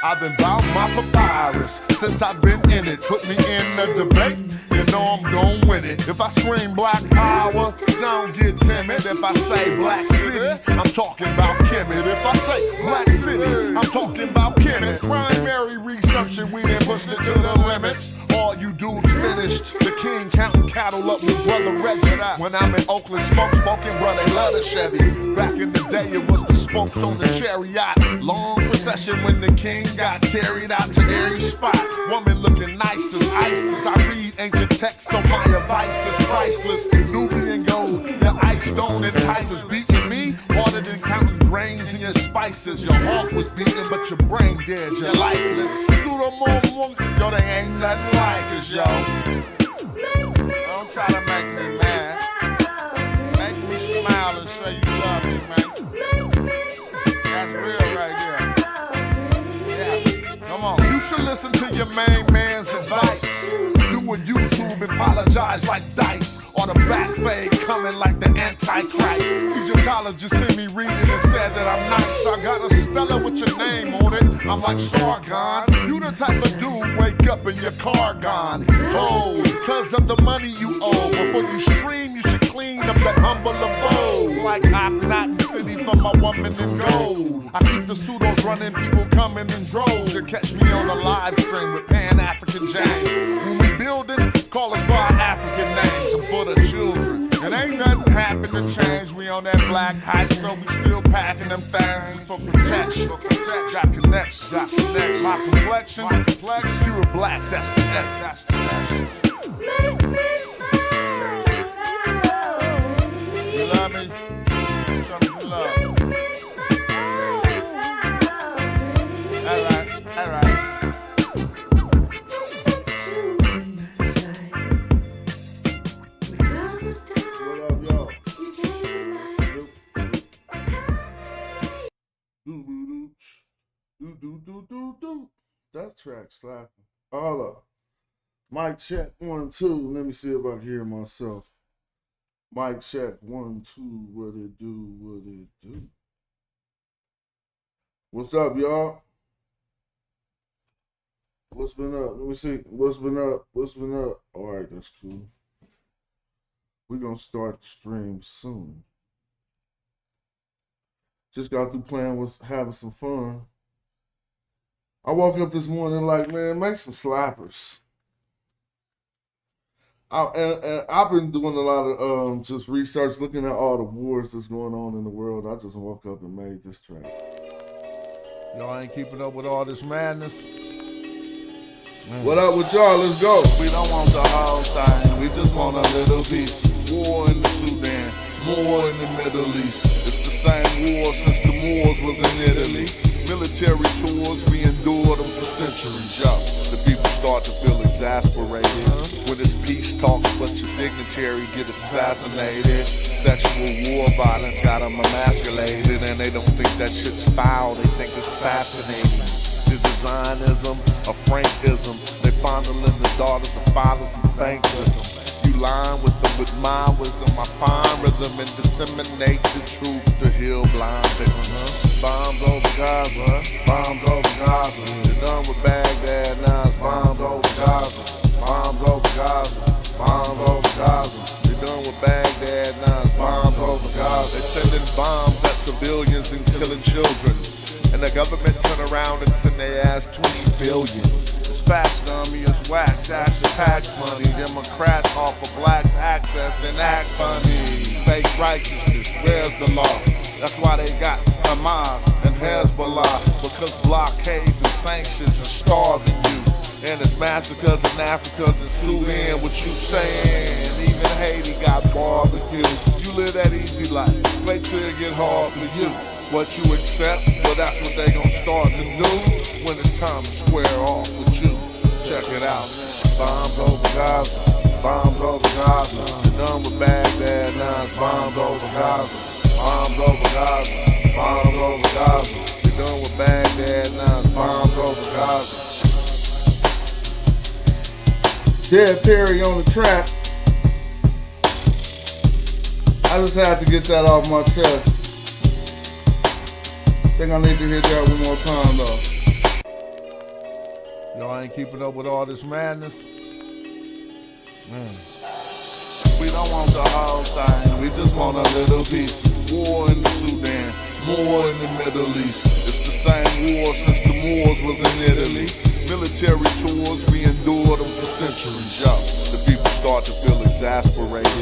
I've been bout my papyrus since I've been in it. Put me in the debate, you know I'm gon' win it. If I scream black power, don't get timid. If I say black city, I'm talking about Kemet. If I say black city, I'm talking about Kemet. Primary research and we done pushed it to the limits. All you dudes finished. The king counting cattle up with brother Reggie. When I'm in Oakland, smoking, bro, they love the Chevy. Back in the day, it was the spokes on the chariot. Long procession when the king got carried out to every spot. Woman looking nice as ISIS. I read ancient texts, so my advice is priceless. Nubian gold, your ice don't entice us. Beating me harder than counting grains in your spices. Your heart was beating, but your brain dead. You're lifeless. Yo, they ain't nothing like us, yo. Don't try to make me mad. Make me smile and say you love me, man. That's real right there. Yeah, come on. You should listen to your main man's advice. Do a YouTube and apologize like Dice. Or the back fade coming like the Antichrist. Egyptologists sent me reading and said that I'm nice. I got a Stella with your name on it. I'm like Sargon. You the type of dude wake up and your car gone. Told, cause of the money you owe. Before you stream, you should clean up that humble abode. Like Akhenaten City for my woman in gold. I keep the pseudos running, people coming in droves. You catch me on a live stream with Pan-African James. When we building, call us by our African names. I'm for the children. And ain't nothing happened to change. We on that black hype, so we still packing them things for protection. Got connection. My complexion, pure black, that's the S. Make me smile. You love me? Show me some love. All right. Do. That track slapping. All up. Mic check 1 2. Let me see if I can hear myself. Mic check 1 2. What it do? What's up, y'all? What's been up? Let me see. What's been up? All right, that's cool. We're gonna start the stream soon. Just got through playing with having some fun. I woke up this morning like, man, make some slappers. And I've been doing a lot of just research, looking at all the wars that's going on in the world. I just woke up and made this track. Y'all ain't keeping up with all this madness? Man. What up with y'all? Let's go. We don't want the whole thing. We just want a little piece. War in the Sudan, war in the Middle East. It's the same war since the Moors was in Italy. Military tours, we endured them for centuries, yo. The people start to feel exasperated when it's peace talks, but your dignitary get assassinated. Sexual war violence got them emasculated, and they don't think that shit's foul, they think it's fascinating. Is it Zionism or Frankism? They fondling the daughters of fathers who bank with them. You line with them with my wisdom, I find rhythm and disseminate the truth to heal blind victims. Bombs over Gaza, bombs over Gaza. You're done with Baghdad, now it's bombs over Gaza. Bombs over Gaza, bombs over Gaza. You're done with Baghdad, now it's bombs over Gaza. They're sending bombs at civilians and killing children. And the government turn around and send their ass 20 billion. It's facts, dummy, it's whack, that's the tax money. Democrats offer blacks access, then act funny. Fake righteousness, where's the law? That's why they got Hamas and Hezbollah, because blockades and sanctions are starving you. And it's massacres in Africa's and Sudan, what you saying? Even Haiti got barbecue. You live that easy life, wait till it get hard for you. What you accept, well that's what they gon' start to do when it's time to square off with you. Check it out. Bombs over Gaza, bombs over Gaza. You're done with Baghdad, now it's bombs over Gaza. Bombs over Gaza, bombs over Gaza. You're done with Baghdad, now it's bombs over Gaza. Dead Perry on the track. I just had to get that off my chest. Think I need to hit that one more time though. Y'all ain't keeping up with all this madness? Man. We don't want the whole thing, we just want a little piece. War in the Sudan, more in the Middle East. It's the same war since the Moors was in Italy. Military tours, we endured them for centuries, yo. The people start to feel exasperated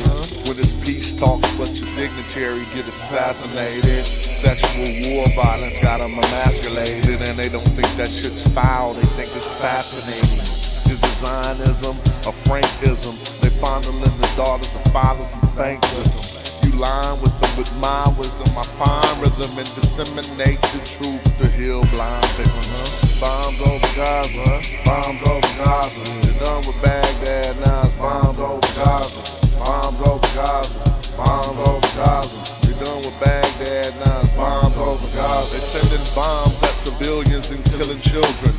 when it's peace talks, but your dignitary get assassinated. Sexual war violence got them emasculated, and they don't think that shit's foul, they think it's fascinating. Is it Zionism or Frankism? They fondling the daughters of fathers who bank with them. You line with them with my wisdom, I find rhythm and disseminate the truth to heal blind victims. Bombs over Gaza, bombs over Gaza. You're done with Baghdad, now it's bombs over Gaza. Bombs over Gaza, bombs over Gaza. You're done with Baghdad, now it's bombs over Gaza. They sending bombs at civilians and killing children.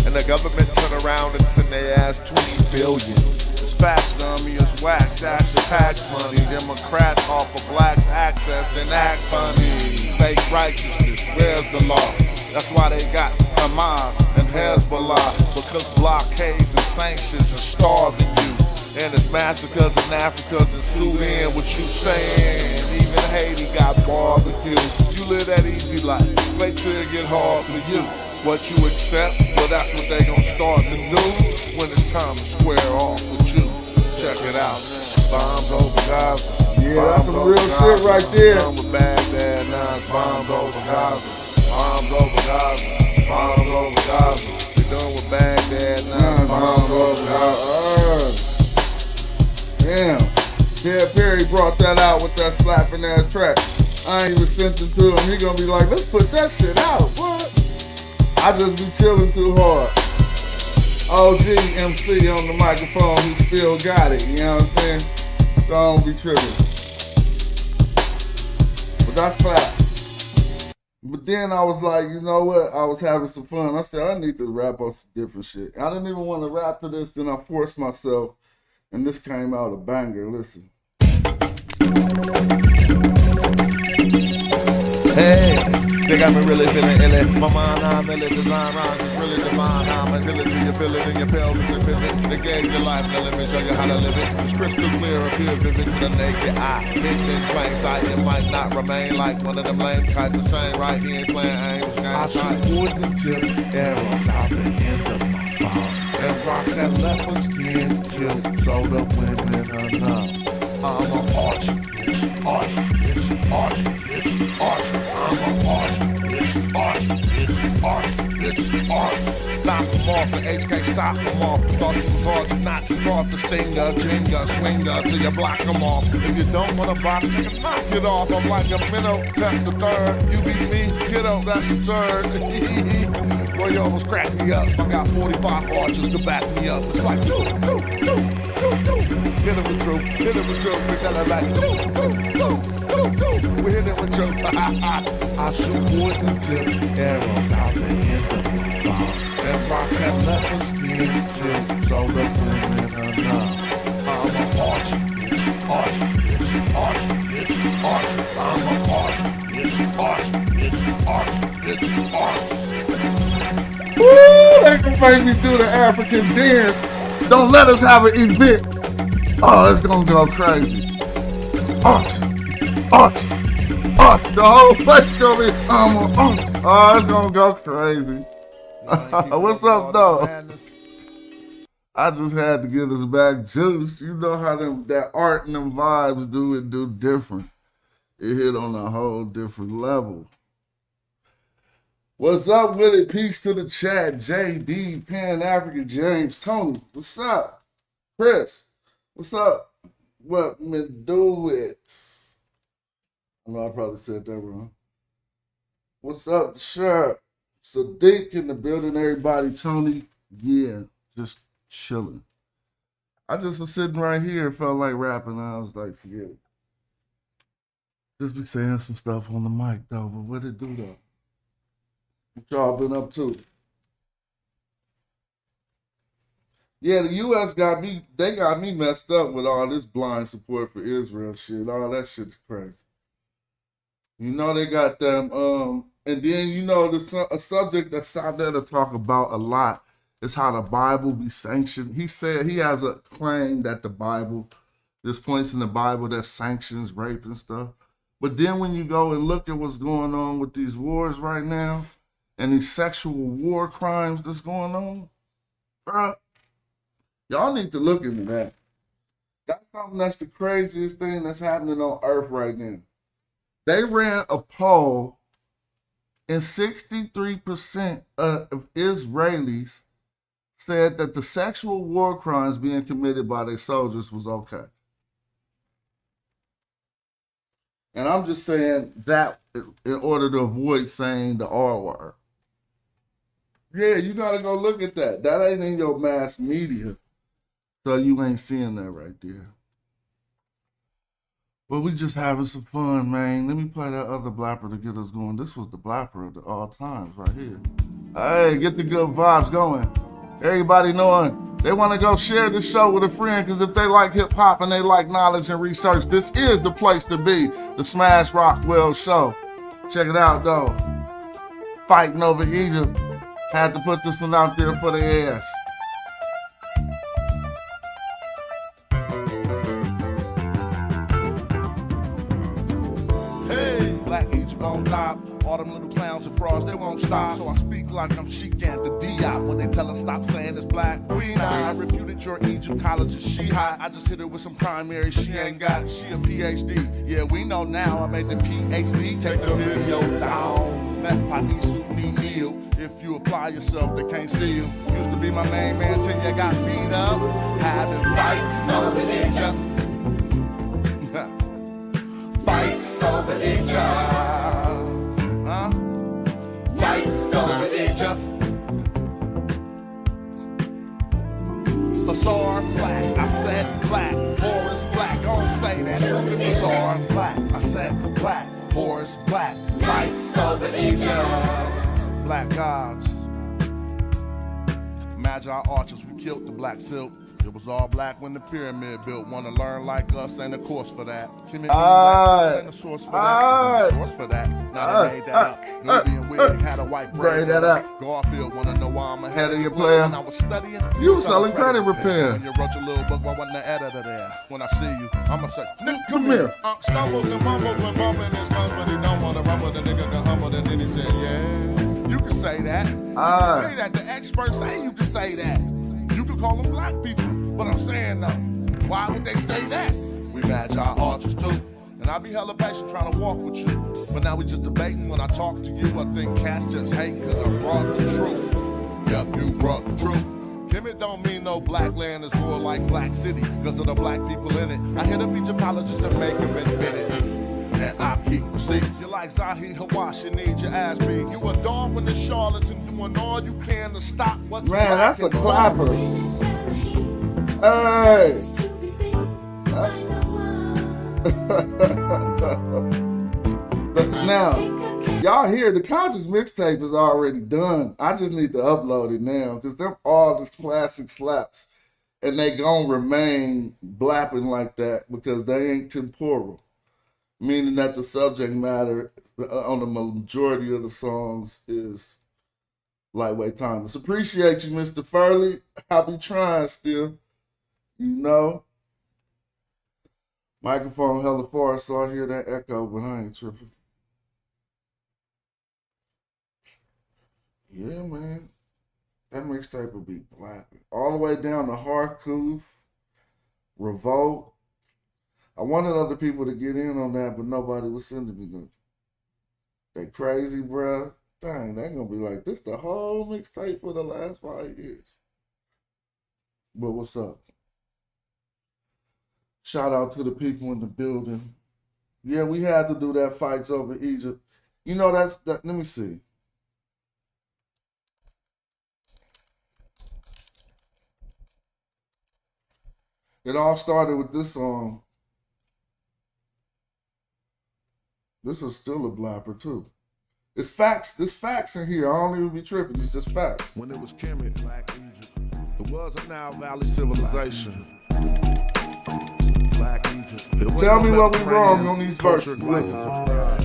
And the government turn around and send their ass 20 billion. It's fast, dummy, it's whack, that's the tax money. Democrats offer blacks access, then act funny. Fake righteousness, where's the law? That's why they got Hamas and Hezbollah, because blockades and sanctions are starving you. And it's massacres in Africa's and Sudan, what you saying? Even Haiti got barbecue. You live that easy life, wait till it get hard for you. What you accept, well that's what they gon' start to do when it's time to square off with you. Check it out, bombs over Gaza. Yeah, that's some real shit right there. Done with Baghdad, now it's bombs over Gaza. Bombs over Gaza, bombs over Gaza. We done with Baghdad, now it's bombs over Gaza. Damn. Ted Perry brought that out with that slapping ass track. I ain't even sent it to him. He gonna be like, let's put that shit out. What? I just be chilling too hard. OG MC on the microphone who still got it, you know what I'm saying? Don't be tripping. But that's clap. But then I was like, you know what? I was having some fun. I said, I need to rap on some different shit. I didn't even want to rap to this, then I forced myself, and this came out a banger. Listen. Hey, they got me really feeling ill. My mind, I'm really design rhymes, it's really divine. I'm a killer, do you feel it in your pelvis and pivot? They gave you life, now let me show you how to live it. It's crystal clear, appear vivid to the naked eye. Hidden in plain sight, it might not remain like one of them lame type the same. Right here, playing aims, game. I shoot poison tip arrows out the end of my palm. And rock that leopard skin, kill so the women enough. I'm an archer, bitch, archer, bitch, archer, bitch, archer. I'm an archer, bitch, archer, bitch, archer, bitch, archer. Knock them off, the H can't stop them off. Thought you was hard, you not just off the stinger, jinga, swinger, till you block them off. If you don't wanna box, nigga, knock it off. I'm like a minnow, tap the third. You beat me, kiddo, that's the third. Boy, you almost cracked me up. I got 45 archers to back me up. It's like, do. Hit him with truth, hit him with truth. We tell him like, do. We hit him with truth. I shoot poison tip arrows out the end of my bomb. And rock that leopard skin kill so the women enough. I'm an archer, bitch, archer, bitch, archer, bitch, archer. I'm an archer, bitch, archer, bitch, archer, bitch, archer. Woo! They can make me do the African dance. Don't let us have an event. Oh, it's gonna go crazy. Arch. The whole place gonna be, oh, it's gonna go crazy. What's up, though? I just had to get us back juice. You know how that art and them vibes do different. It hit on a whole different level. What's up with it? Peace to the chat. JD, Pan-African, James, Tony. What's up? Chris, what's up? What me do it? I know I probably said that wrong. What's up, Sure? Sadiq in the building, everybody. Tony, yeah, just chilling. I just was sitting right here, felt like rapping. I was like, forget it. Just be saying some stuff on the mic, though. But what it do, though? What y'all been up to? Yeah, the U.S. got me messed up with all this blind support for Israel shit. All that shit's crazy. You know, they got them, and then, you know, a subject that's out there to talk about a lot It's how the Bible be sanctioned. He said he has a claim that the Bible, there's points in the Bible that sanctions rape and stuff. But then when you go and look at what's going on with these wars right now and these sexual war crimes that's going on, bruh, y'all need to look into that. That's something that's the craziest thing that's happening on earth right now. They ran a poll and 63% of Israelis said that the sexual war crimes being committed by their soldiers was okay. And I'm just saying that in order to avoid saying the R word. Yeah, you gotta go look at that. That ain't in your mass media. So you ain't seeing that right there. But we just having some fun, man. Let me play that other blapper to get us going. This was the blapper of all times right here. Hey, get the good vibes going. Everybody knowing they want to go share this show with a friend, because if they like hip hop and they like knowledge and research, this is the place to be. The Smash Rockwell show. Check it out though. Fighting over Egypt. Had to put this one out there for the ass. Hey, Black Egypt on top. All them little clowns and frauds, they won't stop. So I speak like I'm Sheik and the Diop. When they tell us stop saying it's black, we not. I refuted your Egyptologist, she hot. I just hit her with some primary, she ain't got. She a PhD, yeah, we know now. I made the PhD, take the video down. Met Papi Sutni Neil. If you apply yourself, they can't see you. Used to be my main man till you got beat up. Having fights over Egypt. Fights over Egypt. Fights over Egypt. Bazaar black, I said black. Horus black, don't say that to me. Bazaar black, I said black. Horus black. Fights over Egypt. Black gods. Magi archers, we killed the black silk. It was all black when the pyramid built. Wanna learn like us, ain't a course for that. Ain't a source for that. Source for that. Now they made that up. Newbie and Wig had a white brain. that up. Garfield wanna know why I'm ahead of your player. When I was studying, you was selling credit repair. When you wrote your little book, why wasn't the editor there? When I see you, I'ma say, Nick, come here. Stumbles and bumbles when bumping his guns, but he don't wanna rumble. The nigga got humbled and then he said, yeah. You can say that. You can say that. The experts say you can say that. You can call them black people. But I'm saying though, why would they say that? We match our archers too. And I be hella patient trying to walk with you. But now we just debating when I talk to you. I think cats just hate cause I brought the truth. Yep, you brought the truth. Kimmy don't mean no black land, it's more like Black City because of the black people in it. I hit up each apologist and make them admit it. And I keep receipts. You're like Zahi Hawass, you need your ass beat. You a dog when the charlatan doing all you can to stop what's man, black. That's a clapper. Hey! But now, y'all hear the conscious mixtape is already done. I just need to upload it now because they're all just classic slaps. And they gonna remain blapping like that because they ain't temporal. Meaning that the subject matter on the majority of the songs is lightweight timeless. Appreciate you, Mr. Furley. I'll be trying still. You know, microphone hella far, so I hear that echo, but I ain't tripping. Yeah, man. That mixtape will be blapping. All the way down to Harkoof, Revolt. I wanted other people to get in on that, but nobody was sending me them. They crazy, bruh. Dang, they gonna be like, this the whole mixtape for the last 5 years. But what's up? Shout out to the people in the building. Yeah, we had to do that fights over Egypt. You know, that. Let me see. It all started with this song. This is still a blapper too. It's facts. There's facts in here. I don't even be tripping. It's just facts. When it was Kemet, Black Egypt, it was a Nile Valley civilization. Black Egypt. Tell me what we wrong on these verses. Listen.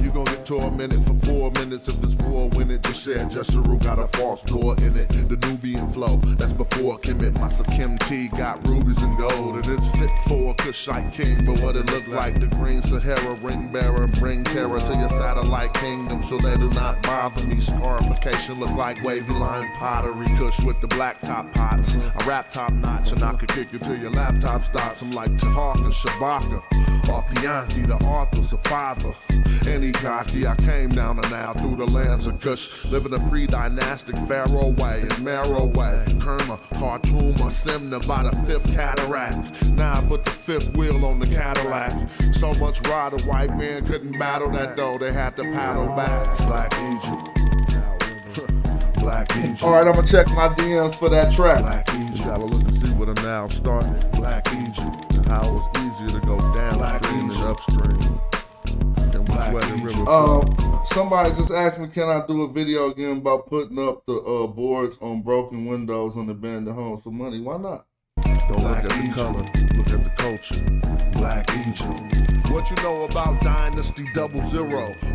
You gonna get Tormented for 4 minutes. If it's war, win it. Just share gesture got a false door in it. The Nubian flow, that's before Kemet. Masa Kim T got rubies and gold. And it's fit for a Kushite king. But what it look like, the green Sahara ring bearer. Bring terror to your satellite kingdom so they do not bother me. Scarification look like wavy line pottery. Kush with the black top pots. I rap top notch and I could kick you till your laptop stops. I'm like Tahaka, Shabaka, or Pianki, the author's a father. Any cocky, I came down and out through the lands of Kush, living a pre-dynastic pharaoh way and marrow way. Kerma, Khartoum, or Simna by the 5th cataract. Now I put the 5th wheel on the Cadillac. So much ride, a white man couldn't battle that though. They had to paddle back. Black Egypt. Black Egypt. All right, I'm gonna check my DMs for that track. Black Egypt. Gotta look and see what I now started. Black Egypt. And how it's easier to go downstream than upstream. And which way the river somebody just asked me, can I do a video again about putting up the boards on broken windows on abandoned homes for money? Why not? Don't look at the color, look at the culture. Black Egypt. What you know about Dynasty 00?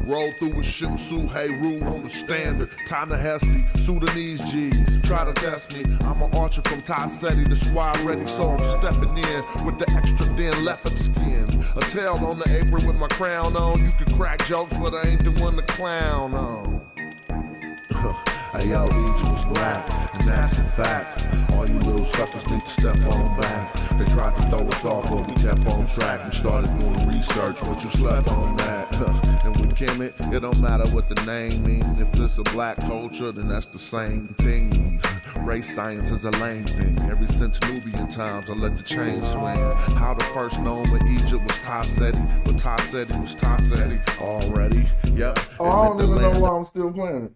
Roll through with Shimsu Heru on the standard. Ta-Nehisi, Sudanese G's. Try to test me, I'm an archer from Tassetti. The squad ready, so I'm stepping in with the extra thin leopard skin. A tail on the apron with my crown on. You can crack jokes, but I ain't the one to clown on. Hey yo, Egypt was black, and that's a fact. All you little suckers need to step on back. They tried to throw us off, but we kept on track. We started doing research, but you slept on that. And with Kemet, it don't matter what the name means. If it's a black culture, then that's the same thing. Race science is a lame thing. Ever since Nubian times, I let the chain swing. How the first name of Egypt was Tassetti, but Tassetti was Tassetti already. Yep. Oh, I don't even know why I'm still playing it.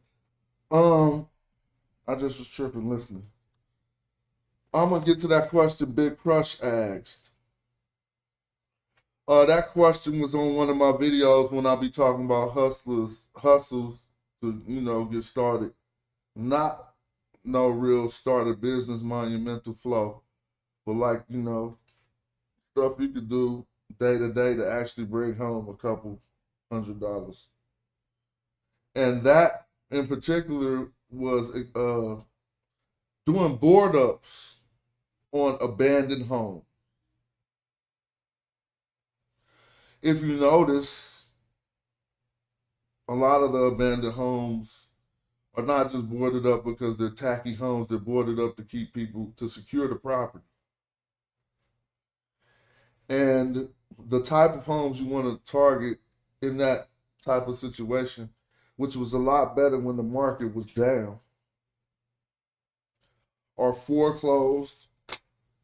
I just was tripping listening. I'm gonna get to that question Big Crush asked. That question was on one of my videos when I be talking about hustles to, get started. Not no real start a business monumental flow, but like, stuff you could do day to day to actually bring home a couple $100. And that in particular was doing board ups on abandoned homes. If you notice, a lot of the abandoned homes are not just boarded up because they're tacky homes, they're boarded up to keep people, to secure the property. And the type of homes you want to target in that type of situation, which was a lot better when the market was down, are foreclosed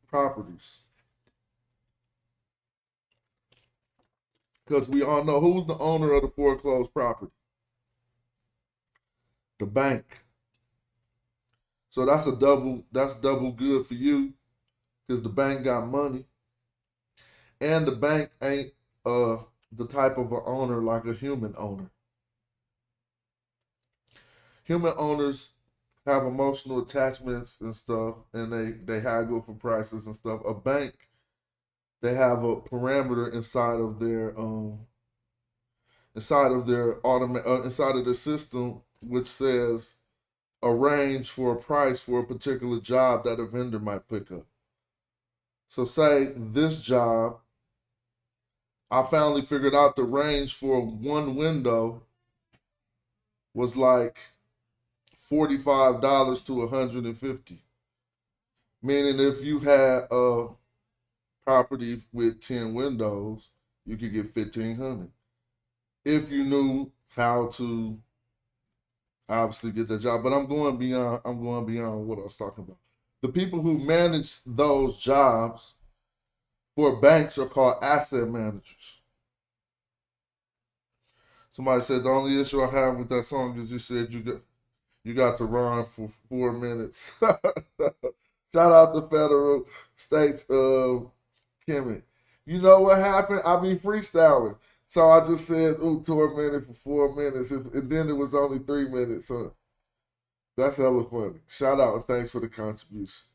properties. Because we all know who's the owner of the foreclosed property. The bank. So that's double good for you, because the bank got money. And the bank ain't the type of an owner like a human owner. Human owners have emotional attachments and stuff, and they haggle for prices and stuff. A bank, they have a parameter inside of their system, which says a range for a price for a particular job that a vendor might pick up. So say this job, I finally figured out the range for one window was like $45 to $150. Meaning if you had a property with 10 windows, you could get $1,500. If you knew how to obviously get that job. But I'm going beyond what I was talking about. The people who manage those jobs for banks are called asset managers. Somebody said the only issue I have with that song is you said you got to rhyme for 4 minutes. Shout out to Federal States Kemet. You know what happened? I be freestyling. So I just said, tormented for 4 minutes. And then it was only 3 minutes. Huh? That's hella funny. Shout out and thanks for the contribution.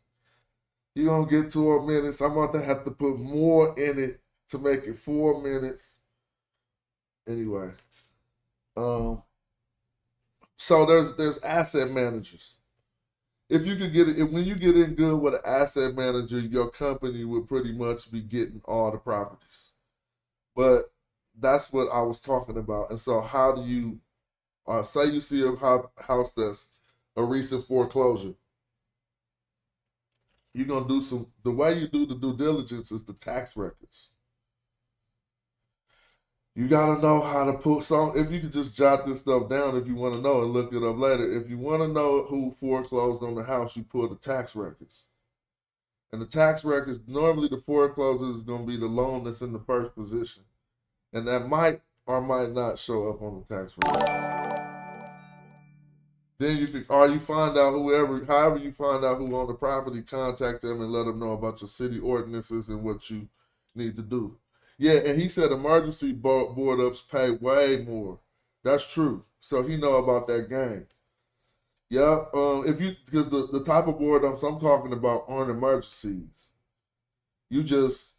You're going to get 12 minutes. I'm going to have to put more in it to make it 4 minutes. Anyway. Um, so there's asset managers. If you could get it, when you get in good with an asset manager, your company would pretty much be getting all the properties. But that's what I was talking about. And so, how do you say you see a house that's a recent foreclosure? You're gonna do the way you do the due diligence is the tax records. You gotta know how to put some. If you could just jot this stuff down, if you want to know and look it up later. If you want to know who foreclosed on the house, you pull the tax records. And the tax records, normally the foreclosure is gonna be the loan that's in the first position, and that might or might not show up on the tax records. Then you can, or you find out however you find out who owned the property, contact them and let them know about your city ordinances and what you need to do. Yeah, and he said emergency board ups pay way more. That's true. So he know about that game. Yeah, because the type of board ups I'm talking about aren't emergencies.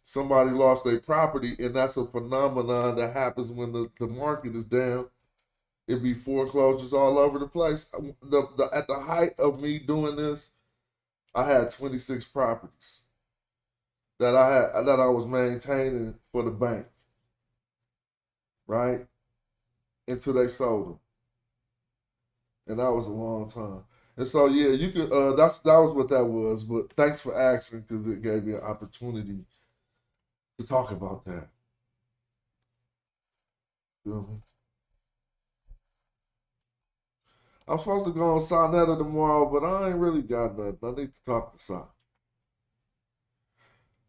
Somebody lost their property, and that's a phenomenon that happens when the market is down. It'd be foreclosures all over the place. At the height of me doing this, I had 26 properties that I was maintaining for the bank, right? Until they sold them, and that was a long time. And so yeah, you could. That was what that was. But thanks for asking, because it gave me an opportunity to talk about that. You know what I mean? I'm supposed to go on Sonetta tomorrow, but I ain't really got nothing. I need to talk to Son.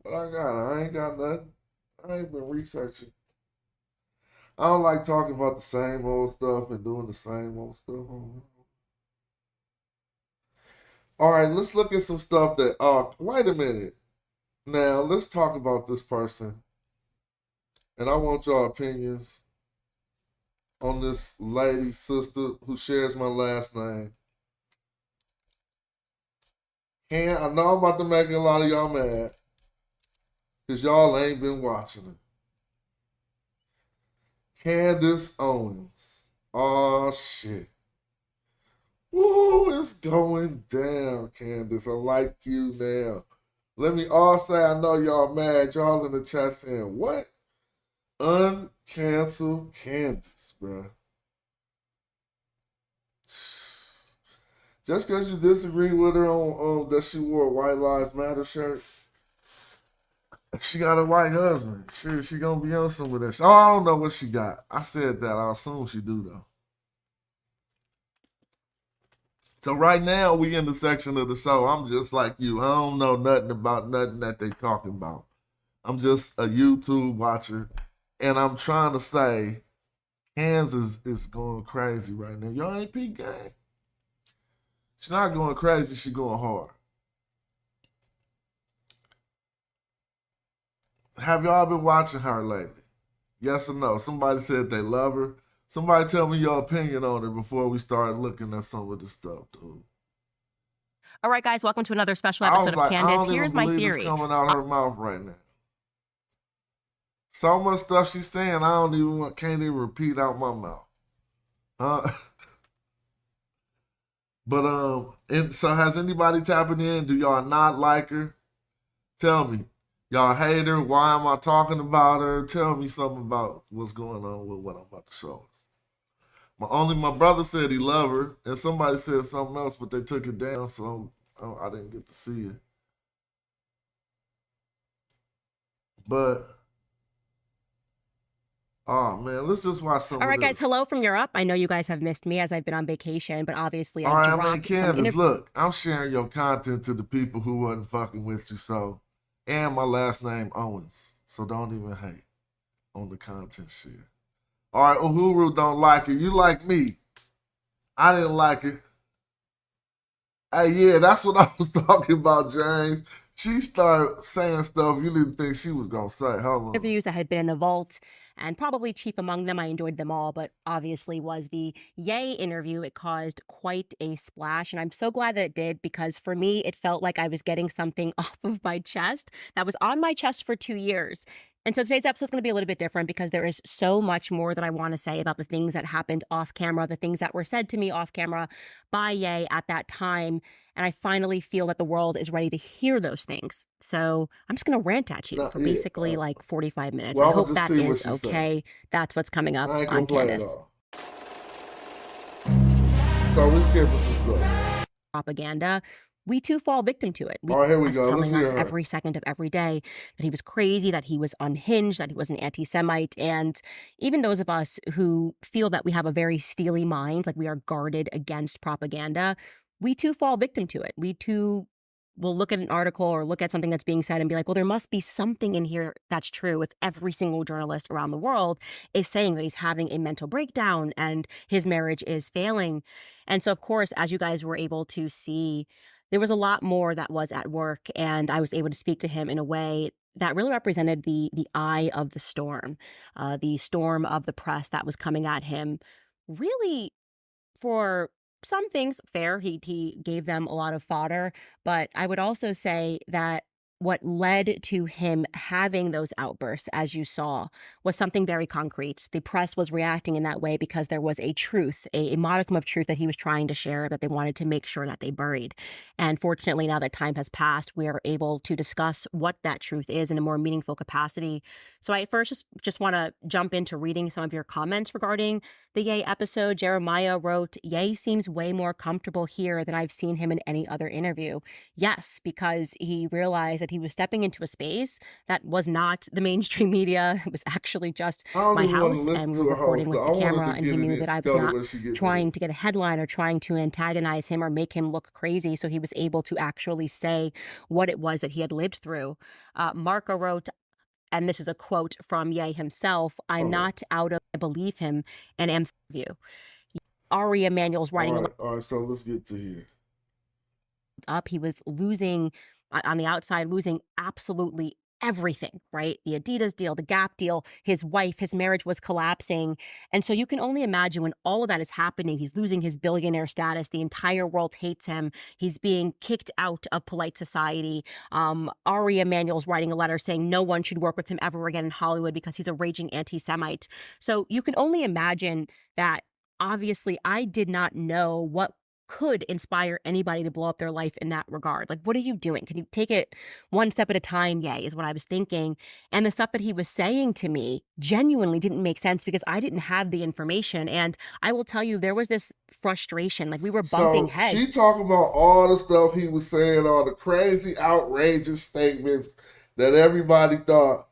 But I ain't got nothing. I ain't been researching. I don't like talking about the same old stuff and doing the same old stuff. All right, let's look at some stuff that, wait a minute. Now, let's talk about this person. And I want your opinions on this lady, sister, who shares my last name. I know I'm about to make a lot of y'all mad, because y'all ain't been watching her. Candace Owens. Oh, shit. Woo, it's going down, Candace. I like you now. Let me all say I know y'all mad. Y'all in the chat saying, what? Uncancel Candace, bruh. Just because you disagree with her on that she wore a White Lives Matter shirt, she got a white husband. She gonna be on some of that shit. Oh, I don't know what she got. I said that. I assume she do, though. So right now, we in the section of the show. I'm just like you. I don't know nothing about nothing that they talking about. I'm just a YouTube watcher, and I'm trying to say Kansas is going crazy right now. Y'all ain't peep game. She's not going crazy. She's going hard. Have y'all been watching her lately? Yes or no? Somebody said they love her. Somebody tell me your opinion on her before we start looking at some of this stuff, dude. All right, guys, welcome to another special episode of Candace. Here's my theory. It's coming out her mouth right now. So much stuff she's saying, can't even repeat out my mouth. But so has anybody tapping in? Do y'all not like her? Tell me. Y'all hate her? Why am I talking about her? Tell me something about what's going on with what I'm about to show us. My brother said he loved her, and somebody said something else, but they took it down, so I didn't get to see it. But oh man, let's just watch some. All right, of this. guys. Hello from Europe. I know you guys have missed me as I've been on vacation, but obviously I dropped Candace, look, I'm sharing your content to the people who wasn't fucking with you, so. And my last name Owens, so don't even hate on the content share. All right, Uhuru don't like her. You like me. I didn't like her. Hey, yeah, that's what I was talking about, James. She started saying stuff you didn't think she was going to say. Hold on. Interviews that had been in the vault, and probably chief among them, I enjoyed them all, but obviously was the Ye interview. It caused quite a splash, and I'm so glad that it did, because for me, it felt like I was getting something off of my chest that was on my chest for 2 years. And so today's episode is going to be a little bit different because there is so much more that I want to say about the things that happened off camera, the things that were said to me off camera by Ye at that time. And I finally feel that the world is ready to hear those things. So I'm just going to rant at you for basically like 45 minutes. Well, I hope that is okay. That's what's coming up on Candace. So let's get this stuff. Propaganda. We too fall victim to it. All right, here we go. Telling us every second of every day that he was crazy, that he was unhinged, that he was an anti-Semite. And even those of us who feel that we have a very steely mind, like we are guarded against propaganda, we too fall victim to it. We too will look at an article or look at something that's being said and be like, well, there must be something in here that's true if every single journalist around the world is saying that he's having a mental breakdown and his marriage is failing. And so, of course, as you guys were able to see, there was a lot more that was at work, and I was able to speak to him in a way that really represented the eye of the storm of the press that was coming at him. Really, for some things, fair. He gave them a lot of fodder, but I would also say that what led to him having those outbursts, as you saw, was something very concrete. The press was reacting in that way because there was a truth, a modicum of truth that he was trying to share that they wanted to make sure that they buried. And fortunately, now that time has passed, we are able to discuss what that truth is in a more meaningful capacity. So I first just want to jump into reading some of your comments regarding the Ye episode. Jeremiah wrote, Ye seems way more comfortable here than I've seen him in any other interview. Yes, because he realized that he was stepping into a space that was not the mainstream media. It was actually just my house, and we were recording with the camera, and he knew that I was not trying to get a headline or trying to antagonize him or make him look crazy, so he was able to actually say what it was that he had lived through. Marco wrote, and this is a quote from Ye himself, I'm not out of, I believe him, and am you. Ari Emanuel's writing. All right, so let's get to here. Up, he was losing on the outside, losing absolutely everything, right? The Adidas deal, the Gap deal, his wife, his marriage was collapsing. And so you can only imagine when all of that is happening, he's losing his billionaire status. The entire world hates him. He's being kicked out of polite society. Ari Emanuel's writing a letter saying no one should work with him ever again in Hollywood because he's a raging anti-Semite. So you can only imagine that. Obviously, I did not know what could inspire anybody to blow up their life in that regard. Like, what are you doing? Can you take it one step at a time? Ye, is what I was thinking. And the stuff that he was saying to me genuinely didn't make sense because I didn't have the information. And I will tell you, there was this frustration. Like, we were bumping heads. She talking about all the stuff he was saying, all the crazy, outrageous statements that everybody thought.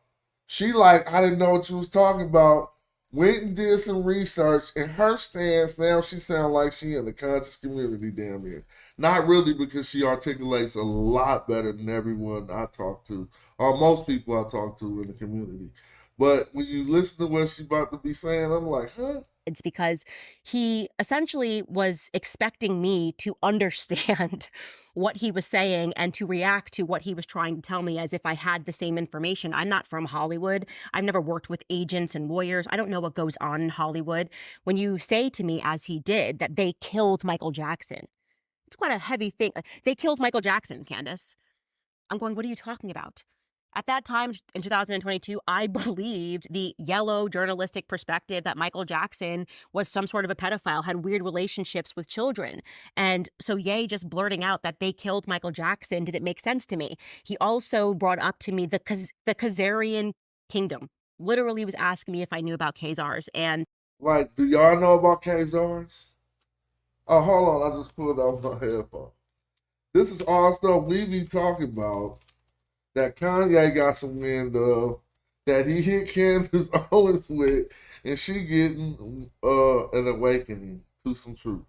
She like, I didn't know what you was talking about. Went and did some research, and her stance, now she sounds like she in the conscious community damn near. Not really, because she articulates a lot better than everyone I talk to, or most people I talk to in the community. But when you listen to what she's about to be saying, I'm like, huh? It's because he essentially was expecting me to understand what he was saying and to react to what he was trying to tell me as if I had the same information. I'm not from Hollywood. I've never worked with agents and lawyers. I don't know what goes on in Hollywood. When you say to me, as he did, that they killed Michael Jackson, it's quite a heavy thing. They killed Michael Jackson, Candace. I'm going, what are you talking about? At that time, in 2022, I believed the yellow journalistic perspective that Michael Jackson was some sort of a pedophile, had weird relationships with children. And so Ye just blurting out that they killed Michael Jackson didn't make sense to me. He also brought up to me the Khazarian kingdom. Literally was asking me if I knew about Khazars. And like, do y'all know about Khazars? Oh, hold on. I just pulled off my headphone. This is all stuff we be talking about that Kanye got some wind of, that he hit Candace Owens with, and she getting an awakening to some truth.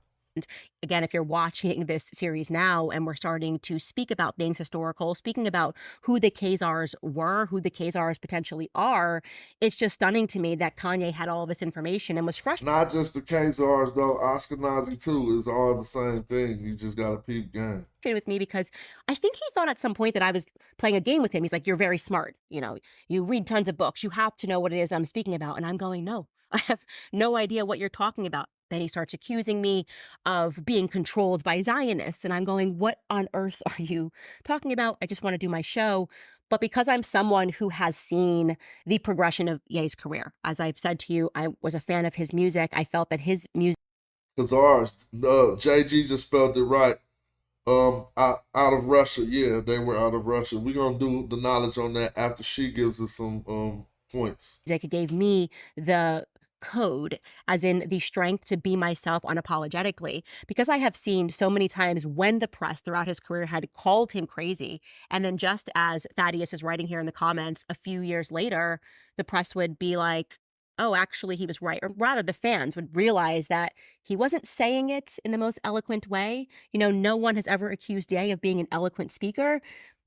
Again, if you're watching this series now and we're starting to speak about things historical, speaking about who the Khazars were, who the Khazars potentially are, it's just stunning to me that Kanye had all this information and was frustrated. Not just the Khazars, though. Ashkenazi, too, is all the same thing. You just got to peep game. With me because I think he thought at some point that I was playing a game with him. He's like, you're very smart. You know, you read tons of books. You have to know what it is I'm speaking about. And I'm going, no, I have no idea what you're talking about. Then he starts accusing me of being controlled by Zionists. And I'm going, what on earth are you talking about? I just want to do my show. But because I'm someone who has seen the progression of Ye's career, as I've said to you, I was a fan of his music. I felt that his music Cause ours, JG just spelled it right. Out of Russia, yeah, they were out of Russia. We're gonna do the knowledge on that after she gives us some points. gave me the code, as in the strength to be myself unapologetically, because I have seen so many times when the press throughout his career had called him crazy, and then just as Thaddeus is writing here in the comments, a few years later, the press would be like, oh, actually he was right, or rather the fans would realize that he wasn't saying it in the most eloquent way. You know, no one has ever accused Ye of being an eloquent speaker,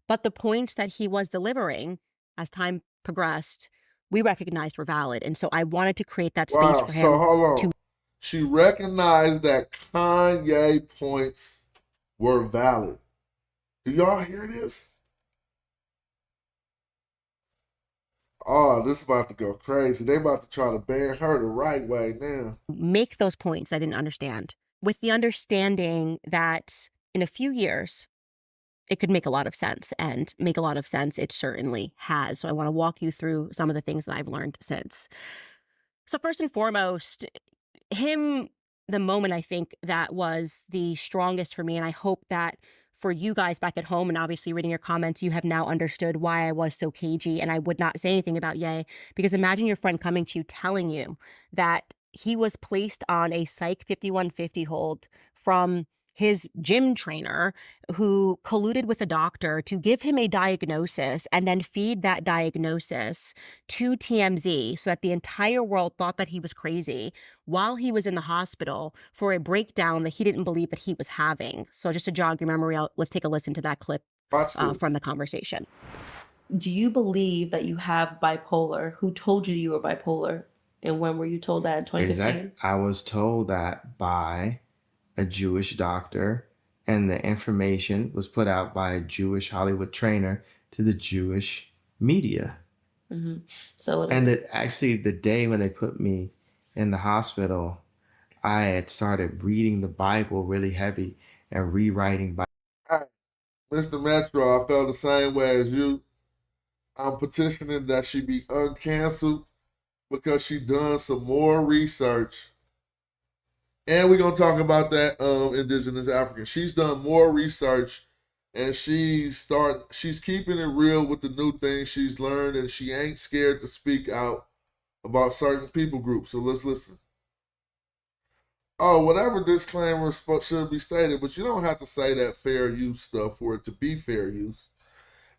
but the points that he was delivering as time progressed, we recognized were valid. And so I wanted to create that space Wow, for so him hold on. to She recognized that Kanye points were valid. Do y'all hear this? Oh, this is about to go crazy. They about to try to ban her the right way now. make those points I didn't understand, with the understanding that in a few years, it could make a lot of sense, and make a lot of sense it certainly has. So I want to walk you through some of the things that I've learned since. So first and foremost, the moment I think that was the strongest for me, and I hope that for you guys back at home, and obviously reading your comments, you have now understood why I was so cagey and I would not say anything about Ye. Because imagine your friend coming to you telling you that he was placed on a Psych 5150 hold from his gym trainer, who colluded with a doctor to give him a diagnosis and then feed that diagnosis to TMZ so that the entire world thought that he was crazy while he was in the hospital for a breakdown that he didn't believe that he was having. So just to jog your memory, let's take a listen to that clip from the conversation. Do you believe that you have bipolar? Who told you you were bipolar? And when were you told that, in 2015? I was told that by a Jewish doctor, and the information was put out by a Jewish Hollywood trainer to the Jewish media. Mm-hmm. So, and actually the day when they put me in the hospital, I had started reading the Bible really heavy and rewriting Bible. Mr. Metro, I felt the same way as you. I'm petitioning that she be uncanceled because she done some more research. And we're going to talk about that indigenous African. She's done more research, and she's keeping it real with the new things she's learned, and she ain't scared to speak out about certain people groups. So let's listen. Oh, whatever disclaimer should be stated, but you don't have to say that fair use stuff for it to be fair use.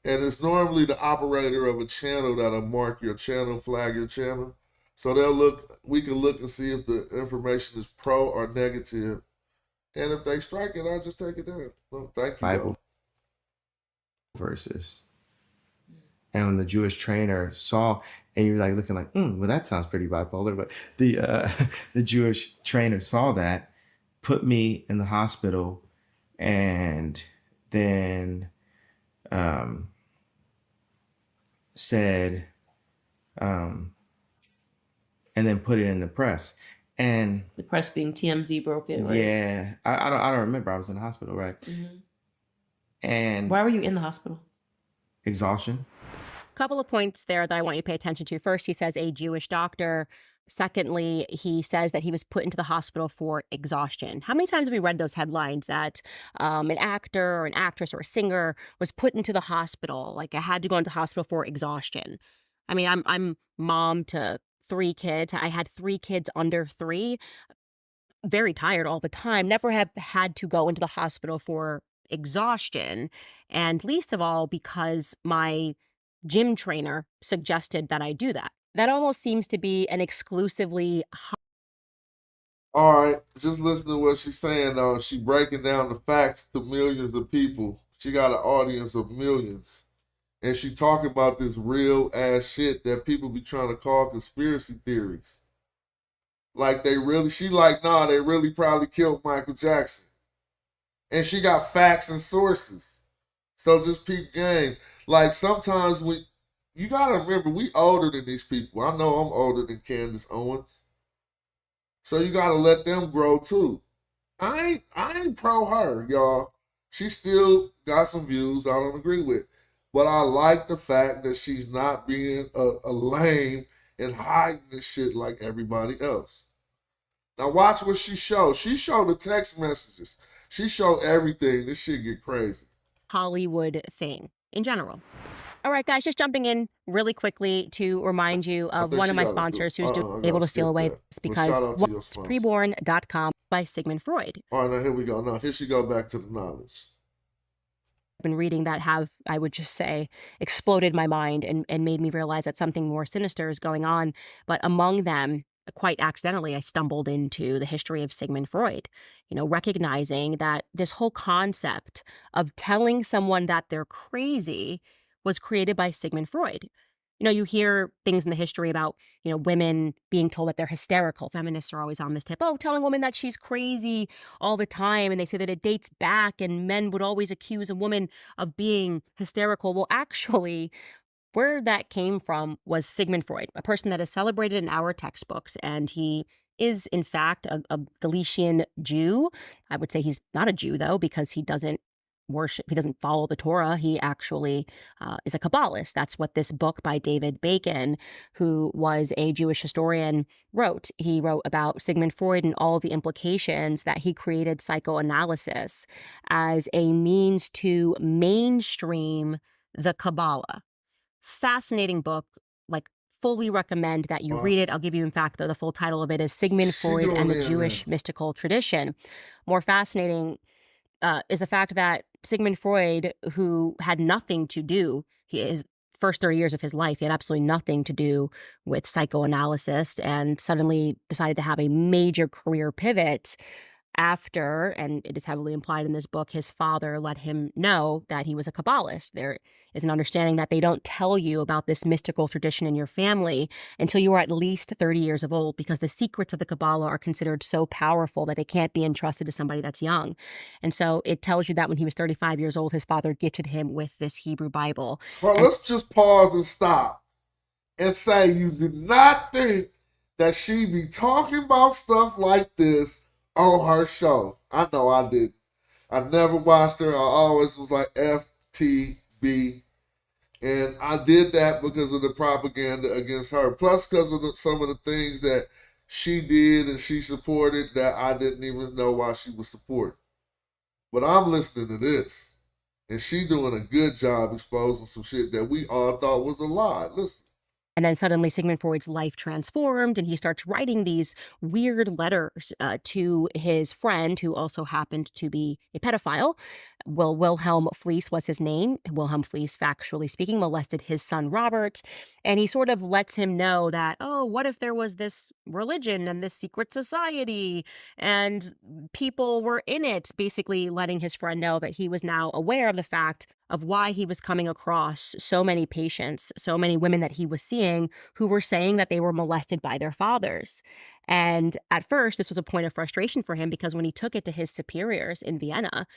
And it's normally the operator of a channel that'll mark your channel, flag your channel. So we can look and see if the information is pro or negative. And if they strike it, I'll just take it down. Well, thank you. Bible verses. And when the Jewish trainer saw, and you're like looking like, well, that sounds pretty bipolar. But the Jewish trainer saw that, put me in the hospital, and then said, and then put it in the press. And the press being TMZ broke it, right? Yeah. I don't remember. I was in the hospital, right? Mm-hmm. And why were you in the hospital? Exhaustion. Couple of points there that I want you to pay attention to. First, he says a Jewish doctor. Secondly, he says that he was put into the hospital for exhaustion. How many times have we read those headlines that an actor or an actress or a singer was put into the hospital, like I had to go into the hospital for exhaustion? I mean, I'm mom to 3 kids. I had 3 kids under 3. Very tired all the time. Never have had to go into the hospital for exhaustion. And least of all, because my gym trainer suggested that I do that. That almost seems to be an exclusively. All right, just listen to what she's saying, though. She's breaking down the facts to millions of people. She got an audience of millions. And she talking about this real ass shit that people be trying to call conspiracy theories. Like they really probably killed Michael Jackson. And she got facts and sources. So just peep game. Like sometimes you gotta remember, we older than these people. I know I'm older than Candace Owens. So you gotta let them grow too. I ain't pro her, y'all. She still got some views I don't agree with. But I like the fact that she's not being a lame and hiding this shit like everybody else. Now watch what she showed. She showed the text messages. She showed everything. This shit get crazy. Hollywood thing in general. All right, guys, just jumping in really quickly to remind you of one of my sponsors who's able to steal away this, because it's preborn.com by Sigmund Freud. All right, now here we go. Now here she go back to the knowledge. I've been reading that have, I would just say, exploded my mind and made me realize that something more sinister is going on. But among them, quite accidentally, I stumbled into the history of Sigmund Freud, recognizing that this whole concept of telling someone that they're crazy was created by Sigmund Freud. You hear things in the history about, women being told that they're hysterical. Feminists are always on this tip. Oh, telling women that she's crazy all the time. And they say that it dates back and men would always accuse a woman of being hysterical. Well, actually, where that came from was Sigmund Freud, a person that is celebrated in our textbooks. And he is, in fact, a Galician Jew. I would say he's not a Jew, though, because he doesn't follow the Torah. He actually is a Kabbalist. That's what this book by David Bacon, who was a Jewish historian, wrote. He wrote about Sigmund Freud and all of the implications that he created psychoanalysis as a means to mainstream the Kabbalah. Fascinating book, fully recommend that you read it. I'll give you, in fact, the full title of it is Sigmund Freud and the Jewish Mystical Tradition. More fascinating is the fact that Sigmund Freud, who had nothing to do, his first 30 years of his life, he had absolutely nothing to do with psychoanalysis, and suddenly decided to have a major career pivot after, and it is heavily implied in this book, his father let him know that he was a Kabbalist. There is an understanding that they don't tell you about this mystical tradition in your family until you are at least 30 years of old, because the secrets of the Kabbalah are considered so powerful that they can't be entrusted to somebody that's young. And so it tells you that when he was 35 years old, his father gifted him with this Hebrew Bible. Well, let's just pause and stop and say you did not think that she be talking about stuff like this on her show. I know I did. I never watched her. I always was like FTB. And I did that because of the propaganda against her. Plus because of some of the things that she did and she supported that I didn't even know why she was supporting. But I'm listening to this. And she doing a good job exposing some shit that we all thought was a lie. Listen. And then suddenly Sigmund Freud's life transformed, and he starts writing these weird letters to his friend, who also happened to be a pedophile. Wilhelm Fliess was his name. Wilhelm Fliess, factually speaking, molested his son Robert. And he sort of lets him know that, oh, what if there was this religion and this secret society and people were in it, basically letting his friend know that he was now aware of the fact of why he was coming across so many patients, so many women that he was seeing who were saying that they were molested by their fathers. And at first, this was a point of frustration for him, because when he took it to his superiors in Vienna,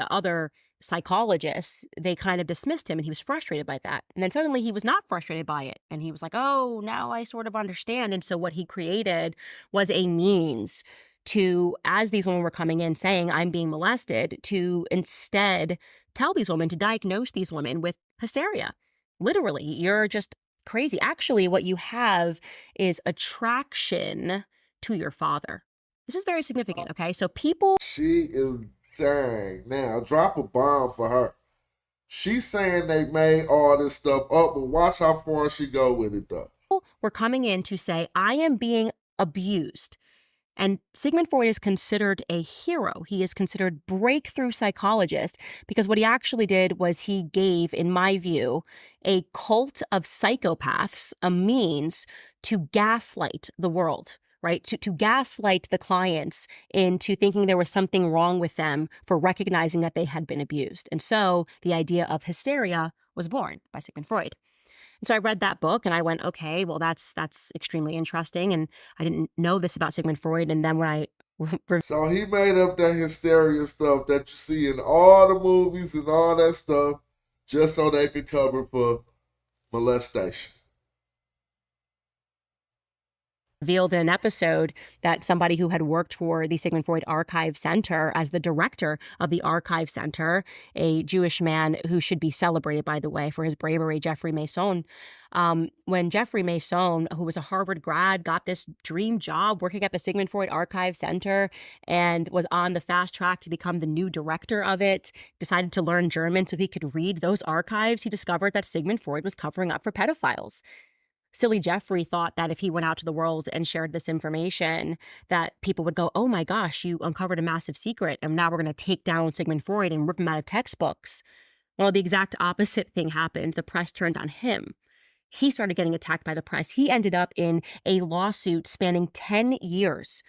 other psychologists, they kind of dismissed him, and he was frustrated by that. And then suddenly he was not frustrated by it. And he was like, oh, now I sort of understand. And so what he created was a means to, as these women were coming in saying, I'm being molested, to instead tell these women, to diagnose these women with hysteria. Literally, you're just crazy. Actually, what you have is attraction to your father. This is very significant, okay? So people... She is, dang. Now, drop a bomb for her. She's saying they made all this stuff up, but watch how far she go with it, though. Were coming in to say, I am being abused. And Sigmund Freud is considered a hero. He is considered breakthrough psychologist, because what he actually did was he gave, in my view, a cult of psychopaths a means to gaslight the world, right? To gaslight the clients into thinking there was something wrong with them for recognizing that they had been abused. And so the idea of hysteria was born by Sigmund Freud. And so I read that book and I went, okay, well, that's extremely interesting. And I didn't know this about Sigmund Freud. And then when I... So he made up that hysteria stuff that you see in all the movies and all that stuff just so they could cover for molestation. revealed in an episode that somebody who had worked for the Sigmund Freud Archive Center as the director of the Archive Center, a Jewish man who should be celebrated, by the way, for his bravery, Jeffrey Masson. When Jeffrey Masson, who was a Harvard grad, got this dream job working at the Sigmund Freud Archive Center and was on the fast track to become the new director of it, decided to learn German so he could read those archives, he discovered that Sigmund Freud was covering up for pedophiles. Silly Jeffrey thought that if he went out to the world and shared this information, that people would go, oh my gosh, you uncovered a massive secret, and now we're going to take down Sigmund Freud and rip him out of textbooks. Well, the exact opposite thing happened. The press turned on him. He started getting attacked by the press. He ended up in a lawsuit spanning 10 years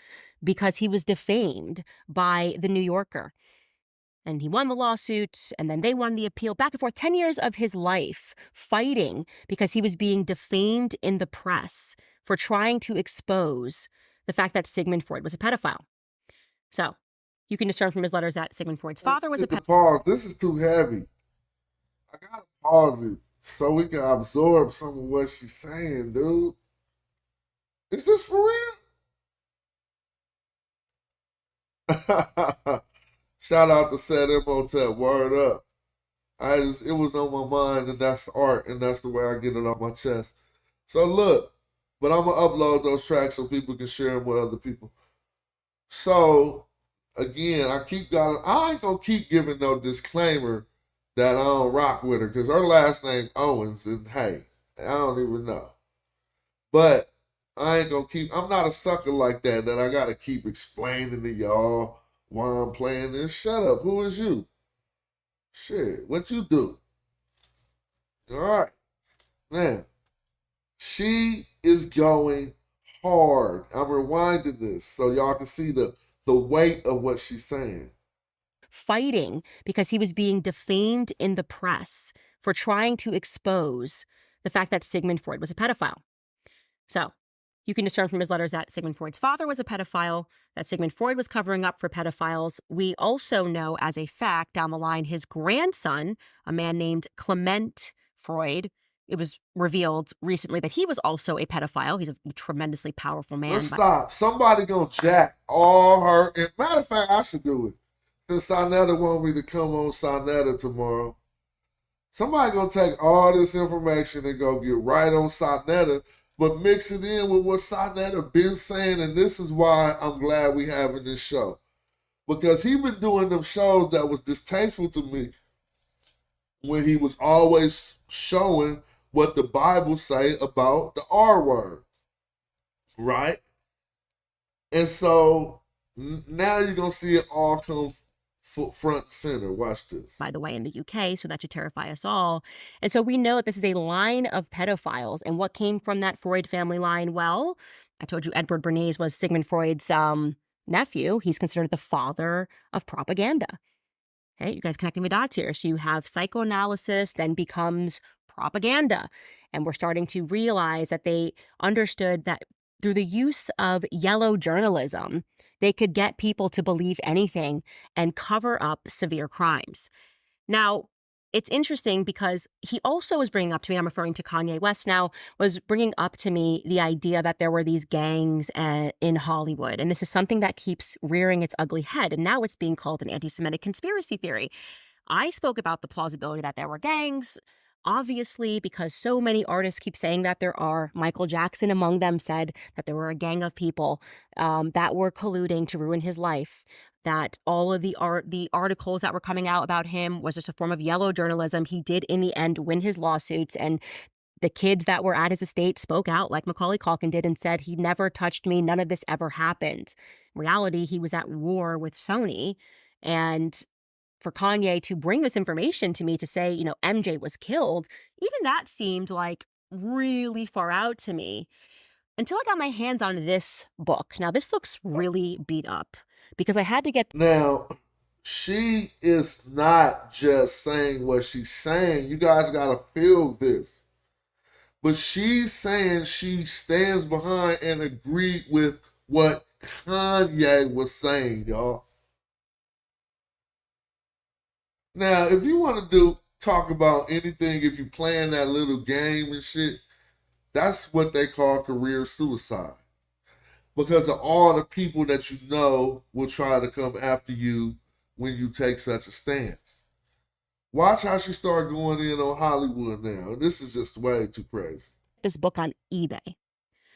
because he was defamed by The New Yorker. And he won the lawsuit, and then they won the appeal, back and forth. 10 years of his life fighting because he was being defamed in the press for trying to expose the fact that Sigmund Freud was a pedophile. So you can discern from his letters that Sigmund Freud's father was a pedophile. Pause. This is too heavy. I gotta pause it so we can absorb some of what she's saying, dude. Is this for real? Shout out to Said Imhotep, word up. It was on my mind, and that's art, and that's the way I get it off my chest. So look, but I'm gonna upload those tracks so people can share them with other people. So again, I ain't gonna keep giving no disclaimer that I don't rock with her, because her last name Owens, and hey, I don't even know. But I ain't gonna I'm not a sucker like that I gotta keep explaining to y'all why I'm playing this. Shut up. Who is you? Shit, what you do? All right. Now, she is going hard. I'm rewinding this so y'all can see the weight of what she's saying. Fighting because he was being defamed in the press for trying to expose the fact that Sigmund Freud was a pedophile. So you can discern from his letters that Sigmund Freud's father was a pedophile, that Sigmund Freud was covering up for pedophiles. We also know as a fact down the line his grandson, a man named Clement Freud, it was revealed recently that he was also a pedophile. He's a tremendously powerful man. Let's stop. Somebody gonna jack all her. And matter of fact, I should do it. Since Sonetta want me to come on Sonetta tomorrow. Somebody gonna take all this information and go get right on Sonetta, but mix it in with what Sonetta been saying, and this is why I'm glad we having this show. Because he been doing them shows that was distasteful to me when he was always showing what the Bible say about the R word, right? And so now you're going to see it all come front and center. Watch this. By the way, in the UK, so that should terrify us all. And so we know that this is a line of pedophiles. And what came from that Freud family line? Well, I told you Edward Bernays was Sigmund Freud's nephew. He's considered the father of propaganda. Okay, you guys connecting the dots here. So you have psychoanalysis, then becomes propaganda. And we're starting to realize that they understood that through the use of yellow journalism, they could get people to believe anything and cover up severe crimes. Now, it's interesting because he also was bringing up to me, I'm referring to Kanye West now, was bringing up to me the idea that there were these gangs in Hollywood. And this is something that keeps rearing its ugly head. And now it's being called an anti-Semitic conspiracy theory. I spoke about the plausibility that there were gangs, obviously, because so many artists keep saying that there are. Michael Jackson among them said that there were a gang of people that were colluding to ruin his life, that all of the articles that were coming out about him was just a form of yellow journalism. He did, in the end, win his lawsuits, and the kids that were at his estate spoke out like Macaulay Culkin did and said, he never touched me, none of this ever happened. In reality, he was at war with Sony, and for Kanye to bring this information to me to say, you know, MJ was killed, even that seemed like really far out to me until I got my hands on this book. Now, this looks really beat up because I had to get... Now, she is not just saying what she's saying. You guys got to feel this. But she's saying she stands behind and agreed with what Kanye was saying, y'all. Now, if you want to talk about anything, if you playing that little game and shit, that's what they call career suicide. because of all the people that you know will try to come after you when you take such a stance. Watch how she started going in on Hollywood now. This is just way too crazy. This book on eBay.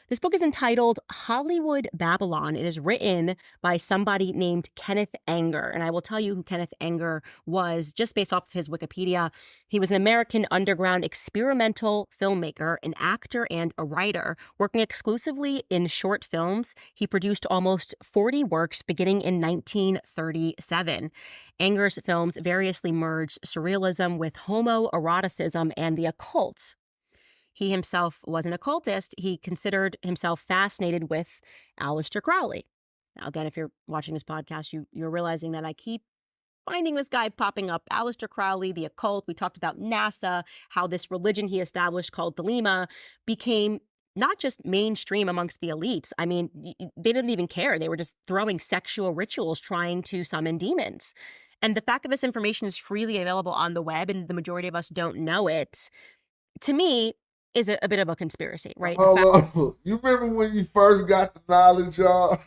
This book is entitled Hollywood Babylon. It is written by somebody named Kenneth Anger. And I will tell you who Kenneth Anger was just based off of his Wikipedia. He was an American underground experimental filmmaker, an actor, and a writer. Working exclusively in short films, he produced almost 40 works beginning in 1937. Anger's films variously merged surrealism with homoeroticism and the occult. He himself was an occultist. He considered himself fascinated with Aleister Crowley. Now, again, if you're watching this podcast, you're realizing that I keep finding this guy popping up. Aleister Crowley, the occult. We talked about NASA, how this religion he established called Thelema became not just mainstream amongst the elites. I mean, they didn't even care. They were just throwing sexual rituals trying to summon demons. And the fact that this information is freely available on the web and the majority of us don't know it, to me, is a bit of a conspiracy, right? Hold on. You remember when you first got the knowledge, y'all?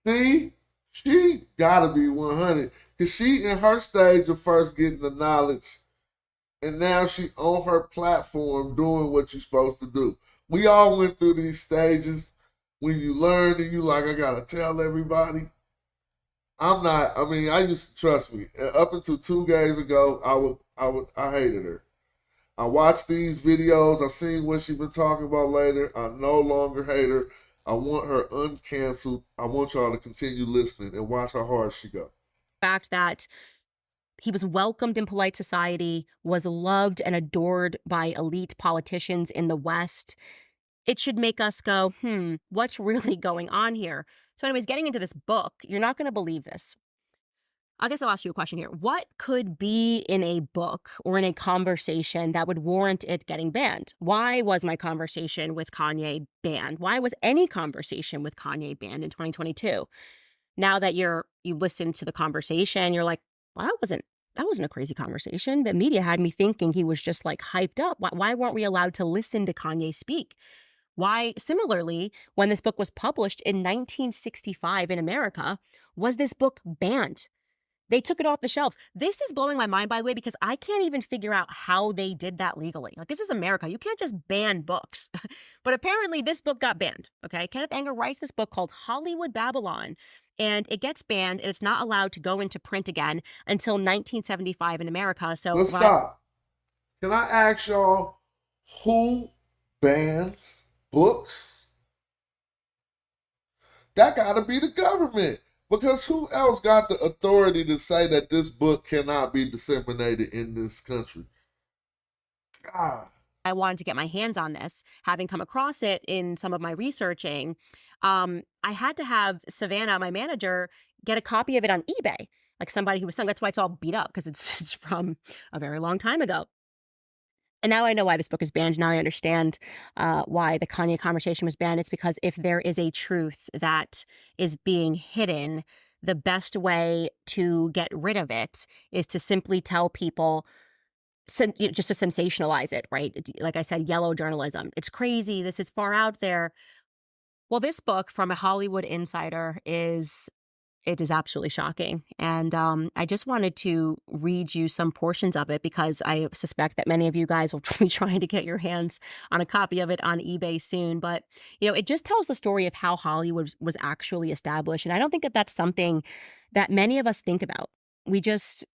See? She gotta be 100. Because she in her stage of first getting the knowledge, and now she on her platform doing what you're supposed to do. We all went through these stages when you learn and you like, I gotta tell everybody. I used to, trust me, up until 2 days ago, I hated her. I watched these videos. I seen what she been talking about later. I no longer hate her. I want her uncanceled. I want y'all to continue listening and watch how hard she go. Fact that he was welcomed in polite society, was loved and adored by elite politicians in the West. It should make us go, what's really going on here? So anyways, getting into this book, you're not going to believe this. I guess I'll ask you a question here. What could be in a book or in a conversation that would warrant it getting banned? Why was my conversation with Kanye banned? Why was any conversation with Kanye banned in 2022? Now that you listen to the conversation, you're like, well, that wasn't a crazy conversation. The media had me thinking he was just like hyped up. Why weren't we allowed to listen to Kanye speak? Why, similarly, when this book was published in 1965 in America, was this book banned? They took it off the shelves. This is blowing my mind, by the way, because I can't even figure out how they did that legally. Like, this is America. You can't just ban books. But apparently this book got banned, okay? Kenneth Anger writes this book called Hollywood Babylon, and it gets banned, and it's not allowed to go into print again until 1975 in America. So let's stop. Can I ask y'all, who bans books? That gotta be the government. Because who else got the authority to say that this book cannot be disseminated in this country? God. I wanted to get my hands on this, having come across it in some of my researching. I had to have Savannah, my manager, get a copy of it on eBay. Like somebody who was selling. That's why it's all beat up, because it's from a very long time ago. And now I know why this book is banned. Now I understand why the Kanye conversation was banned. It's because if there is a truth that is being hidden, the best way to get rid of it is to simply tell people, just to sensationalize it, right? Like I said, yellow journalism. It's crazy. This is far out there. Well, this book from a Hollywood insider is absolutely shocking. And I just wanted to read you some portions of it because I suspect that many of you guys will be trying to get your hands on a copy of it on eBay soon. But, it just tells the story of how Hollywood was actually established. And I don't think that that's something that many of us think about. We just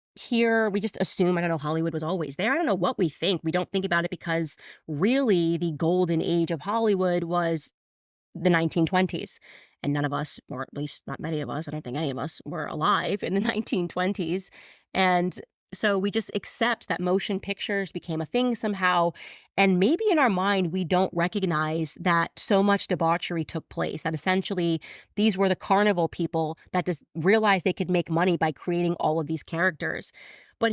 assume, I don't know, Hollywood was always there. I don't know what we think. We don't think about it because really the golden age of Hollywood was the 1920s. And none of us, or at least not many of us, I don't think any of us were alive in the 1920s. And so we just accept that motion pictures became a thing somehow. And maybe in our mind, we don't recognize that so much debauchery took place, that essentially these were the carnival people that just realized they could make money by creating all of these characters. But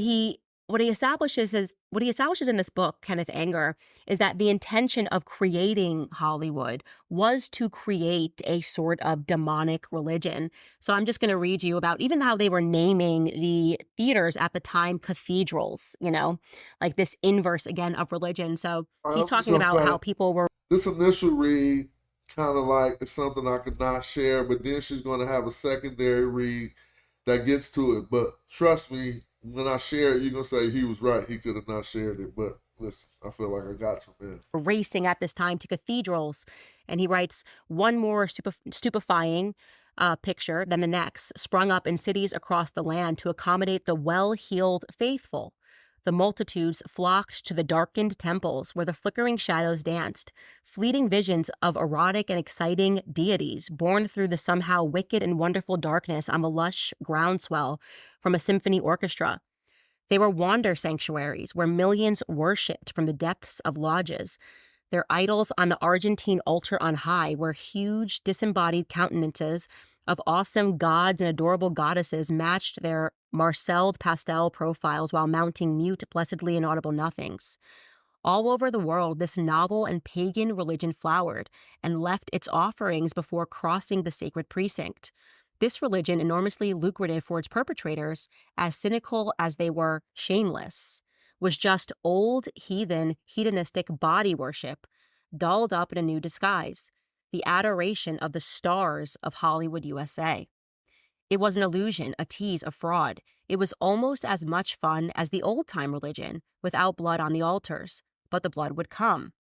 what he establishes in this book, Kenneth Anger, is that the intention of creating Hollywood was to create a sort of demonic religion. So I'm just going to read you about even how they were naming the theaters at the time cathedrals, like this inverse again of religion. So he's talking about how people were. This initial read kind of like it's something I could not share, but then she's going to have a secondary read that gets to it. But trust me, when I share it, you're going to say he was right. He could have not shared it. But listen, I feel like I got to, man. Racing at this time to cathedrals. And he writes, one more stupefying picture than the next sprung up in cities across the land to accommodate the well-heeled faithful. The multitudes flocked to the darkened temples where the flickering shadows danced, fleeting visions of erotic and exciting deities born through the somehow wicked and wonderful darkness on a lush groundswell from a symphony orchestra. They were wander sanctuaries where millions worshipped from the depths of lodges. Their idols on the Argentine altar on high were huge disembodied countenances of awesome gods and adorable goddesses matched their marcelled pastel profiles while mounting mute, blessedly inaudible nothings. All over the world, this novel and pagan religion flowered and left its offerings before crossing the sacred precinct. This religion, enormously lucrative for its perpetrators, as cynical as they were shameless, was just old, heathen, hedonistic body worship, dolled up in a new disguise, the adoration of the stars of Hollywood, USA. It was an illusion, a tease, a fraud. It was almost as much fun as the old-time religion, without blood on the altars, but the blood would come.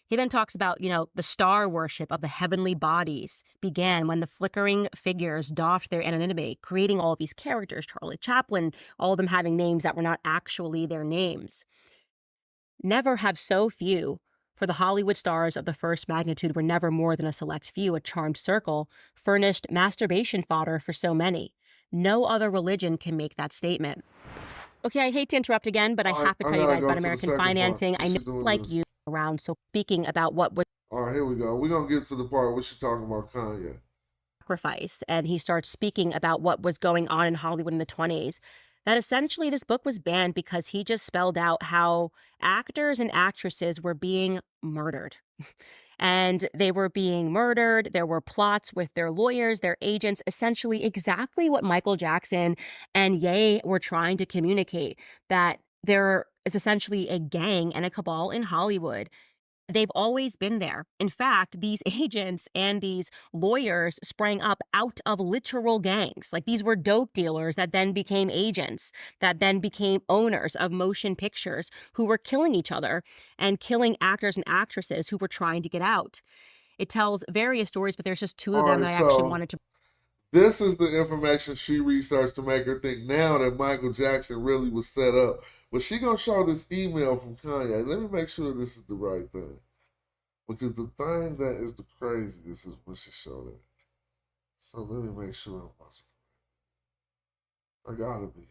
He then talks about, the star worship of the heavenly bodies began when the flickering figures doffed their anonymity, creating all of these characters, Charlie Chaplin, all of them having names that were not actually their names. Never have so few, for the Hollywood stars of the first magnitude were never more than a select few, a charmed circle, furnished masturbation fodder for so many. No other religion can make that statement. Okay, I hate to interrupt again, but I have to tell you guys about American financing. I know, like you, around. So speaking about what was all right, here we go. We're going to get to the part where she's talking about Kanye. Sacrifice, and he starts speaking about what was going on in Hollywood in the 20s. That essentially this book was banned because he just spelled out how actors and actresses were being murdered. And they were being murdered. There were plots with their lawyers, their agents, essentially exactly what Michael Jackson and Ye were trying to communicate, that there is essentially a gang and a cabal in Hollywood. They've always been there. In fact, these agents and these lawyers sprang up out of literal gangs. Like, these were dope dealers that then became agents, that then became owners of motion pictures, who were killing each other and killing actors and actresses who were trying to get out. It tells various stories, but there's just two of them that I actually wanted to. This is the information she researched to make her think now that Michael Jackson really was set up. But she gonna show this email from Kanye. Let me make sure this is the right thing. Because the thing that is the craziest is when she showed it. So let me make sure I gotta be.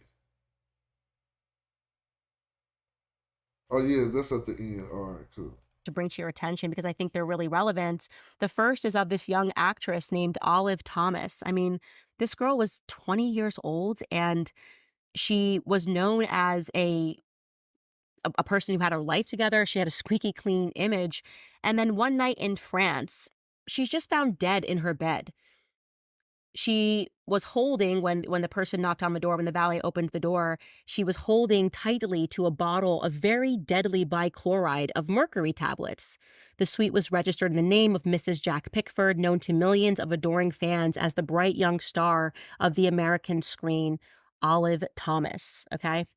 Oh yeah, that's at the end. All right, cool. To bring to your attention because I think they're really relevant. The first is of this young actress named Olive Thomas. I mean, this girl was 20 years old and she was known as a person who had her life together. She had a squeaky clean image. And then one night in France, she's just found dead in her bed. She was holding, when the person knocked on the door, when the valet opened the door, she was holding tightly to a bottle of very deadly bichloride of mercury tablets. The suite was registered in the name of Mrs. Jack Pickford, known to millions of adoring fans as the bright young star of the American screen, Olive Thomas, okay?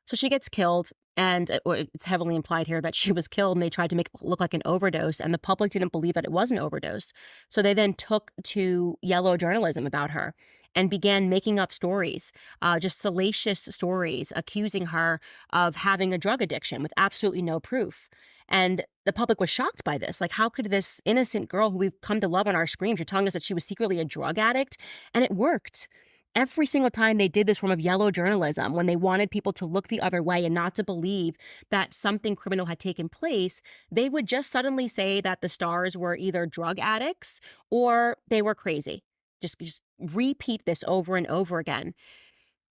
So she gets killed, and it's heavily implied here that she was killed, and they tried to make it look like an overdose, and the public didn't believe that it was an overdose. So they then took to yellow journalism about her and began making up stories, just salacious stories, accusing her of having a drug addiction with absolutely no proof. And the public was shocked by this. Like, how could this innocent girl who we've come to love on our screens, you're telling us that she was secretly a drug addict? And it worked. Every single time they did this form of yellow journalism, when they wanted people to look the other way and not to believe that something criminal had taken place, they would just suddenly say that the stars were either drug addicts or they were crazy. Just repeat this over and over again.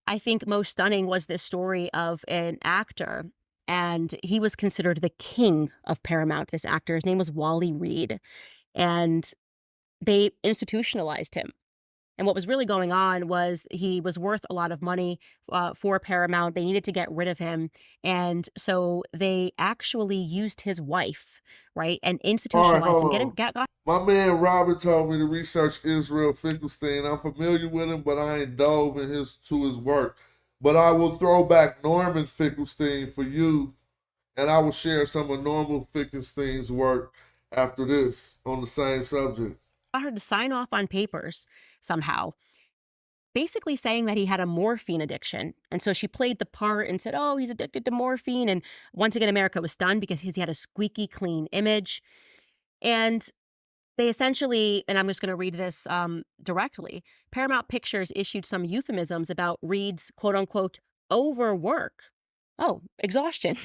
I think most stunning was this story of an actor, and he was considered the king of Paramount, this actor. His name was Wally Reed, and they institutionalized him. And what was really going on was he was worth a lot of money for Paramount. They needed to get rid of him. And so they actually used his wife, right? And All right, institutionalized him. hold on. Got My man Robert told me to research Israel Finkelstein. I'm familiar with him, but I ain't dove in to his work. But I will throw back Norman Finkelstein for you, and I will share some of Norman Finkelstein's work after this on the same subject. her to sign off on papers somehow, basically saying that he had a morphine addiction. And so she played the part and said, oh, he's addicted to morphine. And once again, America was stunned because he had a squeaky clean image. And they essentially, and I'm just going to read this directly, Paramount Pictures issued some euphemisms about Reed's quote unquote overwork. Oh, exhaustion.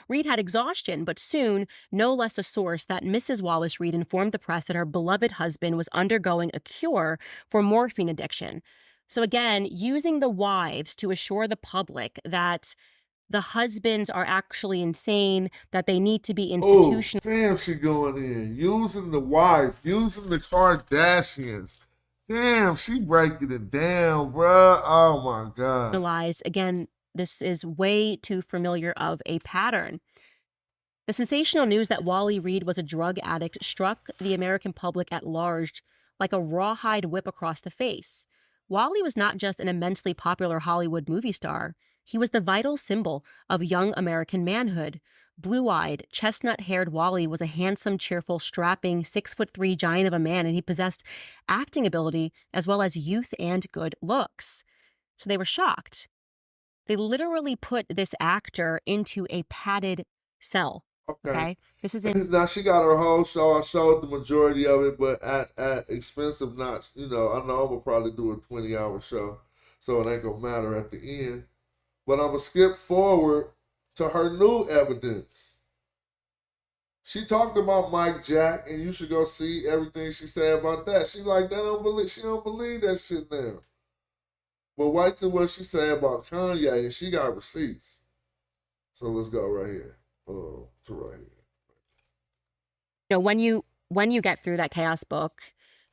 Reed had exhaustion, but soon, no less a source that Mrs. Wallace Reed informed the press that her beloved husband was undergoing a cure for morphine addiction. So again, using the wives to assure the public that the husbands are actually insane, that they need to be institutionalized. Oh, damn, she going in. Using the wife, using the Kardashians. Damn, she breaking it down, bruh. Oh, my God. Again, this is way too familiar of a pattern. The sensational news that Wally Reed was a drug addict struck the American public at large like a rawhide whip across the face. Wally was not just an immensely popular Hollywood movie star. He was the vital symbol of young American manhood. Blue-eyed, chestnut-haired Wally was a handsome, cheerful, strapping, 6'3" giant of a man, and he possessed acting ability as well as youth and good looks. So they were shocked. They literally put this actor into a padded cell. Okay. This is in. Now she got her whole show. I showed the majority of it, but at expensive knots. I know I'm gonna probably do a 20-hour show, so it ain't gonna matter at the end. But I'm gonna skip forward to her new evidence. She talked about Mike Jack, and you should go see everything she said about that. She like that. She don't believe that shit now. But wait till what she said about Kanye, and she got receipts. So let's go right here. To right here. When you get through that chaos book,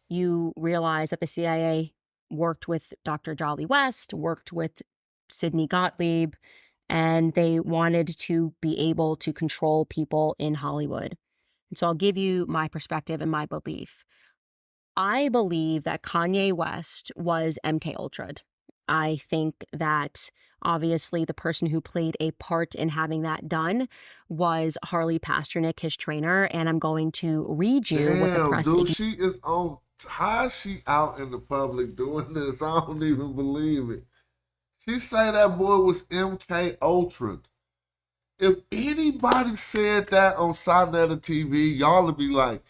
you realize that the CIA worked with Dr. Jolly West, worked with Sidney Gottlieb, and they wanted to be able to control people in Hollywood. And so I'll give you my perspective and my belief. I believe that Kanye West was MKUltra'd. I think that obviously the person who played a part in having that done was Harley Pasternak, his trainer, and I'm going to read you what the press. Dude, she is on. How is she out in the public doing this? I don't even believe it. She say that boy was MKUltra. If anybody said that on Sonetta TV, y'all would be like,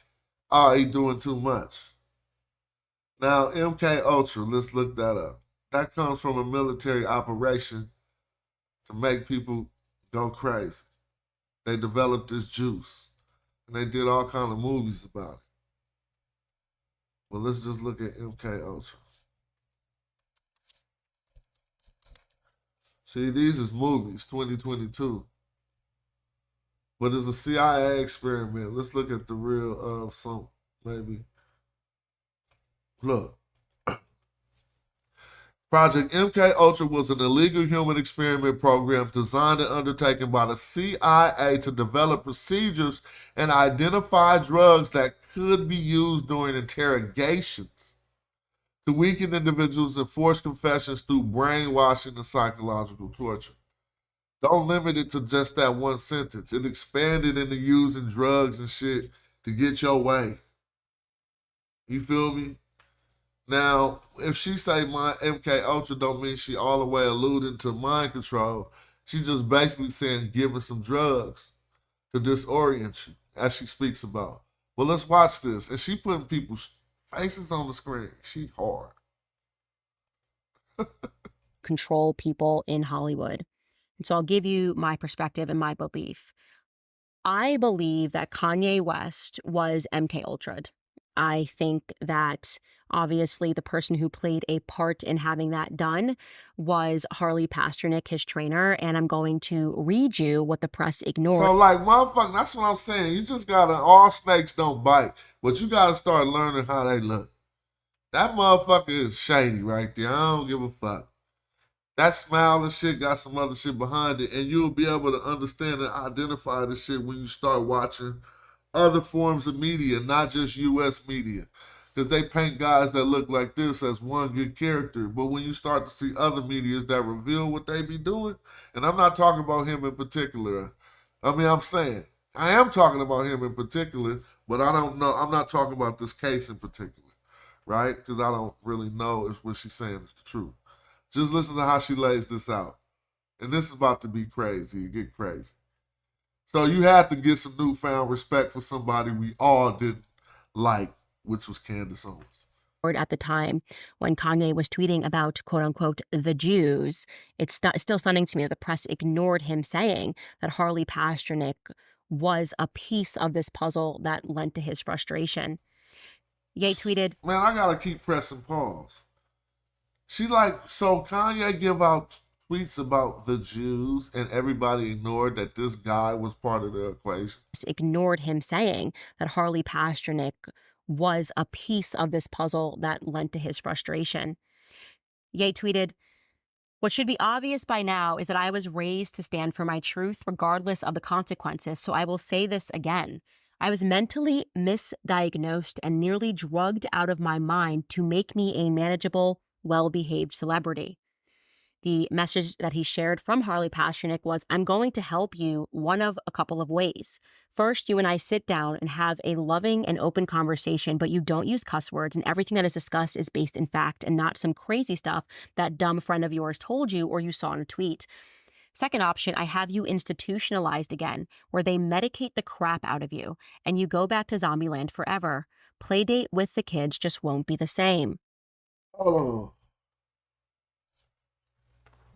"Oh, he doing too much." Now MKUltra, let's look that up. That comes from a military operation to make people go crazy. They developed this juice, and they did all kind of movies about it. Well, let's just look at MKUltra. See, these is movies, 2022. But it's a CIA experiment. Let's look at the real some maybe. Look. Project MKUltra was an illegal human experiment program designed and undertaken by the CIA to develop procedures and identify drugs that could be used during interrogations to weaken individuals and force confessions through brainwashing and psychological torture. Don't limit it to just that one sentence. It expanded into using drugs and shit to get your way. You feel me? Now, if she say my MKUltra don't mean she all the way alluding to mind control. She's just basically saying give her some drugs to disorient you, as she speaks about. Well, let's watch this. And she putting people's faces on the screen. She hard. Control people in Hollywood. And so I'll give you my perspective and my belief. I believe that Kanye West was MKUltra'd. I think that obviously the person who played a part in having that done was Harley Pasternak, his trainer, and I'm going to read you what the press ignored. So, like, motherfucker, that's what I'm saying. You just gotta, all snakes don't bite, but you gotta start learning how they look. That motherfucker is shady right there. I don't give a fuck. That smile and shit got some other shit behind it, and you'll be able to understand and identify this shit when you start watching other forms of media, not just U.S. media. Because they paint guys that look like this as one good character. But when you start to see other medias that reveal what they be doing, and I'm not talking about him in particular. I'm saying, I am talking about him in particular, but I don't know. I'm not talking about this case in particular, right? Because I don't really know if what she's saying is the truth. Just listen to how she lays this out. And this is about to be crazy. You get crazy. So you have to get some newfound respect for somebody we all didn't like, which was Candace Owens. At the time when Kanye was tweeting about quote unquote the Jews, it's still stunning to me that the press ignored him saying that Harley Pasternak was a piece of this puzzle that lent to his frustration. Ye tweeted, "Man, I gotta keep pressing pause." So Kanye give out tweets about the Jews and everybody ignored that this guy was part of the equation. Ignored him saying that Harley Pasternak was a piece of this puzzle that lent to his frustration. Ye tweeted, "What should be obvious by now is that I was raised to stand for my truth regardless of the consequences, so I will say this again. I was mentally misdiagnosed and nearly drugged out of my mind to make me a manageable, well-behaved celebrity." The message that he shared from Harley Pasternak was, "I'm going to help you one of a couple of ways. First, you and I sit down and have a loving and open conversation, but you don't use cuss words, and everything that is discussed is based in fact and not some crazy stuff that dumb friend of yours told you or you saw in a tweet. Second option, I have you institutionalized again, where they medicate the crap out of you, and you go back to Zombieland forever. Playdate with the kids just won't be the same." Hold on.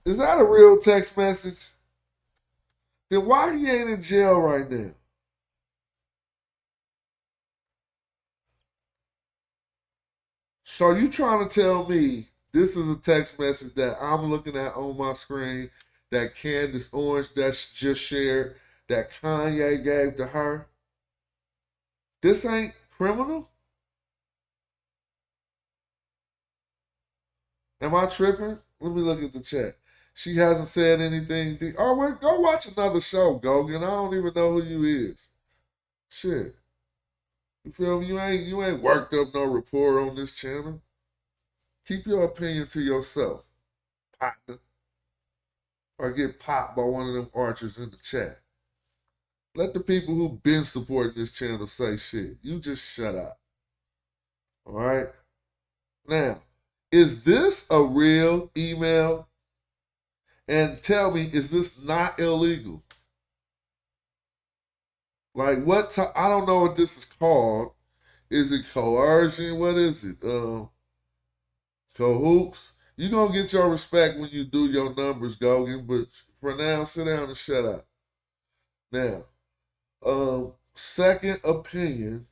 Is that a real text message? Then why he ain't in jail right now? So you trying to tell me this is a text message that I'm looking at on my screen that Candace Owens that's just shared that Kanye gave to her? This ain't criminal? Am I tripping? Let me look at the chat. She hasn't said anything. Oh, well, go watch another show, Gogan. I don't even know who you is. Shit. You feel me? You ain't worked up no rapport on this channel. Keep your opinion to yourself, partner. Or get popped by one of them archers in the chat. Let the people who've been supporting this channel say shit. You just shut up. All right? Now, is this a real email? And tell me, is this not illegal? Like I don't know what this is called. Is it coercion? What is it? Cahoots? You're going to get your respect when you do your numbers, Gogan. But for now, sit down and shut up. Now, second option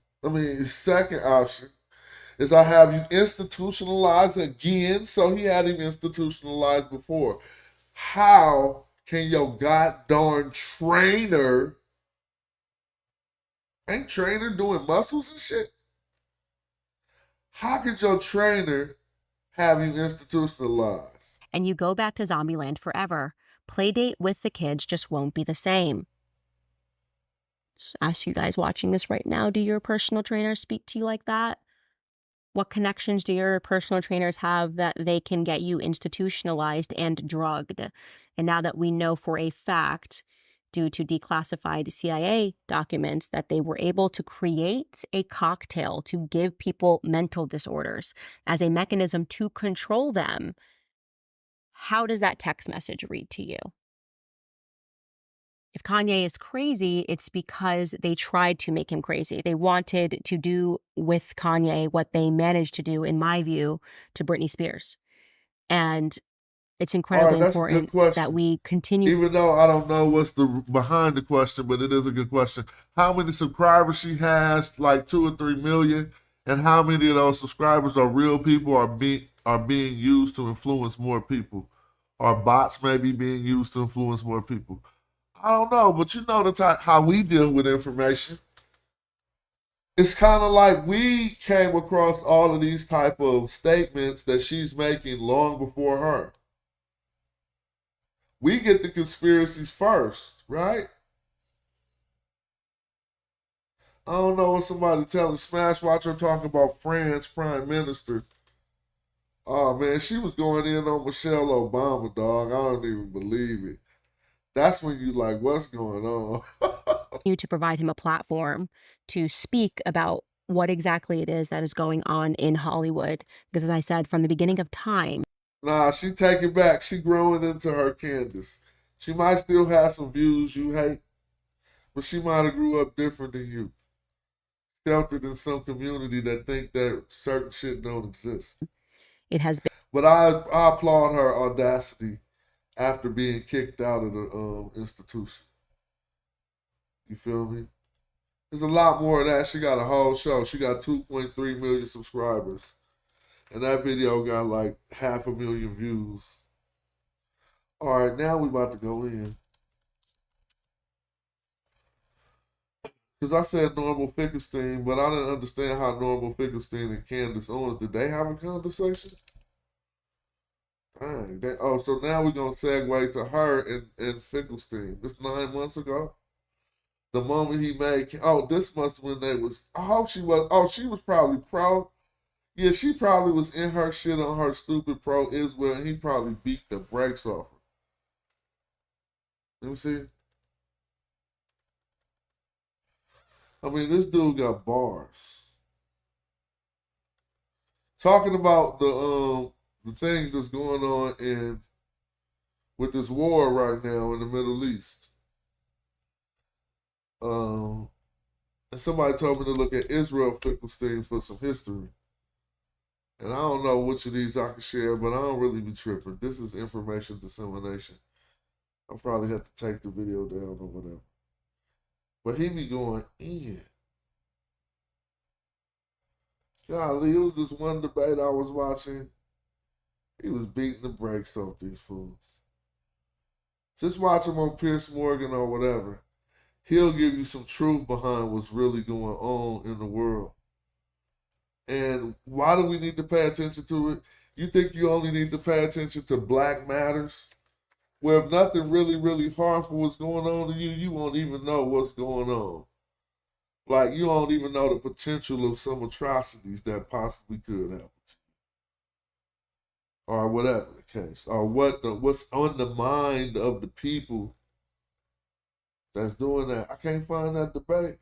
is I have you institutionalized again. So he had him institutionalized before. How can your goddamn trainer, ain't trainer doing muscles and shit? How could your trainer have you institutionalized? And you go back to Zombieland forever. Playdate with the kids just won't be the same. Just ask you guys watching this right now, do your personal trainers speak to you like that? What connections do your personal trainers have that they can get you institutionalized and drugged? And now that we know for a fact, due to declassified CIA documents, that they were able to create a cocktail to give people mental disorders as a mechanism to control them, how does that text message read to you? If Kanye is crazy, it's because they tried to make him crazy. They wanted to do with Kanye what they managed to do, in my view, to Britney Spears. And it's incredibly important that we continue. Even though I don't know what's behind the question, but it is a good question. How many subscribers she has? Like 2 or 3 million. And how many of those subscribers are real people are being used to influence more people? Or bots maybe being used to influence more people? I don't know, but you know how we deal with information. it's kind of like we came across all of these type of statements that she's making long before her. We get the conspiracies first, right? I don't know what somebody telling Smash Watcher talking about France Prime Minister. Oh man, she was going in on Michelle Obama, dog. I don't even believe it. That's when you like, what's going on? You to provide him a platform to speak about what exactly it is that is going on in Hollywood. Because as I said, from the beginning of time, Nah, she take it back. She growing into her Candace. She might still have some views you hate, but she might have grew up different than you. Sheltered in some community that think that certain shit don't exist. it has been But I applaud her audacity after being kicked out of the institution. You feel me? There's a lot more of that. She got a whole show. She got 2.3 million subscribers. And that video got like 500,000 views. All right, now we about to go in. Because I said Normal Finkelstein, but I didn't understand how Normal Finkelstein and Candace Owens, did they have a conversation? Dang, so now we're going to segue to her and Finkelstein. This 9 months ago. The moment he made, this must have been they was, she was probably pro. Yeah, she probably was in her shit on her stupid pro-Israel, and he probably beat the brakes off her. Let me see. I mean, this dude got bars. Talking about the things that's going on with this war right now in the Middle East. And somebody told me to look at Israel Finkelstein for some history. And I don't know which of these I can share, but I don't really be tripping. This is information dissemination. I'll probably have to take the video down or whatever. But he be going in. Golly, it was this one debate I was watching. He was beating the brakes off these fools. Just watch him on Piers Morgan or whatever. He'll give you some truth behind what's really going on in the world. And why do we need to pay attention to it? You think you only need to pay attention to Black Matters? Well, if nothing really, really harmful is going on to you, you won't even know what's going on. Like, you don't even know the potential of some atrocities that possibly could happen to you. Or whatever the case. Or what's on the mind of the people that's doing that. I can't find that debate.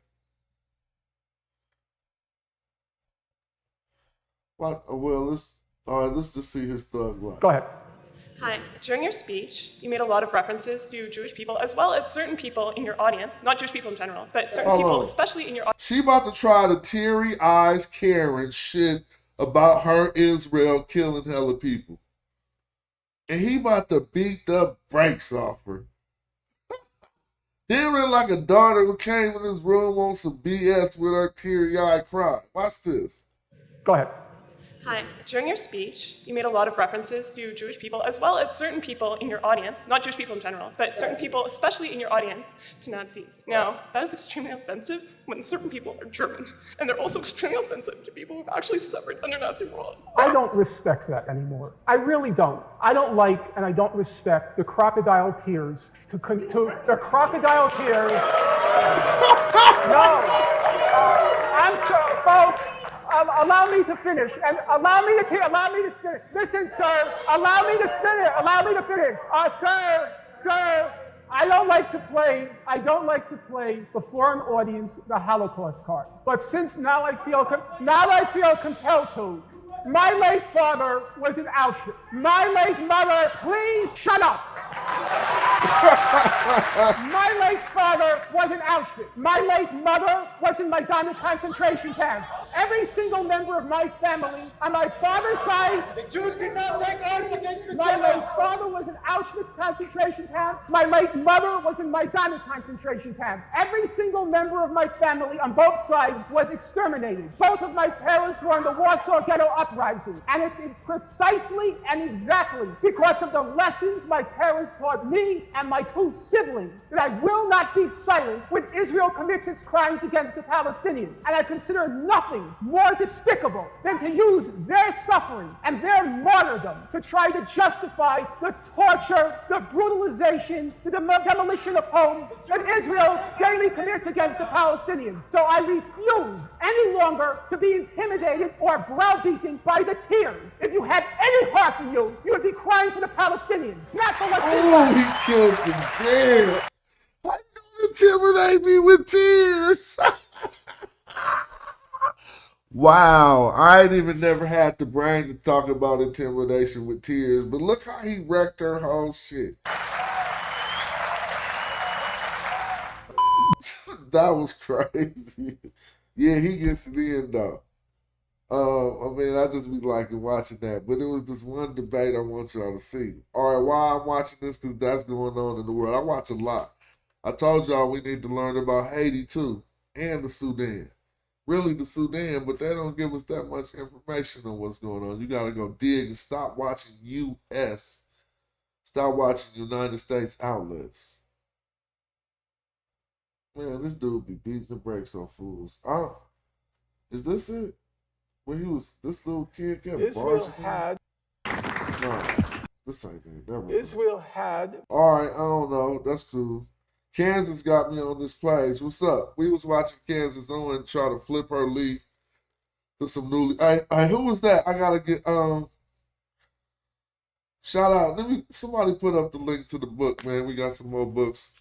Well, let's just see his thug life. Go ahead. Hi. During your speech, you made a lot of references to Jewish people, as well as certain people in your audience, not Jewish people in general, but certain people, especially in your audience. She about to try to teary eyes Karen shit about her Israel killing hella people. And he about to beat the brakes off her. Then like a daughter who came in his room on some BS with her teary-eyed cry. Watch this. Go ahead. Hi. During your speech, you made a lot of references to Jewish people, as well as certain people in your audience, not Jewish people in general, but certain people, especially in your audience, to Nazis. Now, that is extremely offensive when certain people are German, and they're also extremely offensive to people who've actually suffered under Nazi rule. I don't respect that anymore. I really don't. I don't like and I don't respect the crocodile tears the crocodile tears. No. I'm sorry, folks. Allow me to finish, and allow me to finish. Listen, sir, allow me to finish. Sir, I don't like to play before an audience the Holocaust card. But since now I feel compelled to. My late father was in Auschwitz. My late mother, please shut up. My late father was in Auschwitz. My late mother was in Majdanek concentration camp. Every single member of my family on my father's side. The Jews did not take arms against the My Germans. late father was in Auschwitz concentration camp. My late mother was in Majdanek concentration camp. Every single member of my family on both sides was exterminated. Both of my parents were in the Warsaw Ghetto Uprising. And it's precisely and exactly because of the lessons my parents taught me and and my two siblings that I will not be silent when Israel commits its crimes against the Palestinians. And I consider nothing more despicable than to use their suffering and their martyrdom to try to justify the torture, the brutalization, the demolition of homes that Israel daily commits against the Palestinians. So I refuse any longer to be intimidated or browbeaten by the tears. If you had any heart in you, you would be crying for the Palestinians, not for what's Oh, he killed him. Damn. Why you intimidate me with tears? Wow, I ain't even never had the brain to talk about intimidation with tears, but look how he wrecked her whole shit. That was crazy. Yeah, he gets it in though. I mean, I just be liking watching that. But it was this one debate I want y'all to see. All right, why I'm watching this? Because that's going on in the world. I watch a lot. I told y'all we need to learn about Haiti too, and the Sudan. Really the Sudan, but they don't give us that much information on what's going on. You got to go dig and stop watching U.S. Stop watching United States outlets. Man, this dude be beating the brakes on fools. Is this it? When he was, this little kid kept Israel had. No, this ain't it. Never mind. Israel had. All right, I don't know. That's cool. Kansas got me on this page. What's up? We was watching Candace Owens try to flip her leaf to some new. Hey, who was that? I gotta get shout out. Somebody put up the link to the book, man. We got some more books.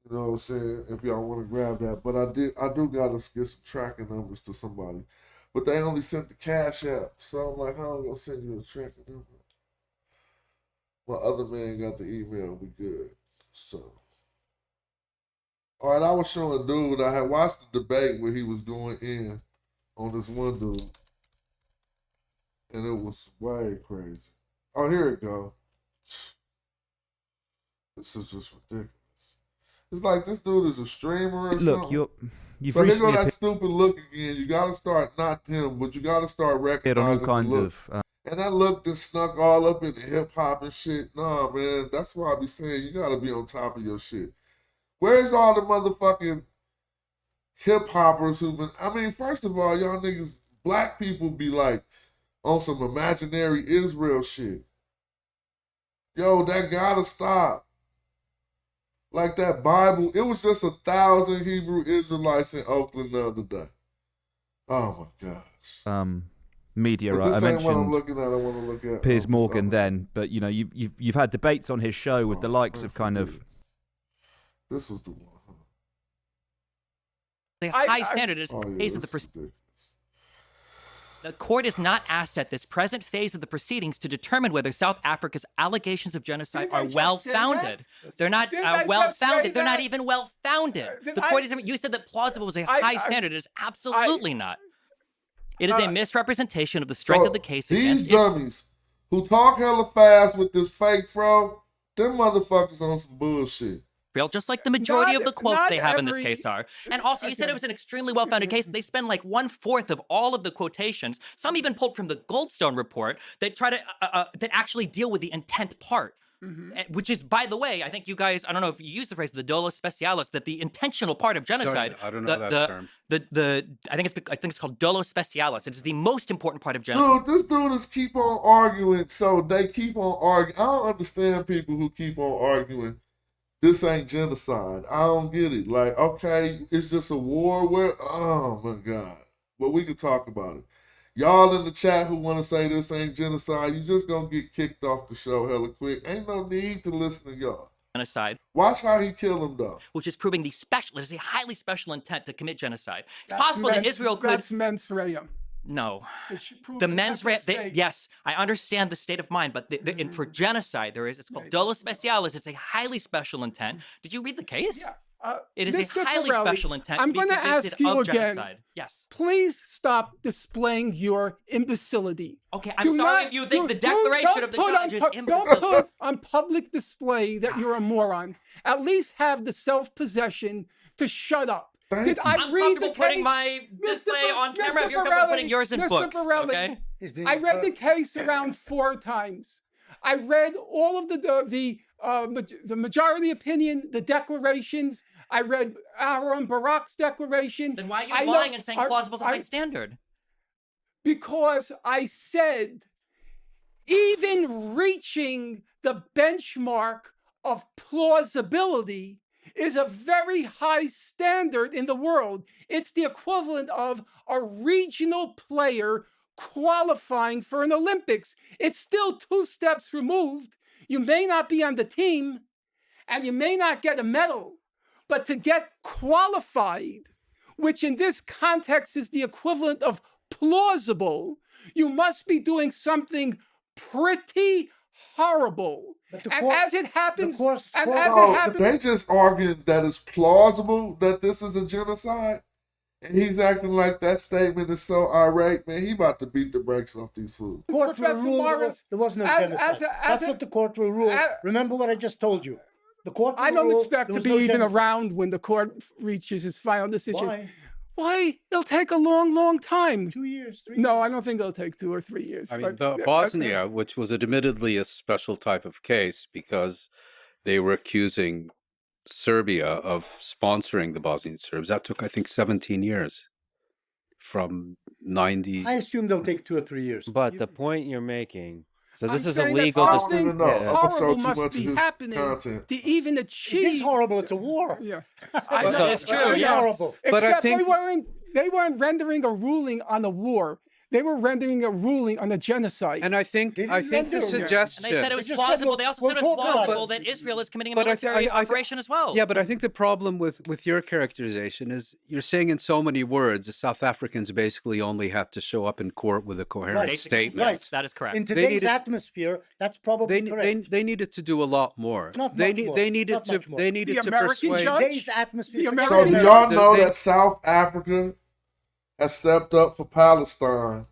You know what I'm saying? If y'all want to grab that, but I do gotta get some tracking numbers to somebody. But they only sent the Cash App, so I'm like, how am I gonna send you a tracking number? My other man got the email. We good. So. All right, I was showing dude. I had watched the debate where he was going in on this one dude, and it was way crazy. Oh, here it go. This is just ridiculous. It's like this dude is a streamer or something. Look, you've so here go recently that stupid look again. You got to start, not him, but you got to start appeared on all recognizing kinds the look. of. And that look just snuck all up in the hip hop and shit. Nah, man, that's why I be saying you got to be on top of your shit. Where's all the motherfucking hip hoppers who've been? I mean, first of all, y'all niggas, black people be like on some imaginary Israel shit. Yo, that gotta stop. Like that Bible, it was just 1,000 Hebrew Israelites in Oakland the other day. Oh my gosh. Media, but right? this I ain't what I'm mentioned looking at. I want to look at Piers Morgan then, but you know, you've had debates on his show with the likes of kind of. This was the one. The high standard is phase of the proceedings. The court is not asked at this present phase of the proceedings to determine whether South Africa's allegations of genocide are well-founded. They're not well-founded. They're not even well-founded. The court is. You said that plausible was a high standard. It is absolutely not. It is a misrepresentation of the strength of the case. These dummies who talk hella fast with this fake fro, them motherfuckers on some bullshit. Just like the majority of the quotes they have in this case are. And also, you said it was an extremely well-founded case. They spend like 1/4 of all of the quotations, some even pulled from the Goldstone report, that try to that actually deal with the intent part. Which is, by the way, I think you guys, I don't know if you use the phrase the dolo specialis, that the intentional part of genocide. Sorry, I don't know that term. I think it's called dolo specialis. It is the most important part of genocide. Dude, this dude is keep on arguing, so they keep on arguing. I don't understand people who keep on arguing. This ain't genocide. I don't get it. Like, okay, it's just a war where, oh my God. But we can talk about it. Y'all in the chat who want to say this ain't genocide, you just gonna get kicked off the show hella quick. Ain't no need to listen to y'all. Genocide. Watch how he killed him though. Which is proving it is a highly special intent to commit genocide. It's possible that Israel could. That's mens rea. No. The mens rea. Yes, I understand the state of mind, but and for genocide, it's called dolo specialis. It's a highly special intent. Did you read the case? Yeah. It is Mr. a highly Farrelly, special intent. I'm going to ask you again. Genocide. Yes. Please stop displaying your imbecility. Okay, I'm sorry if you think the declaration of the judge is imbecile. Don't put on public display that you're a moron. At least have the self-possession to shut up. Did I I'm read the comfortable putting case? my display on camera. Mr. You're comfortable putting yours in Mr. books. Farrelly, Okay. I read the case around 4 times. I read all of the the majority opinion, the declarations. I read Aaron Barak's declaration. Then why are you lying and saying plausible is a high standard? Because I said, even reaching the benchmark of plausibility is a very high standard in the world. It's the equivalent of a regional player qualifying for an Olympics. It's still 2 steps removed. You may not be on the team and you may not get a medal, but to get qualified, which in this context is the equivalent of plausible, you must be doing something pretty horrible. As it happens, they just argued that it's plausible that this is a genocide, and he's acting like that statement is so irate. Man, he about to beat the brakes off these fools. Court will rule there was no genocide. That's what the court will rule. Remember what I just told you. The court will I don't rule expect to be no even genocide. around when the court reaches its final decision. Why? Why? It'll take a long, long time. 2 years, 3 No, I don't think it'll take 2 or 3 years. I mean, but, Bosnia, which was admittedly a special type of case because they were accusing Serbia of sponsoring the Bosnian Serbs. That took, I think, 17 years from 90. I assume they'll take 2 or 3 years. But the point you're making, so this I'm is a saying that legal. something horrible too must much of be his happening content. to even achieve. It is horrible. It's a war. Yeah, It's true. It's Yes. horrible. But I Except think- they weren't rendering a ruling on a war. They were rendering a ruling on a genocide. And I think the suggestion. And they said it was They just said, plausible. They also said it was we'll talk about plausible it. that Israel is committing a But I thi- military I thi- operation as well. Yeah, but I think the problem with your characterization is you're saying in so many words the South Africans basically only have to show up in court with a coherent Right. statement. Right. That is correct. In They today's needed- atmosphere, that's probably correct. They needed to do a lot more. Not They much more. they needed Not to much more. they needed The to American persuade. judge? Today's atmosphere. The So American do y'all know They- that South Africa has stepped up for Palestine,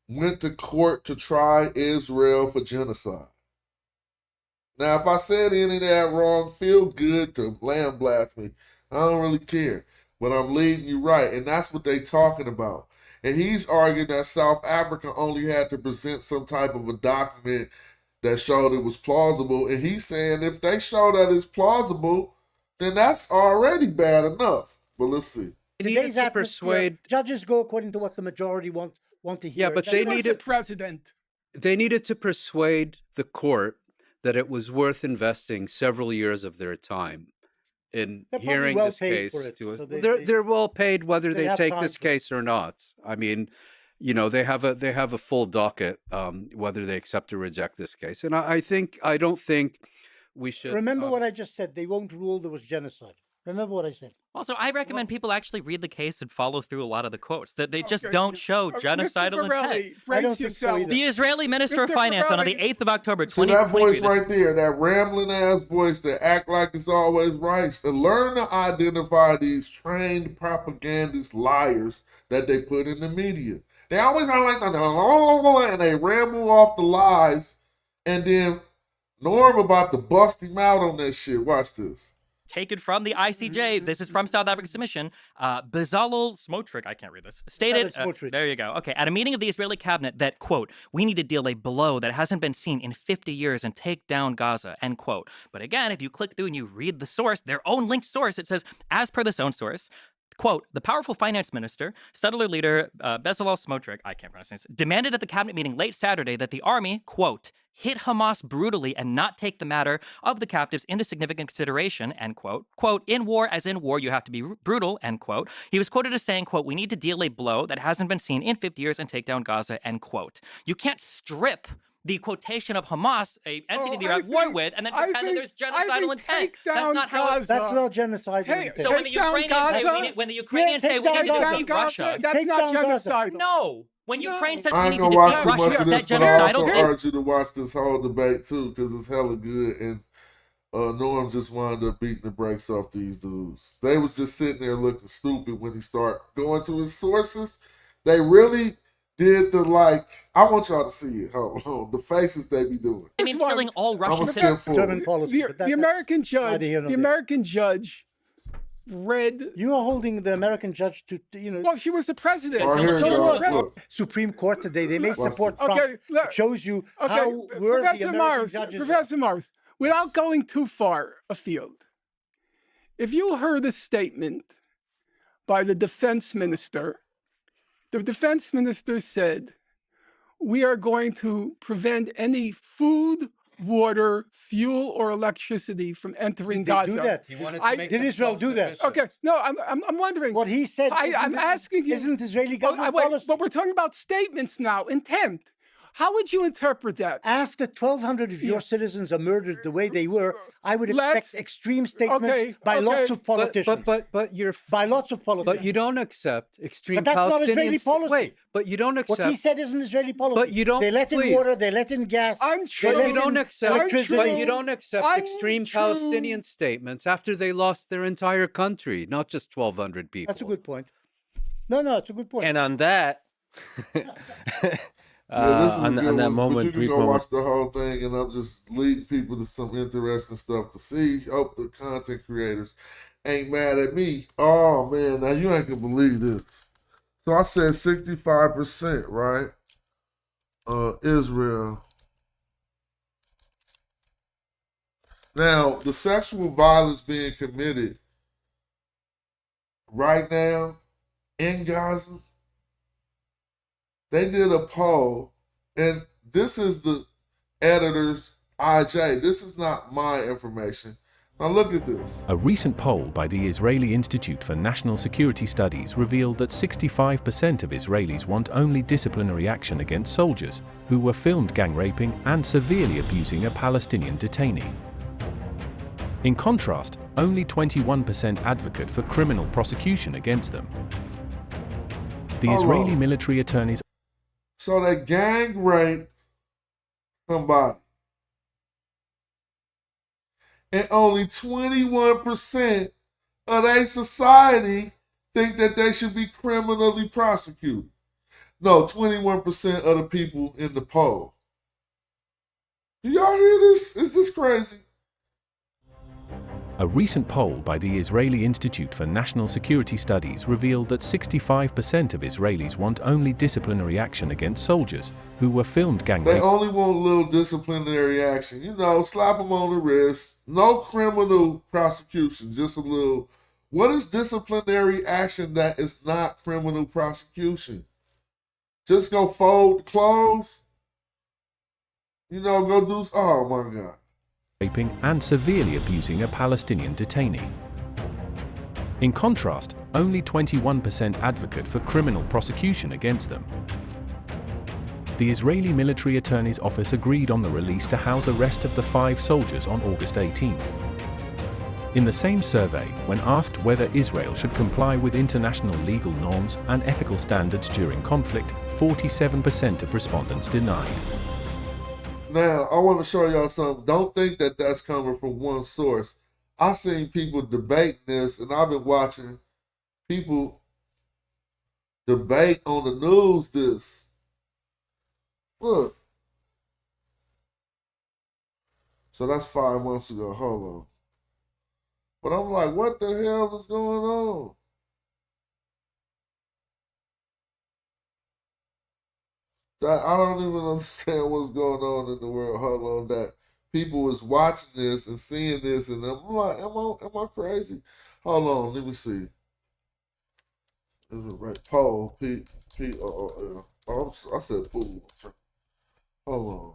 went to court to try Israel for genocide? Now, if I said any of that wrong, feel good to land blast me. I don't really care. But I'm leading you right, and that's what they talking about. And he's arguing that South Africa only had to present some type of a document that showed it was plausible. And he's saying if they show that it's plausible, then that's already bad enough. But let's see. They needed Today's to atmosphere, persuade. judges go according to what the majority want to hear. Yeah, but That's they He was needed the president. they needed to persuade the court that it was worth investing several years of their time in They're probably hearing well this paid case. for it, so They're well paid whether they they have take time this for it. case or not. I mean, they have a full docket whether they accept or reject this case. And I don't think we should Remember what I just said. They won't rule there was genocide. Remember what I said. Also, I recommend people actually read the case and follow through a lot of the quotes. That they just Okay. don't show genocidal Mr. Borelli, intent. brace I don't think so yourself. either. The Israeli Minister of Mr. Finance on the Borelli. 8th of October, See that 2023. voice right there, that rambling ass voice that act like it's always right. And learn to identify these trained propagandist liars that they put in the media. They always sound like and they ramble off the lies, and then Norm about to bust him out on that shit. Watch this. Taken from the ICJ. This is from South Africa's submission. Bezalel Smotrich, I can't read this, stated, Smotrich. there you go. Okay, at a meeting of the Israeli cabinet that, quote, we need to deal a blow that hasn't been seen in 50 years and take down Gaza, end quote. But again, if you click through and you read the source, their own linked source, it says, as per this own source, quote, the powerful finance minister, settler leader Bezalel Smotrich, I can't pronounce this, demanded at the cabinet meeting late Saturday that the army, quote, hit Hamas brutally and not take the matter of the captives into significant consideration, end quote. Quote, in war, as in war, you have to be brutal, end quote. He was quoted as saying, quote, we need to deal a blow that hasn't been seen in 50 years and take down Gaza, end quote. You can't strip the quotation of Hamas, a entity that you're at war with, and then pretend that there's genocidal intent. That's not how it... That's not genocide. So when the Ukrainians say we need to defeat Russia, That's not genocide. no. When Ukraine says I we ain't need to gonna watch defeat too Russia, much of is this, that but I also genocidal? urge you to watch this whole debate too, because it's hella good. And Norm just wound up beating the brakes off these dudes. They was just sitting there looking stupid when he started going to his sources. They really did the I want y'all to see it. Hold on. The faces they be doing. I mean, killing all Russian skip forward. German policy. but The American judge, neither here nor the there. American judge read. You are holding the American judge to Well, she was the president. Oh, here She you was go. the president. Look. Supreme Court today. They may Watch support this. Trump. Okay, look. It shows you Okay, how worthy Professor American Morris. judges are. Professor Morris, without going too far afield, if you heard a statement by the defense minister said, we are going to prevent any food, water, fuel, or electricity from entering Gaza. Do that? He wanted to make Did Israel do that? Okay, no, I'm wondering. What he said. I'm asking you. Isn't Israeli government wait, policy? but we're talking about statements now, intent. How would you interpret that? After 1,200 of your citizens are murdered the way they were, I would expect extreme statements by lots of politicians. But you're by lots of politicians. But you don't accept extreme But that's Palestinian. not Israeli policy. Wait, but you don't accept. What he said isn't Israeli policy. But you don't. They let in water. They let in gas. But you don't accept. But you don't accept extreme Palestinian statements after they lost their entire country, not just 1,200 people. That's a good point. No, it's a good point. And on that. On that moment, but you can go watch the whole thing, and I'll just lead people to some interesting stuff to see. Hope the content creators ain't mad at me. Oh man, now you ain't gonna believe this. So I said 65%, right? Israel. Now the sexual violence being committed right now in Gaza. They did a poll, and this is the editor's IJ. This is not my information. Now look at this. A recent poll by the Israeli Institute for National Security Studies revealed that 65% of Israelis want only disciplinary action against soldiers who were filmed gang raping and severely abusing a Palestinian detainee. In contrast, only 21% advocate for criminal prosecution against them. The Israeli military attorneys. So they gang rape somebody. And only 21% of their society think that they should be criminally prosecuted. No, 21% of the people in the poll. Do y'all hear this? Is this crazy? A recent poll by the Israeli Institute for National Security Studies revealed that 65% of Israelis want only disciplinary action against soldiers who were filmed gang raping. They only want a little disciplinary action. You know, slap them on the wrist. No criminal prosecution, just a little. What is disciplinary action that is not criminal prosecution? Just go fold clothes? You know, go do. Oh my God. Raping and severely abusing a Palestinian detainee. In contrast, only 21% advocate for criminal prosecution against them. The Israeli military attorney's office agreed on the release to house arrest of the 5 soldiers on August 18th. In the same survey, when asked whether Israel should comply with international legal norms and ethical standards during conflict, 47% of respondents denied. Now, I want to show y'all something. Don't think that that's coming from one source. I've seen people debate this, and I've been watching people debate on the news this. Look. So that's 5 months ago. Hold on. But I'm like, what the hell is going on? I don't even understand what's going on in the world. Hold on, that people is watching this and seeing this, and I'm like, am I crazy? Hold on, let me see. Is it right? Poll, P-O-O-L. I said pool. Hold on.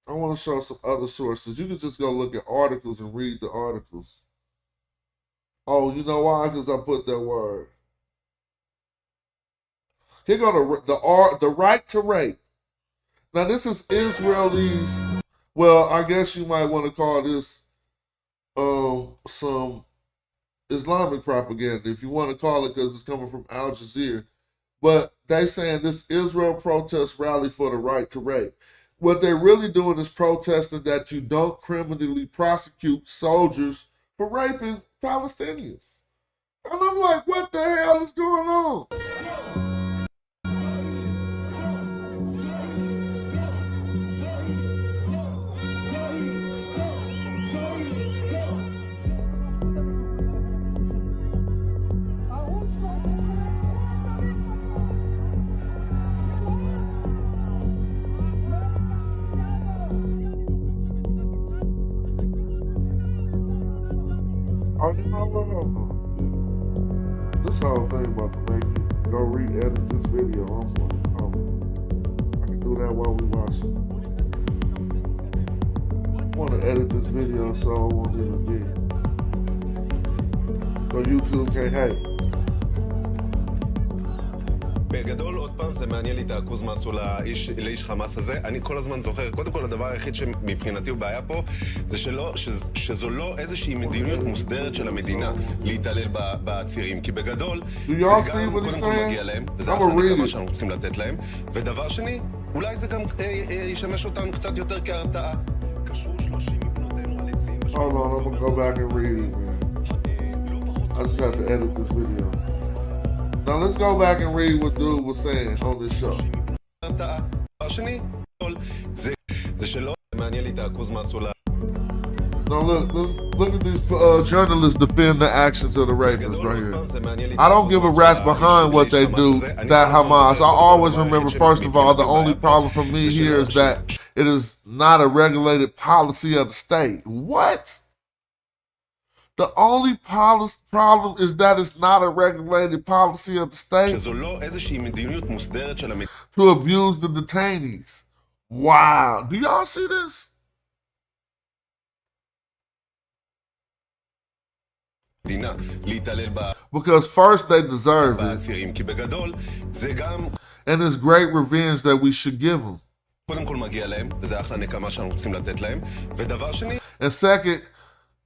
I want to show some other sources. You can just go look at articles and read the articles. Oh, you know why? Because I put that word. Here go the right to rape. Now this is Israelis. Well, I guess you might want to call this some Islamic propaganda, if you want to call it, because it's coming from Al Jazeera. But they saying this Israel protest rally for the right to rape. What they're really doing is protesting that you don't criminally prosecute soldiers for raping Palestinians. And I'm like, what the hell is going on? go re-edit this video. I can do that while we watch it. I want to edit this video so I won't even be. So YouTube can't hate. בגדול, עוד פעם, זה מעניין לי את העכוז מה עשו לאיש חמאס הזה. אני כל הזמן זוכר, קודם כל, הדבר היחיד שמבחינתי הוא בעיה פה, זה שזו לא איזושהי מדיניות מוסדרת של המדינה להתעלל בעצירים. כי בגדול, זה גם קודם כל מגיע להם, וזה אחלה נקמה שאנחנו צריכים לתת להם. ודבר שני, אולי זה גם ישמש אותנו קצת יותר כהרתעה. קשור 30 מבנותינו על עצים... Hold on, I'm gonna go back and read it, man. I just have to edit this video. Now let's go back and read what dude was saying on this show. Now look at these journalists defend the actions of the rapists right here. I don't give a rat's behind what they do, that Hamas. I always remember, first of all, the only problem for me here is that it is not a regulated policy of the state. What? The only problem is that it's not a regulated policy of the state to abuse the detainees. Wow. Do y'all see this? Because first they deserve it. And it's great revenge that we should give them. And second,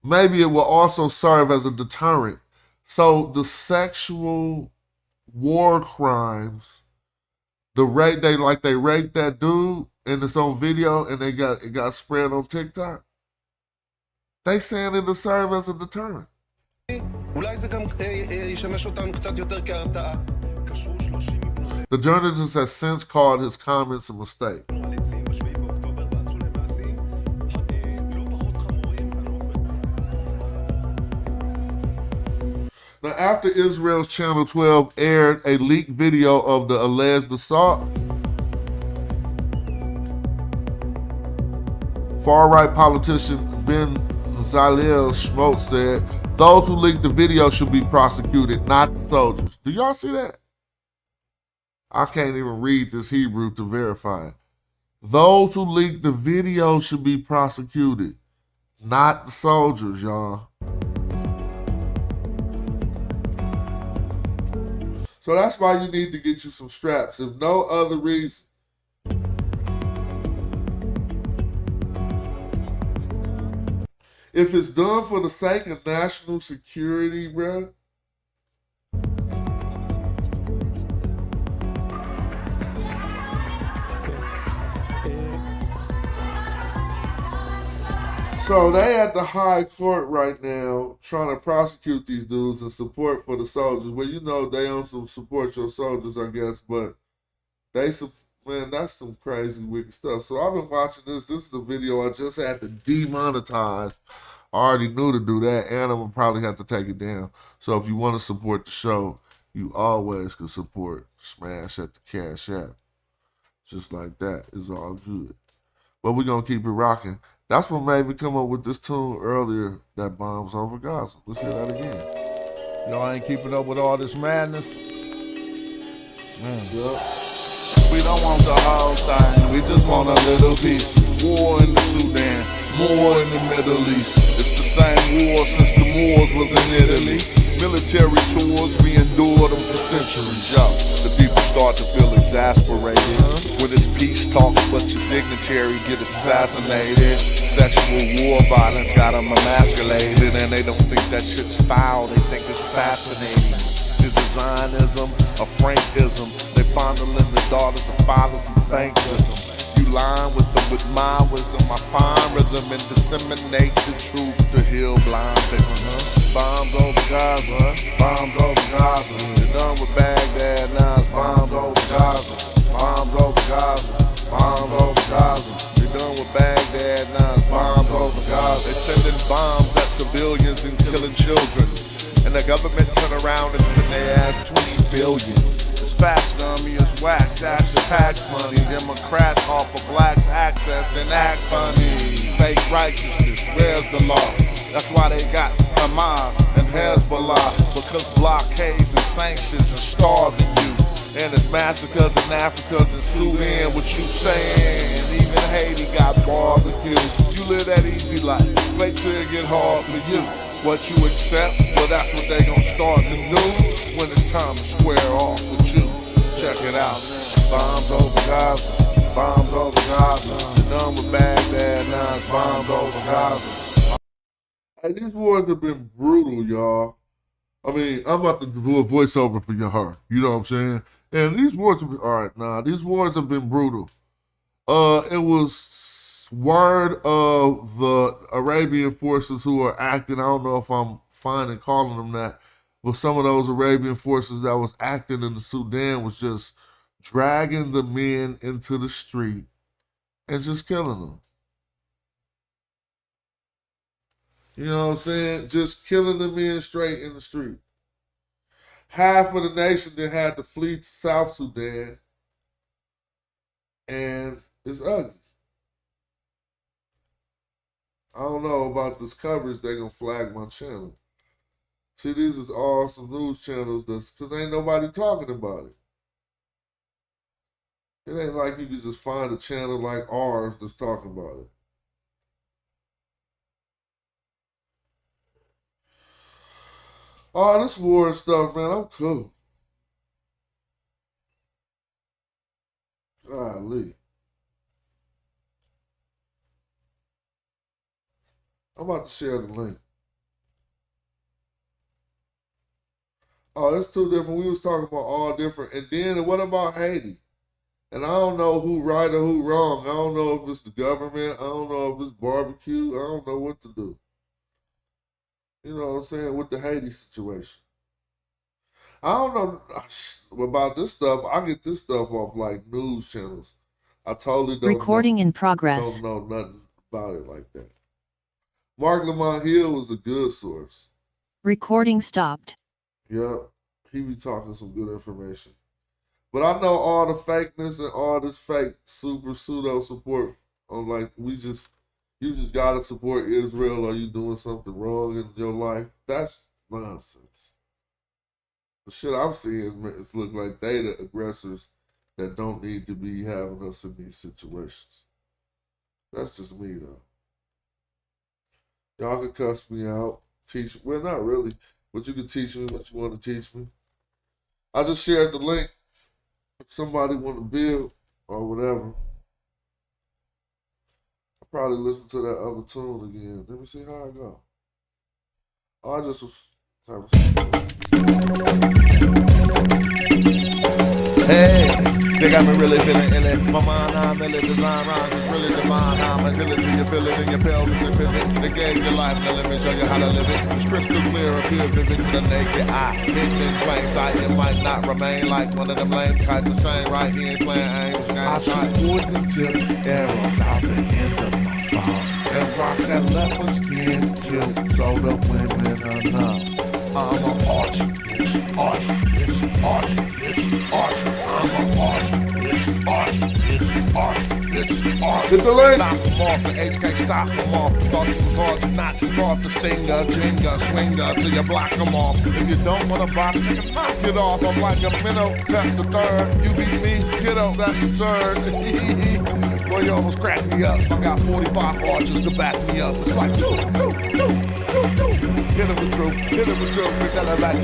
maybe it will also serve as a deterrent. So the sexual war crimes, they raped that dude and it's on video and it got spread on TikTok. They saying it'll serve as a deterrent. The journalist has since called his comments a mistake. Now, after Israel's Channel 12 aired a leaked video of the alleged assault, far-right politician Ben Zalel Schmoltz said, those who leaked the video should be prosecuted, not the soldiers. Do y'all see that? I can't even read this Hebrew to verify it. Those who leaked the video should be prosecuted, not the soldiers, y'all. So that's why you need to get you some straps, if no other reason. If it's done for the sake of national security, bro. So they at the high court right now trying to prosecute these dudes and support for the soldiers. Well, you know they on some support your soldiers, I guess, but man, that's some crazy wicked stuff. So I've been watching this. This is a video I just had to demonetize. I already knew to do that, and I'm gonna probably have to take it down. So if you want to support the show, you always can support Smash at the Cash App. Just like that. It's all good. But we're gonna keep it rocking. That's what made me come up with this tune earlier, that bombs over Gaza. Let's hear that again. Y'all ain't keeping up with all this madness? Yep. We don't want the whole thing, we just want a little piece. War in the Sudan, more in the Middle East. It's the same war since the Moors was in Italy. Military tours, we endured them for centuries, yo. The people start to feel exasperated when it's peace talks, but your dignitary get assassinated. Sexual war violence got them emasculated, and they don't think that shit's foul, they think it's fascinating. Is it Zionism or Frankism? They fondling the daughters of fathers who think with them. You line with them with my wisdom, I find rhythm and disseminate the truth to heal blind victims. Bombs over Gaza, bombs over Gaza. You're done with Baghdad, now it's bombs over Gaza. Bombs over Gaza, bombs over Gaza. You're done with Baghdad, now it's bombs over Gaza. They're sending bombs at civilians and killing children. And the government turn around and send their ass 20 billion. It's fast, dummy, it's whack, that's the tax money. Democrats offer blacks access, then act funny. Fake righteousness, where's the law? That's why they got Hamas and Hezbollah, because blockades and sanctions are starving you. And it's massacres in Africa's and Sudan. What you saying? Even Haiti got barbecue. You live that easy life. Wait till it get hard for you. What you accept, well that's what they gon' start to do when it's time to square off with you. Check it out. Bombs over Gaza, bombs over Gaza. You're done with Baghdad, now it's bombs over Gaza. Hey, these wars have been brutal, y'all. I mean, I'm about to do a voiceover for her. You know what I'm saying? And these wars have been, these wars have been brutal. It was word of the Arabian forces who are acting, I don't know if I'm fine in calling them that, but some of those Arabian forces that was acting in the Sudan was just dragging the men into the street and just killing them. You know what I'm saying? Just killing the men straight in the street. Half of the nation then had to flee to South Sudan, and it's ugly. I don't know about this coverage. They're going to flag my channel. See, these is all some news channels because ain't nobody talking about it. It ain't like you can just find a channel like ours that's talking about it. Oh, this war and stuff, man, I'm cool. Golly. I'm about to share the link. Oh, it's two different. We was talking about all different. And then what about Haiti? And I don't know who right or who wrong. I don't know if it's the government. I don't know if it's barbecue. I don't know what to do. You know what I'm saying? With the Haiti situation. I don't know about this stuff. I get this stuff off like news channels. I totally don't Recording in progress. Don't know nothing about it like that. Mark Lamont Hill was a good source. Recording stopped. Yep. He be talking some good information. But I know all the fakeness and all this fake super pseudo support on like you just gotta support Israel or you doing something wrong in your life. That's nonsense. The shit I'm seeing is look like they the aggressors that don't need to be having us in these situations. That's just me though. Y'all can cuss me out, teach. Well, not really, but you can teach me what you want to teach me. I just shared the link. If somebody want to build or whatever, I'll probably listen to that other tune again. Let me see how it go. Oh, I just was. Hey, they got me really feeling ill it. My mind, I'm really design rhymes. It's really divine. I'm a ability to feel it in your pelvis and pivot. They gave you life, now let me show you how to live it. It's crystal clear, appear vivid to the naked eye. Hidden in plain sight, it might not remain like one of them lame type the same. Right here, playing angels game. I shoot poison tip arrows out the end of my bomb and rock that leopard skin kilt so the women are numb. I'm an archer, bitch, archer, bitch, archer, bitch, archer. I'm an archer, bitch, archer, bitch, archer, bitch, archer. Hit the lane. Knock them off, the HK stop them off. Thought you was hard to not just off the stinger, jinga, swinger, till you block them off. If you don't wanna box, nigga, knock it off. I'm like a minnow, tap the third. You beat me, kiddo, that's absurd. Boy, you almost cracked me up. I got 45 archers to back me up. It's like, hit him with truth, hit him with truth. We tell her like,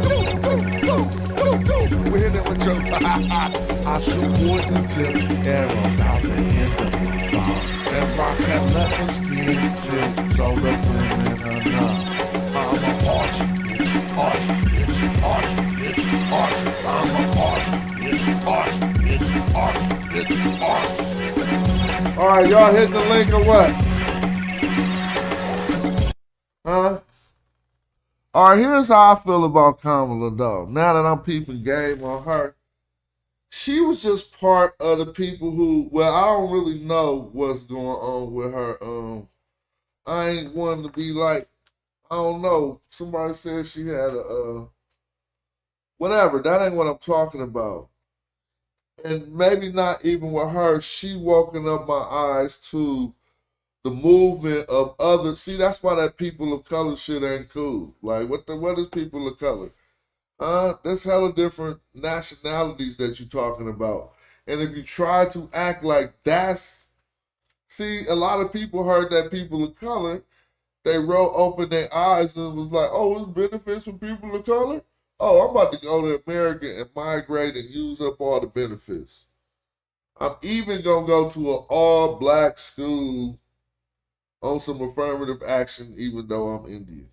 we hit it with truth. I shoot poison tip arrows out the end of my bomb and rock that leopard skin kilt so the women are numb. I'm an archer, bitch, archer, bitch, archer, bitch, archer. I'm an archer, bitch, archer, bitch, archer, bitch, archer. All right, y'all hitting the link or what? Huh? All right, here's how I feel about Kamala, though. Now that I'm peeping game on her, she was just part of the people who, well, I don't really know what's going on with her. I ain't one to be like, I don't know. Somebody said she had a, whatever. That ain't what I'm talking about. And maybe not even with her. She woken up my eyes to the movement of others. See, that's why that people of color shit ain't cool. Like, what is people of color? There's hella different nationalities that you're talking about. And if you try to act like see, a lot of people heard that people of color, they opened their eyes and was like, oh, it's benefits for people of color? Oh, I'm about to go to America and migrate and use up all the benefits. I'm even going to go to an all-black school on some affirmative action, even though I'm Indian.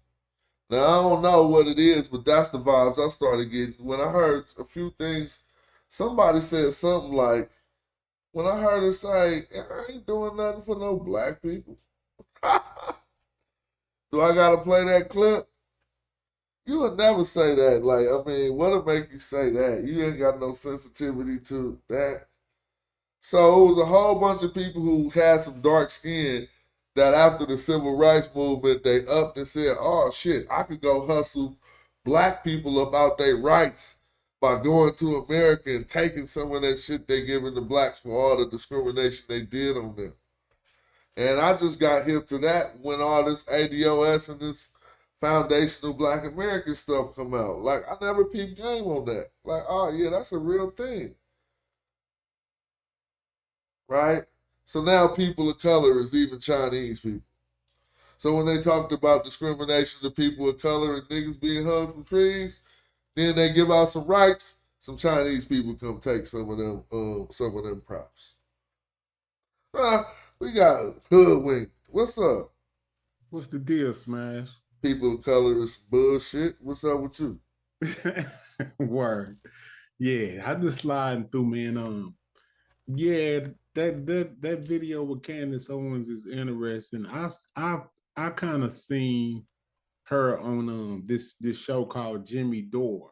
Now, I don't know what it is, but that's the vibes I started getting. When I heard a few things, somebody said something like, when I heard her say, I ain't doing nothing for no black people. Do I got to play that clip? You would never say that. Like, I mean, what'll make you say that? You ain't got no sensitivity to that. So it was a whole bunch of people who had some dark skin that after the civil rights movement, they upped and said, oh shit, I could go hustle black people about their rights by going to America and taking some of that shit they giving the blacks for all the discrimination they did on them. And I just got hip to that when all this ADOS and this foundational Black American stuff come out. Like, I never peeped game on that. Like, oh yeah, that's a real thing. Right? So now people of color is even Chinese people. So when they talked about discrimination of people of color and niggas being hung from trees, then they give out some rights, some Chinese people come take some of them props. We got hoodwinked. What's up? What's the deal, Smash? People of color is bullshit. What's up with you? Word. Yeah, I just sliding through, man. Yeah, that video with Candace Owens is interesting. I kind of seen her on this show called Jimmy Dore.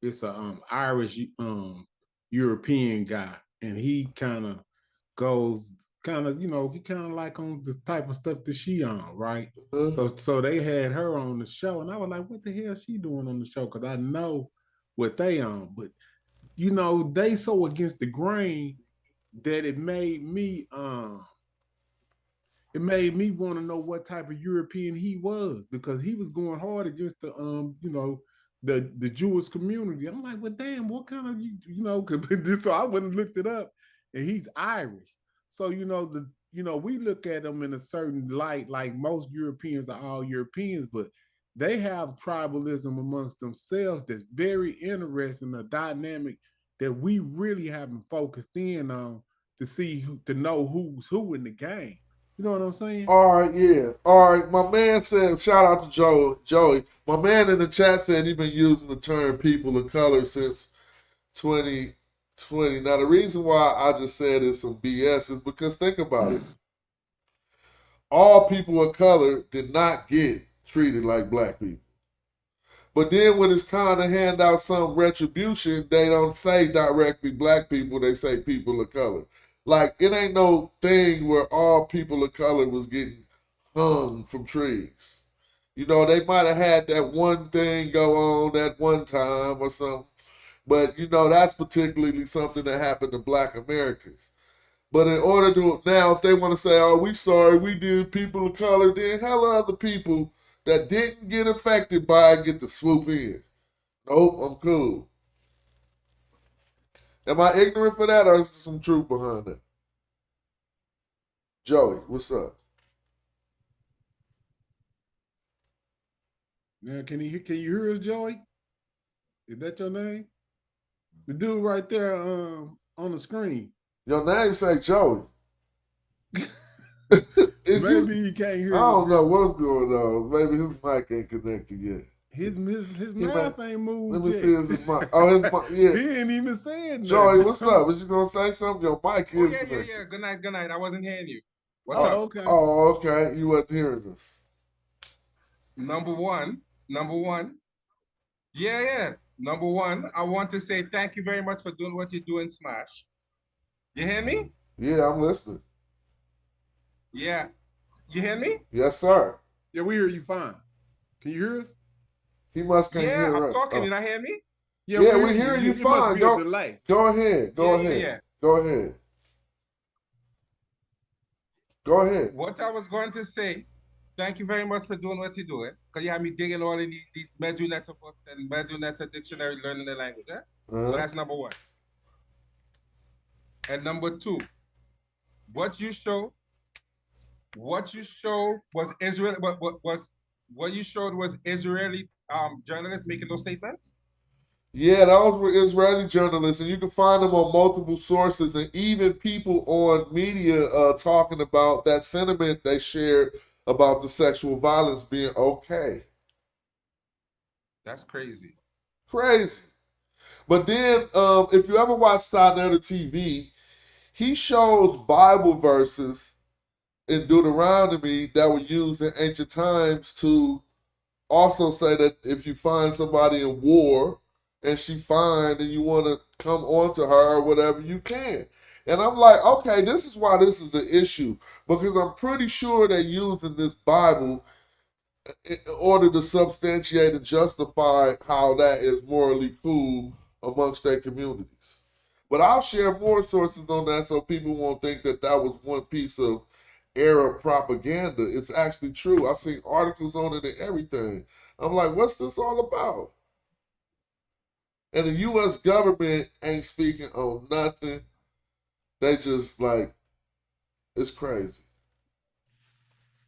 It's a Irish European guy, and he kind of goes he kind of like on the type of stuff that she on, right? So they had her on the show, and I was like, what the hell is she doing on the show? Because I know what they on, but they so against the grain that it made me want to know what type of European he was, because he was going hard against the Jewish community. I'm like, well, damn, what kind of so I went and looked it up, and he's Irish. So we look at them in a certain light, like most Europeans are all Europeans, but they have tribalism amongst themselves that's very interesting, a dynamic that we really haven't focused in on to know who's who in the game. You know what I'm saying? All right, yeah. All right, my man said, shout out to Joey. My man in the chat said he's been using the term people of color since 2020. Now, the reason why I just said it's some BS is because think about it. All people of color did not get treated like black people. But then when it's time to hand out some retribution, they don't say directly black people, they say people of color. Like, it ain't no thing where all people of color was getting hung from trees. They might have had that one thing go on at one time or something. But, that's particularly something that happened to black Americans. But in order to, now, if they want to say, oh, we sorry, we did people of color, then hella other people that didn't get affected by it get to swoop in. Nope, I'm cool. Am I ignorant for that, or is there some truth behind that? Joey, what's up? Now, can you hear us, Joey? Is that your name? The dude right there on the screen. Your name say Joey. Maybe he can't hear. I don't know what's going on. Maybe his mic ain't connected yet. His mouth ain't moved. Let me yet. see his mic. Oh, his mic. Yeah. He ain't even saying nothing. Joey, what's up? Was you gonna say something? Your mic is connected. Yeah. Good night. I wasn't hearing you. What's up? up? Okay. Oh, okay. You weren't hearing us. Number one. Yeah. Number one, I want to say thank you very much for doing what you're doing, Smash. You hear me? Yeah, I'm listening. Yeah. You hear me? Yes, sir. Yeah, we hear you fine. Can you hear us? He must can't hear us. Yeah, I'm talking. Did I hear me? Yeah, we hear you fine. Go ahead. Go ahead. What I was going to say Thank you very much for doing what you're doing, because you have me digging all in these MKUltra books and MKUltra dictionary, learning the language. Eh? So that's number one. And number two, what you showed was Israel. What you showed was Israeli journalists making those statements. Yeah, those were Israeli journalists, and you can find them on multiple sources, and even people on media talking about that sentiment they shared about the sexual violence being okay. That's crazy. Crazy. But then, if you ever watch Sinetta TV, he shows Bible verses in Deuteronomy that were used in ancient times to also say that if you find somebody in war and she fine and you want to come on to her or whatever, you can. And I'm like, okay, this is why this is an issue, because I'm pretty sure they're using this Bible in order to substantiate and justify how that is morally cool amongst their communities. But I'll share more sources on that so people won't think that that was one piece of Arab propaganda. It's actually true. I've seen articles on it and everything. I'm like, what's this all about? And the U.S. government ain't speaking on nothing. They just like, it's crazy.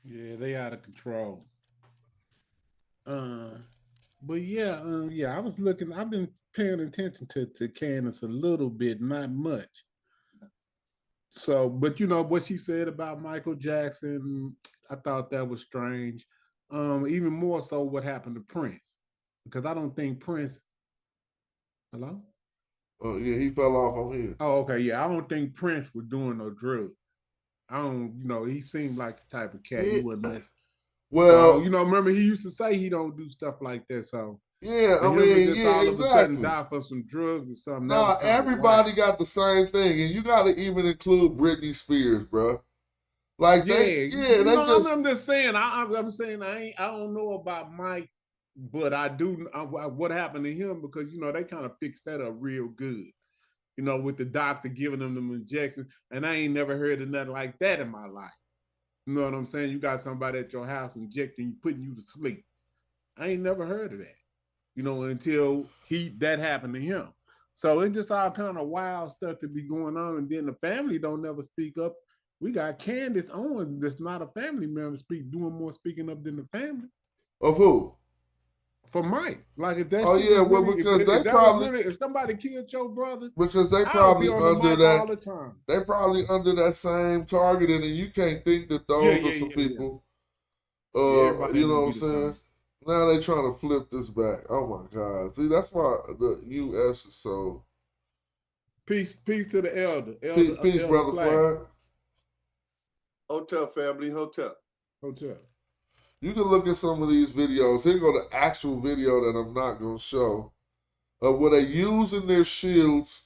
Yeah, they out of control. But yeah, I was looking. I've been paying attention to Candace a little bit, not much. So, but you know what she said about Michael Jackson, I thought that was strange. Even more so what happened to Prince, because I don't think Prince. Hello? Oh yeah, he fell off on here. Oh, okay, yeah. I don't think Prince was doing no drugs. I don't, he seemed like the type of cat he wouldn't mess. Well, so, remember he used to say he don't do stuff like that. So yeah, all of a sudden die for some drugs or something. Nah, everybody got the same thing, and you got to even include Britney Spears, bro. Like I'm just saying. I'm saying I don't know about Mike, but I do. What happened to him, because they kind of fixed that up real good. With the doctor giving them the injections, and I ain't never heard of nothing like that in my life. You know what I'm saying? You got somebody at your house injecting you, putting you to sleep. I ain't never heard of that. Until that happened to him. So it's just all kind of wild stuff to be going on, and then the family don't never speak up. We got Candace Owens that's not a family member doing more speaking up than the family. Of who? For Mike. Like if that because they probably if somebody killed your brother. Because they probably under that all the time. They probably under that same targeting, and you can't think that those are some people. You know what I'm saying? Now they trying to flip this back. Oh my God! See, that's why the U.S. is so. Peace to the elder. Peace, brother Flag. Hotel family, hotel. You can look at some of these videos. Here go the actual video that I'm not gonna show of where they using their shields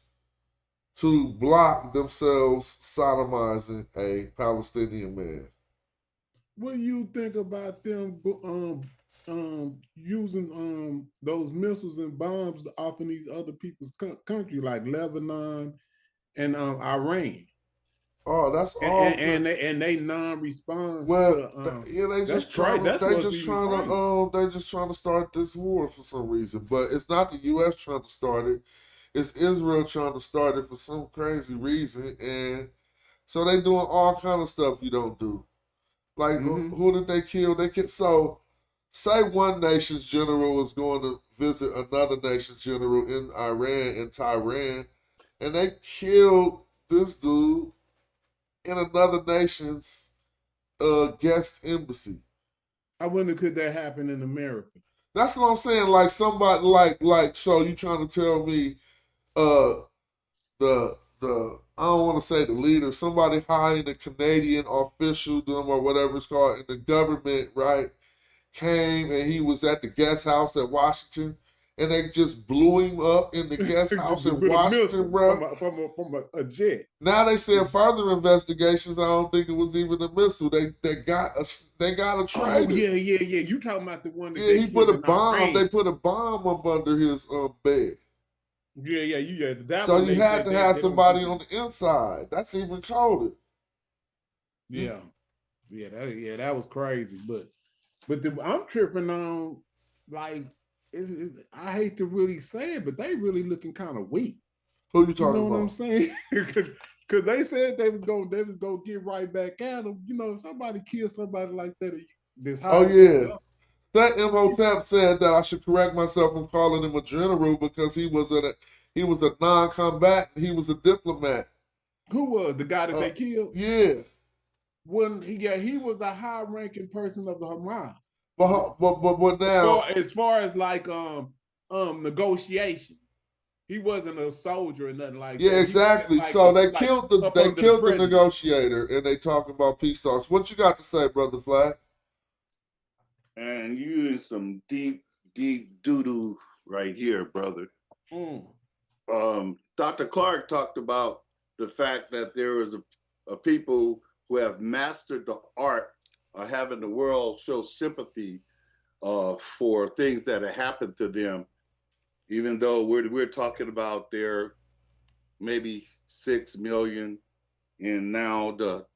to block themselves sodomizing a Palestinian man. What do you think about them using those missiles and bombs off in these other people's country, like Lebanon and Iran? Oh, that's all. And they non-response. They just trying to start this war for some reason. But it's not the U.S. trying to start it. It's Israel trying to start it for some crazy reason, and so they doing all kind of stuff you don't do. Like who did they kill? So say one nation's general is going to visit another nation's general in Iran, in Tehran, and they killed this dude in another nation's guest embassy. I wonder could that happen in America? That's what I'm saying. Like somebody like so you trying to tell me the I don't want to say the leader, somebody high in the Canadian officialdom or whatever it's called in the government, right, came and he was at the guest house at Washington and they just blew him up in the guest house in Washington, bro. From a jet. Now they said further investigations. I don't think it was even a missile. They got a traitor. Oh, yeah. You talking about the one that he put a bomb. They put a bomb up under his bed. Yeah. So you had to have somebody on the inside. That's even colder. Yeah. that was crazy. But I'm tripping on, like, I hate to really say it, but they really looking kind of weak. Who you You talking know what I'm about? saying? Because they said they was gonna get right back at them. You know, if somebody kill somebody like that, this Oh high. yeah. That Imhotep said that I should correct myself from calling him a general because he was a non-combatant. He was a diplomat. Who was the guy that they killed? Yeah. He was a high-ranking person of the Hamas. But now, as far as like negotiations, he wasn't a soldier or nothing like that. yeah, exactly. Like, so they killed the president. negotiator, and they talk about peace talks. What you got to say, Brother Flag? And you in some deep doo-doo right here, brother. Dr. Clark talked about the fact that there is a people who have mastered the art of having the world show sympathy for things that have happened to them, even though we're talking about there maybe 6 million and now the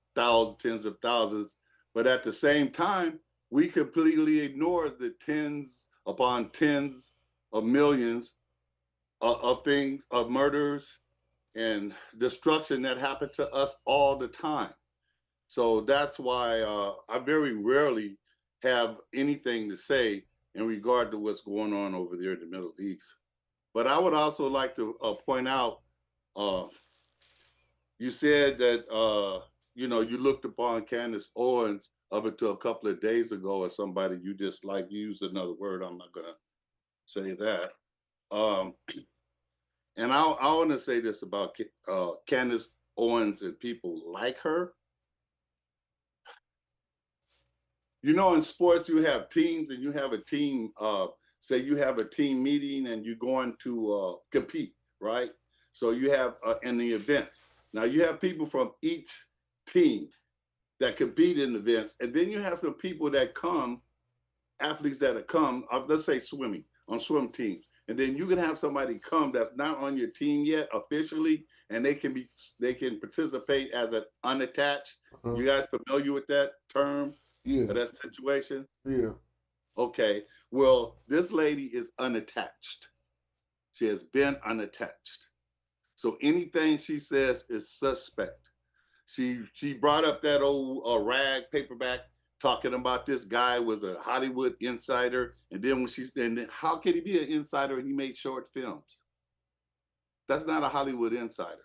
tens of thousands, but at the same time, we completely ignore the tens upon tens of millions of things, of murders and destruction that happen to us all the time. So that's why I very rarely have anything to say in regard to what's going on over there in the Middle East. But I would also like to point out, you said that, you looked upon Candace Owens up until a couple of days ago as somebody you just like, used another word. I'm not going to say that. And I want to say this about Candace Owens and people like her. You know, in sports, you have teams and you have a team, say you have a team meeting and you're going to compete, right? So you have in the events. Now you have people from each team that compete in events. And then you have some people that come, athletes that have come, let's say swimming, on swim teams. And then you can have somebody come that's not on your team yet officially, and they can participate as an unattached. You guys familiar with that term? Yeah. Or that situation? Yeah. Okay. Well, this lady is unattached. She has been unattached. So anything she says is suspect. She brought up that old rag paperback talking about this guy was a Hollywood insider. And then then how can he be an insider and he made short films? That's not a Hollywood insider.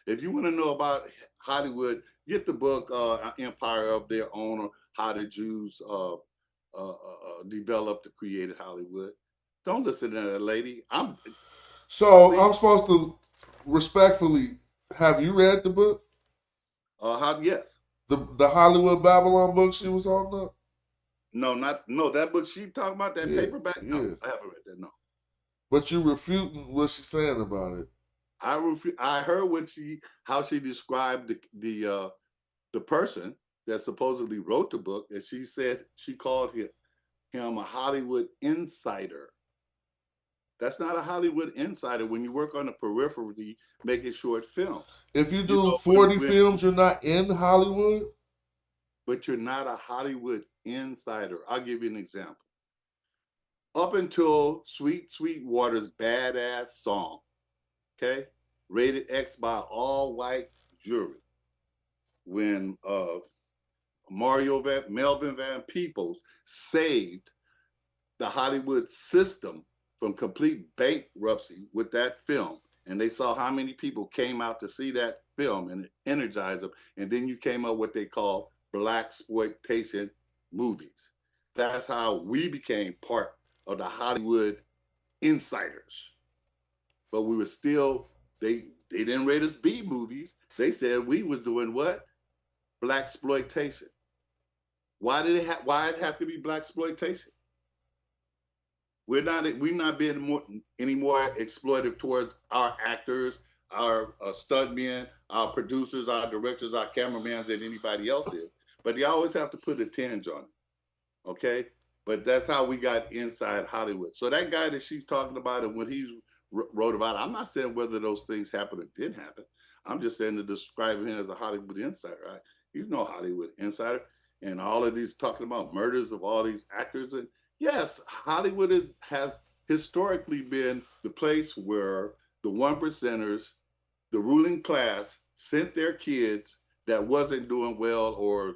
If you want to know about Hollywood, get the book Empire of Their Own, or How the Jews Developed and Created Hollywood. Don't listen to that lady. I'm supposed to respectfully, have you read the book? Yes. The Hollywood Babylon book she was on the? No, that book she talking about, that paperback? No, I haven't read that, no. But you refuting what she's saying about it. I heard how she described the person that supposedly wrote the book, and she said she called him a Hollywood insider. That's not a Hollywood insider when you work on the periphery making short films. If you do 40 films, you're not in Hollywood? But you're not a Hollywood insider. I'll give you an example. Up until Sweet Sweetwater's badass song, okay, rated X by all white jury, when Melvin Van Peebles saved the Hollywood system from complete bankruptcy with that film, and they saw how many people came out to see that film and it energized them, and then you came up with what they call blaxploitation movies. That's how we became part of the Hollywood insiders. But we were still, they didn't rate us B movies. They said we was doing what? Blaxploitation. Why it have to be blaxploitation? We're not being any more exploitive towards our actors, our stuntmen, our producers, our directors, our cameramen than anybody else is. But you always have to put a tinge on it, okay? But that's how we got inside Hollywood. So that guy that she's talking about, and when he wrote about it, I'm not saying whether those things happened or didn't happen. I'm just saying to describe him as a Hollywood insider. Right? He's no Hollywood insider. and all of these talking about murders of all these actors. And yes, Hollywood has historically been the place where the 1%ers, the ruling class, sent their kids that wasn't doing well, or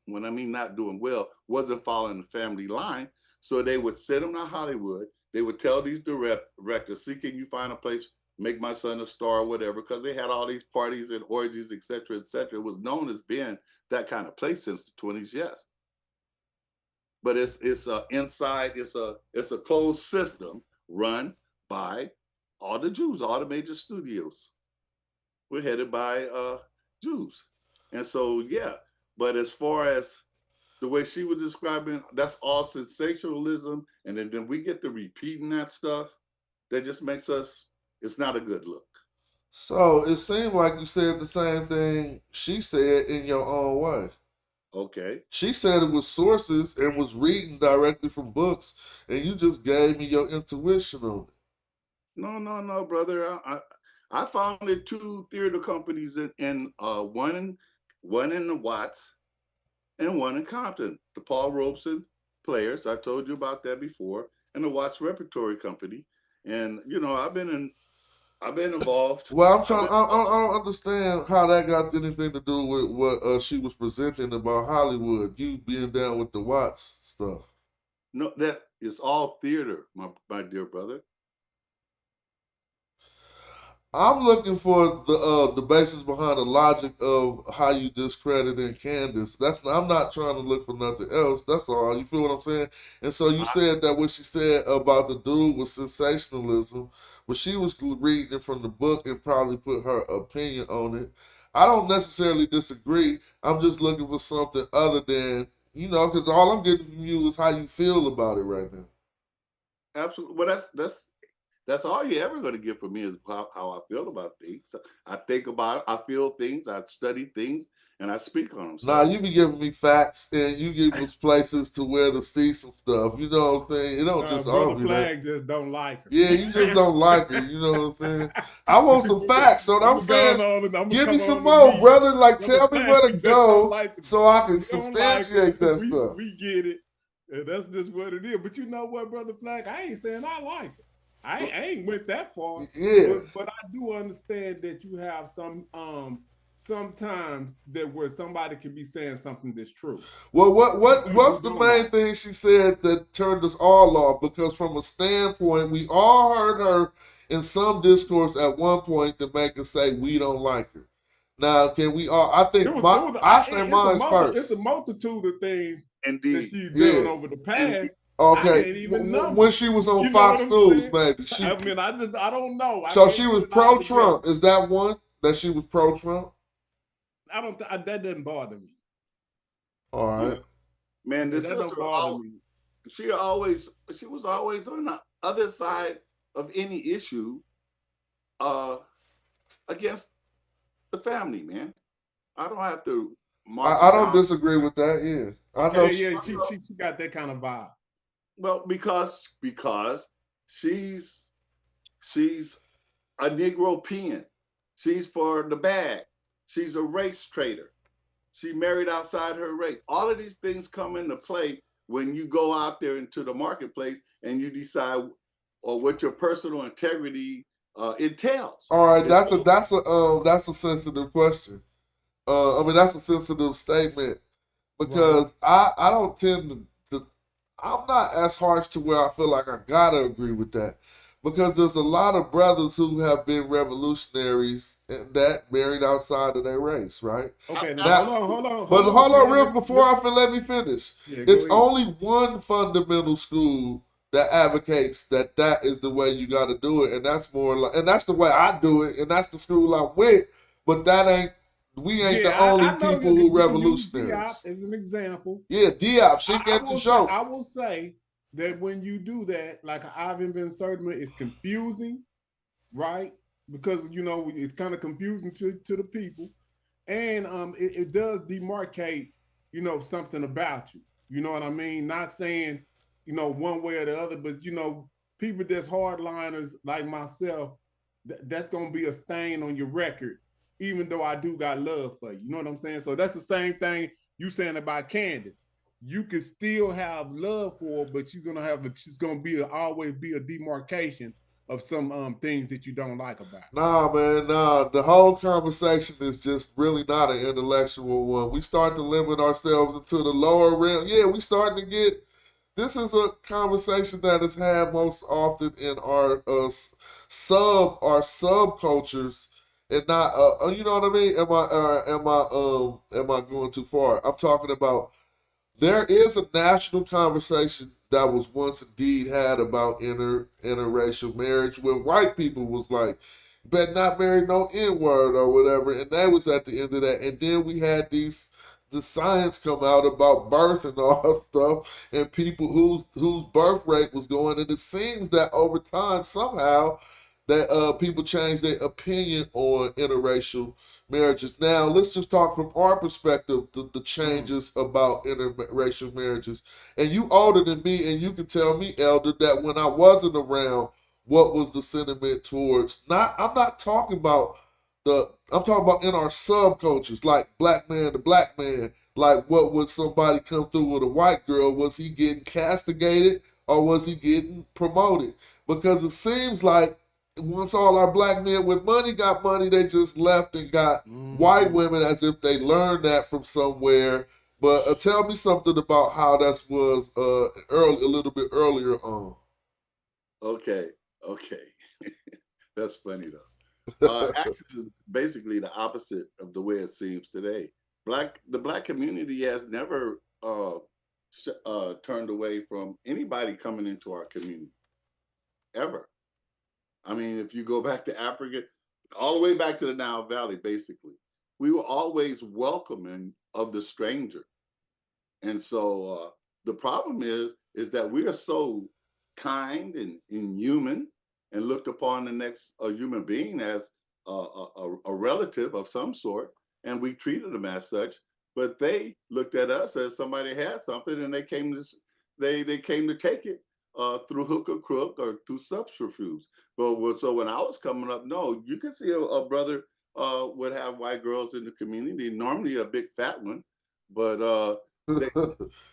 when I mean not doing well, wasn't following the family line. So they would send them to Hollywood. They would tell these directors, "See, can you find a place, make my son a star," or whatever, because they had all these parties and orgies, et cetera, et cetera. It was known as being that kind of place since the 20s, yes. But it's a closed system run by all the Jews, all the major studios. We're headed by Jews. And so, yeah, but as far as the way she was describing, that's all sensationalism. And then we get to repeating that stuff. That just makes us, it's not a good look. So it seemed like you said the same thing she said in your own way. Okay. She said it was sources and was reading directly from books, and you just gave me your intuition on it. No, brother. I founded 2 theater companies in one in the Watts and one in Compton. The Paul Robeson Players, I told you about that before, and the Watts Repertory Company. And I've been involved. Well, I don't understand how that got anything to do with what she was presenting about Hollywood. You being down with the Watts stuff. No, that is all theater, my dear brother. I'm looking for the basis behind the logic of how you discredited Candace. I'm not trying to look for nothing else. That's all. You feel what I'm saying? And so you said that what she said about the dude was sensationalism, but she was reading it from the book and probably put her opinion on it. I don't necessarily disagree. I'm just looking for something other than, because all I'm getting from you is how you feel about it right now. Absolutely. Well, that's all you're ever going to get from me is how I feel about things. I think about it, I feel things, I study things, and I speak on them. So. Nah, you be giving me facts, and you give us places to where to see some stuff. You know what I'm saying? It don't just all Brother be Flag that. just don't like her. Yeah, you just don't like her. You know what I'm saying? I want some facts. So what I'm saying, give me some more, brother. Like, tell me where to go so I can substantiate that stuff. We get it. And that's just what it is. But you know what, Brother Flag? I ain't saying I like it. I ain't went that far. Yeah. But I do understand that you have sometimes that where somebody can be saying something that's true. Well, what's the main thing she said that turned us all off? Because from a standpoint, we all heard her in some discourse at one point to make us say we don't like her. Now, can we all? I think I say mine first. It's a multitude of things Indeed. that she's done over the past. Okay, when she was on Fox News, baby. I don't know. So she was pro-Trump. Is that one that she was pro-Trump? That doesn't bother me. All right, man. This sister, she was always on the other side of any issue, against the family, man. I don't have to. I don't disagree with that. Yeah, I know. Yeah, she got that kind of vibe. Well, because she's a Negro-pean. She's for the bag. She's a race traitor. She married outside her race. All of these things come into play when you go out there into the marketplace and you decide what your personal integrity entails. All right, that's a sensitive question. That's a sensitive statement because I don't tend to. I'm not as harsh to where I feel like I gotta agree with that, because there's a lot of brothers who have been revolutionaries that married outside of their race, right? Okay, now hold on. But hold on, real before let me finish. Yeah, it's only one fundamental school that advocates that is the way you got to do it, and that's and that's the way I do it, and that's the school I'm with. But we ain't the only people who revolutionaries. Diop as an example. Yeah, Diop, she get the show. I will say that when you do that, like Ivan Ben Sertman, it's confusing, right? Because it's kind of confusing to the people, and it does demarcate, something about you. You know what I mean? Not saying, one way or the other, but people that's hardliners like myself, that's gonna be a stain on your record. Even though I do got love for you. You know what I'm saying? So that's the same thing you saying about Candace, you can still have love for her, but you're gonna have it's gonna be always be a demarcation of some things that you don't like about it. Nah, man, nah. The whole conversation is just really not an intellectual one. We start to limit ourselves into the lower realm. Yeah, we starting to get. This is a conversation that is had most often in our subcultures, and not you know what I mean. Am I going too far? I'm talking about. There is a national conversation that was once indeed had about interracial marriage, where white people was like, "Bet not marry no N-word" or whatever, and that was at the end of that. And then we had the science come out about birth and all that stuff, and people whose birth rate was going. And it seems that over time somehow that people changed their opinion on interracial marriages. Now, let's just talk from our perspective, the changes about interracial marriages. And you older than me, and you can tell me, Elder, that when I wasn't around, what was the sentiment towards? I'm not talking about I'm talking about in our subcultures, like black man to black man. Like, what would somebody come through with a white girl? Was he getting castigated or was he getting promoted? Because it seems like once all our black men with money got money, they just left and got white women as if they learned that from somewhere. But tell me something about how that was a little bit earlier on. Okay. That's funny though. Actually, it's basically the opposite of the way it seems today. The black community has never turned away from anybody coming into our community, ever. I mean, if you go back to Africa, all the way back to the Nile Valley, basically, we were always welcoming of the stranger. And so the problem is that we are so kind and inhuman and looked upon the next human being as a relative of some sort, and we treated them as such. But they looked at us as somebody had something, and they came to take it through hook or crook or through subterfuge. But so when I was coming up, no, you can see a brother would have white girls in the community, normally a big fat one, but they,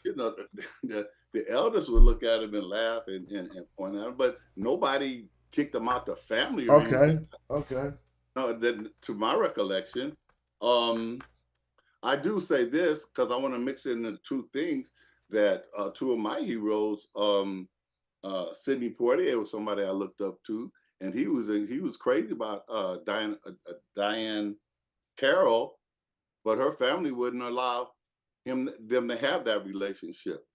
you know, the elders would look at him and laugh and point at him, but nobody kicked him out the family or anything. Okay. No, then to my recollection, I do say this because I want to mix in the two things that two of my heroes, Sidney Poitier was somebody I looked up to, and he was crazy about Diane Carroll, but her family wouldn't allow them to have that relationship,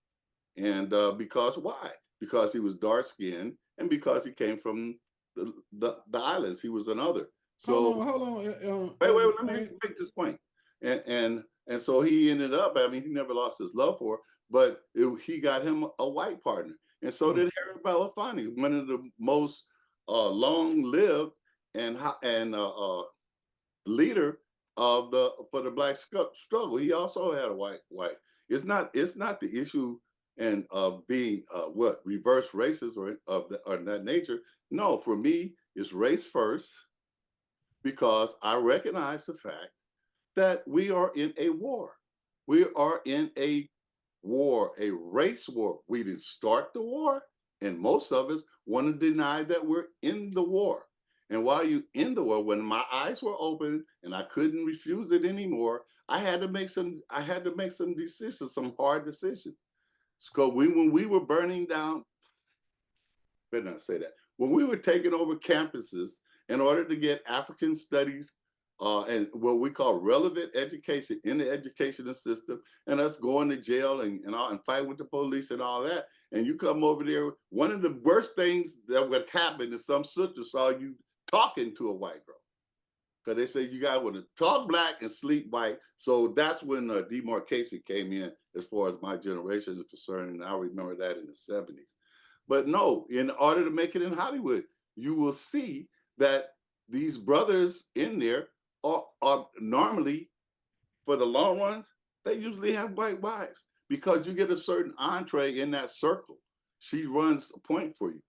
and because why? Because he was dark skinned, and because he came from the islands, he was another. So hold on. Wait, let me make this point. And so he ended up, I mean, he never lost his love for her, but he got him a white partner. And so did Harry Belafonte, one of the most long-lived and leader of for the black struggle. He also had a white wife. It's not the issue and being reverse racist or that nature. No, for me, it's race first, because I recognize the fact that we are in a war. We are in a war, a race war. We didn't start the war, and most of us want to deny that we're in the war. And while you're in the war, when my eyes were open and I couldn't refuse it anymore, I had to make some decisions, some hard decisions. So when we were burning down, better not say that, when we were taking over campuses in order to get African studies and what we call relevant education in the educational system, and us going to jail and fight with the police and all that, and you come over there, one of the worst things that would happen if some sister saw you talking to a white girl, because they say you guys want to talk black and sleep white. So that's when demarcation came in as far as my generation is concerned, and I remember that in the 70s. But no, in order to make it in Hollywood, you will see that these brothers in there are normally, for the long ones, they usually have white wives, because you get a certain entree in that circle. She runs a point for you.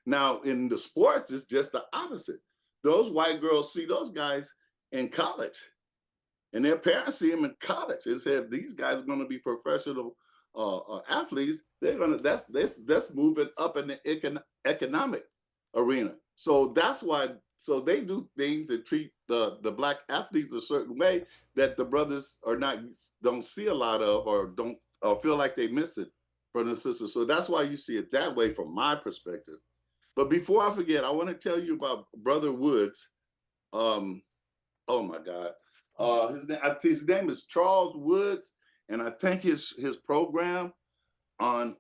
Now, in the sports, it's just the opposite. Those white girls see those guys in college, And their parents see them in college and said, these guys are going to be professional athletes. They're going to, that's moving up in the economic arena. So that's why, so they do things that treat the black athletes a certain way that the brothers don't see a lot of, or don't feel like they miss it from the sisters. So that's why you see it that way from my perspective. But before I forget, I want to tell you about Brother Woods. Oh my God. His name is Charles Woods, and I think his program on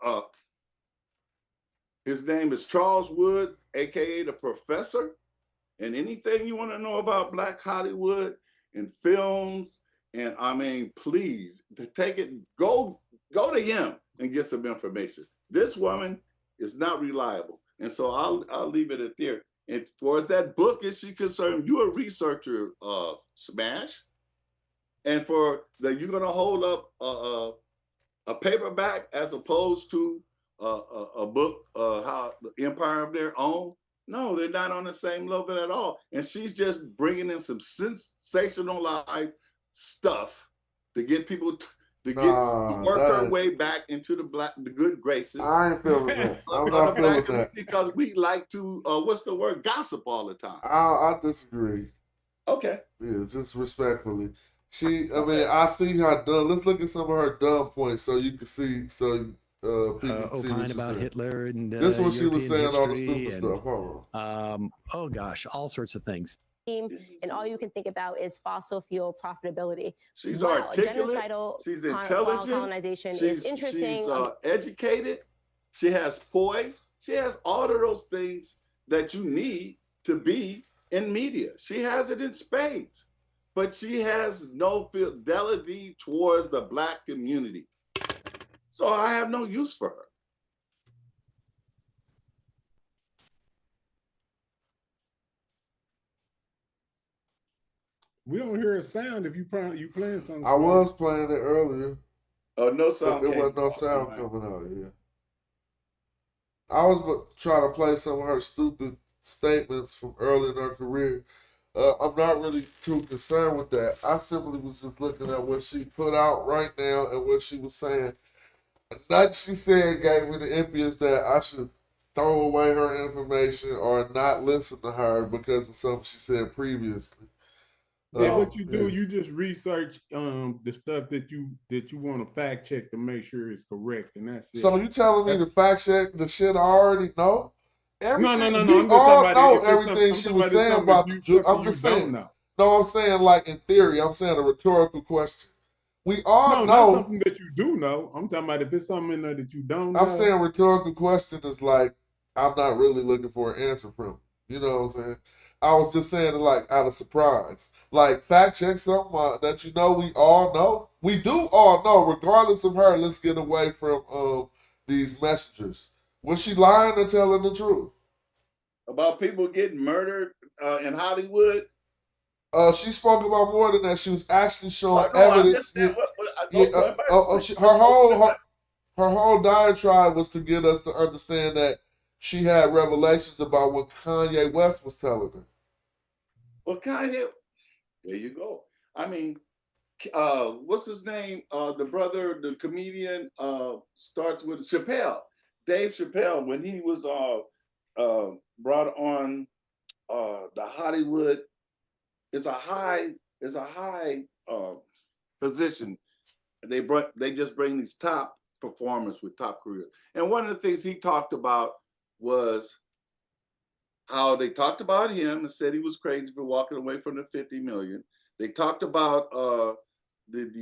his name is Charles Woods, aka the Professor. And anything you want to know about Black Hollywood and films, and I mean, please take it, go to him and get some information. This woman is not reliable, and so I'll leave it at there. And for as that book is concerned, you're a researcher, Smash, and for that you're gonna hold up a paperback as opposed to a book, how the Empire of Their Own. No, they're not on the same level at all. And she's just bringing in some sensationalized stuff to get people to work her way back into the good graces. I ain't feeling that. I'm not feeling that. Because we like to, what's the word? Gossip all the time. I disagree. Okay. Yeah, just respectfully. I see her dumb. Let's look at some of her dumb points so you can see, people can see opine about saying. Hitler and this is what she was European saying, all the history stupid stuff. Hold on. Oh gosh, all sorts of things. And all you can think about is fossil fuel profitability. She's wow, articulate. Genocidal She's intelligent. colonization is interesting. She's educated. She has poise. She has all of those things that you need to be in media. She has it in spades, but she has no fidelity towards the Black community. So I have no use for her. We don't hear a sound if you playing something. I was playing it earlier. Oh, no sound. It wasn't no sound coming out. Yeah. I was trying to play some of her stupid statements from early in her career. I'm not really too concerned with that. I simply was just looking at what she put out right now and what she was saying. Nothing she said gave me the impetus that I should throw away her information or not listen to her because of something she said previously. Yeah, what you do, you just research the stuff that you want to fact check to make sure it's correct, and that's it. So you telling me to fact check the shit I already know? No. We all know everything she was saying about the. I'm just saying. No, I'm saying like in theory. I'm saying a rhetorical question. We all know. Not something that you do know. I'm talking about if it's something in there that you don't know. I'm saying rhetorical question is like I'm not really looking for an answer from. You know what I'm saying? I was just saying it like out of surprise. Like fact check something that you know we all know. We do all know, regardless of her. Let's get away from these messengers. Was she lying or telling the truth? About people getting murdered in Hollywood? She spoke about more than that. She was actually showing evidence. Her whole diatribe was to get us to understand that she had revelations about what Kanye West was telling her. Well, Kanye, there you go. I mean, what's his name? The brother, the comedian, starts with Chappelle. Dave Chappelle, when he was brought on the Hollywood, it's a high position. They just bring these top performers with top careers. And one of the things he talked about was how they talked about him and said he was crazy for walking away from the 50 million. They talked about the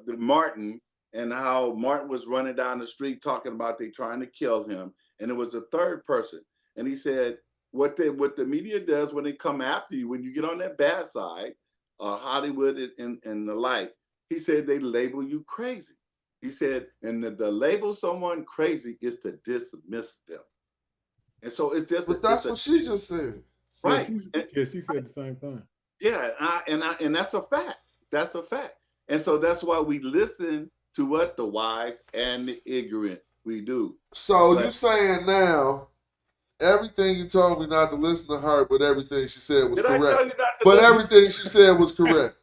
Martin and how Martin was running down the street talking about they trying to kill him. And it was a third person. And he said, what the media does when they come after you, when you get on that bad side, Hollywood and the like, he said they label you crazy. He said, and the label someone crazy is to dismiss them. And so it's just. But that's what she just said. Right. Yeah, she said the same thing. Yeah, and that's a fact. That's a fact. And so that's why we listen to what the wise and the ignorant we do. So you saying now everything you told me not to listen to her, but everything she said was correct. But everything she said was correct.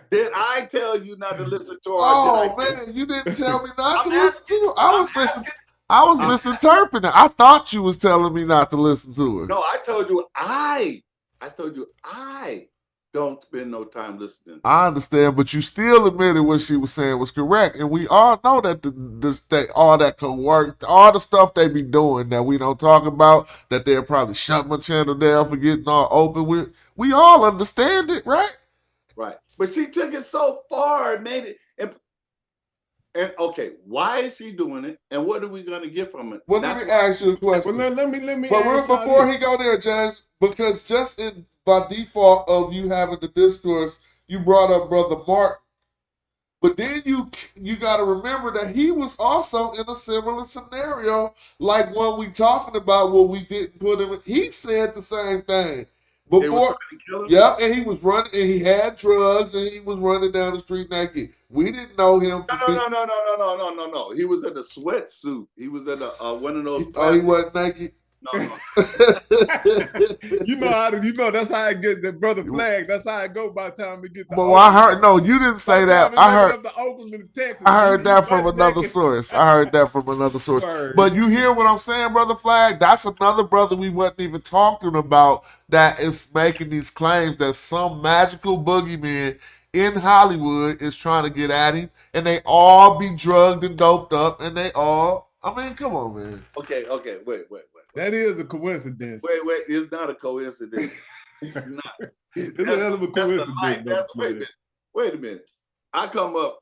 Did I tell you not to listen to her? Oh man, you didn't tell me not to listen to her. I was misinterpreting. I thought you was telling me not to listen to her. No, I told you I don't spend no time listening. I understand, but you still admitted what she was saying was correct, and we all know that all that could work, all the stuff they be doing that we don't talk about, that they'll probably shut my channel down for getting all open with. We all understand it, right? Right, but she took it so far and made it. And okay, why is she doing it? And what are we going to get from it? Well, let me ask you a question. Well, let me. But before he go there, James, because just by default of you having the discourse, you brought up Brother Mark. But then you got to remember that he was also in a similar scenario, like one we talking about, where we didn't put him in. He said the same thing. Before, yep, and he was running, and he had drugs, and he was running down the street naked. We didn't know him. No. He was in a sweatsuit. He was in a one of those. Oh, he wasn't naked. No. You know that's how I get the Brother Flag. That's how I go by the time we get the. Well, I heard no. You didn't say that. I heard that from another source. But you hear what I'm saying, Brother Flag? That's another brother we wasn't even talking about that is making these claims that some magical boogeyman in Hollywood is trying to get at him, and they all be drugged and doped up, and they all. I mean, come on, man. Okay. Wait. That is a coincidence. Wait. It's not a coincidence. It's not. It's a hell of a coincidence. Wait a minute. I come up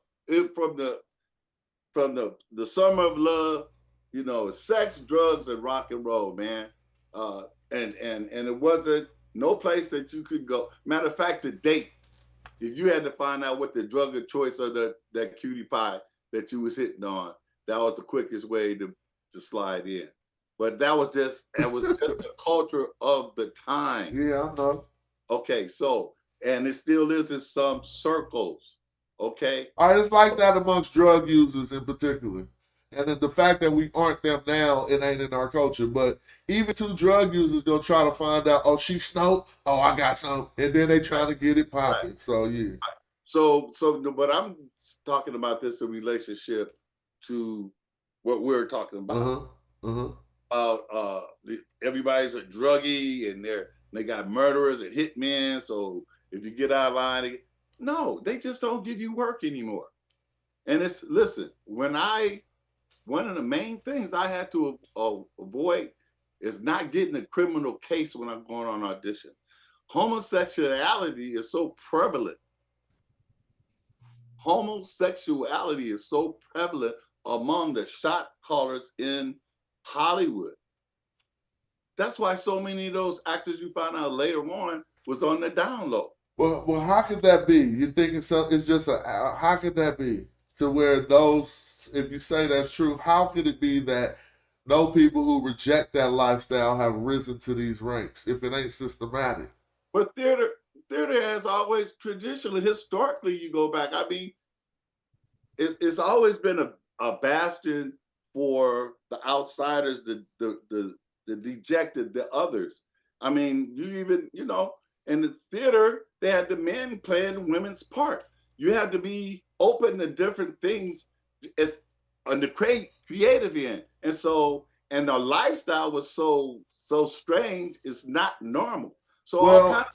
from the summer of love, sex, drugs, and rock and roll, man. And it wasn't no place that you could go. Matter of fact, to date, if you had to find out what the drug of choice or that cutie pie that you was hitting on, that was the quickest way to slide in. But that was just the culture of the time. Yeah, I know. Okay, so, and it still is in some circles. Okay. All right, it's like that amongst drug users in particular. And then the fact that we aren't them now, it ain't in our culture. But even two drug users gonna try to find out, oh, she snoked, oh, I got some. And then they trying to get it popping. Right. So yeah. So but I'm talking about this in relationship to what we're talking about. Everybody's a druggie and they got murderers and hitmen. So if you get out of line, no, they just don't give you work anymore. And listen, one of the main things I had to avoid is not getting a criminal case when I'm going on audition. Homosexuality is so prevalent. Homosexuality is so prevalent among the shot callers in Hollywood. That's why so many of those actors you find out later on was on the down low. Well, how could that be? You think it's just how could that be? To where those, if you say that's true, how could it be that no people who reject that lifestyle have risen to these ranks if it ain't systematic? But theater has always traditionally, historically, you go back. I mean, it's always been a bastion for the outsiders, the dejected, the others. I mean, you even, in the theater, they had the men playing women's part. You had to be open to different things on the creative end. And the lifestyle was so strange, it's not normal. So all kinds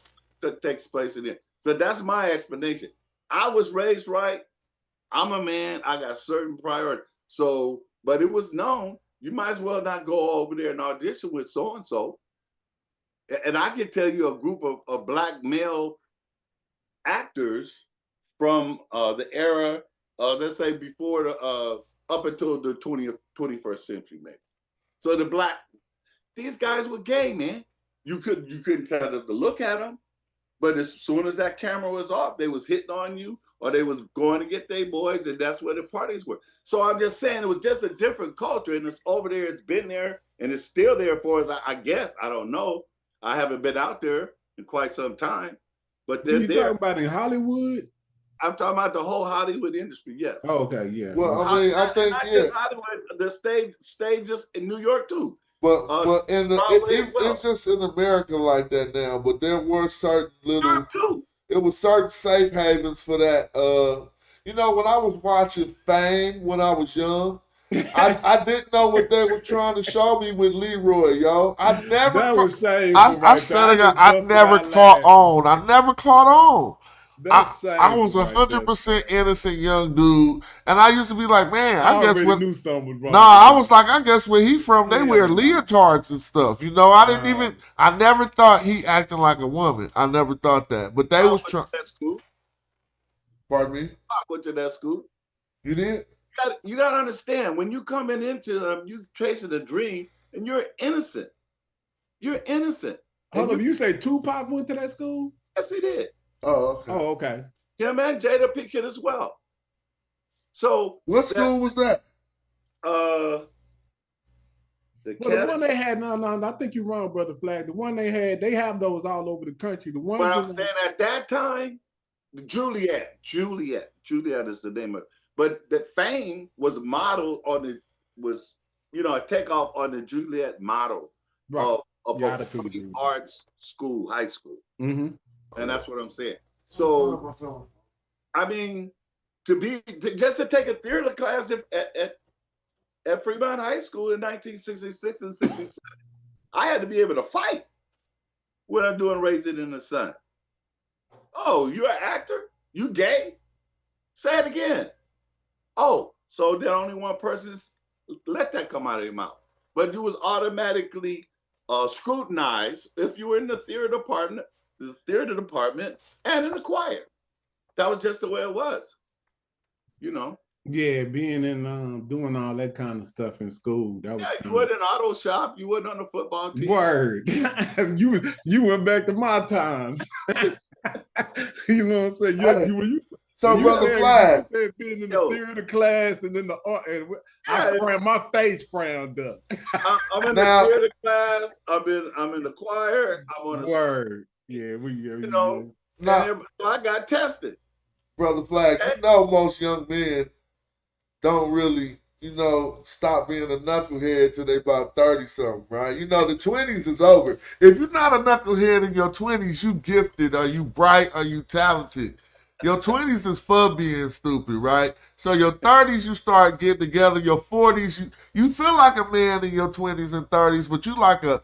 of takes place in it. So that's my explanation. I was raised right. I'm a man. I got certain priorities. So, but it was known, you might as well not go over there and audition with so-and-so. And I can tell you a group of black male actors from the era, let's say before up until the 21st century, maybe. So these guys were gay, man. You couldn't tell them to look at them, but as soon as that camera was off, they was hitting on you, or they was going to get their boys, and that's where the parties were. So I'm just saying it was just a different culture, and it's over there, it's been there, and it's still there for us, I guess. I don't know. I haven't been out there in quite some time, but they're there. You talking about in Hollywood? I'm talking about the whole Hollywood industry, yes. Oh, okay, yeah. Well, I mean, I think, not just Hollywood, the stages in New York too. But it's just in America like that now. But there were certain little it was certain safe havens for that. You know, when I was watching Fame when I was young, I didn't know what they was trying to show me with Leroy, yo. I never That was shameful. I right said there. I never caught on. I never caught on. That's I was shameful right there. 100% innocent young dude, and I used to be like, man, I guess already what. knew something was wrong. Nah, I was like, I guess where he from, they Yeah, wear no. leotards and stuff. You know, I didn't even. I never thought he acting like a woman. I never thought that, but they was trying. That school. Pardon me. I went to that school. You did? You got to understand, when you coming into you chasing a dream, and you're innocent. You're innocent. Hold up, you say Tupac went to that school? Yes, he did. Oh, okay. Oh, okay. Yeah, man, Jada Pinkett as well. So what school was that? The one they had, no, I think you're wrong, Brother Flag. The one they had, they have those all over the country. The ones But I'm saying at that time, Juliet is the name of it. But the Fame was modeled on a takeoff on the Juliet model of a arts school, high school. Mm-hmm. And that's what I'm saying. So, I mean, just to take a theater class at Fremont High School in 1966 and 67, I had to be able to fight when I'm doing Raising in the Sun. Oh, you're an actor? You gay? Say it again. Oh, so then only one person let that come out of your mouth. But you was automatically scrutinized if you were in the theater department, and in the choir. That was just the way it was. You know. Yeah, being in doing all that kind of stuff in school. That was you wasn't in auto shop. You wasn't on the football team. Word. you went back to my times. You know what I'm saying? So, Brother Flag, being in the theater class and then the art, my face frowned up. I'm in the theater class. I'm in the choir. I'm on the word. Yeah, so I got tested. Brother Flag, you know most young men don't really, stop being a knucklehead till they about 30-something, right? You know, the 20s is over. If you're not a knucklehead in your 20s, you gifted, are you bright, are you talented? Your 20s is for being stupid, right? So your 30s, you start getting together. Your 40s, you feel like a man in your 20s and 30s, but you like a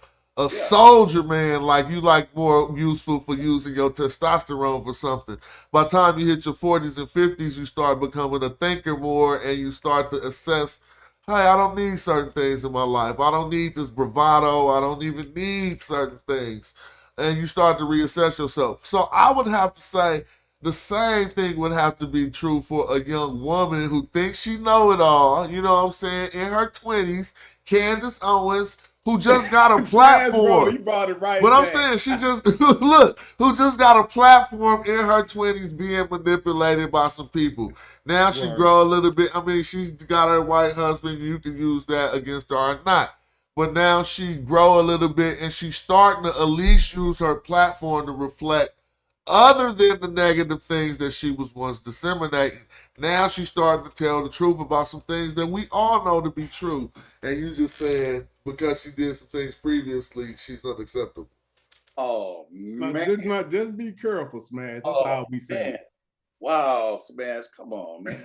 soldier man, like you like more useful for using your testosterone for something. By the time you hit your 40s and 50s, you start becoming a thinker more, and you start to assess, hey, I don't need certain things in my life. I don't need this bravado. I don't even need certain things. And you start to reassess yourself. So I would have to say, the same thing would have to be true for a young woman who thinks she know it all, you know what I'm saying, in her 20s, Candace Owens, who just got a platform. He brought it right but back. I'm saying she just, who just got a platform in her 20s being manipulated by some people. Now she grow a little bit. I mean, she's got her white husband. You can use that against her or not. But now she grow a little bit, and she's starting to at least use her platform to reflect other than the negative things that she was once disseminating. Now she's starting to tell the truth about some things that we all know to be true. And you just saying because she did some things previously, she's unacceptable. Oh, man. Just be careful, Smash. That's all we say. Wow, Smash, come on, man.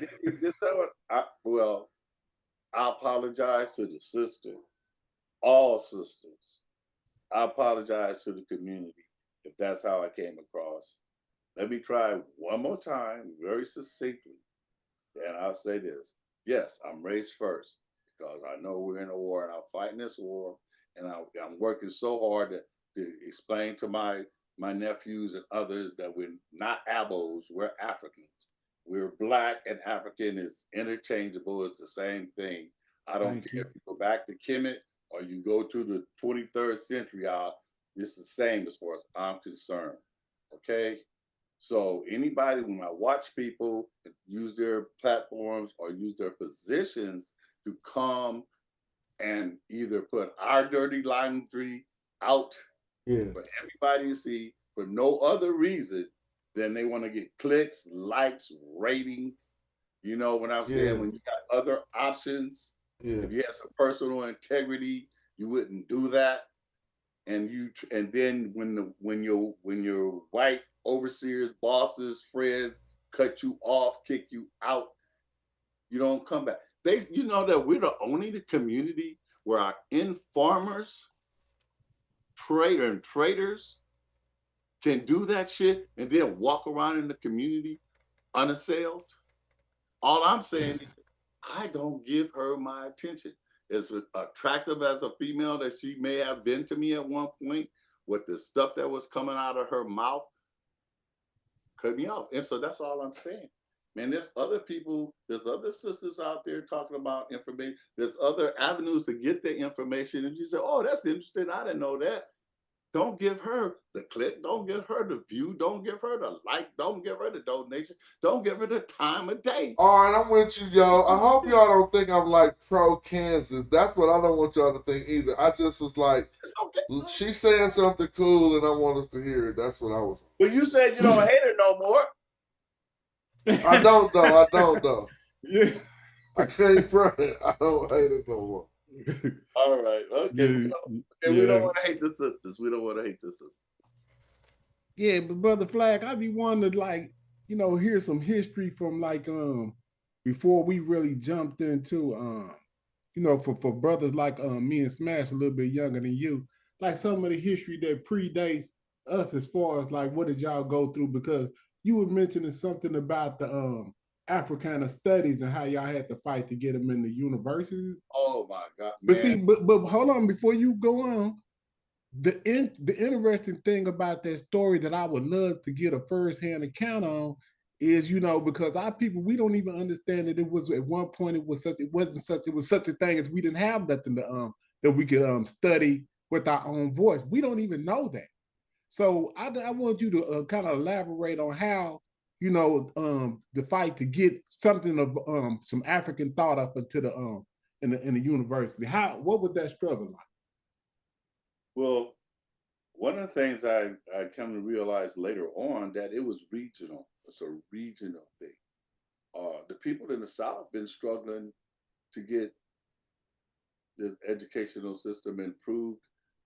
I apologize to the sister, all sisters. I apologize to the community if that's how I came across. Let me try one more time, very succinctly. And I'll say this. Yes, I'm race first because I know we're in a war and I'm fighting this war. And I'm working so hard to explain to my nephews and others that we're not abos, we're Africans. We're Black and African is interchangeable. It's the same thing. I don't care if you go back to Kemet or you go to the 23rd century, it's the same as far as I'm concerned, okay? So anybody, when I watch people use their platforms or use their positions to come and either put our dirty laundry out for everybody to see for no other reason than they want to get clicks, likes, ratings. You know what I'm saying? When you got other options, if you have some personal integrity, you wouldn't do that. And then when you're white overseers, bosses, friends cut you off, kick you out. You don't come back. You know that we're the only community where our informers, traders can do that shit and then walk around in the community unassailed. All I'm saying is I don't give her my attention. As attractive as a female that she may have been to me at one point, with the stuff that was coming out of her mouth, cut me off. And so that's all I'm saying. Man, there's other people, there's other sisters out there talking about information. There's other avenues to get the information. And you say, oh, that's interesting. I didn't know that. Don't give her the click. Don't give her the view. Don't give her the like. Don't give her the donation. Don't give her the time of day. All right, I'm with you, y'all. I hope y'all don't think I'm like pro Kansas. That's what I don't want y'all to think either. I just was like, she's saying something cool and I want us to hear it. That's what I was. But you said you don't hate her no more. I don't though. Yeah. I can't front it. I don't hate it no more. All right. Okay. We don't want to hate the sisters. We don't want to hate the sisters. Yeah, but Brother Flag, I be wanting to hear some history from before we really jumped into for brothers like me and Smash, a little bit younger than you, like some of the history that predates us as far as like what did y'all go through, because you were mentioning something about the Africana studies and how y'all had to fight to get them in the universities. Oh my God! Man. But see, but hold on before you go on. The interesting thing about that story that I would love to get a firsthand account on is, because our people, we don't even understand that it was at one point it was such a thing as we didn't have nothing to that we could study with our own voice. We don't even know that. So I want you to kind of elaborate on how the fight to get something of some African thought up into the in the university. What was that struggle like? Well, one of the things I come to realize later on that it was regional. It's a regional thing. The people in the South been struggling to get the educational system improved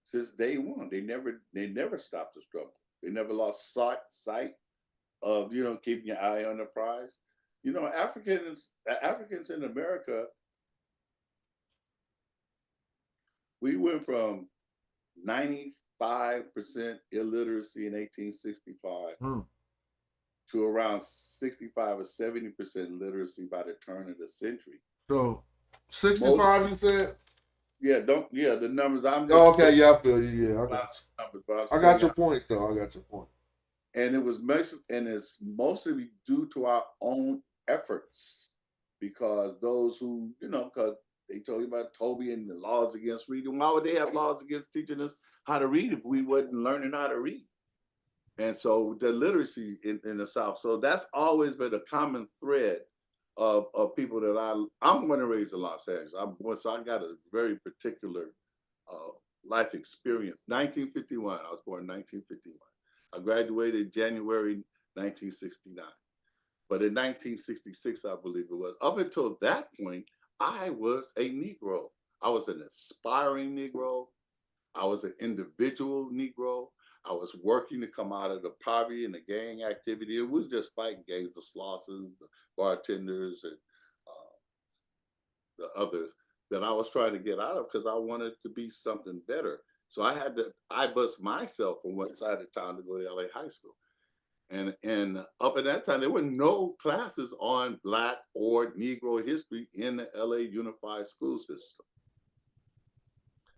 since day one. They never stopped the struggle. They never lost sight of keeping your eye on the prize. Africans in America, we went from 95% illiteracy in 1865 to around 65 or 70% literacy by the turn of the century. So 65 you said? Yeah, the numbers I'm just okay, yeah, I feel you. Yeah, I got your point though. I got your point. And it's mostly due to our own efforts, because those who, because they told you about Toby and the laws against reading. Why would they have laws against teaching us how to read if we wasn't learning how to read? And so the literacy in the South. So that's always been a common thread of people that I'm born and raised in Los Angeles. So I got a very particular life experience. 1951, I was born in 1951. I graduated January 1969. But in 1966, I believe it was, up until that point, I was a Negro. I was an aspiring Negro. I was an individual Negro. I was working to come out of the poverty and the gang activity. It was just fighting gangs, the Slossons, the bartenders, and the others that I was trying to get out of because I wanted to be something better. So I bust myself from one side of town to go to LA High School. And up at that time, there were no classes on Black or Negro history in the LA Unified School System.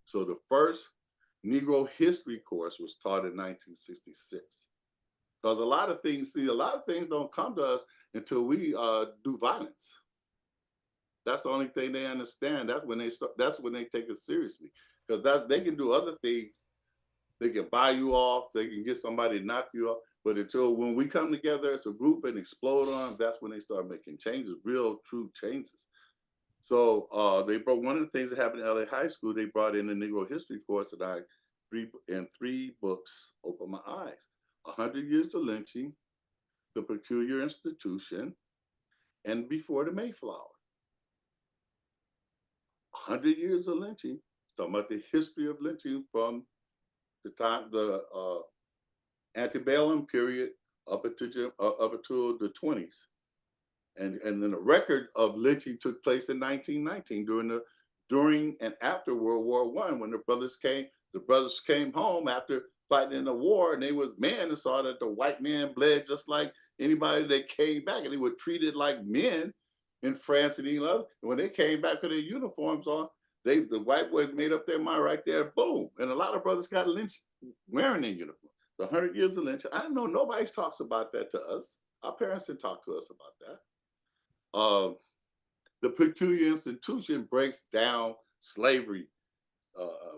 So the first Negro history course was taught in 1966. Because a lot of things don't come to us until we do violence. That's the only thing they understand. That's when they take it seriously. Because they can do other things. They can buy you off. They can get somebody to knock you off. But when we come together as a group and explode on them, that's when they start making changes, real, true changes. So they brought one of the things that happened at LA High School. They brought in the Negro history course that in 3 books opened my eyes. 100 Years of Lynching, The Peculiar Institution, and Before the Mayflower. 100 Years of Lynching, talking about the history of lynching from the time, the antebellum period up until the 20s. And then the record of lynching took place in 1919 during and after World War I, when the brothers came home after fighting in the war, and they was men and saw that the white man bled just like anybody that came back, and they were treated like men in France and England. And when they came back with their uniforms on, the white boys made up their mind right there, boom. And a lot of brothers got lynched wearing their uniform. The 100 years of lynching. I don't know, nobody talks about that to us. Our parents didn't talk to us about that. The peculiar institution breaks down slavery.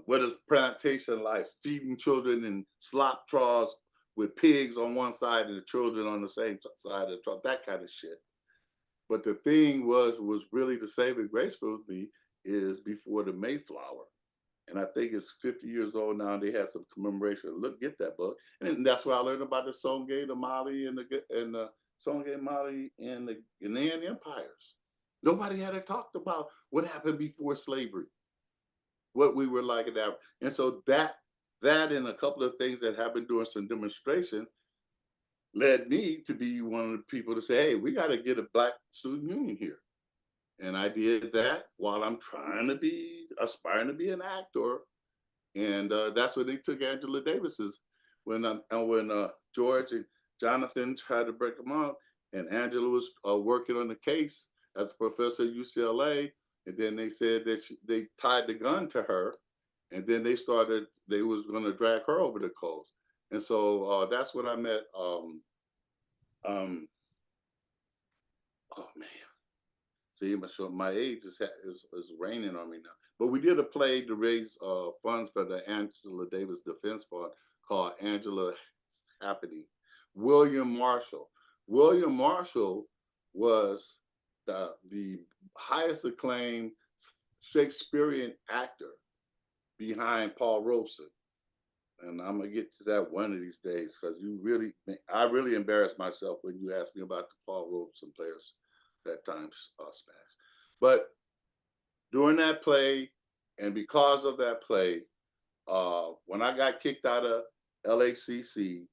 What is plantation life? Feeding children in slop troughs with pigs on one side and the children on the same side of the trough, that kind of shit. But the thing was really the saving grace for me is before the Mayflower. And I think it's 50 years old now, and they had some commemoration. Look, get that book. And that's where I learned about the Songhai, the Mali, and the Songhai, Mali, and the Ghanaian empires. Nobody had talked about what happened before slavery, what we were like at that. And so that and a couple of things that happened during some demonstration led me to be one of the people to say, hey, we got to get a Black student union here. And I did that while I'm aspiring to be an actor. And that's when they took Angela Davis's, when George and Jonathan tried to break them up, and Angela was working on the case as a professor at UCLA. And then they said that they tied the gun to her, and then they was going to drag her over the coals. And so that's when I met, oh man. See, my age is raining on me now. But we did a play to raise funds for the Angela Davis Defense Fund called Angela Happening. William Marshall was the highest acclaimed Shakespearean actor behind Paul Robeson. And I'm gonna get to that one of these days, because I really embarrassed myself when you asked me about the Paul Robeson players that time Smash. But during that play, and because of that play, when I got kicked out of LACC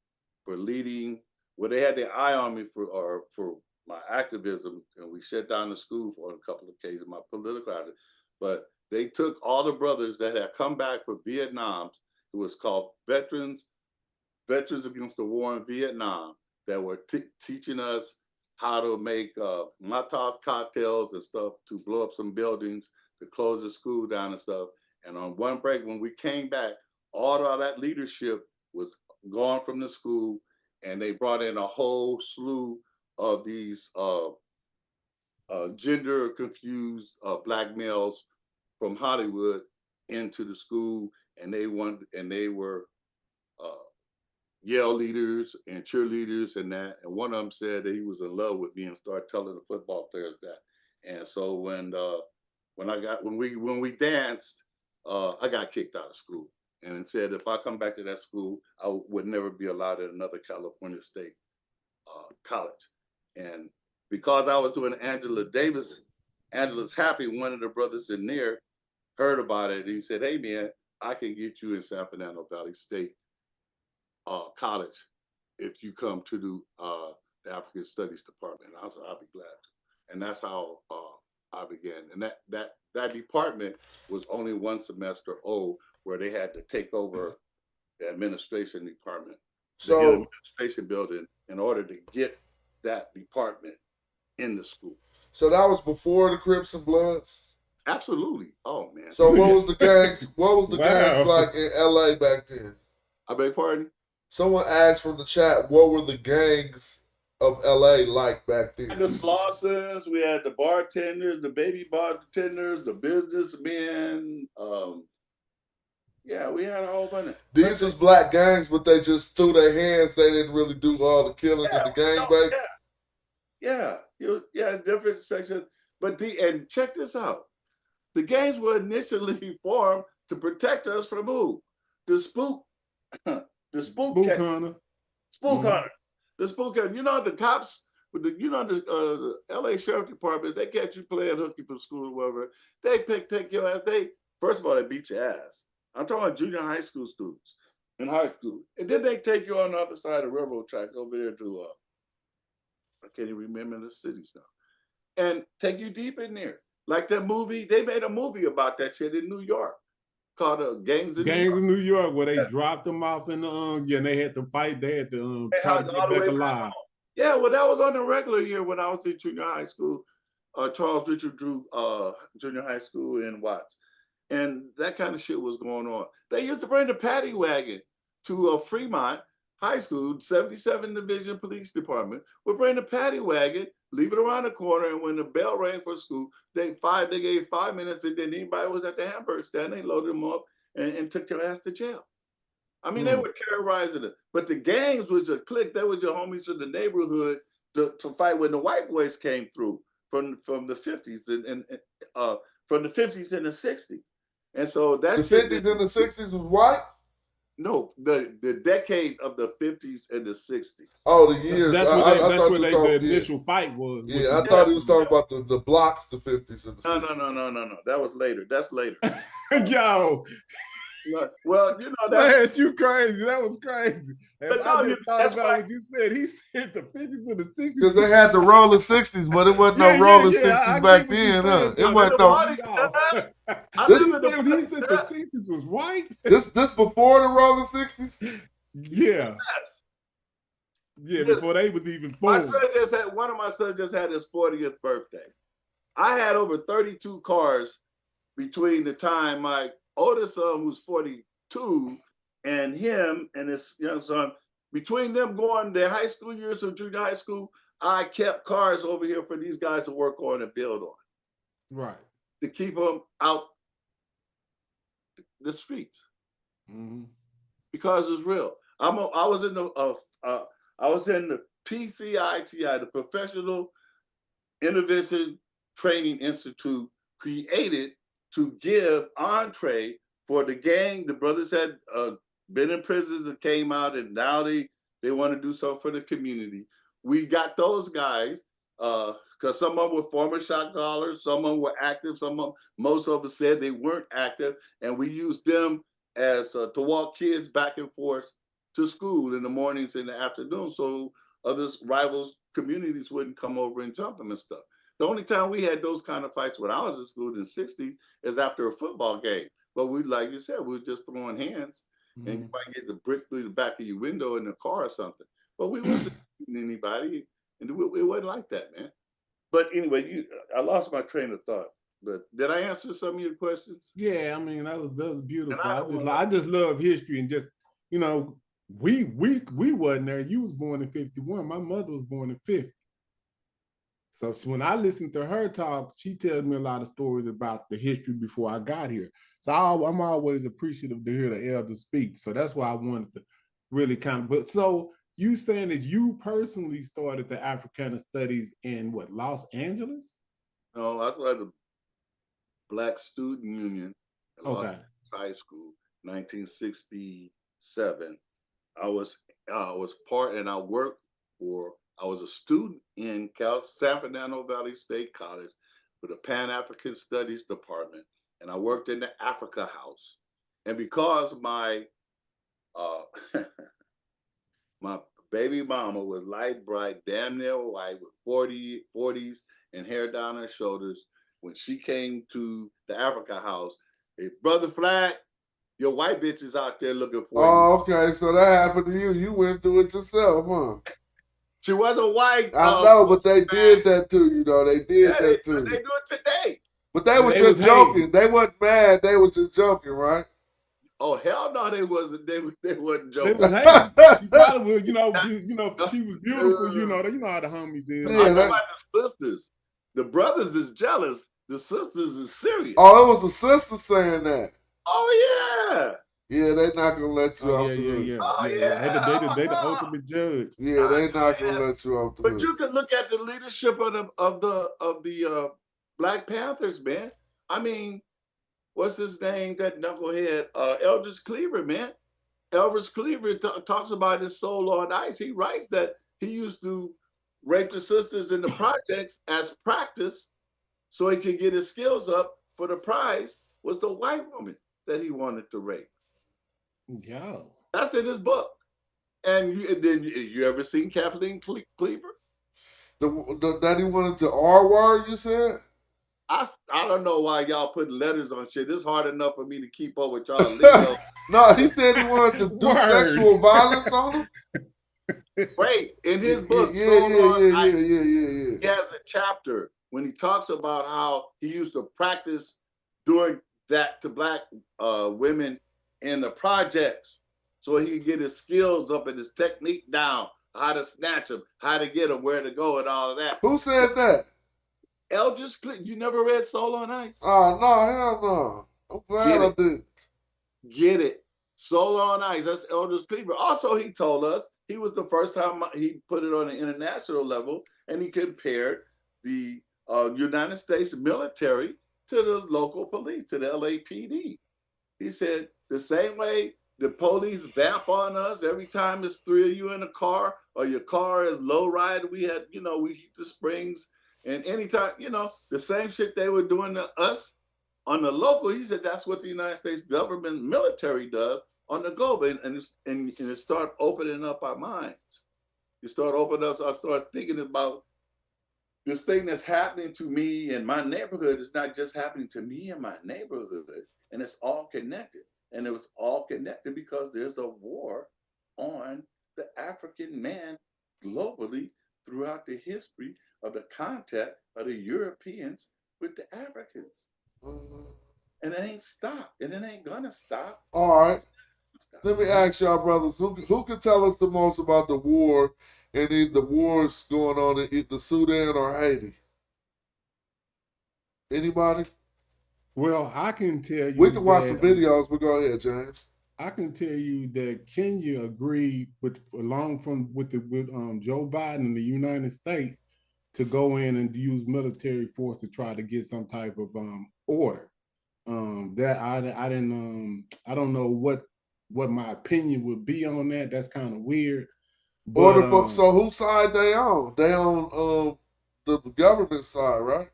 for leading, they had their eye on me for my activism, and we shut down the school for a couple of occasions, my political activism. But they took all the brothers that had come back from Vietnam. It was called Veterans Against the War in Vietnam, that were teaching us how to make Molotov cocktails and stuff to blow up some buildings, to close the school down and stuff. And on one break, when we came back, all of that leadership was gone from the school, and they brought in a whole slew of these gender confused Black males from Hollywood into the school, and they were Yale leaders and cheerleaders and that. And one of them said that he was in love with me and started telling the football players that. And so when we danced, I got kicked out of school, and it said if I come back to that school, I would never be allowed at another California State college. And because I was doing Angela's Happy, one of the brothers in there heard about it. He said, hey man, I can get you in San Fernando Valley State college if you come to do the African Studies Department. I said, I'll be glad to. And that's how I began. And that department was only one semester old, where they had to take over the administration department, the administration building, in order to get that department in the school. So that was before the Crips and Bloods? Absolutely. Oh man. So what was the gangs? What was the gangs like in LA back then? I beg pardon? Someone asked from the chat, what were the gangs of LA like back then? The Slossons, we had the bartenders, the baby bartenders, the businessmen. Yeah, we had a whole bunch. These was Black gangs, but they just threw their hands. They didn't really do all the killing and the gang bang. Yeah, different sections. And check this out. The gangs were initially formed to protect us from who? The spook hunter. The spook hunter. You know, the cops, the LA Sheriff Department, they catch you playing hooky from school or whatever. They take your ass. First of all, they beat your ass. I'm talking about junior high school students. in high school. And then they take you on the other side of the railroad track over there to, I can't even remember the cities now, and take you deep in there. Like that movie, they made a movie about that shit in New York called Gangs of New York, where they dropped them off in the, and they had to fight. They had to try to get back alive. Yeah, well, that was on the regular year when I was in junior high school, Charles Richard Drew Junior High School in Watts. And that kind of shit was going on. They used to bring the paddy wagon to Fremont High School, 77 Division Police Department, would bring the paddy wagon, leave it around the corner, and when the bell rang for school, they gave 5 minutes, and then anybody was at the hamburger stand, they loaded them up and took their ass to jail. I mean, they were terrorizing it. But the gangs was a clique. That was your homies in the neighborhood to fight when the white boys came through from the 50s and from the 50s and the 60s. And so that's the 50s and the 60s was white? No, the decade of the 50s and the 60s. Oh, the years. That's where the initial fight was. Yeah, I thought he was talking about the blocks, the 50s and the 60s. No. That was later. That's later. Yo. Well, you know, that's you crazy. That was crazy. But I just thought about what you said. He said the 50s and the 60s. Because they had the rolling 60s, but it wasn't no rolling 60s back then, huh? It wasn't no. He said the 60s was white. This before the rolling 60s? Yeah. Yes. Yeah, before they was even born. One of my sons just had his 40th birthday. I had over 32 cars between the time my oldest son, who's 42, and him and his young son, between them going their high school years of junior high school, I kept cars over here for these guys to work on and build on. Right. To keep them out the streets. Mm-hmm. Because it's real. I was in the PCITI, the Professional Intervention Training Institute, created to give entree for the gang. The brothers had been in prisons and came out, and now they want to do something for the community. We got those guys because some of them were former shot callers, some of them were active, most of them said they weren't active, and we used them as to walk kids back and forth to school in the mornings and the afternoon, so other rivals communities wouldn't come over and jump them and stuff. The only time we had those kind of fights when I was in school in the 60s is after a football game. But we, like you said, we were just throwing hands, and you might get the brick through the back of your window in the car or something. But we wasn't shooting anybody, and it wasn't like that, man. But anyway, I lost my train of thought. But did I answer some of your questions? Yeah, I mean that was beautiful. I just love history and just, you know, we wasn't there. You was born in 51. My mother was born in 50. So when I listen to her talk, she tells me a lot of stories about the history before I got here. So I'm always appreciative to hear the elders speak. So that's why I wanted to really kind of. But so you saying that you personally started the Africana studies in what, Los Angeles? No, I started the Black Student Union at Los Angeles High School, 1967. I was part, and I worked for. I was a student in San Fernando Valley State College with the Pan-African Studies Department, and I worked in the Africa House. And because my my baby mama was light bright, damn near white, with 40s and hair down her shoulders, when she came to the Africa House, hey, Brother Flat, your white bitch is out there looking for you. Oh, okay, so that happened to you. You went through it yourself, huh? She wasn't white. I know, but they did that to you, though. They did that to you. They do it today. But they was just joking. They wasn't mad. They was just joking, right? Oh hell no, they wasn't. They wasn't joking. They was hating. She probably was, you know, she was beautiful. You know how the homies is. Yeah, I know about the sisters. The brothers is jealous. The sisters is serious. Oh, it was the sister saying that. Oh yeah. Yeah, they not gonna let you off the hook. Oh yeah. They the ultimate judge. Yeah, they not gonna let you off the hook. But you can look at the leadership of the Black Panthers, man. I mean, what's his name? That knucklehead, Eldridge Cleaver, man. Eldridge Cleaver talks about his soul on ice. He writes that he used to rape the sisters in the projects as practice, so he could get his skills up. For the prize was the white woman that he wanted to rape. Yo. That's in his book. And then you ever seen Kathleen Cleaver? That he wanted to R word, you said? I don't know why y'all put letters on shit. It's hard enough for me to keep up with y'all lingo. No, he said he wanted to do sexual violence on him. Right. In his book, He has a chapter when he talks about how he used to practice doing that to black women in the projects so he could get his skills up and his technique down, how to snatch them, how to get them, where to go, and all of that. Who said that? Eldridge Clinton. You never read Soul on Ice? Oh, no, hell no. I'm glad I did. Get it. Soul on Ice. That's Eldridge Cleaver. Also, he told us he was the first time he put it on an international level, and he compared the United States military to the local police, to the LAPD. He said the same way the police vamp on us every time there's three of you in a car or your car is low ride. We had, we heat the springs, and anytime, the same shit they were doing to us on the local. He said that's what the United States government military does on the go, and it start opening up our minds. You start opening up. So I start thinking about this thing that's happening to me in my neighborhood. It's not just happening to me in my neighborhood, and it's all connected. And it was all connected because there's a war on the African man globally throughout the history of the contact of the Europeans with the Africans. And it ain't stopped, and it ain't gonna stop. All right. Let me ask y'all, brothers, who can tell us the most about the war and the wars going on in either Sudan or Haiti? Anybody? Well, I can tell you. We can watch the videos, but go ahead, James. I can tell you that Kenya agreed with Joe Biden in the United States to go in and use military force to try to get some type of order. That I don't know what my opinion would be on that. That's kind of weird. But, so whose side they on? They on the government side, right?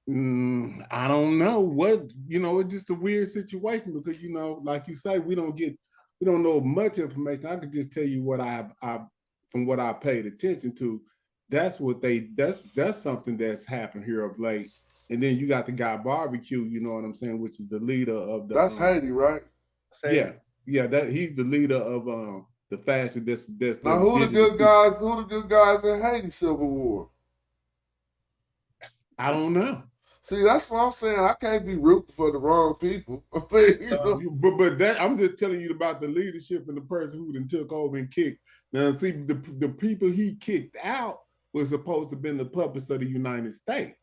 I don't know what, it's just a weird situation because, like you say, we don't know much information. I could just tell you what from what I paid attention to. That's something that's happened here of late. And then you got the guy Barbecue, you know what I'm saying, which is the leader of the. That's Haiti, right? Yeah. That he's the leader of the fashion. That's now who the good guys? Who the good guys in Haiti Civil War? I don't know. See, that's what I'm saying. I can't be rooting for the wrong people. But that I'm just telling you about the leadership and the person who then took over and kicked. Now, see, the people he kicked out was supposed to have been the puppets of the United States.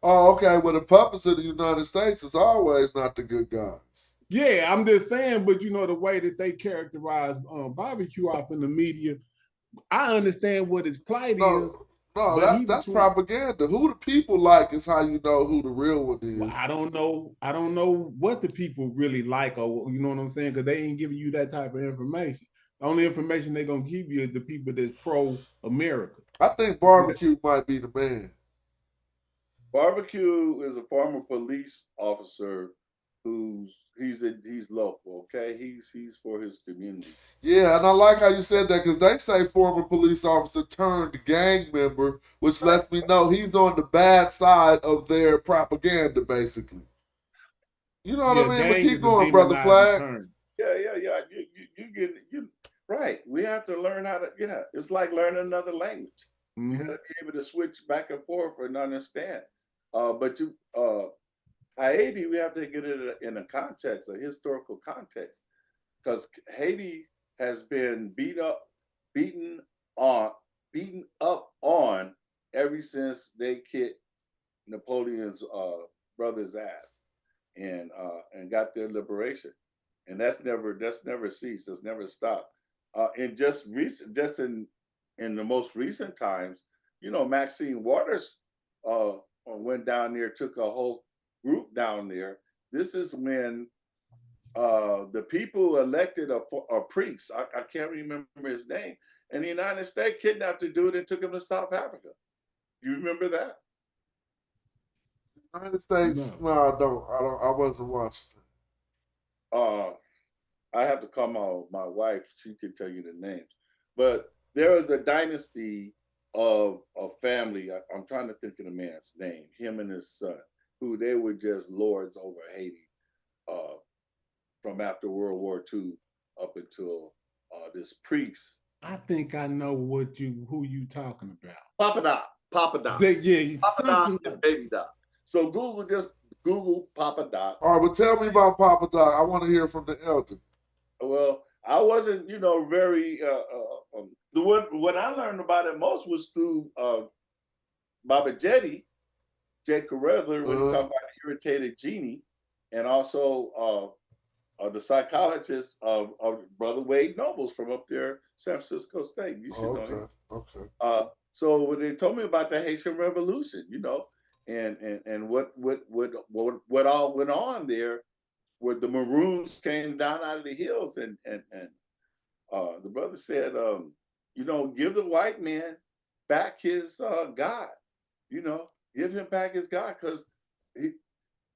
Oh, okay. Well, the puppets of the United States is always not the good guys. Yeah, I'm just saying, but the way that they characterize Barbecue off in the media, I understand what his plight is. No, that's propaganda. Who the people like is how you know who the real one is. Well, I don't know what the people really like, or you know what I'm saying, because they ain't giving you that type of information. The only information they're gonna give you is the people that's pro-America. I think Barbecue might be the man. Barbecue is a former police officer he's local, okay? He's for his community. Yeah, and I like how you said that because they say former police officer turned gang member, which lets me know he's on the bad side of their propaganda, basically. You know what I mean? But keep going, Brother Flag. Yeah. You right. We have to learn how to. Yeah, it's like learning another language. You got to be able to switch back and forth and understand. Haiti, we have to get it in a context, a historical context, because Haiti has been beaten up on ever since they kicked Napoleon's brother's ass and got their liberation, and that's never ceased. That's never stopped. And in the most recent times, Maxine Waters went down there, took a whole group down there. This is when the people elected a priest. I can't remember his name. And the United States kidnapped the dude and took him to South Africa. You remember that? United States? No, I don't. I wasn't watching. I have to call my wife. She can tell you the names. But there was a dynasty of a family. I'm trying to think of the man's name. Him and his son, who they were just lords over Haiti from after World War II up until this priest. I think I know who you talking about. Papa Doc. Yeah, Papa Doc and Baby Doc. So Google Papa Doc. All right, well, tell me about Papa Doc. I want to hear from the elder. Well, I wasn't, very. What I learned about it most was through Baba Jetty, Jay Carruthers, when he talked about the irritated genie, and also the psychologist of Brother Wade Nobles from up there, San Francisco State. You should know him. Okay. So when they told me about the Haitian Revolution, and what all went on there, where the Maroons came down out of the hills, and the brother said, give the white man back his God, give him back his God, because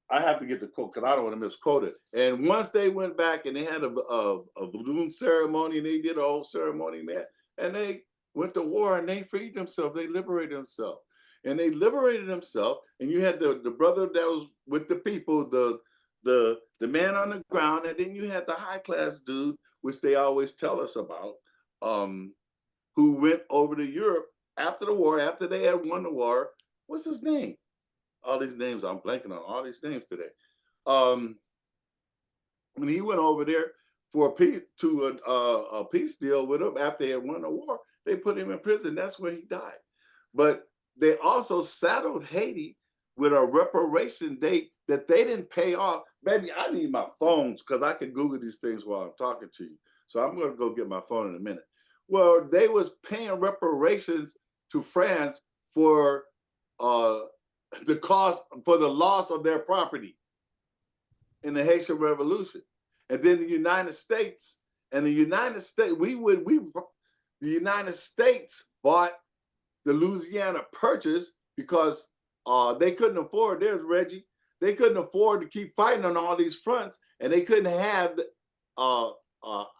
I have to get the quote because I don't want to misquote it. And once they went back and they had a balloon ceremony, and they did a whole ceremony, man, and they went to war and they freed themselves, they liberated themselves. And they liberated themselves, and you had the brother that was with the people, the man on the ground, and then you had the high class dude, which they always tell us about, who went over to Europe after the war, after they had won the war. What's his name? All these names, I'm blanking on all these names today. When he went over there for a peace deal with them after they had won the war, they put him in prison. That's where he died. But they also saddled Haiti with a reparation date that they didn't pay off. Baby, I need my phones because I can Google these things while I'm talking to you. So I'm going to go get my phone in a minute. Well, they was paying reparations to France for the cost, for the loss of their property in the Haitian Revolution. And then the United States bought the Louisiana Purchase because they couldn't afford, there's Reggie, they couldn't afford to keep fighting on all these fronts, and they couldn't have the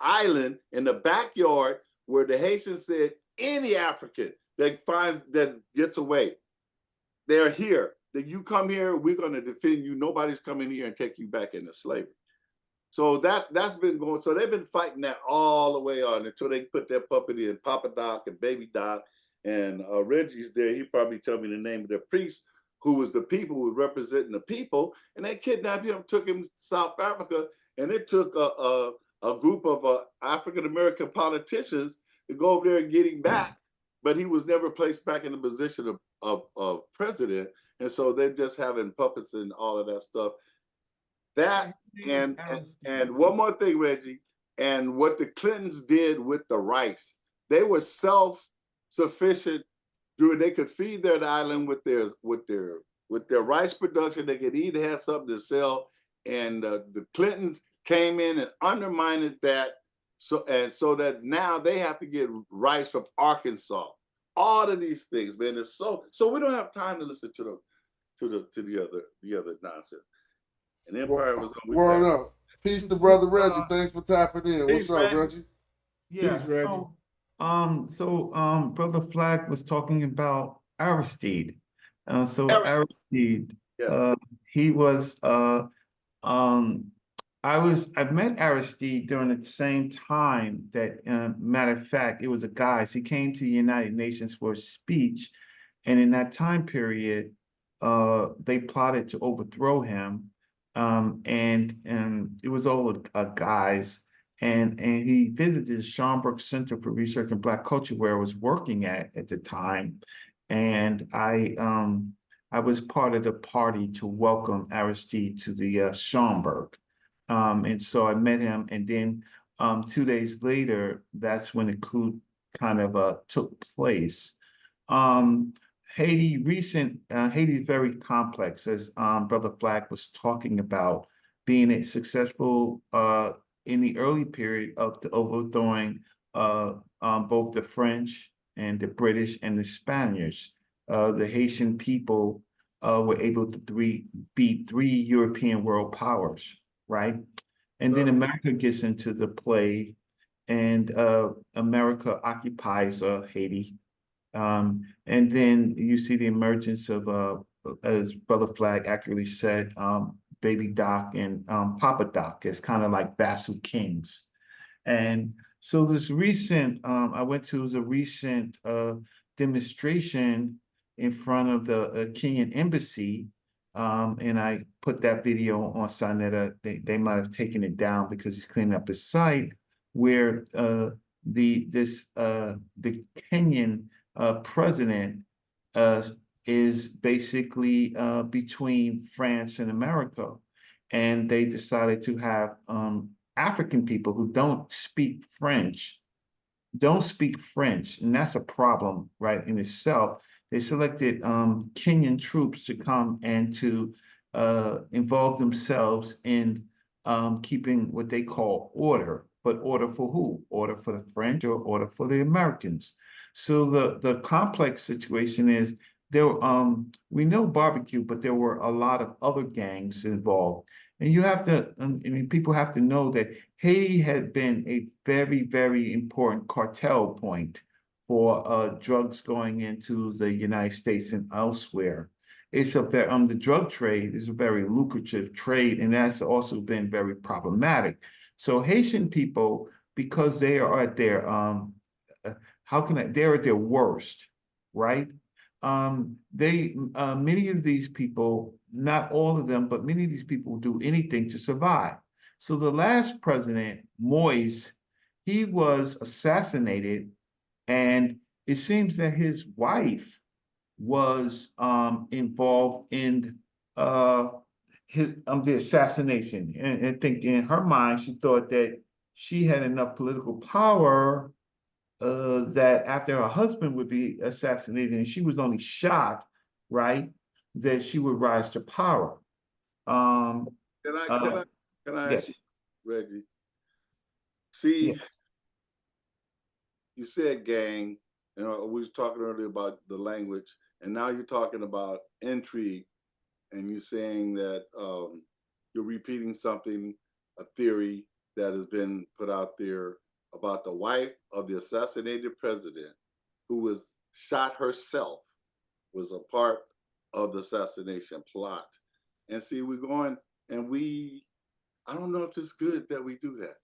island in the backyard where the Haitians said any African that gets away, they're here. That you come here, we're going to defend you. Nobody's coming here and take you back into slavery. So that's been going. So they've been fighting that all the way on until they put their puppet in, Papa Doc and Baby Doc, and Reggie's there. He probably tell me the name of the priest who was the people, who was representing the people, and they kidnapped him, took him to South Africa, and it took a group of African American politicians to go over there and get him back, but he was never placed back in the position of president. And so they're just having puppets and all of that stuff. That and one more thing, Reggie, and what the Clintons did with the rice, they were self-sufficient. They could feed their island with their rice production. They could eat, have something to sell, and the Clintons came in and undermined that. So that now they have to get rice from Arkansas. All of these things, man. It's so we don't have time to listen to the other nonsense. And Empire was on. Word up. Peace to Brother Reggie. Thanks for tapping in. What's up, Reggie? Yeah. Peace, Reggie. Brother Flack was talking about Aristide. Aristide, he was I met Aristide during the same time that, matter of fact, it was a guy. He came to the United Nations for a speech, and in that time period, they plotted to overthrow him, and it was all guys. And he visited the Schomburg Center for Research in Black Culture, where I was working at the time, and I was part of the party to welcome Aristide to the Schomburg. And so I met him, and then 2 days later, that's when the coup kind of took place. Haiti is very complex, as Brother Flack was talking about, being successful in the early period of the overthrowing both the French and the British and the Spaniards. The Haitian people were able to beat three European world powers, right? And then America gets into the play, and America occupies Haiti. And then you see the emergence of, as Brother Flag accurately said, Baby Doc and Papa Doc as kind of like vassal kings. And so this recent, I went to the recent demonstration in front of the Kenyan embassy, and I put that video on Sonetta. They might have taken it down because he's cleaning up his site, where the Kenyan president is basically between France and America, and they decided to have African people who don't speak French, and that's a problem, right, in itself. They selected Kenyan troops to come and to involve themselves in keeping what they call order. But order for who? Order for the French or order for the Americans? So the complex situation is there. We know barbecue, but there were a lot of other gangs involved. And you have to, I mean, people have to know that Haiti had been a very, very important cartel point for drugs going into the United States and elsewhere. It's the drug trade is a very lucrative trade, and that's also been very problematic. So Haitian people, because they are at their, they're at their worst, right? Many of these people, not all of them, but many of these people will do anything to survive. So the last president, Moise, he was assassinated, and it seems that his wife was involved in the assassination. And I think in her mind, she thought that she had enough political power that after her husband would be assassinated and she was only shot, right, that she would rise to power. Can I ask you, Reggie? See, you said gang, and we was talking earlier about the language, and now you're talking about intrigue, and you're saying that you're repeating something, a theory that has been put out there about the wife of the assassinated president who was shot herself was a part of the assassination plot. And see, we're going, and I don't know if it's good that we do that.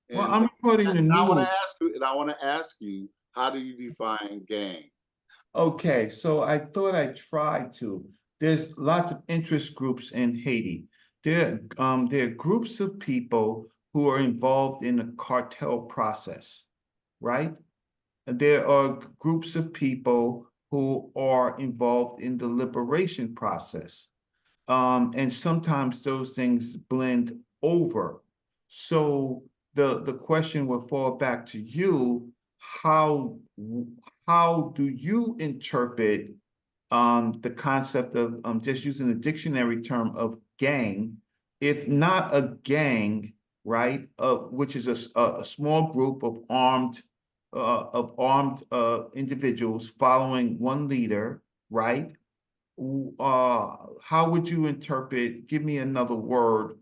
And well, I'm putting the I want news. to ask you, how do you define gang? Okay, so I thought I tried to. There's lots of interest groups in Haiti. There are groups of people who are involved in the cartel process, right? There are groups of people who are involved in the liberation process. And sometimes those things blend over. So the question will fall back to you, how do you interpret the concept of just using the dictionary term of gang, if not a gang, right, which is a small group of armed individuals following one leader, right? How would you interpret? Give me another word.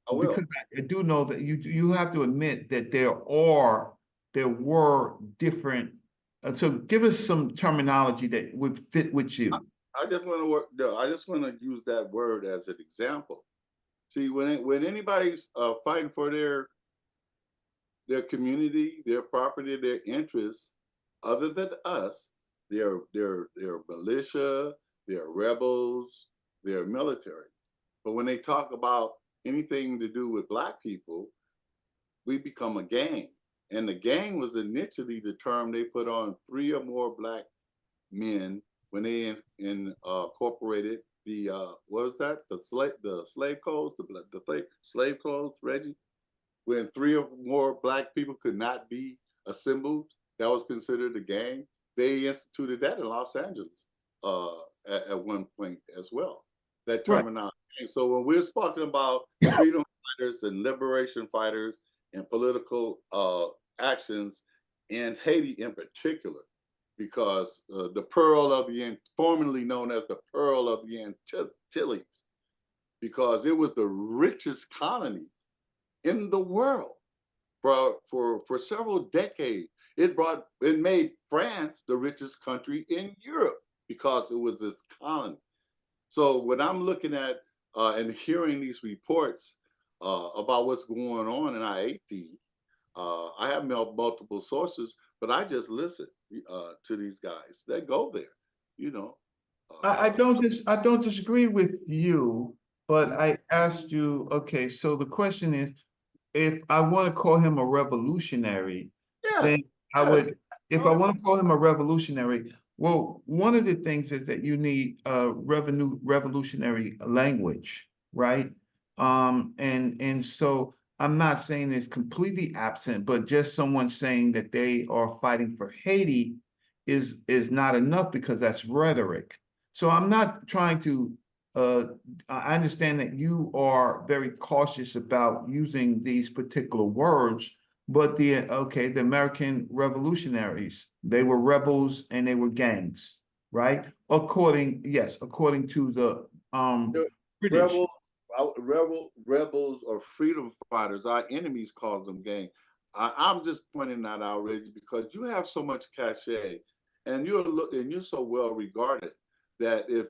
Because I do know that you have to admit that there were different. So give us some terminology that would fit with you. I just want to use that word as an example. See, when anybody's fighting for their community, their property, their interests, other than us, they're militia, they're rebels, they're military. But when they talk about anything to do with Black people, we become a gang. And the gang was initially the term they put on 3 or more Black men when they incorporated the what was that? The slave codes, the slave codes, Reggie. When 3 or more Black people could not be assembled, that was considered a gang. They instituted that in Los Angeles at one point as well. That terminology. Right. So when we're talking about freedom fighters and liberation fighters and political actions in Haiti in particular, because the Pearl of the formerly known as the Pearl of the Antilles, because it was the richest colony in the world for several decades. It made France the richest country in Europe because it was its colony. So when I'm looking at and hearing these reports about what's going on in Haiti, I have multiple sources, but I just listen to these guys that go there. You know, I don't disagree with you, but I asked you, okay, so the question is, if I want to call him a revolutionary, then I would, if I want to call him a revolutionary, well, one of the things is that you need revolutionary language, right? And so I'm not saying it's completely absent, but just someone saying that they are fighting for Haiti is not enough because that's rhetoric. So I'm not trying to I understand that you are very cautious about using these particular words, but the American revolutionaries, they were rebels and they were gangs, right? According to the British. Rebels or freedom fighters. Our enemies call them gang. I'm just pointing that out, Reggie, because you have so much cachet, and you're so well regarded that if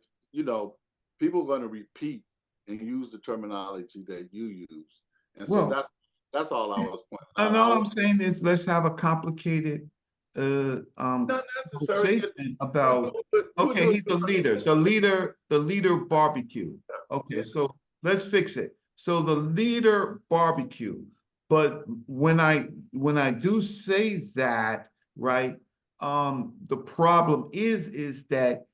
people are going to repeat and use the terminology that you use, and so that's all I was pointing out. And all I'm saying is let's have a complicated not necessary about he's the leader barbecue. Okay, so let's fix it. So the leader barbecue, but when I do say that, right, the problem is that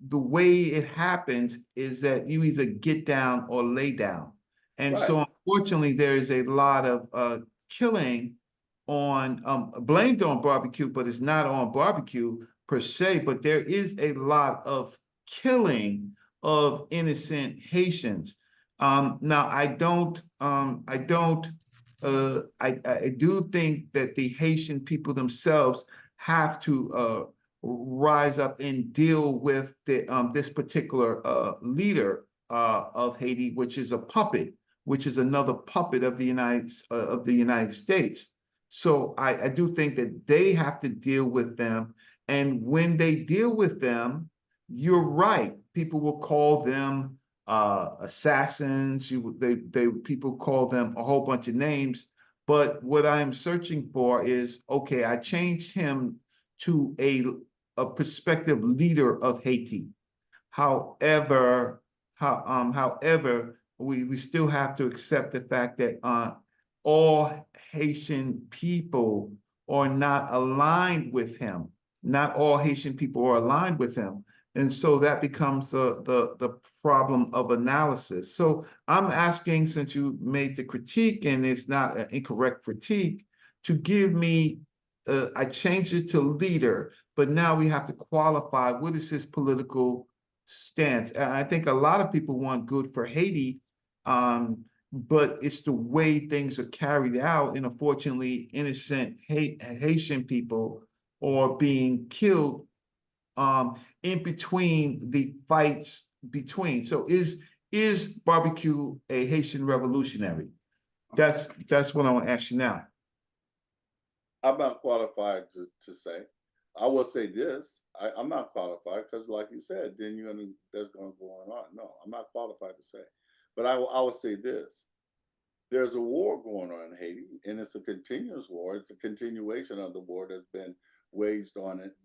the way it happens is that you either get down or lay down. And so unfortunately, there is a lot of killing on blamed on barbecue, but it's not on barbecue per se, but there is a lot of killing of innocent Haitians. Now I do think that the Haitian people themselves have to rise up and deal with this particular leader of Haiti, which is a puppet, which is another puppet of the United States. So I do think that they have to deal with them, and when they deal with them, you're right. People will call them assassins. People call them a whole bunch of names. But what I'm searching for is, okay, I changed him to a prospective leader of Haiti. However, we still have to accept the fact that all Haitian people are not aligned with him. Not all Haitian people are aligned with him. And so that becomes the problem of analysis. So I'm asking, since you made the critique, and it's not an incorrect critique, to give me, I changed it to leader, but now we have to qualify what is his political stance. And I think a lot of people want good for Haiti, but it's the way things are carried out, and unfortunately, innocent Haitian people are being killed in between the fights between. So is barbecue a Haitian revolutionary? That's what I want to ask you now. I'm not qualified to say. I will say this: I'm not qualified because, like you said, then there's going to go on. No, I'm not qualified to say. But I will say this: there's a war going on in Haiti, and it's a continuous war. It's a continuation of the war that's been waged on it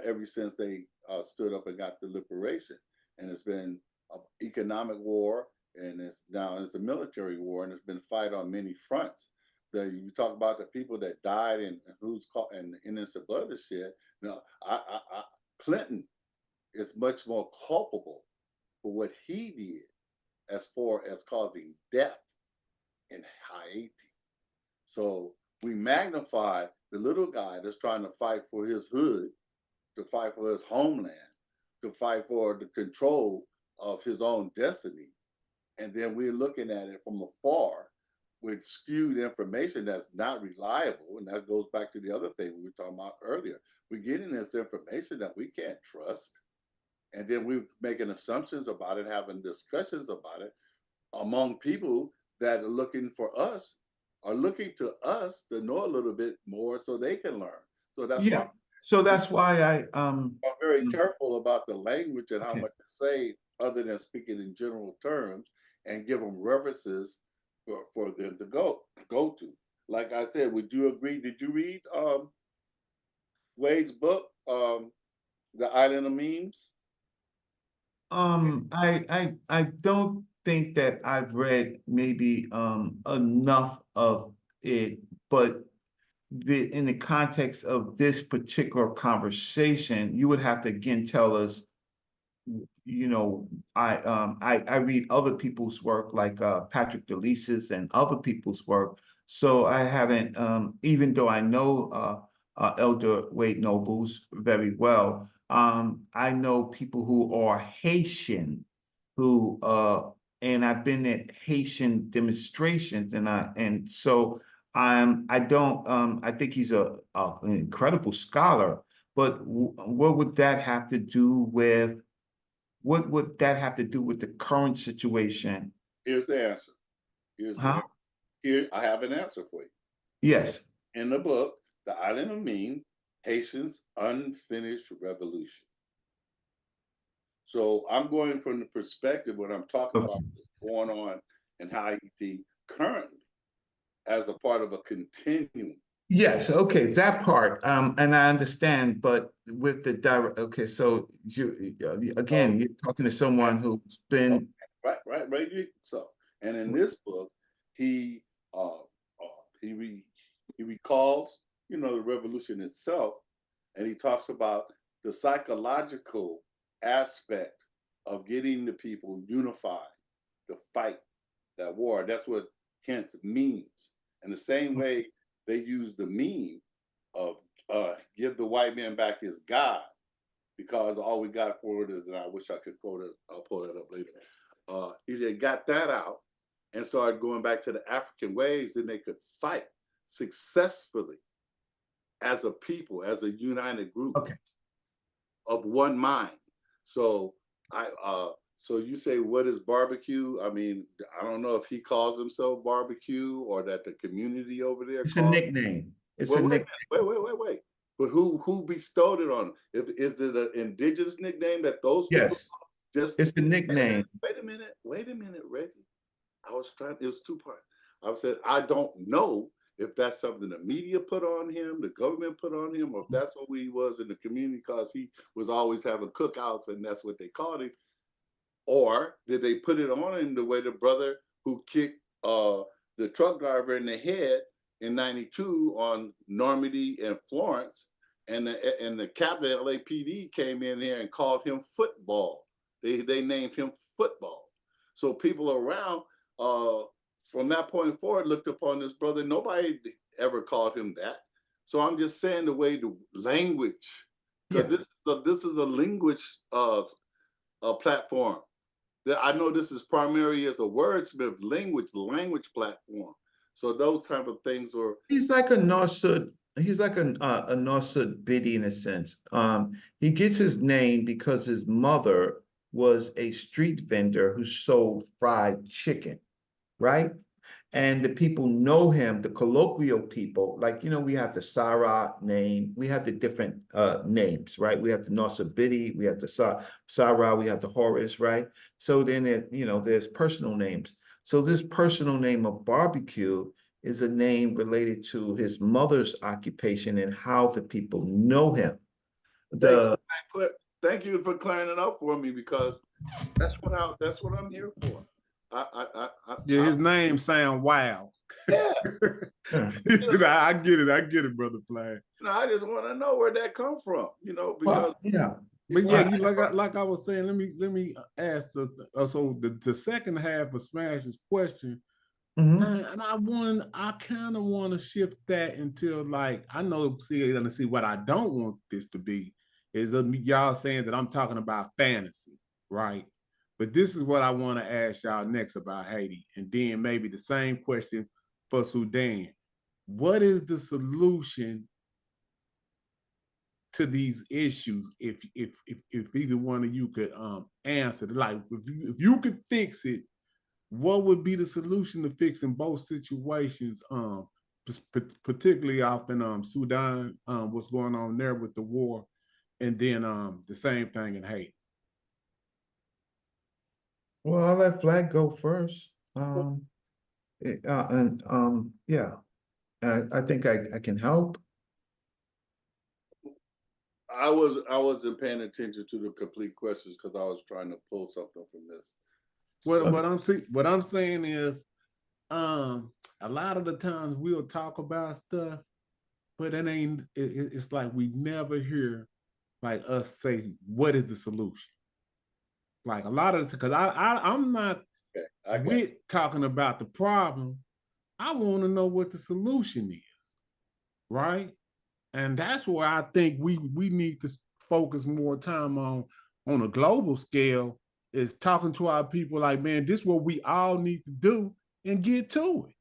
ever since they stood up and got the liberation. And it's been an economic war, and it's a military war, and it's been fight on many fronts. You talk about the people that died and who's caught and innocent blood is shed. Now, Clinton is much more culpable for what he did as far as causing death in Haiti. So we magnify the little guy that's trying to fight for his hood, to fight for his homeland, to fight for the control of his own destiny. And then we're looking at it from afar with skewed information that's not reliable. And that goes back to the other thing we were talking about earlier. We're getting this information that we can't trust. And then we're making assumptions about it, having discussions about it among people that are looking for us are looking to us to know a little bit more so they can learn. So that's why So that's why I'm very careful about the language and how Okay. much to say other than speaking in general terms and give them references for them to go to. Like I said, would you agree? Did you read Wade's book, The Island of Memes? I don't think that I've read maybe enough of it, but in the context of this particular conversation, you would have to again tell us, you know, I read other people's work like Patrick DeLisis and other people's work. So I haven't, even though I know Elder Wade Nobles very well, I know people who are Haitian who and I've been at Haitian demonstrations and so I don't I think he's an incredible scholar, but what would that have to do with what would that have to do with the current situation? Here's the answer. Here, I have an answer for you. Yes. In the book, The Island of Mean, Haitians' Unfinished Revolution. So I'm going from the perspective when I'm talking about what's going on in Haiti currently as a part of a continuum. Yes, okay, that part, and I understand, but with the direct, okay, so you, again, you're talking to someone who's been. Right. So, and in this book, he recalls, you know, the revolution itself, and he talks about the psychological aspect of getting the people unified to fight that war. That's what hence means. And the same way they use the meme of give the white man back his God, because all we got for it is, and I wish I could quote it, I'll pull it up later. He said, got that out and started going back to the African ways, then they could fight successfully as a people, as a united group of one mind. So so you say, what is barbecue? I mean, I don't know if he calls himself barbecue or that the community over there It's a nickname. It's a nickname. Wait. But who bestowed it on him? Is it an indigenous nickname that those people just? It's a nickname. Wait a minute, Reggie. It was two parts. I said, I don't know if that's something the media put on him, the government put on him, or if that's what he was in the community because he was always having cookouts and that's what they called him. Or did they put it on him the way the brother who kicked the truck driver in the head in '92 on Normandy and Florence, and the captain of LAPD came in here and called him football. They named him football. So people around from that point forward looked upon this brother. Nobody ever called him that. So I'm just saying the way the language, because this is a language platform. I know this is primarily as a wordsmith language platform. So those type of things are. He's like a Nasud. He's like a Nasud Biddy in a sense. He gets his name because his mother was a street vendor who sold fried chicken, right? And the people know him, the colloquial people, like, you know, we have the Sarah name, we have the different names, right? We have the Nosabidi, we have the Sarah, we have the Horace, right? So then, there's personal names. So this personal name of barbecue is a name related to his mother's occupation and how the people know him. Thank you for clearing it up for me, because that's what I'm here for. His name sound wild. Yeah. I get it, Brother Flag. I just want to know where that come from, because But yeah, like I was saying, let me ask the second half of Smash's question, and I kind of want to shift that until, like, I know gonna see what I don't want this to be is y'all saying that I'm talking about fantasy, right? But this is what I want to ask y'all next about Haiti, and then maybe the same question for Sudan. What is the solution to these issues? If either one of you could answer, like if you could fix it, what would be the solution to fixing both situations? Particularly off in Sudan, what's going on there with the war, and then the same thing in Haiti. Well, I'll let Flag go first. Yeah, I think I can help. I wasn't paying attention to the complete questions because I was trying to pull something from this. What I'm saying is, a lot of the times we'll talk about stuff, but it's like we never hear like us say what is the solution. Like a lot of because I'm not with talking about the problem. I want to know what the solution is, right? And that's where I think we need to focus more time on a global scale, is talking to our people like, man, this is what we all need to do and get to it.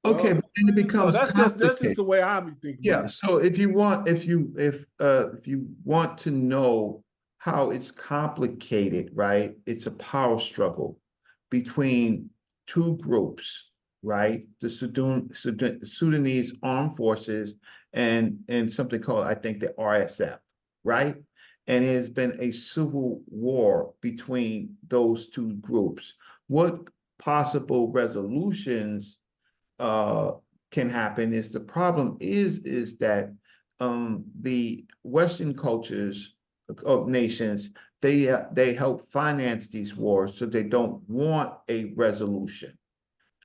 Okay, but then it becomes that's just the way I be thinking. Yeah. So if you want to know how it's complicated, right? It's a power struggle between two groups, right? The Sudanese armed forces and something called, I think, the RSF, right? And it has been a civil war between those two groups. What possible resolutions can happen is the problem is that the Western cultures of nations, they help finance these wars, so they don't want a resolution.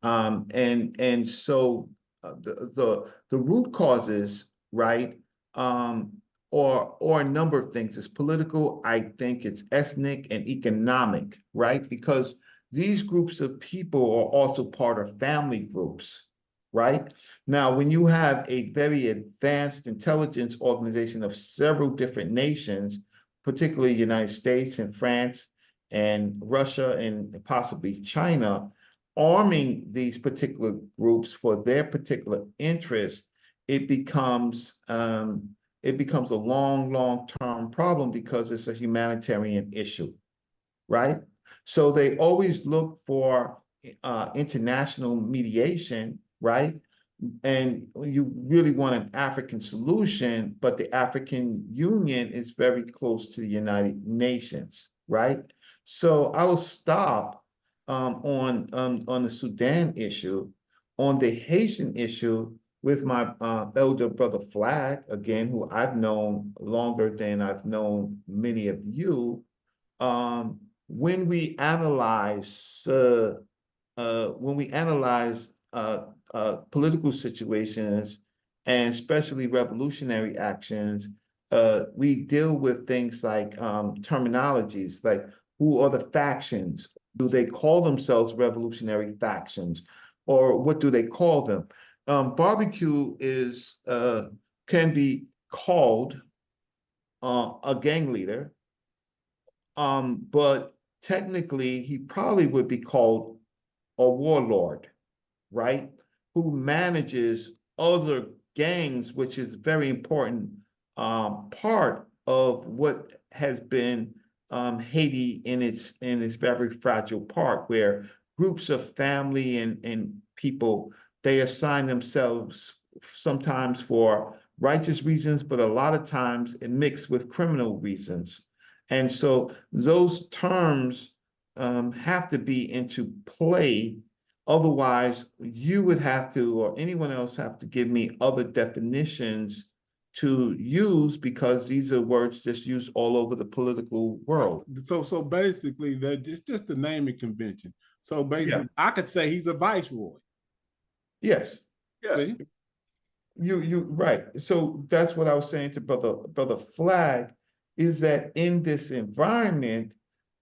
And so the root causes, right, or a number of things. It's political, I think it's ethnic and economic, right? Because these groups of people are also part of family groups, right? Now, when you have a very advanced intelligence organization of several different nations, particularly the United States and France and Russia and possibly China, arming these particular groups for their particular interests, it becomes a long-term problem because it's a humanitarian issue, right? So they always look for international mediation, right? And you really want an African solution, but the African Union is very close to the United Nations, right? So I will stop on the Sudan issue. On the Haitian issue, with my elder brother Flag, again, who I've known longer than I've known many of you, when we analyze political situations and especially revolutionary actions, we deal with things like terminologies, like who are the factions? Do they call themselves revolutionary factions, or what do they call them? Barbecue can be called a gang leader, but technically he probably would be called a warlord, right? Who manages other gangs, which is a very important part of what has been Haiti in its very fragile part, where groups of family and people, they assign themselves sometimes for righteous reasons, but a lot of times it mixed with criminal reasons. And so those terms have to be into play. Otherwise, you would have to, or anyone else have to give me other definitions to use, because these are words just used all over the political world. So basically, that just the naming convention. So basically, I could say he's a viceroy. Yes. Yeah. See? You right. So that's what I was saying to brother Flag, is that in this environment,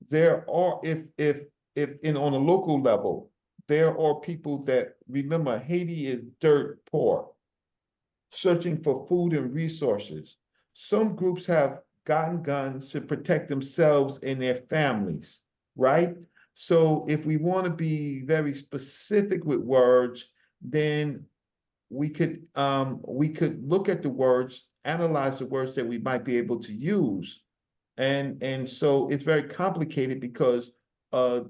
there are, if on a local level, there are people that, remember, Haiti is dirt poor, searching for food and resources. Some groups have gotten guns to protect themselves and their families, right? So if we want to be very specific with words, then we could look at the words, analyze the words that we might be able to use. And so it's very complicated because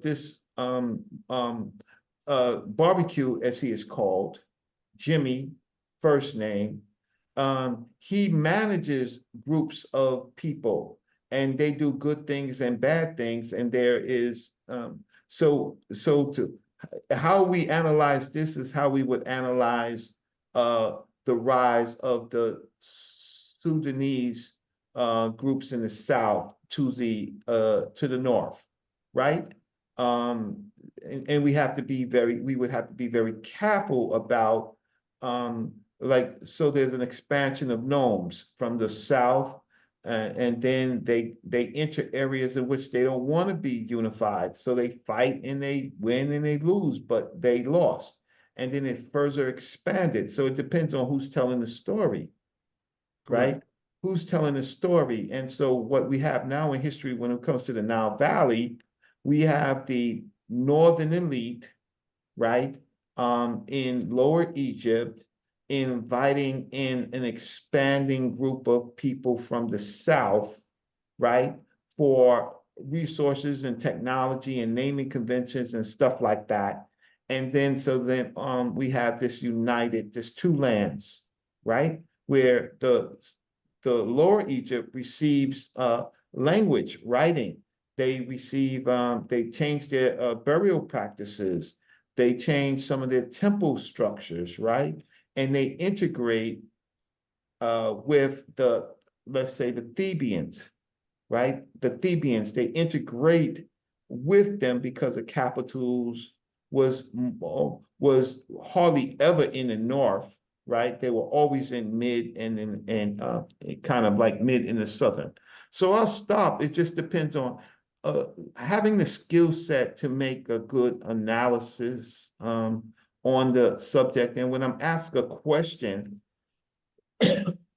this Barbecue, as he is called, Jimmy, first name, he manages groups of people, and they do good things and bad things, and there is how we analyze this is how we would analyze the rise of the Sudanese groups in the South to the north, right? And we would have to be very careful about so there's an expansion of gnomes from the South, and then they enter areas in which they don't want to be unified. So they fight and they win and they lose, but they lost. And then it further expanded. So it depends on who's telling the story, right? Who's telling the story. And so what we have now in history when it comes to the Nile Valley, we have the northern elite, right, in Lower Egypt, inviting in an expanding group of people from the South, right, for resources and technology and naming conventions and stuff like that. And then we have this two lands, right, where the Lower Egypt receives language, writing. They receive, they change their burial practices. They change some of their temple structures, right? And they integrate with let's say the Thebans, right? The Thebans, they integrate with them because the capitals was hardly ever in the north, right? They were always in mid and kind of like mid in the southern. So I'll stop. It just depends on having the skill set to make a good analysis on the subject. And when I'm asked a question,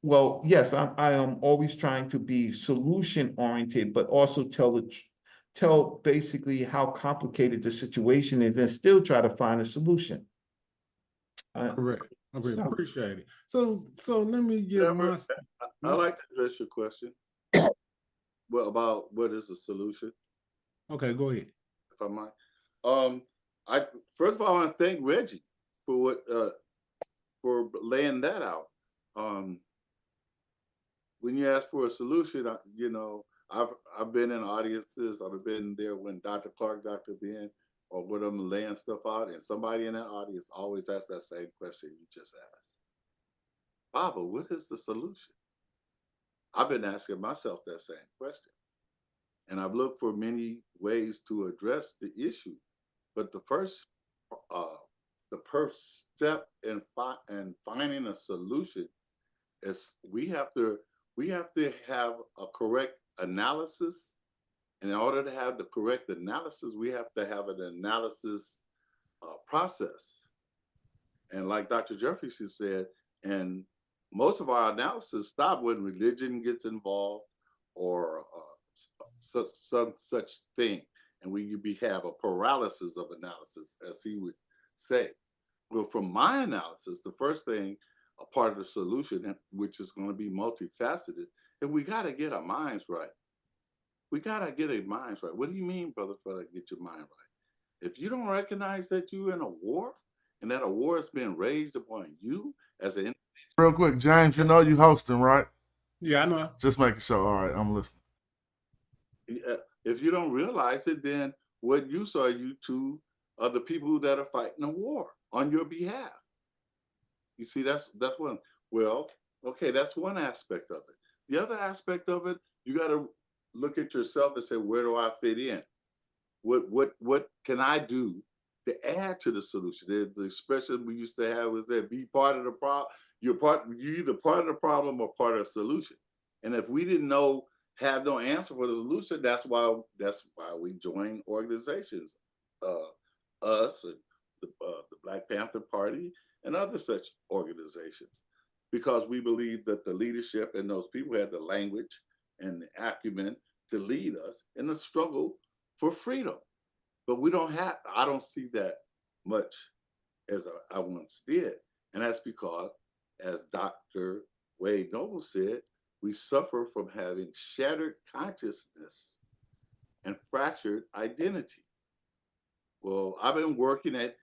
well, yes, I am always trying to be solution oriented, but also tell basically how complicated the situation is and still try to find a solution. Correct. Okay, appreciate it. So let me give my. I like to address your question. Well, about what is the solution? Okay, go ahead. If I might. I first of all, I want to thank Reggie for for laying that out. When you ask for a solution, I've been in audiences. I've been there when Dr. Clark, Dr. Ben, or when I'm laying stuff out, and somebody in that audience always asks that same question you just asked. Baba, what is the solution? I've been asking myself that same question. And I've looked for many ways to address the issue. But the first step in finding a solution is we have to have a correct analysis. And in order to have the correct analysis, we have to have an analysis process. And like Dr. Jeffries said, and most of our analysis stop when religion gets involved or some such thing. And we have a paralysis of analysis, as he would say. Well, from my analysis, the first thing, a part of the solution, which is going to be multifaceted, is we got to get our minds right. We got to get our minds right. What do you mean, brother, get your mind right? If you don't recognize that you're in a war and that a war has been raised upon you as an... Real quick, James, you know you hosting, right? Yeah, I know. Just making sure. All right, I'm listening. If you don't realize it, then what use are you to the people that are fighting a war on your behalf? You see, that's one. Well, okay, that's one aspect of it. The other aspect of it, you got to look at yourself and say, where do I fit in? What can I do to add to the solution? The expression we used to have was that be part of the problem. You're either part of the problem or part of the solution. And if we didn't have no answer for the solution, that's why we join organizations, us and the Black Panther Party and other such organizations, because we believe that the leadership and those people had the language and the acumen to lead us in the struggle for freedom. But I don't see that much as I once did. And that's because, as Dr. Wade Noble said, we suffer from having shattered consciousness and fractured identity. Well, I've been working at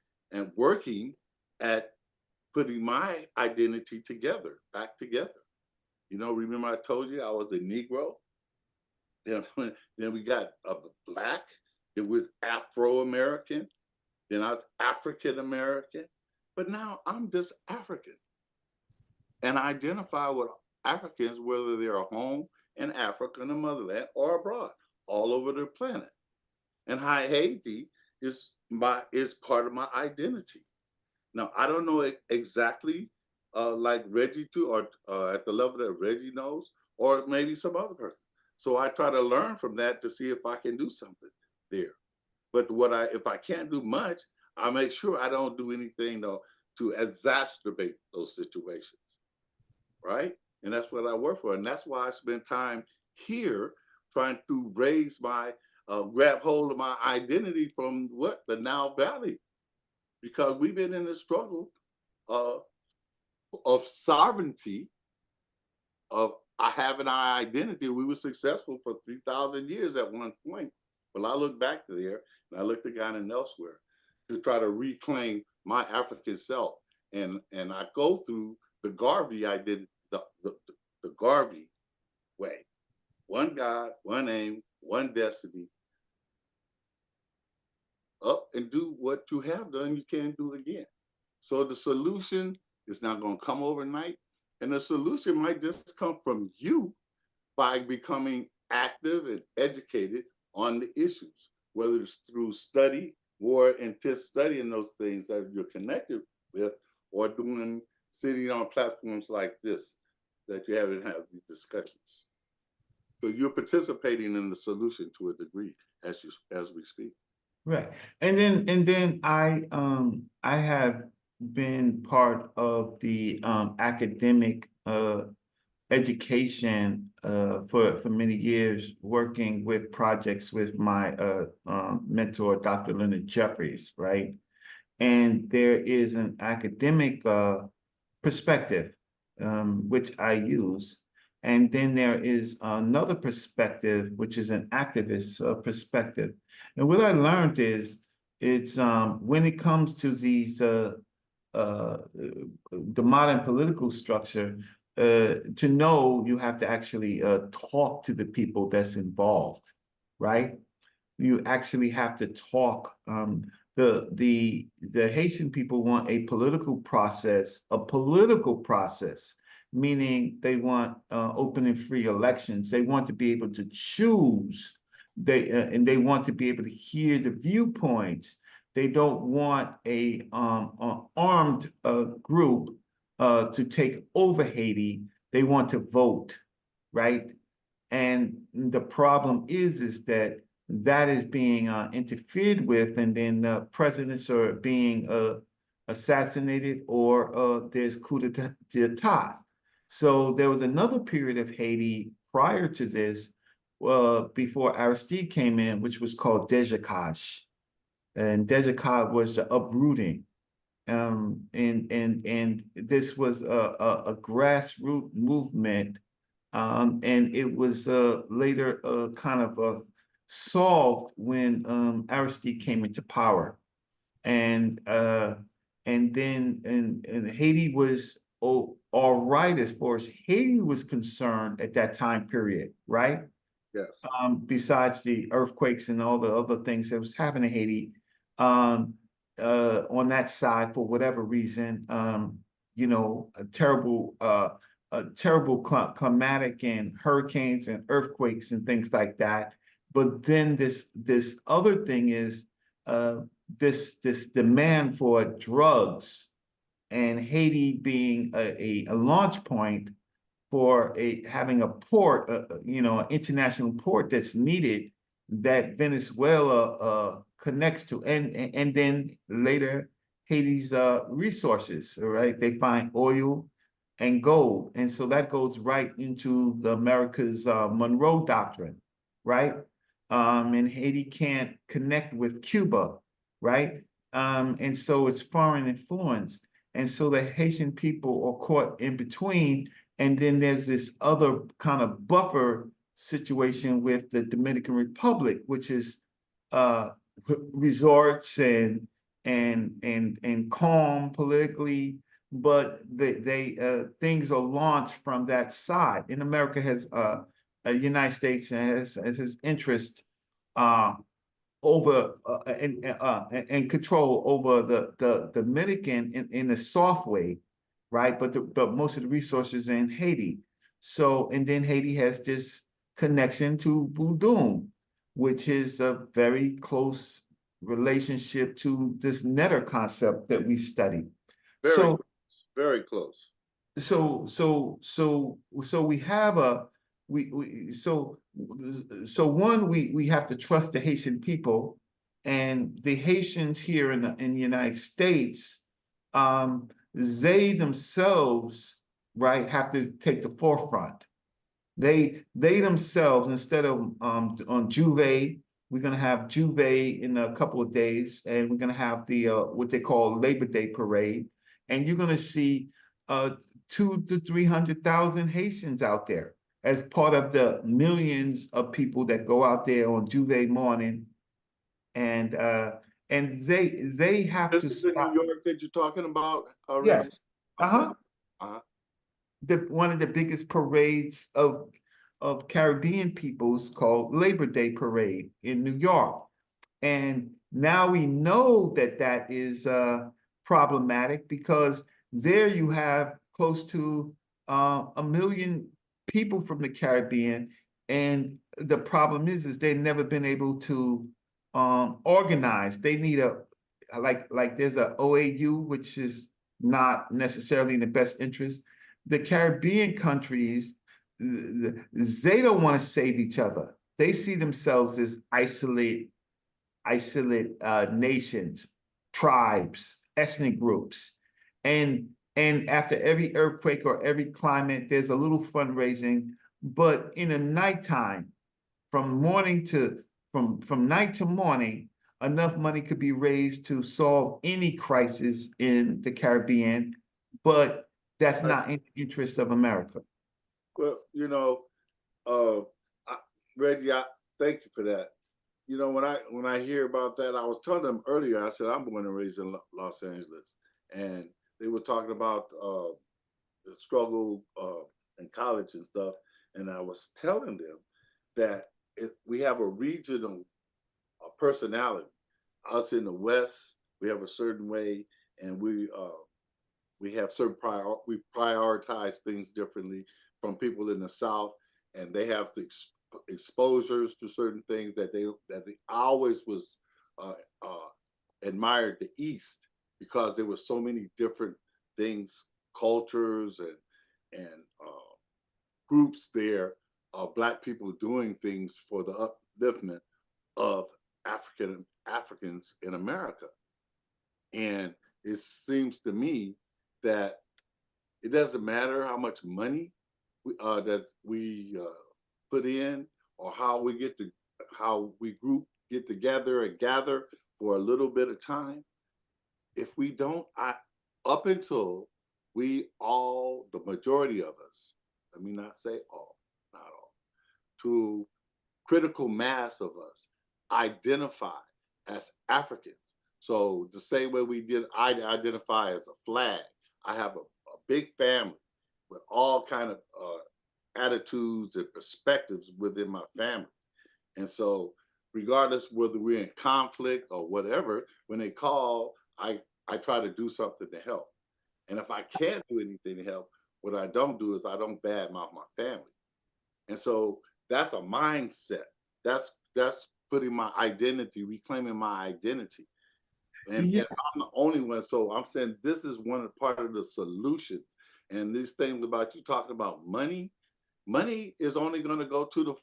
putting my identity back together. You know, remember I told you I was a Negro? Then we got a Black. It was Afro-American. Then I was African-American. But now I'm just African. And I identify with Africans, whether they're home in Africa, in the motherland, or abroad, all over the planet. And Haiti is part of my identity. Now, I don't know exactly like Reggie too, or at the level that Reggie knows, or maybe some other person. So I try to learn from that to see if I can do something there. But if I can't do much, I make sure I don't do anything though to exacerbate those situations, right? And that's what I work for, and that's why I spend time here trying to grab hold of my identity from the Nile Valley, because we've been in a struggle of sovereignty, of having our identity. We were successful for 3,000 years at one point. Well, I look back to there, and I look to Ghana and elsewhere to try to reclaim my African self. And I go through the Garvey identity, the Garvey way. One God, one aim, one destiny. Up and do what you have done, you can't do again. So the solution is not going to come overnight. And the solution might just come from you by becoming active and educated on the issues, whether it's through study, more intense studying those things that you're connected with, or sitting on platforms like this that you haven't had these discussions. So you're participating in the solution to a degree as we speak. Right. And then I have been part of the academic education for many years, working with projects with my mentor, Dr. Leonard Jeffries, right? And there is an academic perspective, which I use. And then there is another perspective, which is an activist perspective. And what I learned is, it's when it comes to these, the modern political structure, to know, you have to actually talk to the people that's involved, right? You actually have to talk. The Haitian people want a political process, meaning they want open and free elections. They want to be able to choose. And they want to be able to hear the viewpoints. They don't want an armed group to take over Haiti. They want to vote, right? And the problem is that is being interfered with, and then the presidents are being assassinated, or there's coup d'etat. So there was another period of Haiti prior to this, before Aristide came in, which was called debauchery. And debauchery was the uprooting. And this was a grassroots movement, and it was later kind of solved when Aristide came into power. And then Haiti was all right as far as Haiti was concerned at that time period, right? Yes. Besides the earthquakes and all the other things that was happening in Haiti, on that side, for whatever reason, a terrible climatic and hurricanes and earthquakes and things like that. But then this other thing is this demand for drugs, and Haiti being a launch point for having a port, an international port that's needed, that Venezuela connects to, and then later Haiti's resources, right? They find oil and gold, and so that goes right into the America's Monroe Doctrine, right? And Haiti can't connect with Cuba, right? And so it's foreign influence, and so the Haitian people are caught in between. And then there's this other kind of buffer situation with the Dominican Republic, which is resorts and calm politically, but things are launched from that side. In America has United States has interest over and control over the Dominican in a soft way, right? But most of the resources in Haiti. So, and then Haiti has this connection to voodoo, which is a very close relationship to this netter concept that we study. Very close. So we have we have to trust the Haitian people, and the Haitians here in the United States, they themselves, right, have to take the forefront. They themselves, instead of on Juve, we're gonna have Juve in a couple of days, and we're gonna have the what they call Labor Day parade, and you're gonna see 200,000 to 300,000 Haitians out there as part of the millions of people that go out there on Juve morning, and they have This to is in stop. New York that you're talking about already? Yes. One of the biggest parades of Caribbean peoples called Labor Day Parade in New York. And now we know that that is problematic, because there you have close to 1 million people from the Caribbean. And the problem is they've never been able to organize. They need like there's a OAU, which is not necessarily in the best interest. The Caribbean countries, they don't want to save each other. They see themselves as isolated nations, tribes, ethnic groups. And after every earthquake or every climate, there's a little fundraising. But in the nighttime, from night to morning, enough money could be raised to solve any crisis in the Caribbean, but that's not in the interest of America. Well, Reggie, thank you for that. When I hear about that, I was telling them earlier, I said, I'm born and raised in Los Angeles. And they were talking about the struggle in college and stuff. And I was telling them that we have a regional personality. Us in the West, we have a certain way, and we have certain we prioritize things differently from people in the South, and they have the exposures to certain things that they always was admired the East, because there were so many different things, cultures and groups there of Black people doing things for the upliftment of Africans in America. And it seems to me that it doesn't matter how much money that we put in, or how we get together and gather for a little bit of time. If we don't, up until the majority of us, let me not say all, not all, to critical mass of us identify as Africans. So the same way I identify as a flag. I have a big family with all kind of attitudes and perspectives within my family. And so regardless whether we're in conflict or whatever, when they call, I try to do something to help. And if I can't do anything to help, what I don't do is I don't badmouth my family. And so that's a mindset. That's putting my identity, reclaiming my identity. And I'm the only one. So I'm saying this is part of the solutions. And these things about you talking about money is only going to go to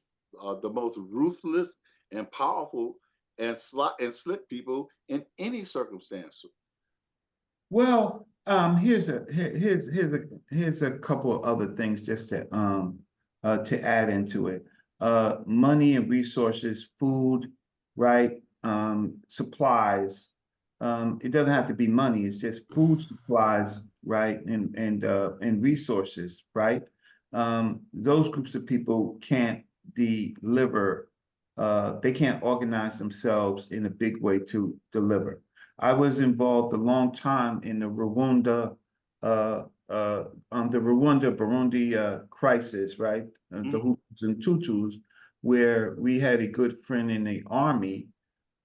the most ruthless and powerful and slick people in any circumstance. Well, here's a couple of other things just to add into it. Money and resources, food, right? Supplies. It doesn't have to be money. It's just food supplies, right? And resources, right? Those groups of people can't deliver they can't organize themselves in a big way to deliver. I was involved a long time in the Rwanda, Burundi crisis, right? The Hutus and Tutus, where we had a good friend in the army,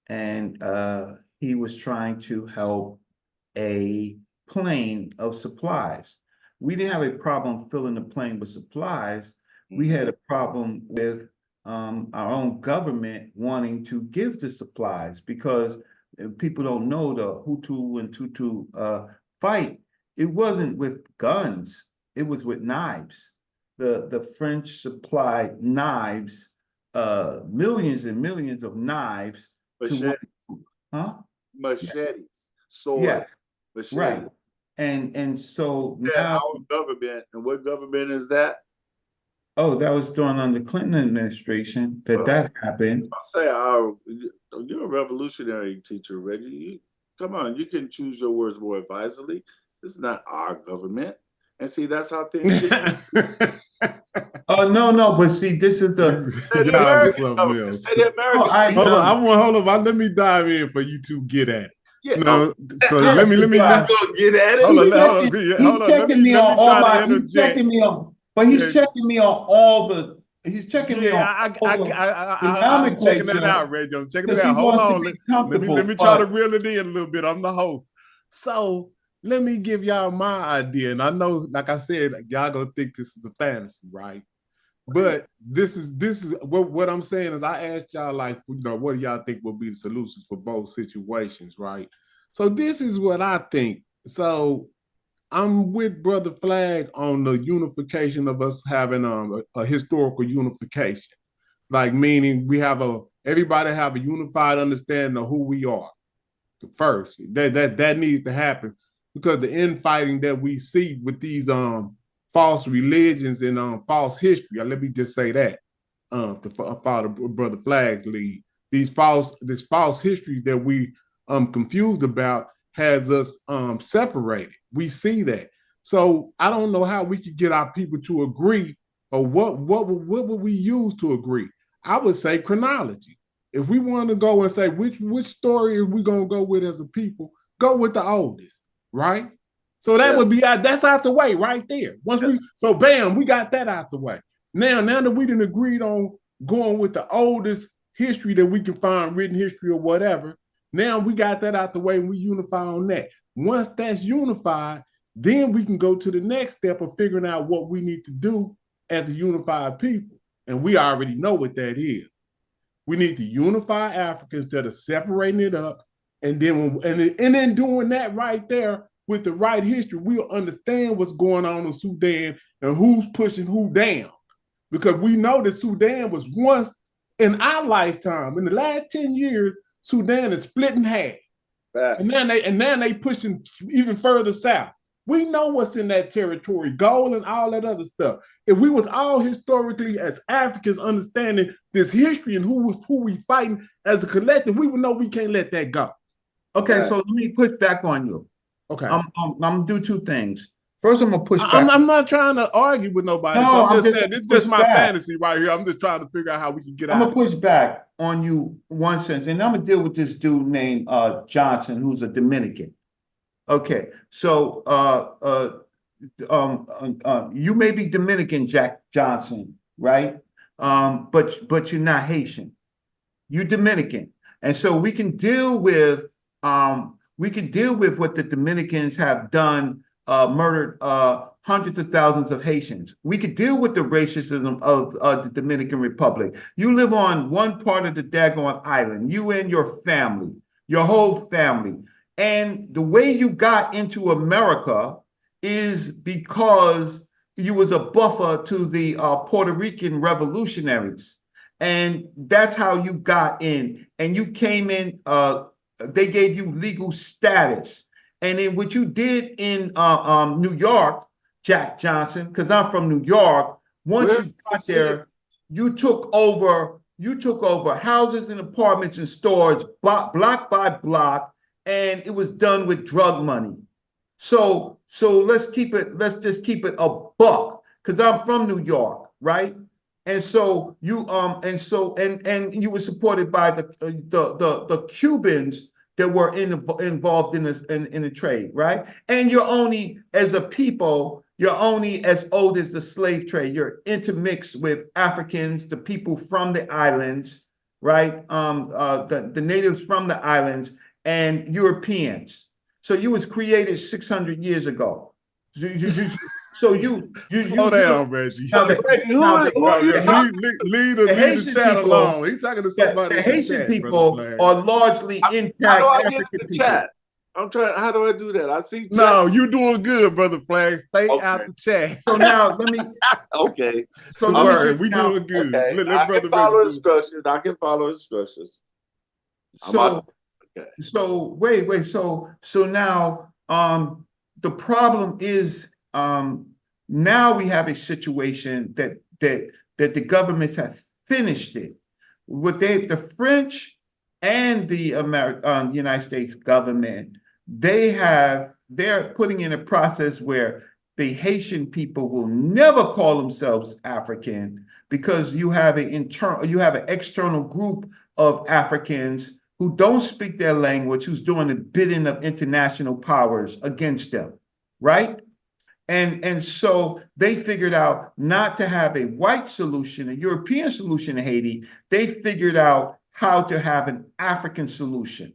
and he was trying to help a plane of supplies. We didn't have a problem filling the plane with supplies. We had a problem with our own government wanting to give the supplies, because people don't know the Hutu and Tutu fight. It wasn't with guns, it was with knives. The French supplied knives, millions and millions of knives. Machetes. Machetes. Swords. Yeah. Machetes. Right. And so now now, our government, and what government is that? oh, that was done under Clinton administration that happened. I'll say you're a revolutionary teacher, Reggie. Come on, you can choose your words more advisedly. This is not our government. And see, that's how things get. Oh, no, but see, this is the American government. Say the American Hold on. Let me dive in for you to get at it. Yeah. No, so let me get at it. Hold on. He's checking me on all my. He's checking me on, but he's checking me on all the. He's checking me on. I'm checking that out, Reggie. I'm checking it out. Hold on. Let me try to reel it in a little bit. I'm the host. So let me give y'all my idea. And I know, like I said, y'all gonna think this is a fantasy, right? But this is what I'm saying is I asked y'all, like, what do y'all think will be the solutions for both situations, right? So this is what I think. So I'm with Brother Flag on the unification of us having a historical unification, like meaning everybody have a unified understanding of who we are. First, that needs to happen, because the infighting that we see with these false religions and false history. Let me just say that to follow Brother Flag's lead. This false history that we confused about has us separated. We see that. So I don't know how we could get our people to agree, or what would we use to agree? I would say chronology. If we want to go and say which story are we gonna go with as a people, go with the oldest, right? So that would be that's out the way right there. So bam, we got that out the way. Now that we done agreed on going with the oldest history that we can find, written history or whatever, now we got that out the way and we unify on that. Once that's unified, then we can go to the next step of figuring out what we need to do as a unified people. And we already know what that is. We need to unify Africans that are separating it up. And then doing that right there with the right history, we'll understand what's going on in Sudan and who's pushing who down. Because we know that Sudan was once in our lifetime, in the last 10 years, Sudan is split in half. Right. And now they pushing even further south. We know what's in that territory, gold and all that other stuff. If we was all historically as Africans understanding this history and who we fighting as a collective, we would know we can't let that go. Okay, so let me push back on you. Okay. I'm gonna do two things. First, I'm gonna push back. I'm not trying to argue with nobody. No, so I'm just saying this is just my fantasy right here. I'm just trying to figure out how we can get out. I'm gonna push back on you one sense, and I'm gonna deal with this dude named Johnson, who's a Dominican. Okay, so you may be Dominican, Jack Johnson, right? But you're not Haitian. You're Dominican, and so we can deal with what the Dominicans have done, murdered hundreds of thousands of Haitians. We could deal with the racism of the Dominican Republic. You live on one part of the daggone island, you and your family, your whole family. And the way you got into America is because you was a buffer to the Puerto Rican revolutionaries. And that's how you got in. And you came in, they gave you legal status. And then what you did in New York, Jack Johnson, because I'm from New York, once you got there, you took over houses and apartments and stores block by block, and it was done with drug money. So let's just keep it a buck, because I'm from New York, right? And so you and you were supported by the Cubans that were involved in the trade, right? And you're only, as a people, you're only as old as the slave trade. You're intermixed with Africans, the people from the islands, right? The natives from the islands and Europeans. So you was created 600 years ago. So you Slow down, Reggie. Now Leave the chat alone. He's talking to somebody. The Haitian people Flag. are largely intact. How do I African get in the people. chat? I'm trying. How do I do that? I see. Chat. No, you're doing good, brother Flag. Stay out the chat. So now let me. Okay. So we doing good. Okay. Let I brother can follow Reggie instructions. I can follow instructions. So wait. So now the problem is now we have a situation that the governments have finished it. The French and the United States government, they're putting in a process where the Haitian people will never call themselves African because you have an external group of Africans who don't speak their language, who's doing the bidding of international powers against them, right? And so they figured out not to have a white solution, a European solution to Haiti. They figured out how to have an African solution.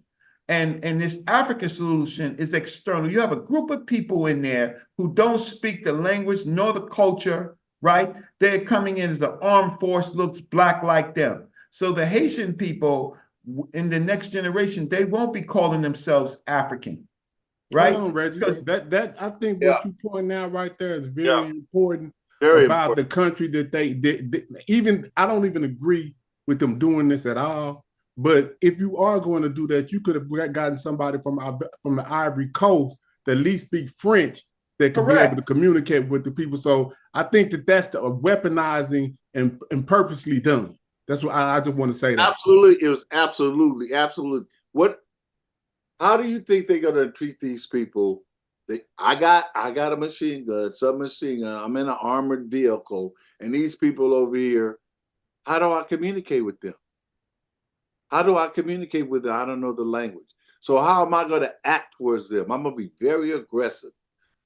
And this African solution is external. You have a group of people in there who don't speak the language nor the culture, right? They're coming in as the armed force, looks black like them. So the Haitian people in the next generation, they won't be calling themselves African. Right, hold on, Reggie. That I think what you point out right there is very important about the country that they even I don't even agree with them doing this at all. But if you are going to do that, you could have gotten somebody from the Ivory Coast that at least speak French that could be able to communicate with the people. So I think that's the weaponizing and purposely done. That's what I just want to say. That absolutely, it was absolutely. How do you think they're gonna treat these people? I got a machine gun, submachine gun. I'm in an armored vehicle, and these people over here. How do I communicate with them? How do I communicate with them? I don't know the language. So how am I going to act towards them? I'm going to be very aggressive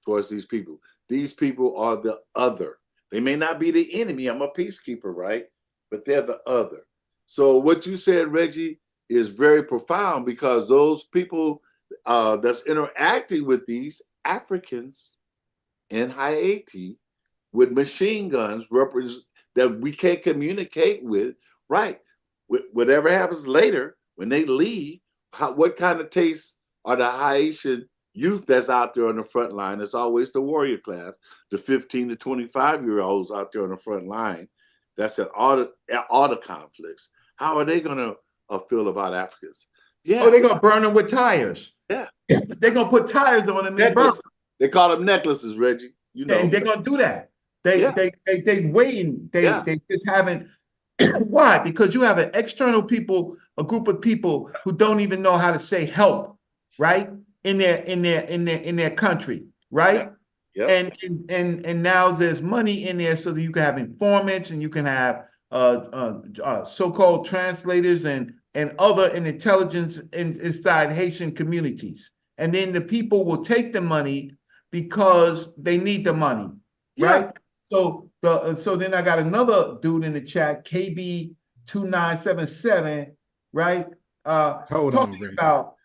towards these people. These people are the other. They may not be the enemy. I'm a peacekeeper, right? But they're the other. So what you said, Reggie, is very profound because those people that's interacting with these Africans in Haiti with machine guns that we can't communicate with, right? Whatever happens later when they leave, what kind of tastes are the Haitian youth that's out there on the front line? It's always the warrior class, the 15 to 25-year-olds out there on the front line. That's at all the conflicts. How are they going to feel about Africans? Yeah. Oh, they're going to burn them with tires. Yeah. They're going to put tires on them and burn them. They call them necklaces, Reggie. You know. And they're going to do that. They waiting. They just haven't. Why? Because you have an external people, a group of people who don't even know how to say help, right? In their country, right? Yeah. And now there's money in there so that you can have informants and you can have so-called translators and other intelligence inside Haitian communities. And then the people will take the money because they need the money, right? So then I got another dude in the chat, KB2977, right? Hold on, Reggie.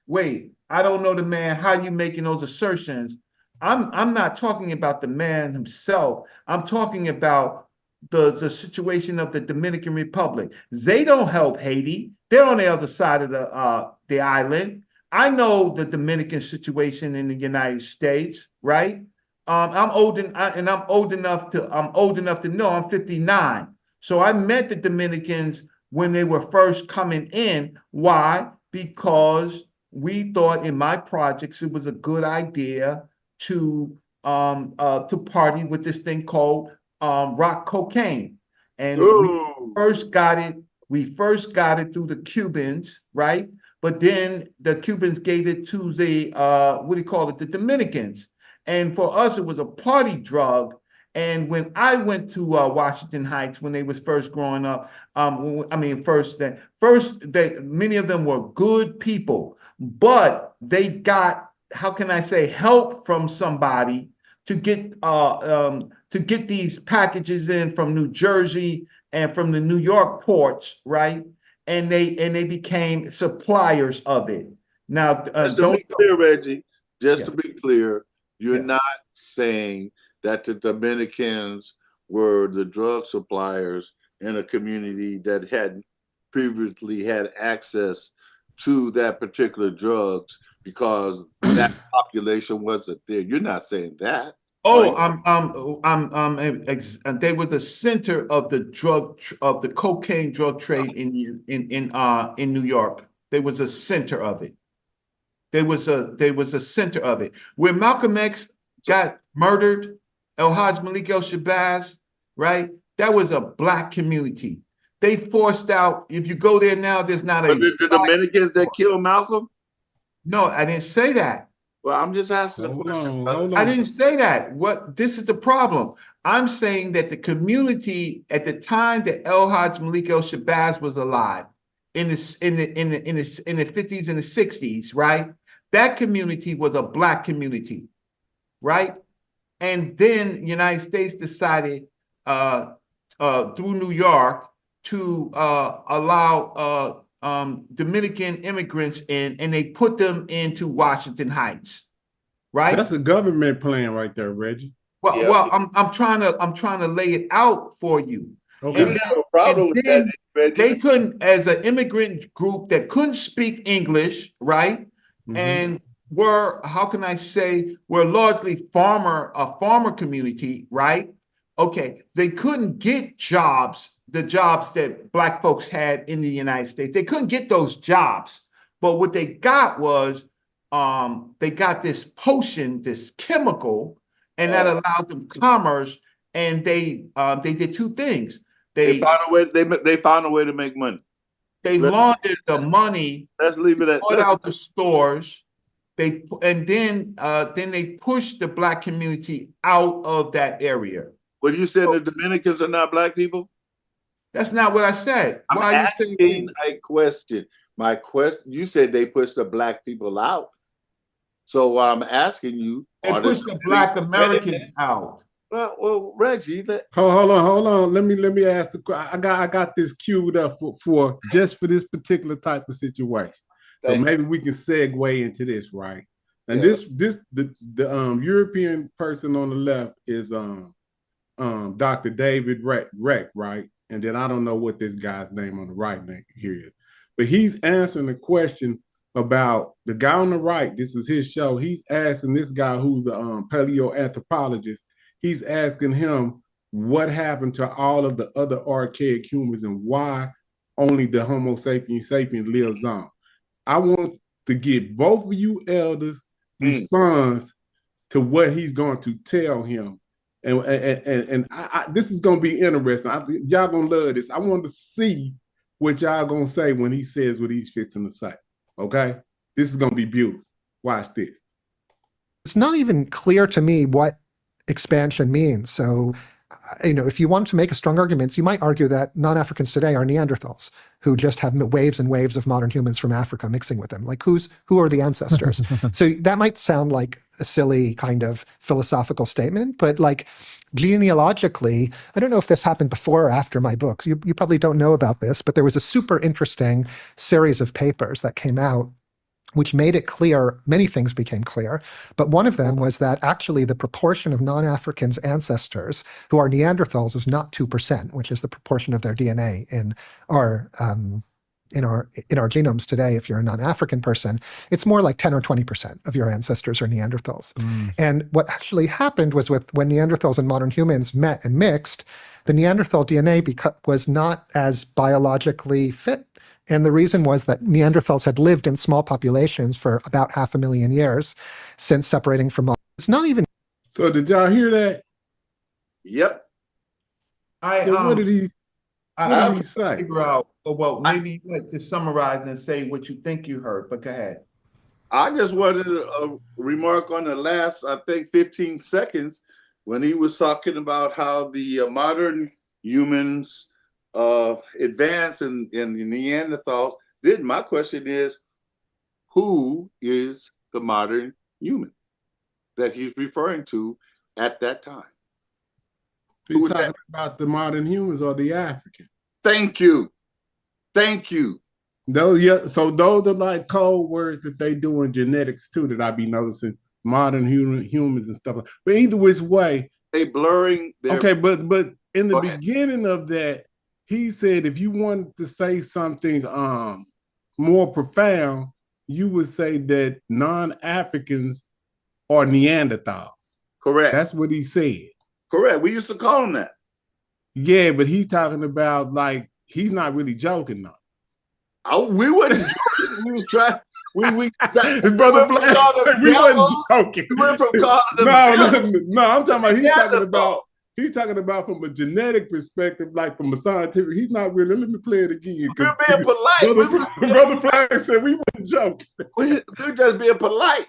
Wait, I don't know the man. How you making those assertions? I'm not talking about the man himself. I'm talking about the situation of the Dominican Republic. They don't help Haiti. They're on the other side of the island. I know the Dominican situation in the United States, right? I'm old enough to know. I'm 59. So I met the Dominicans when they were first coming in. Why? Because we thought in my projects it was a good idea to party with this thing called rock cocaine, and we first got it through the Cubans, right? But then the Cubans gave it to the the Dominicans. And for us, it was a party drug. And when I went to Washington Heights, when they was first growing up, many of them were good people, but they got, how can I say, help from somebody to get these packages in from New Jersey and from the New York ports, right? And they became suppliers of it. Now, just to be clear, Reggie, to be clear, you're not saying that the Dominicans were the drug suppliers in a community that hadn't previously had access to that particular drugs because that population wasn't there. You're not saying that. Oh, they were the center of the cocaine drug trade in New York. They was a center of it. There was a center of it. Where Malcolm X got murdered, El-Haj Malik El-Shabazz, right? That was a Black community. They forced out, if you go there now, there's not a... The Dominicans that killed Malcolm? No, I didn't say that. Well, I'm just asking a question. I didn't say that. This is the problem. I'm saying that the community at the time that El-Haj Malik El-Shabazz was alive, in the 50s and the 60s, right? That community was a Black community, right? And then the United States decided through New York to allow Dominican immigrants in, and they put them into Washington Heights, right? That's a government plan right there, Reggie. Well, I'm trying to lay it out for you. Okay. They couldn't, as an immigrant group that couldn't speak English, right? And were, how can I say, were largely a farmer community, right? Okay, they couldn't get jobs, the jobs that Black folks had in the United States. They couldn't get those jobs. But what they got was, they got this potion, this chemical, and that allowed them commerce. And they did two things. They found a way. They found a way to make money. They laundered the money. Let's leave it at put out the stores. Then they pushed the Black community out of that area. Well, you said the Dominicans are not Black people? That's not what I said. I'm asking a question. My question, you said they pushed the Black people out. So I'm asking you, they pushed the Black Americans out. Well, Reggie, hold on. Let me ask the question. I got this queued up for just for this particular type of situation. So maybe we can segue into this, right? And the European person on the left is Dr. David Reck, right? And then I don't know what this guy's name on the right here is, but he's answering the question about the guy on the right. This is his show. He's asking this guy who's a paleoanthropologist. He's asking him what happened to all of the other archaic humans and why only the Homo sapiens lives on. I want to get both of you elders response to what he's going to tell him. And this is going to be interesting. Y'all going to love this. I want to see what y'all going to say when he says what he's fixing to say. Okay? This is going to be beautiful. Watch this. It's not even clear to me what expansion means. So, if you want to make a strong argument, you might argue that non-Africans today are Neanderthals who just have waves and waves of modern humans from Africa mixing with them. Like who are the ancestors? So that might sound like a silly kind of philosophical statement, but like genealogically, I don't know if this happened before or after my books. You probably don't know about this, but there was a super interesting series of papers that came out which made it clear, many things became clear, but one of them was that actually the proportion of non-Africans ancestors who are Neanderthals is not 2%, which is the proportion of their DNA in our genomes today. If you're a non-African person, it's more like 10 or 20% of your ancestors are Neanderthals. And what actually happened was when Neanderthals and modern humans met and mixed, the Neanderthal DNA was not as biologically fit. And the reason was that Neanderthals had lived in small populations for about 500,000 years since separating from all. It's not even. So did y'all hear that? Yep. What did he say? Figure out, well, maybe to summarize and say what you think you heard, but go ahead. I just wanted to remark on the last, I think, 15 seconds when he was talking about how the modern humans advance in the Neanderthals, then my question is, who is the modern human that he's referring to at that time? He's talking about the modern humans or the African. Thank you. Thank you. Those, yeah, so those are like code words that they do in genetics too, that I be noticing, modern humans and stuff. But either which way, they blurring their... Okay, but in the beginning of that, he said if you wanted to say something more profound, you would say that non-Africans are Neanderthals. Correct. That's what he said. Correct. We used to call them that. Yeah, but he's talking about, like, he's not really joking though. Oh, we wasn't joking. We was trying. His brother Black said we wasn't joking. We went from calling them no. I'm talking about he's talking about from a genetic perspective, like from a scientific. He's not really. Let me play it again. We're being polite. Brother Black said we wasn't joking. We're just being polite.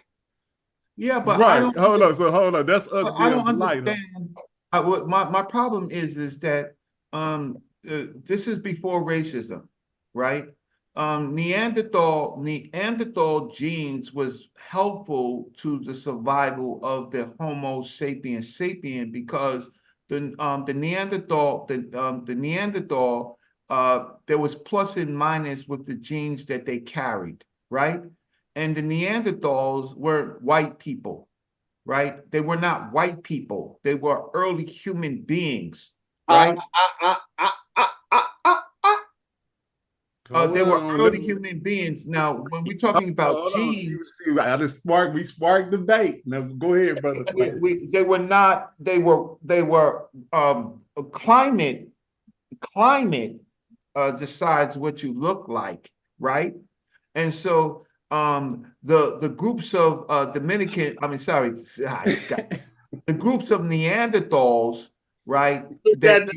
Yeah, but right. I don't hold on. That's us being I don't polite. understand. What my problem is that this is before racism, right? Neanderthal genes was helpful to the survival of the Homo sapiens sapien because the Neanderthal there was plus and minus with the genes that they carried, right? And the Neanderthals were white people, right? They were not white people. They were early human beings, right? They were early human beings. Now, when we're talking about genes, we sparked debate. Now, go ahead, brother. They were not. They were climate decides what you look like, right? And so the groups of the groups of Neanderthals, right? That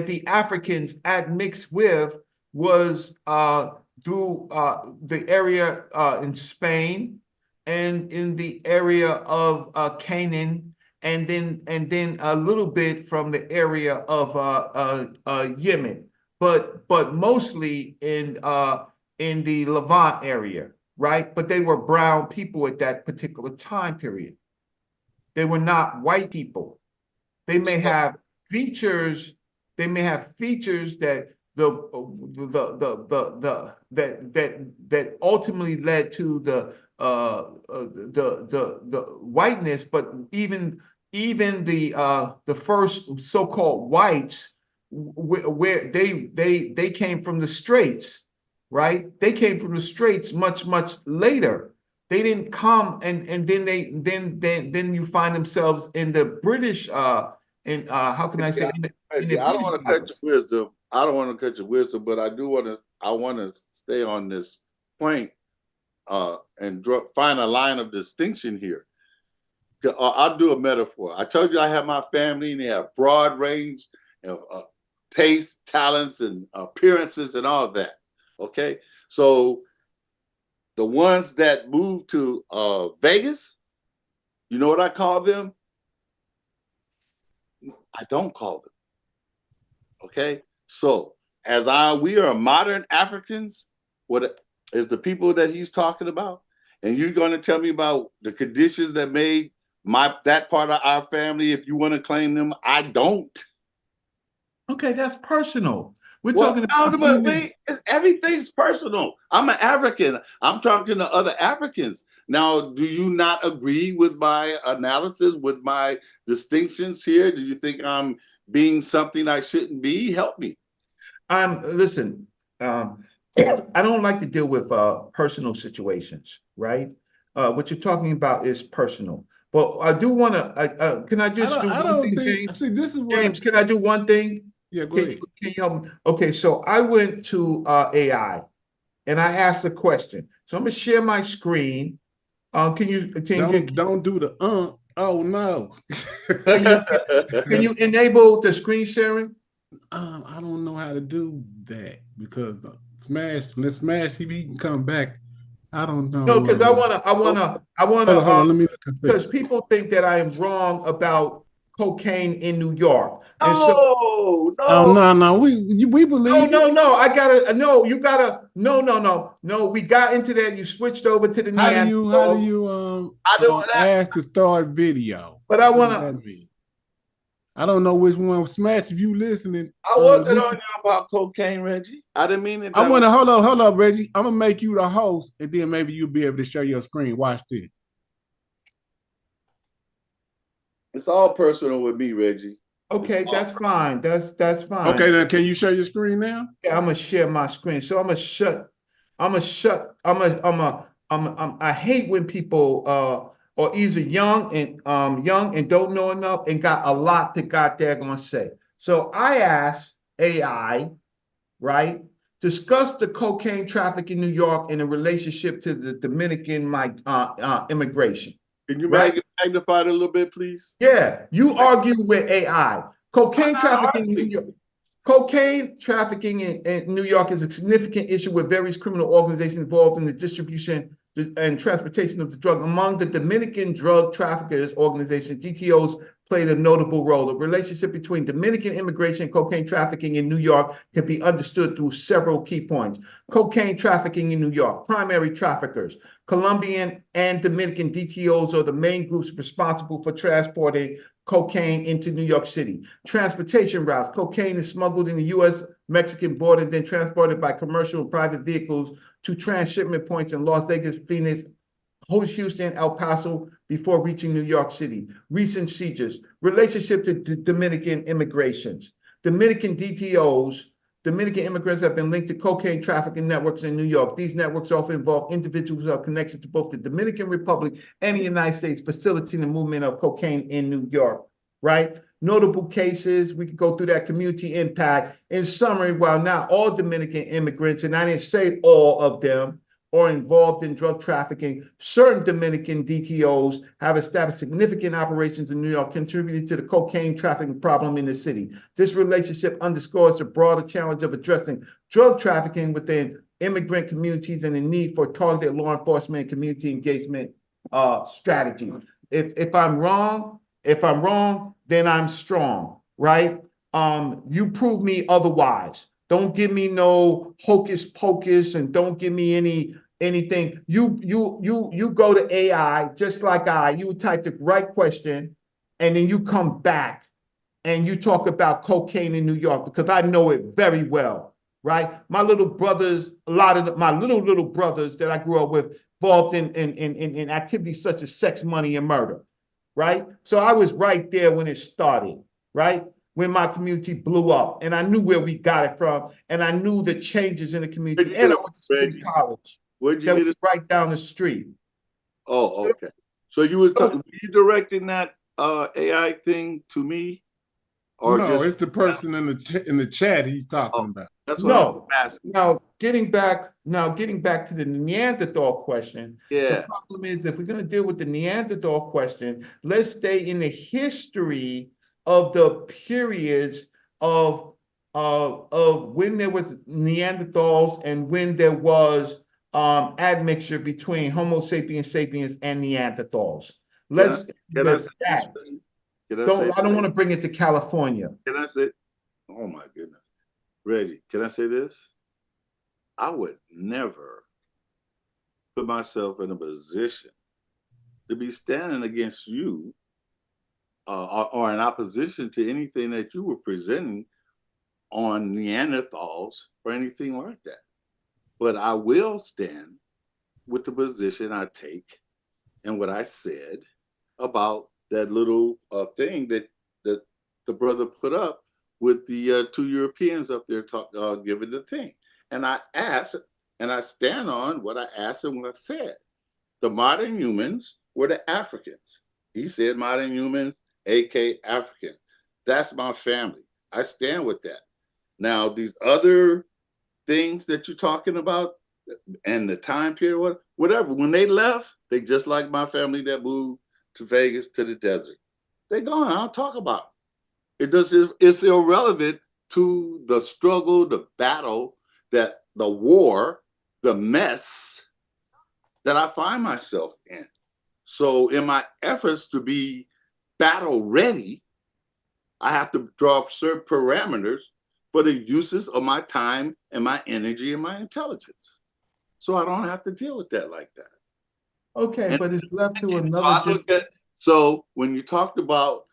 the Africans admixed with was through the area in Spain and in the area of Canaan, and then a little bit from the area of Yemen, but mostly in the Levant area, right? But they were brown people at that particular time period. They were not white people. They may have features. They may have features that that ultimately led to the whiteness, but even the first so-called whites, where they came from the Straits, right? They came from the Straits much later. They didn't come and then you find themselves in the British how can I say? I don't want to cut your wisdom. I don't want to cut your wisdom, but I do want to. I want to stay on this point and find a line of distinction here. I'll do a metaphor. I told you I have my family, and they have broad range of tastes, talents, and appearances, and all of that. Okay, so the ones that moved to Vegas, you know what I call them? I don't call them. Okay, so we are modern Africans. What is the people that he's talking about? And you're going to tell me about the conditions that made that part of our family. If you want to claim them, I don't. Okay, that's personal. We're talking about everything's personal. I'm an African. I'm talking to other Africans. Now, do you not agree with my analysis, with my distinctions here? Do you think I'm being something I shouldn't be? Help me. Listen, I don't like to deal with personal situations, right? What you're talking about is personal. But I do want to, can I just do one thing, James? See, this is what James, can I do one thing? Yeah, go ahead. Can you help me? Okay, so I went to AI and I asked a question. So I'm gonna share my screen. Don't do the oh no. Can you enable the screen sharing? I don't know how to do that because Smash, he can come back I don't know. No, because I wanna, Hold on, let me look and see. because people think that I am wrong about cocaine in New York. And so, Oh no, we believe. no, I gotta, no, you gotta, no, we got into that. You switched over to the How do Neanderthals. you ask to start video? But I What does wanna, that mean? I don't know which one. Smash, if you listening. I wasn't on you about cocaine, Reggie. I didn't mean it. I want to hold up, Reggie. I'm gonna make you the host, and then maybe you'll be able to share your screen. Watch this. It's all personal with me, Reggie. okay, that's fine. That's fine. Okay, then can you share your screen now? Yeah, I'm gonna share my screen. So I hate when people are either young and don't know enough and got a lot to got there gonna say. So I asked AI, right, discuss the cocaine traffic in New York in a relationship to the Dominican immigration. Can you right? magnify it a little bit, please? Yeah, you argue with AI. Cocaine trafficking in New York. Cocaine trafficking in New York is a significant issue with various criminal organizations involved in the distribution and transportation of the drug. Among the Dominican drug traffickers organizations, DTOs played a notable role. The relationship between Dominican immigration and cocaine trafficking in New York can be understood through several key points. Cocaine trafficking in New York, primary traffickers. Colombian and Dominican DTOs are the main groups responsible for transporting cocaine into New York City. Transportation routes. Cocaine is smuggled in the U.S.-Mexican border and then transported by commercial and private vehicles to transshipment points in Las Vegas, Phoenix, Houston, El Paso before reaching New York City. Recent seizures. Relationship to Dominican immigrations. Dominican DTOs, Dominican immigrants have been linked to cocaine trafficking networks in New York. These networks often involve individuals who have connections to both the Dominican Republic and the United States, facilitating the movement of cocaine in New York, right? Notable cases, we could go through that community impact. In summary, while not all Dominican immigrants, and I didn't say all of them, are involved in drug trafficking, certain Dominican DTOs have established significant operations in New York, contributing to the cocaine trafficking problem in the city. This relationship underscores the broader challenge of addressing drug trafficking within immigrant communities and the need for targeted law enforcement and community engagement strategy. If I'm wrong, then I'm strong, right? You prove me otherwise. Don't give me no hocus pocus and don't give me anything. You go to AI just like you type the right question and then you come back and you talk about cocaine in New York because I know it very well, right? My little brothers, a lot of my little brothers that I grew up with involved in activities such as sex, money, and murder, right? So I was right there when it started, right? When my community blew up, and I knew where we got it from, and I knew the changes in the community, and I went to city college. Where'd you get it? Right down the street. Oh, okay. So you were directing that AI thing to me, or no? It's the person in the chat he's talking about. That's what I'm asking. Now getting back to the Neanderthal question. Yeah. The problem is if we're going to deal with the Neanderthal question, let's stay in the history of the periods of when there was Neanderthals and when there was admixture between Homo sapiens sapiens and Neanderthals. I don't want to bring it to California. Can I say? Oh my goodness, Reggie, can I say this? I would never put myself in a position to be standing against you or in opposition to anything that you were presenting on Neanderthals or anything like that. But I will stand with the position I take and what I said about that little thing that the brother put up with the two Europeans up there giving the thing. And I asked, and I stand on what I asked and what I said. The modern humans were the Africans. He said modern humans, aka African. That's my family. I stand with that. Now, these other things that you're talking about and the time period, whatever, when they left, they just like my family that moved to Vegas to the desert. They're gone. I don't talk about it. It's irrelevant to the struggle, the battle, that the war, the mess that I find myself in. So in my efforts to be battle ready, I have to draw up certain parameters for the uses of my time and my energy and my intelligence. So I don't have to deal with that like that. Okay, And but it's left to so, another. so when you talked about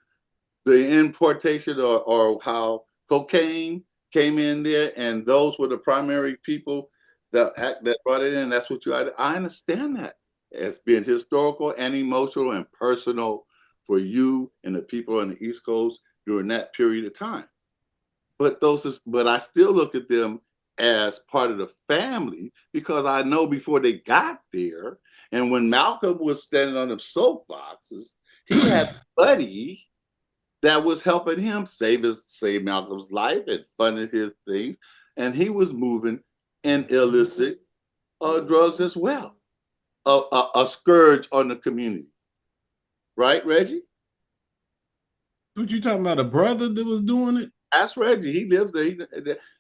the importation or how cocaine came in there and those were the primary people that brought it in, that's what I understand that as being historical and emotional and personal for you and the people on the East Coast during that period of time. But I still look at them as part of the family because I know before they got there, and when Malcolm was standing on the soapboxes, he had a buddy that was helping him save Malcolm's life and funded his things, and he was moving in illicit drugs as well, a scourge on the community. Right, Reggie? What you talking about? A brother that was doing it? That's Reggie. He lives there.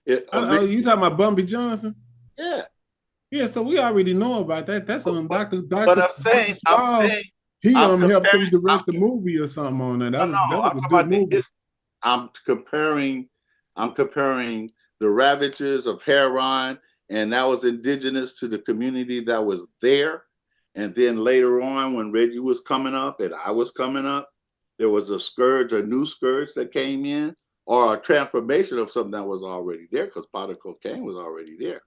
You talking about Bumpy Johnson? Yeah. Yeah, so we already know about that. That's on Dr. But I'm saying, he helped them direct the movie or something on that. That was a good movie. I'm comparing the ravages of heroin, and that was indigenous to the community that was there. And then later on, when Reggie was coming up and I was coming up, there was a new scourge that came in, or a transformation of something that was already there, because powder cocaine was already there.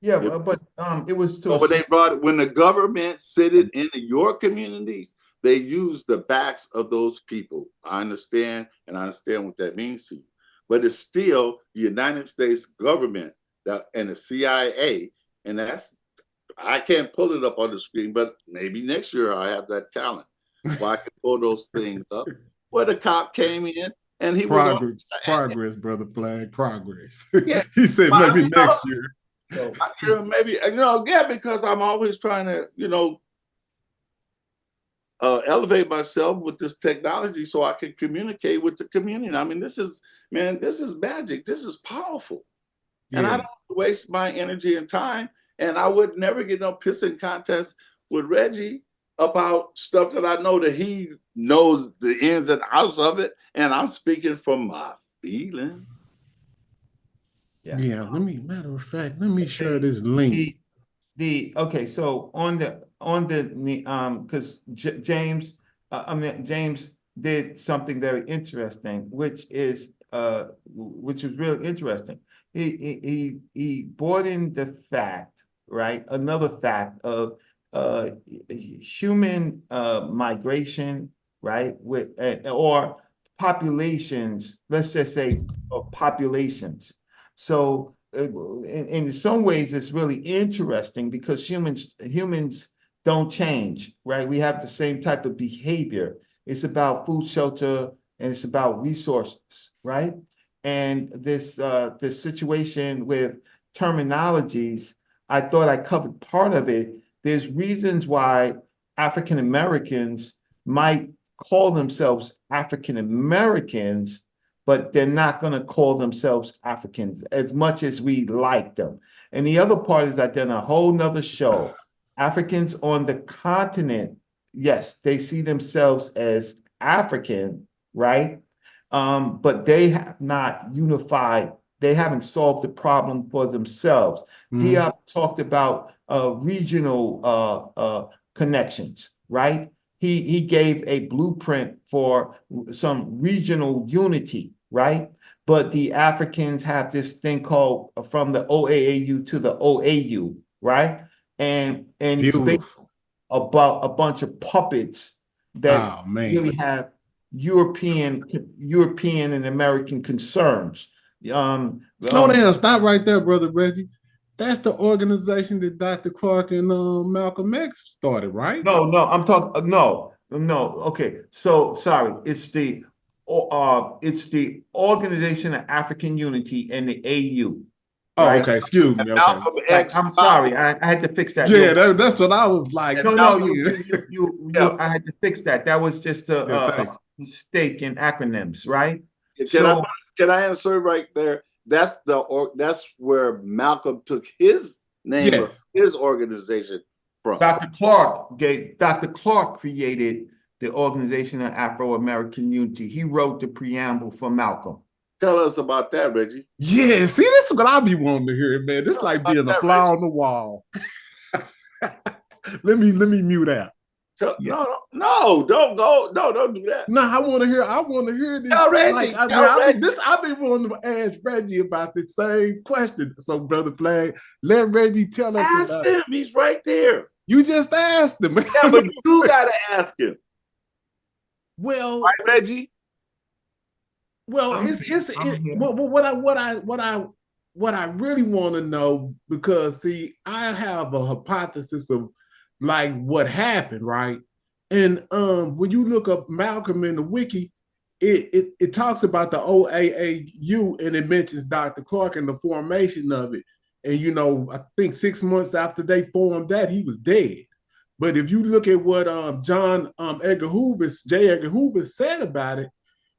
Yeah, but it was to. But they brought when the government sitting in your communities, they use the backs of those people. I understand, and I understand what that means to you. But it's still the United States government and the CIA, and I can't pull it up on the screen, but maybe next year I have that talent, where I can pull those things up. Where the cop came in and he was progress, brother Flag, progress. Yeah. He said maybe next year. Maybe because I'm always trying to, elevate myself with this technology so I can communicate with the community. I mean, this is magic. This is powerful. Yeah. And I don't waste my energy and time. And I would never get no pissing contest with Reggie about stuff that I know that he knows the ins and outs of it. And I'm speaking from my feelings. Yeah. Matter of fact, let me share this link. Okay, so on the because James did something very interesting, which was really interesting. He brought in the fact, right? Another fact of human migration, right? Or populations, let's just say populations. So in some ways, it's really interesting because humans don't change, right? We have the same type of behavior. It's about food, shelter, and it's about resources, right? And this situation with terminologies, I thought I covered part of it. There's reasons why African Americans might call themselves African Americans, but they're not going to call themselves Africans as much as we like them. And the other part is I've done a whole nother show. Africans on the continent, yes, they see themselves as African, right? But they have not unified. They haven't solved the problem for themselves. Diop talked about regional connections, right? He gave a blueprint for some regional unity, right? But the Africans have this thing called from the OAAU to the OAU, right? And it's about a bunch of puppets that really have European and American concerns. Slow down, stop right there, brother Reggie. That's the organization that Dr. Clark and Malcolm X started, right? No, I'm talking. No. Okay, so sorry. It's the Organization of African Unity and the AU. Right? Oh, okay. Excuse me. Okay. I'm sorry. I had to fix that. Yeah, that's what I was like. No, I had to fix that. That was just a mistake in acronyms, right? Can I answer right there? That's where Malcolm took his name of his organization from? Dr. Clark created the Organization of Afro-American Unity. He wrote the preamble for Malcolm. Tell us about that, Reggie. Yeah, see, this is what I be wanting to hear, man. This like being a fly on the wall. let me mute out. No, don't go. No, don't do that. No, I want to hear this. Reggie, I've been wanting to ask Reggie about the same question. So, Brother Flag, let Reggie tell us. Ask him. He's right there. You just asked him. Yeah, but you gotta ask him. Well, right, Reggie. Well, what I really want to know, because see, I have a hypothesis of like what happened, right? And when you look up Malcolm in the wiki, it talks about the OAAU and it mentions Dr. Clark and the formation of it. And you know, I think 6 months after they formed that, he was dead. But if you look at what J. Edgar Hoover said about it,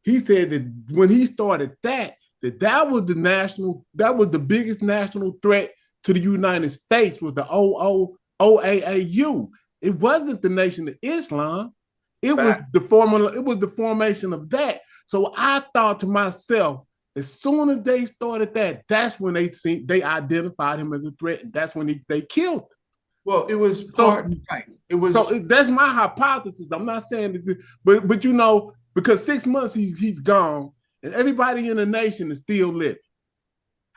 he said that when he started that was the biggest national threat to the United States was the OAAU. It wasn't the Nation of Islam. It was the formation of that. So I thought to myself, as soon as they started that, that's when they identified him as a threat, and that's when they killed him. Well, it was part right. It was that's my hypothesis. I'm not saying that, but you know, because 6 months he's gone, and everybody in the nation is still living.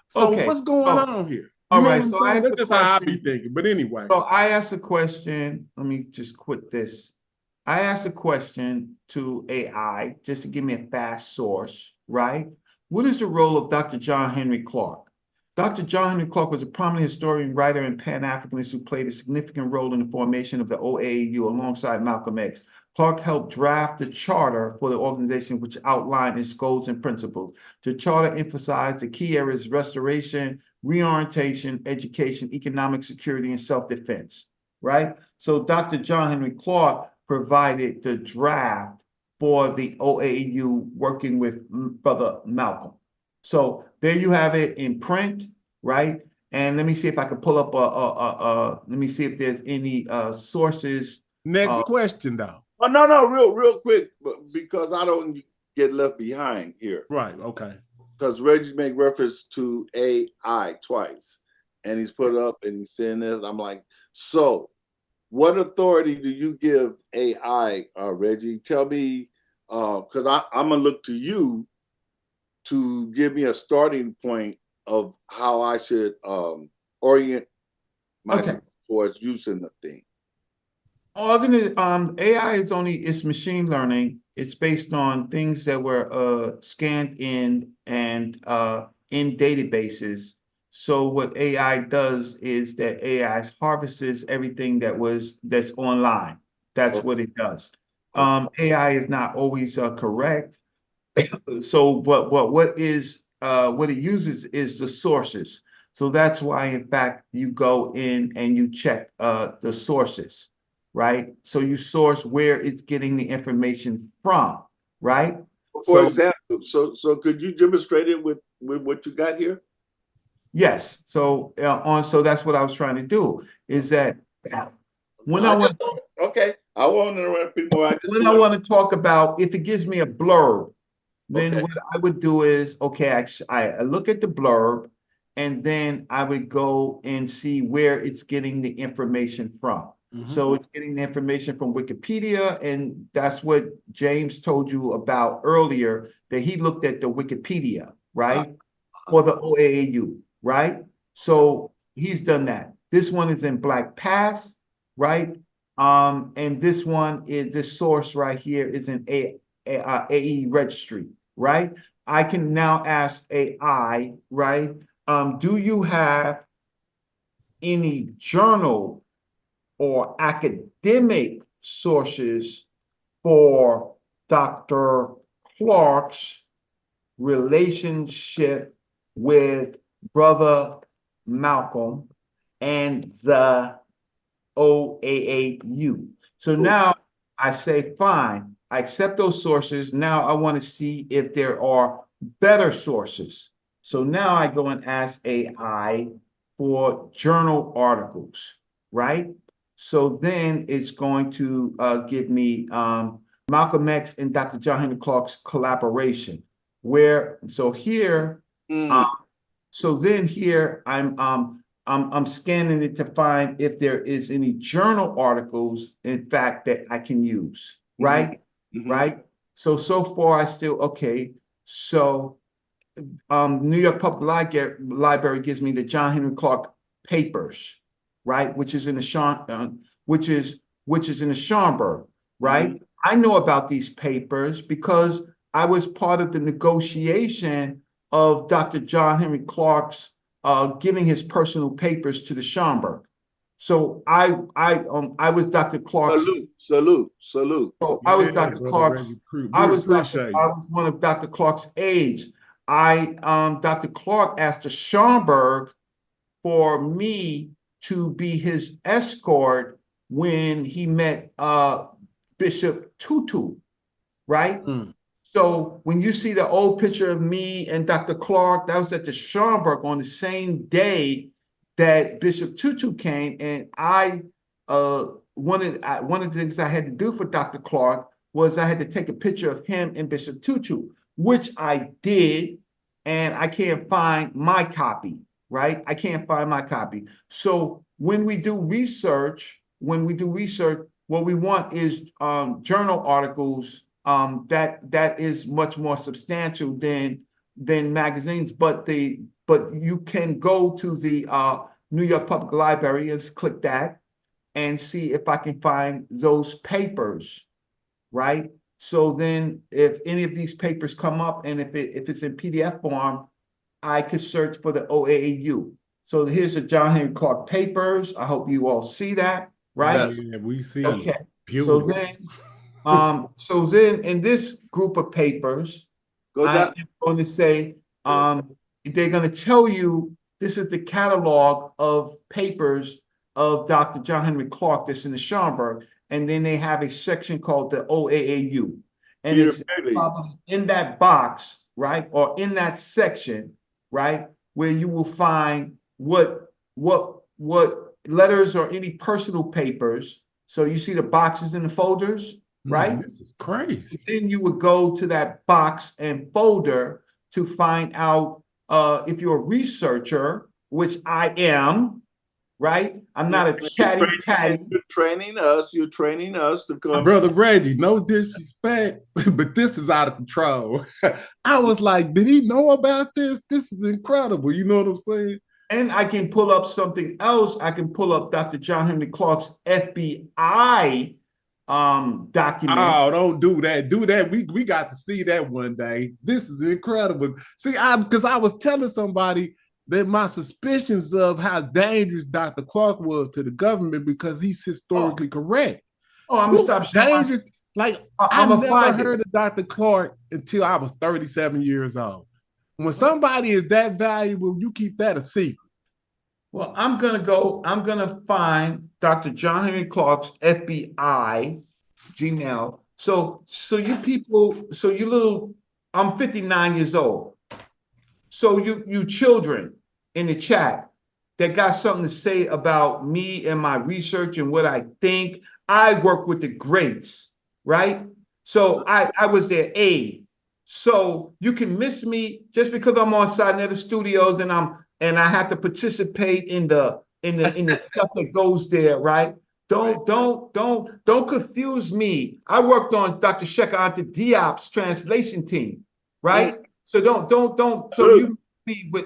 So what's going on here? All right, so that's just how I be thinking. But anyway, so I asked a question. Let me just quit this. I asked a question to AI just to give me a fast source. Right? What is the role of Dr. John Henry Clark? Dr. John Henry Clark was a prominent historian, writer, and Pan-Africanist who played a significant role in the formation of the OAAU alongside Malcolm X. Clark helped draft the charter for the organization, which outlined its goals and principles. The charter emphasized the key areas: restoration, reorientation, education, economic security, and self-defense, right? So Dr. John Henry Clark provided the draft for the OAAU working with Brother Malcolm. So there you have it in print, right? And let me see if I can pull up let me see if there's any sources. Next question, though. Oh, no, real quick, because I don't get left behind here. Right, okay. Because Reggie made reference to AI twice, and he's put up and he's saying this. I'm like, so what authority do you give AI, Reggie? Tell me, because I'm going to look to you to give me a starting point of how I should orient myself towards using the thing. AI is it's machine learning. It's based on things that were scanned in and in databases. So what AI does is that AI harvests everything that's online. That's what it does. AI is not always correct. So, but what it uses is the sources. So that's why, in fact, you go in and you check the sources, right? So you source where it's getting the information from, right? For example, so could you demonstrate it with what you got here? Yes. So so that's what I was trying to do. Is that when I want to interrupt people. When I want to talk about, if it gives me a blurb, then what I would do is, I look at the blurb, and then I would go and see where it's getting the information from. So it's getting the information from Wikipedia, and that's what James told you about earlier, that he looked at the Wikipedia, right? For the OAAU, right? So he's done that. This one is in Black Past, right? And this one is, this source right here is in AE registry, right? I can now ask AI, right? Do you have any journal or academic sources for Dr. Clark's relationship with Brother Malcolm and the OAAU? So now I say, fine, I accept those sources. Now I want to see if there are better sources. So now I go and ask AI for journal articles, right? So then it's going to give me Malcolm X and Dr. John Henry Clark's collaboration. So then here I'm scanning it to find if there is any journal articles, in fact, that I can use, right? Right? So far I still, okay. So New York Public Library gives me the John Henry Clark papers, right? Which is in the which is in the Schomburg, right? I know about these papers because I was part of the negotiation of Dr. John Henry Clark's giving his personal papers to the Schomburg. So I was Dr. Clark's. Salute. So I was Dr. Clark's. I was one of Dr. Clark's aides. Dr. Clark asked the Schomburg for me to be his escort when he met Bishop Tutu, right? So when you see the old picture of me and Dr. Clark, that was at the Schomburg on the same day that Bishop Tutu came, and one of the things I had to do for Dr. Clark was I had to take a picture of him and Bishop Tutu, which I did, and I can't find my copy, right? I can't find my copy. So when we do research, what we want is journal articles that is much more substantial than magazines, but you can go to the New York Public Library, let's click that, and see if I can find those papers, right? So then if any of these papers come up, and if it's in PDF form, I could search for the OAAU. So here's the John Henry Clark papers. I hope you all see that, right? Yeah, we see. Okay. Beautiful. So then in this group of papers, I'm going to say, they're going to tell you this is the catalog of papers of Dr. John Henry Clark that's in the Schomburg, and then they have a section called the OAAU. And it's probably in that box, right, or in that section, right, where you will find what letters or any personal papers. So you see the boxes in the folders, right? This is crazy. Then you would go to that box and folder to find out if you're a researcher, which I am, right? I'm not a chatty patty. You're training us to come. Brother Reggie, no disrespect, but this is out of control. I was like, did he know about this? This is incredible. You know what I'm saying? And I can pull up something else. I can pull up Dr. John Henry Clark's FBI document. Oh, don't do that. Do that. We got to see that one day. This is incredible. See, because I was telling somebody that my suspicions of how dangerous Dr. Clark was to the government because he's historically correct. Oh, I'm gonna stop. Dangerous. Like I never heard of Dr. Clark until I was 37 years old. When somebody is that valuable, you keep that a secret. Well, I'm gonna find Dr. John Henry Clark's FBI Gmail. So you people, I'm 59 years old. So you children in the chat that got something to say about me and my research and what I think. I work with the greats, right? So I was their aide. So you can miss me just because I'm on Sinetta Studios and I have to participate in the stuff that goes there, right? Don't confuse me. I worked on Dr. Sheikh Anta Diop's translation team, right? So don't. So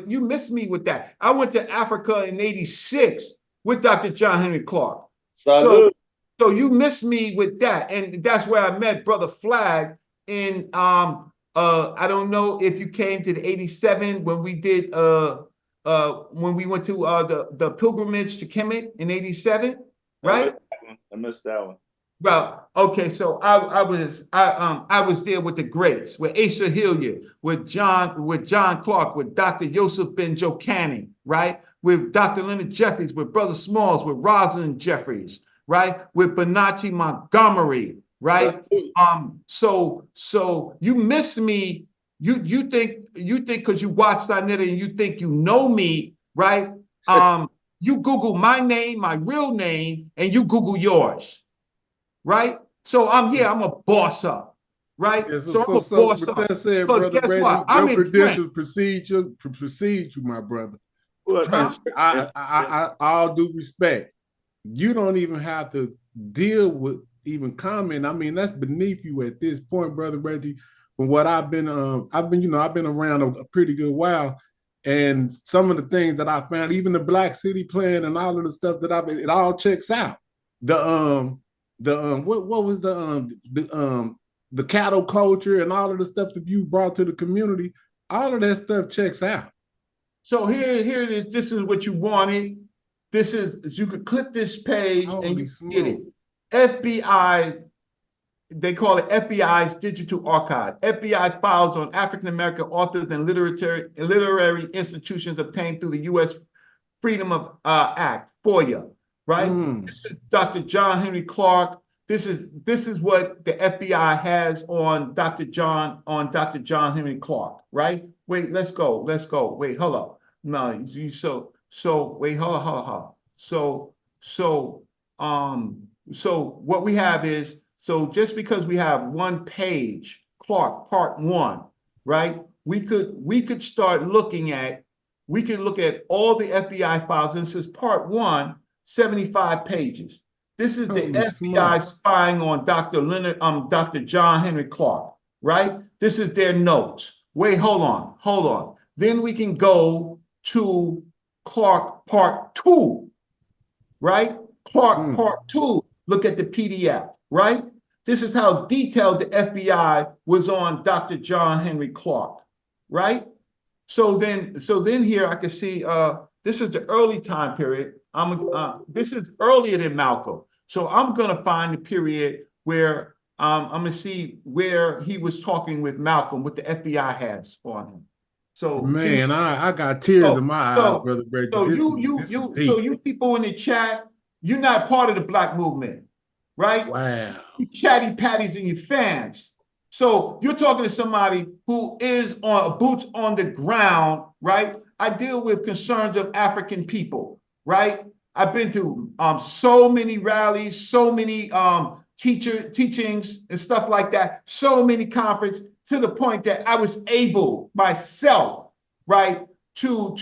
you miss me with that. I went to Africa in '86 with Dr. John Henry Clark. So you miss me with that, and that's where I met Brother Flag in I don't know if you came to the '87 when we did when we went to the pilgrimage to Kemet in '87, right? I missed that one. Well, okay, so I was there with the greats, with Asa Hilliard, with John Clark, with Dr. Yosef Ben Jochannan, right? With Dr. Leonard Jeffries, with Brother Smalls, with Rosalind Jeffries, right? With Benachi Montgomery, right? So you miss me. You think because you watch Sinetta and you think you know me, right? you Google my name, my real name, and you Google yours, right? So I'm a boss up, right? Yeah, So I'm a boss with up. that said, Because brother guess Reggie, what? I'm your in credentials precede you, my brother. Trust me, all due respect, you don't even have to deal with even comment. I mean, that's beneath you at this point, brother Reggie. From what I've been around a pretty good while, and some of the things that I found, even the Black City Plan and all of the stuff that it all checks out. What was the cattle culture and all of the stuff that you brought to the community, all of that stuff checks out. So here it is. This is what you wanted. This is, you could click this page and you get it. FBI, they call it FBI's Digital Archive. FBI files on African American authors and literary institutions obtained through the U.S. Freedom of Act, FOIA, right? This is Dr. John Henry Clark. This is what the FBI has on Dr. John Henry Clark, right? Wait, let's go. Wait, hold up. No, wait, hold on. So what we have is, so just because we have one page, Clark, part 1, right? We could start looking at, we can look at all the FBI files. And this is part 1, 75 pages. This is the FBI spying on Dr. John Henry Clark, right? This is their notes. Wait, hold on. Then we can go to Clark part 2, right? Clark part 2, look at the PDF, right? This is how detailed the FBI was on Dr. John Henry Clark, right? So then here I can see, this is the early time period. This is earlier than Malcolm. So I'm gonna find the period where I'm gonna see where he was talking with Malcolm, what the FBI has on him. So man, I got tears in my eyes, brother Reggie. So you people in the chat, you're not part of the Black movement, right? Wow. You chatty patties and your fans. So you're talking to somebody who is on boots on the ground, right? I deal with concerns of African people, right? I've been to so many rallies, so many teachings and stuff like that, so many conferences, to the point that I was able myself, right, to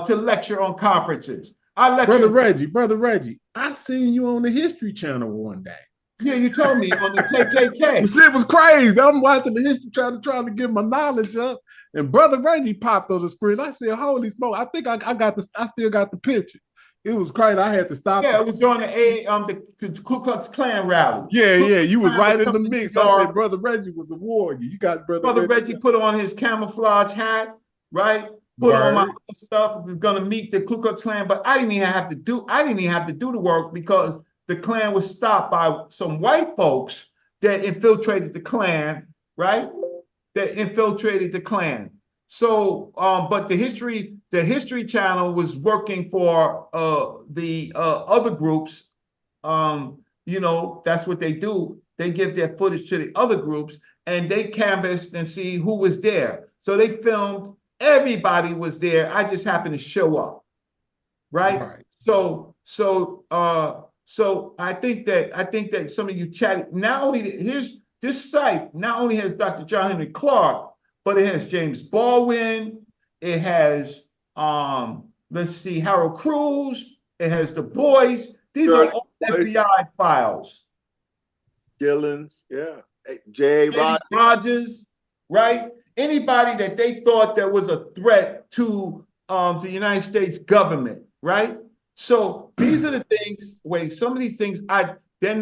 lecture on conferences. I lecture. Brother Reggie, I seen you on the History Channel one day. Yeah, you told me on the KKK. The shit was crazy. I'm watching the History Channel trying to get my knowledge up, and brother Reggie popped on the screen. I said, "Holy smoke!" I think I still got the picture. It was crazy. I had to stop. Yeah, it was during the Ku Klux Klan rally. Yeah, you was right in the mix. I said, brother Reggie was a warrior. You got brother Reggie put on his camouflage hat, right? Put on my stuff. Was gonna meet the Ku Klux Klan, but I didn't even have to do the work, because the Klan was stopped by some white folks that infiltrated the Klan, right? That infiltrated the Klan. So, but the History Channel was working for the other groups. You know, that's what they do. They give their footage to the other groups, and they canvassed and see who was there. So they filmed. Everybody was there. I just happened to show up, right? So I think that some of you chatted. Not only here's this site not only has Dr. John Henry Clark, but it has James Baldwin. It has let's see, Harold Cruz. It has Du Bois. These are all FBI files. Gillens, yeah. J. Rogers, right? Anybody that they thought that was a threat to the United States government, right? So these are the things. Wait, some of these things they have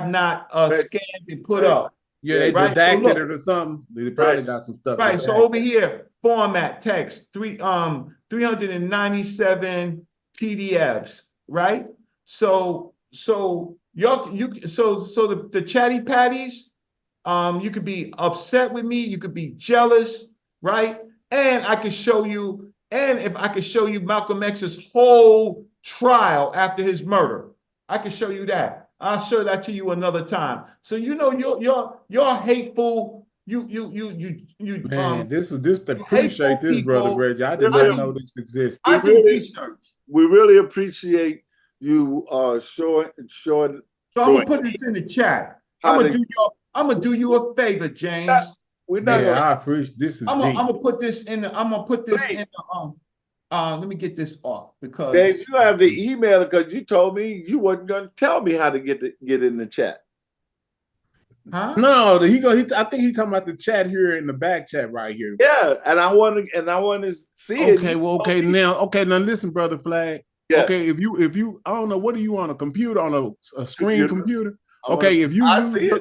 not scanned and put up. Yeah, they redacted it or something. They probably got some stuff. Right. So over here, format text 397 PDFs, right? So the chatty patties, you could be upset with me, you could be jealous, right? And I could show you, and if I could show you Malcolm X's whole trial after his murder, I could show you that. I'll show that to you another time. So you know your hateful Man, this appreciate this, brother Reggie. I did Really, not know this existed. we really appreciate you showing. So I'm gonna put this in the chat. I'm gonna do you a favor, James. I appreciate this. Is I'm deep. gonna put this in the. I'm gonna put this in the. Let me get this off because Dave, you have the email because you told me you wasn't going to tell me how to get in the chat. Huh? No, I think he's talking about the chat here in the back chat right here. Yeah, and I want to see it. Okay, now listen, brother Flag. Yeah. Okay, if you I don't know, what are you on a computer, on a screen computer? Okay, if you I see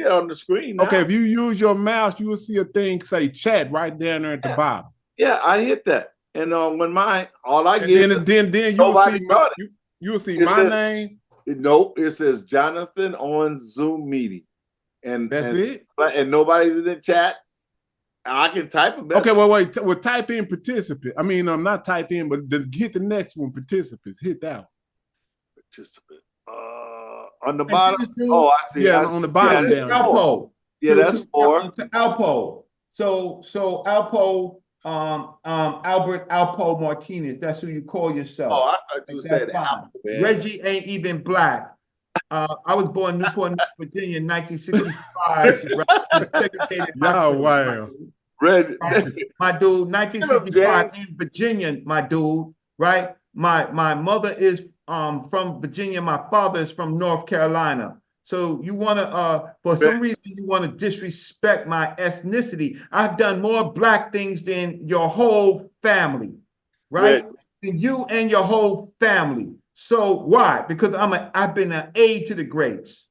it on the screen now. Okay, if you use your mouse, you will see a thing say chat right down there at the bottom. Yeah, I hit that. And when all I get then you'll see my name. Nope, it says Jonathan on Zoom meeting, and that's it. And nobody's in the chat. I can type a message. Okay, well, type in participant. I mean, not type in, but hit the next one. Participants. Hit that one. Participant. On the bottom. Oh, I see. Yeah, on the bottom down. Alpo. Yeah, that's 4. Alpo. So Alpo. Albert Alpo Martinez. That's who you call yourself. Oh, I thought you said Alpo, man. Reggie ain't even black. I was born in Newport, Virginia in 1965. Oh, wow. Reggie. My dude, 1965 in Virginia, my dude, right? My mother is from Virginia. My father is from North Carolina. So you want to, for some reason, you want to disrespect my ethnicity. I've done more black things than your whole family, right? Than you and your whole family. So why? Because I've been an aide to the greats.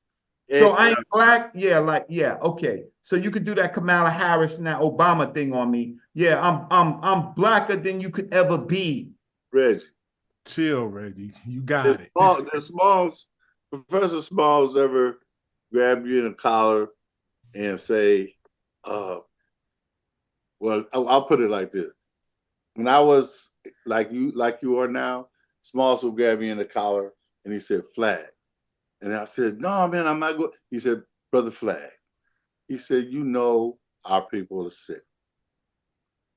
So I ain't black. Yeah, okay. So you could do that Kamala Harris and that Obama thing on me. Yeah, I'm blacker than you could ever be. Reggie, chill, Reggie. You got it. Professor Smalls ever grab you in the collar and say, well, I'll put it like this. When I was like you are now, Smalls would grab me in the collar and he said, Flag. And I said, no, man, I'm not going. He said, Brother Flag. He said, you know our people are sick.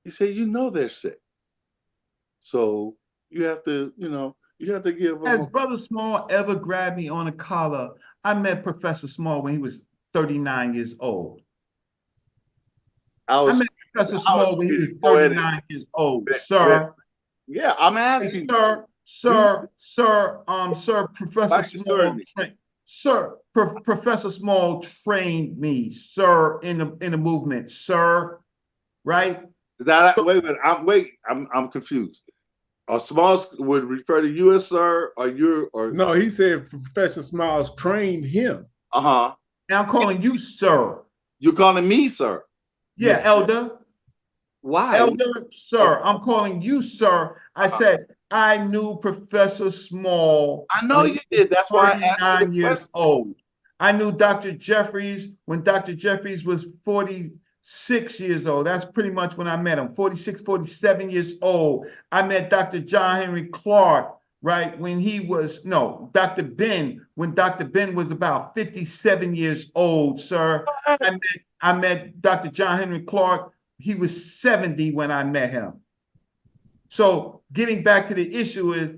He said, you know they're sick. So you have to, you have to give them. Has Brother Small ever grabbed me on a collar? I met Professor Small when he was 39 years old. I met Professor Small when he was 39 years old, sir. Yeah, I'm asking. Sir, Professor Small. Professor Small trained me, sir, in the movement, sir. Right? Wait a minute. I'm confused. Smalls would refer to you as sir, or no? He said Professor Smalls trained him. Now I'm calling you sir. You're calling me sir. Yeah, Elder. Why? Elder, sir. I'm calling you sir. I said I knew Professor Small. I know you did. That's why I asked. 39 years old. I knew Dr. Jeffries when Dr. Jeffries was 46 years old. That's pretty much when I met him. 46, 47 years old. I met Dr. John Henry Clark, right? When he was, Dr. Ben, when Dr. Ben was about 57 years old, sir. I met Dr. John Henry Clark. He was 70 when I met him. So getting back to the issue is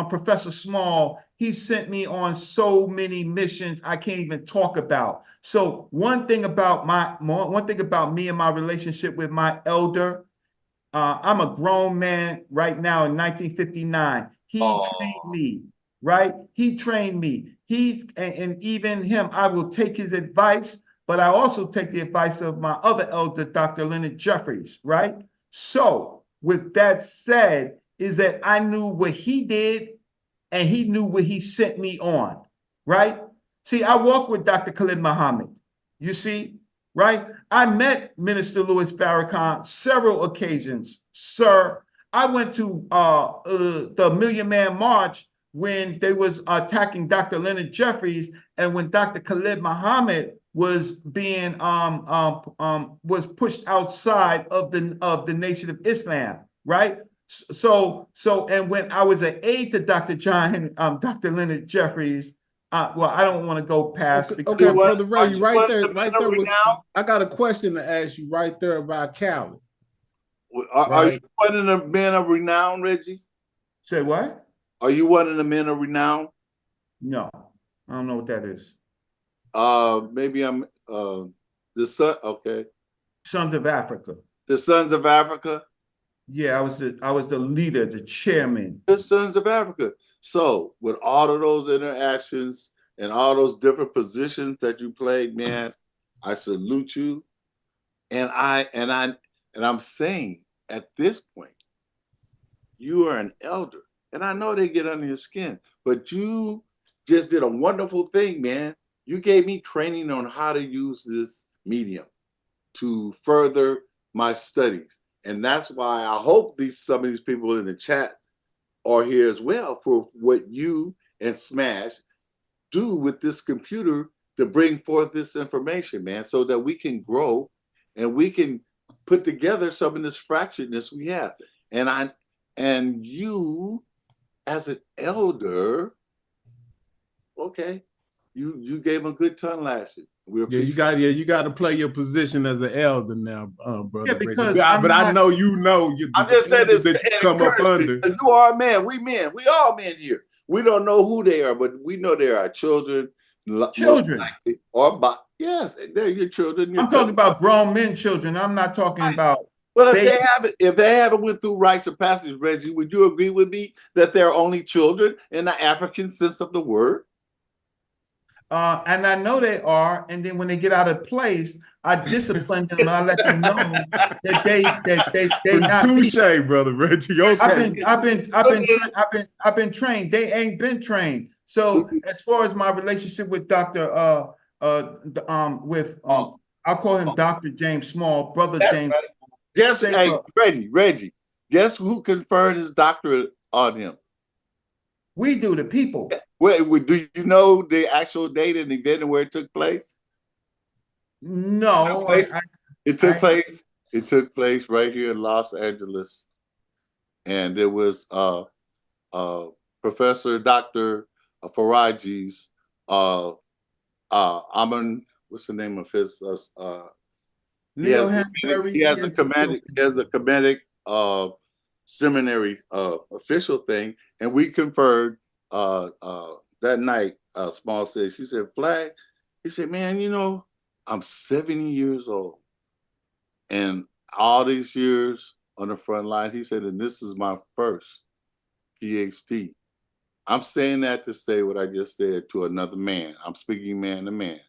Professor Small, he sent me on so many missions I can't even talk about. So one thing about me and my relationship with my elder, I'm a grown man right now in 1959. He trained me, right? He trained me. And even him, I will take his advice, but I also take the advice of my other elder, Dr. Leonard Jeffries, right? So with that said, is that I knew what he did and he knew what he sent me on, right? See, I walk with Dr. Khalid Muhammad, you see, right? I met Minister Louis Farrakhan several occasions, sir. I went to the Million Man March when they was attacking Dr. Leonard Jeffries, and when Dr. Khalid Muhammad was being was pushed outside of the Nation of Islam, right? So and when I was an aide to Dr. Leonard Jeffries, well, I don't want to go past. Okay, Brother Ray, you right there. I got a question to ask you right there about Calvin. Are you one of the men of renown, Reggie? Say what? Are you one of the men of renown? No, I don't know what that is. Maybe I'm the son. Okay, Sons of Africa. The Sons of Africa. Yeah, I was the leader, the chairman. The Sons of Africa. So with all of those interactions and all those different positions that you played, man, I salute you. And I'm saying at this point, you are an elder. And I know they get under your skin, but you just did a wonderful thing, man. You gave me training on how to use this medium to further my studies. And that's why I hope some of these people in the chat are here as well for what you and Smash do with this computer to bring forth this information, man, so that we can grow and we can put together some of this fracturedness we have. And you, as an elder, okay, you gave him a good tongue lashing. You got to play your position as an elder now, brother. Yeah, because I know you know. I'm just saying this that you come up under. You are a man. We men. We all men here. We don't know who they are, but we know they are children. Children. Yes, they're your children. I'm talking about grown men, children. I'm not talking about. Well, if they haven't went through rites of passage, Reggie, would you agree with me that they're only children in the African sense of the word? And I know they are. And then when they get out of place, I discipline them. And I let them know that they not. Touche, brother Reggie. I've been trained. They ain't been trained. So as far as my relationship with I'll call him Dr. James Small, brother James. Right. Reggie. Guess who conferred his doctorate on him? We do, the people. Wait, do you know the actual date and event and where it took place? No, it took place. It took place right here in Los Angeles, and it was Professor Dr. Faraji's Aman. What's the name of his? He has a Kemetic seminary official thing, and we conferred that night. Small said, she said, Flag, he said, man, you know, I'm 70 years old, and all these years on the front line, he said, and this is my first PhD. I'm saying that to say what I just said to another man. I'm speaking man to man.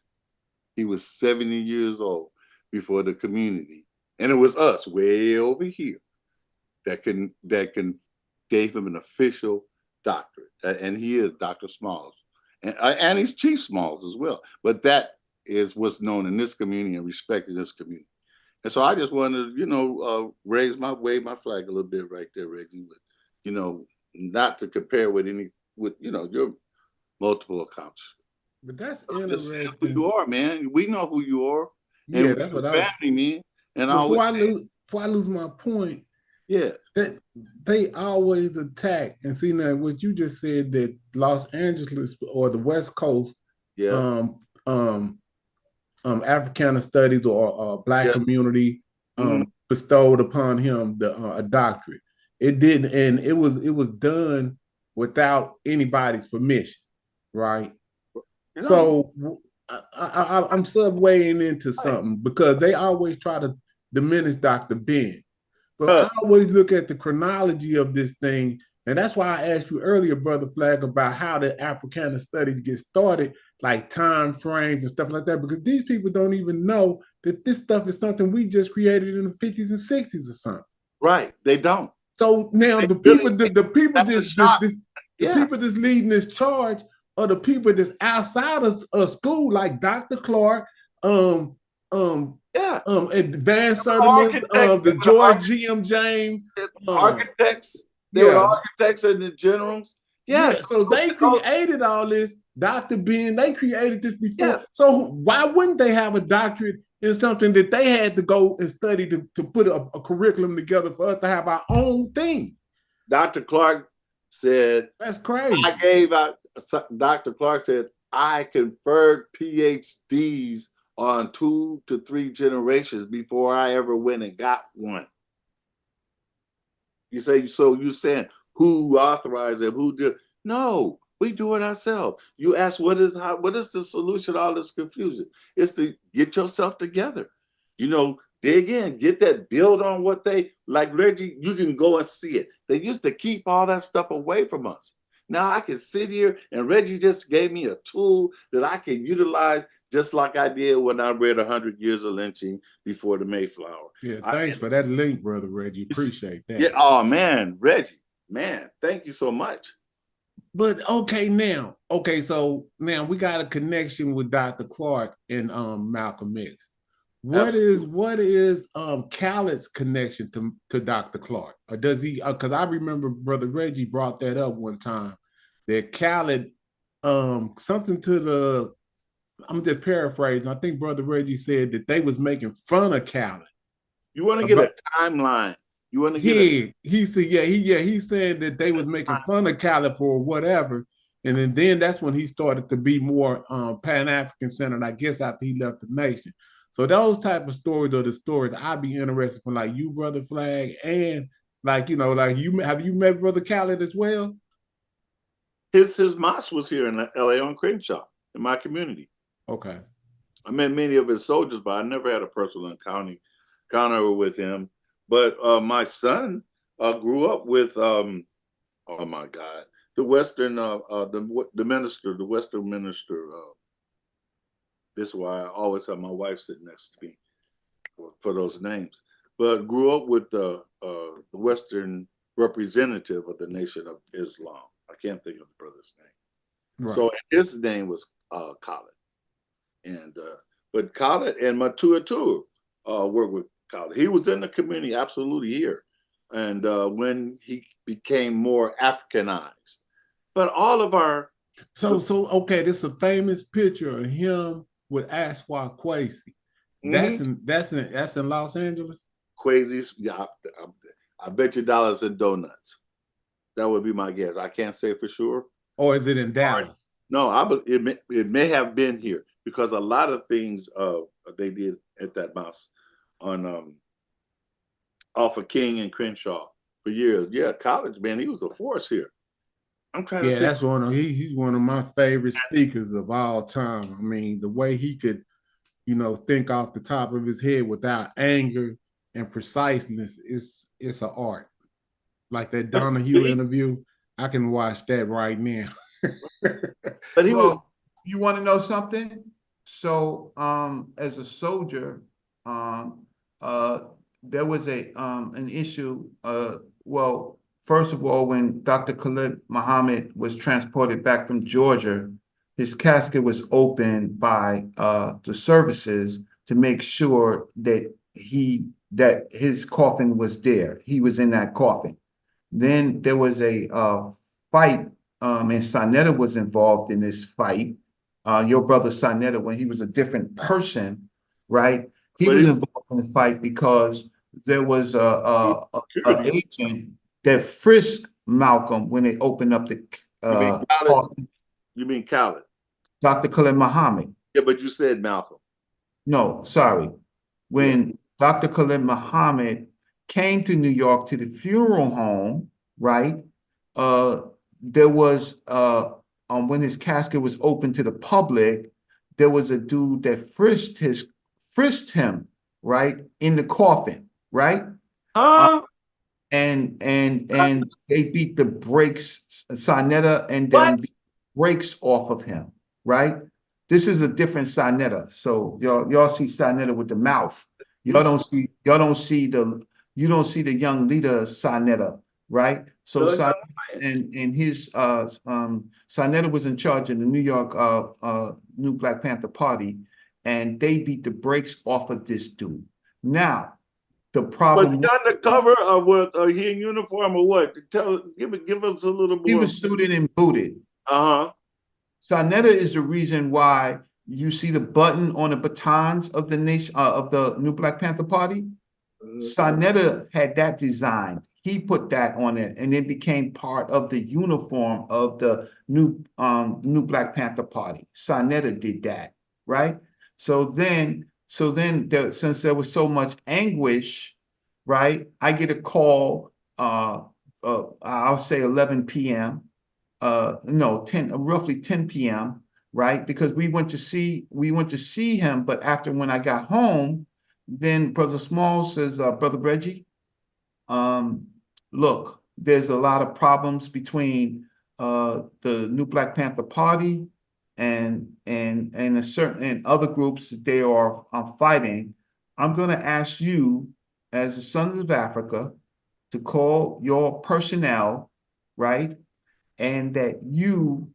He was 70 years old before the community, and it was us way over here that gave him an official doctorate, and he is Dr. Smalls, and he's Chief Smalls as well. But that is what's known in this community and respected in this community. And so I just wanted to, wave my flag a little bit right there, Reggie. But, not to compare with your multiple accomplishments. But that's interesting. Who you are, man. We know who you are. Yeah, and that's what family, man. And before I lose my point, yeah, that they always attack. And see now what you just said, that Los Angeles or the West Coast, Africana studies or Black community bestowed upon him a doctorate. It didn't, and it was done without anybody's permission, right? So I'm subwaying into something because they always try to diminish Dr. Ben. But I always look at the chronology of this thing, and that's why I asked you earlier, Brother Flag, about how the Africana studies get started, like time frames and stuff like that, because these people don't even know that this stuff is something we just created in the 50s and 60s or something. Right, they don't. So now the people that's leading this charge are the people that's outside of school, like Dr. Clark, advanced settlements, the George G.M. James, architects. They were architects and the generals. Yes. So they created all this. Dr. Ben, they created this before. Yes. So why wouldn't they have a doctorate in something that they had to go and study to put a curriculum together for us to have our own thing? Dr. Clark said, that's crazy. Dr. Clark said, I conferred PhDs on 2 to 3 generations before I ever went and got one. You say, so you saying who authorized it, who did? No, we do it ourselves. You ask what is the solution to all this confusion? It's to get yourself together. You know, dig in, get that, build on what they, like Reggie, you can go and see it. They used to keep all that stuff away from us. Now I can sit here and Reggie just gave me a tool that I can utilize just like I did when I read 100 Years of Lynching before the Mayflower. Yeah, thanks for that link, Brother Reggie. Appreciate that. Yeah, oh man, Reggie, man, thank you so much. But okay, so now we got a connection with Dr. Clark and Malcolm X. What is Khaled's connection to Dr. Clark? Or does he, because I remember Brother Reggie brought that up one time, that Khaled, something to the, I'm just paraphrasing, I think Brother Reggie said that they was making fun of Khaled. You want to get a timeline. You want to get he said, he said that they was making fun of Khaled for whatever. And then that's when he started to be more Pan-African centered, I guess, after he left the nation. So those type of stories are the stories I'd be interested in, like you, Brother Flag, and like, you know, like you, have you met Brother Khaled as well? His mosque was here in LA on Crenshaw, in my community. Okay. I met many of his soldiers, but I never had a personal encounter with him. But my son grew up with, oh my God, the Western, the minister, the Western minister. This is why I always have my wife sitting next to me for those names. But grew up with the Western representative of the Nation of Islam. I can't think of the brother's name. Right. So his name was Khaled. And but Khaled and Matua worked with Khaled. He was in the community absolutely here. And when he became more Africanized. But all of our So okay, this is a famous picture of him with Aswa Kwesi. That's in Los Angeles. Kwesi's, yeah, I bet you dollars and donuts. That would be my guess. I can't say for sure. Or is it in Dallas? No, it may have been here because a lot of things they did at that mosque on off of King and Crenshaw for years. Yeah, college man, he was a force here. I'm trying to think. That's he's one of my favorite speakers of all time. I mean, the way he could, you know, think off the top of his head without anger and preciseness it's an art. Like that Donahue interview, I can watch that right now. But you want to know something? So as a soldier, there was an issue. Well, first of all, when Dr. Khalid Muhammad was transported back from Georgia, his casket was opened by the services to make sure that his coffin was there. He was in that coffin. Then there was a fight, and Sonetta was involved in this fight. Your brother Sonetta, when he was a different person, right? He was involved in the fight because there was an agent that frisked Malcolm when they opened up the coffin. You mean Khaled? Dr. Khalid Muhammad. Yeah, but you said Malcolm. No, sorry. When Dr. Khalid Muhammad came to New York to the funeral home, right? There was when his casket was open to the public, there was a dude that frisked him, right, in the coffin, right? And they beat the brakes, Sonetta and them beat brakes off of him, right? This is a different Sonetta. So y'all see Sonetta with the mouth. You don't see the young leader Sonetta, right? So Sonetta and his Sonetta was in charge of the New York New Black Panther Party, and they beat the brakes off of this dude. Now, the problem. Was he undercover or was he in uniform or what? Give us a little more. He was suited and booted. Sonetta is the reason why you see the button on the batons of the nation of the New Black Panther Party. Sonetta had that designed. He put that on it, and it became part of the uniform of the new Black Panther Party. Sonetta did that, right? So then since there was so much anguish, right? I get a call. I'll say 11 p.m. No, roughly 10 p.m. Right? Because we went to see him, but after when I got home, then Brother Small says, Brother Reggie, look, there's a lot of problems between the new Black Panther Party and other groups that they are fighting. I'm going to ask you, as the Sons of Africa, to call your personnel, right? And that you,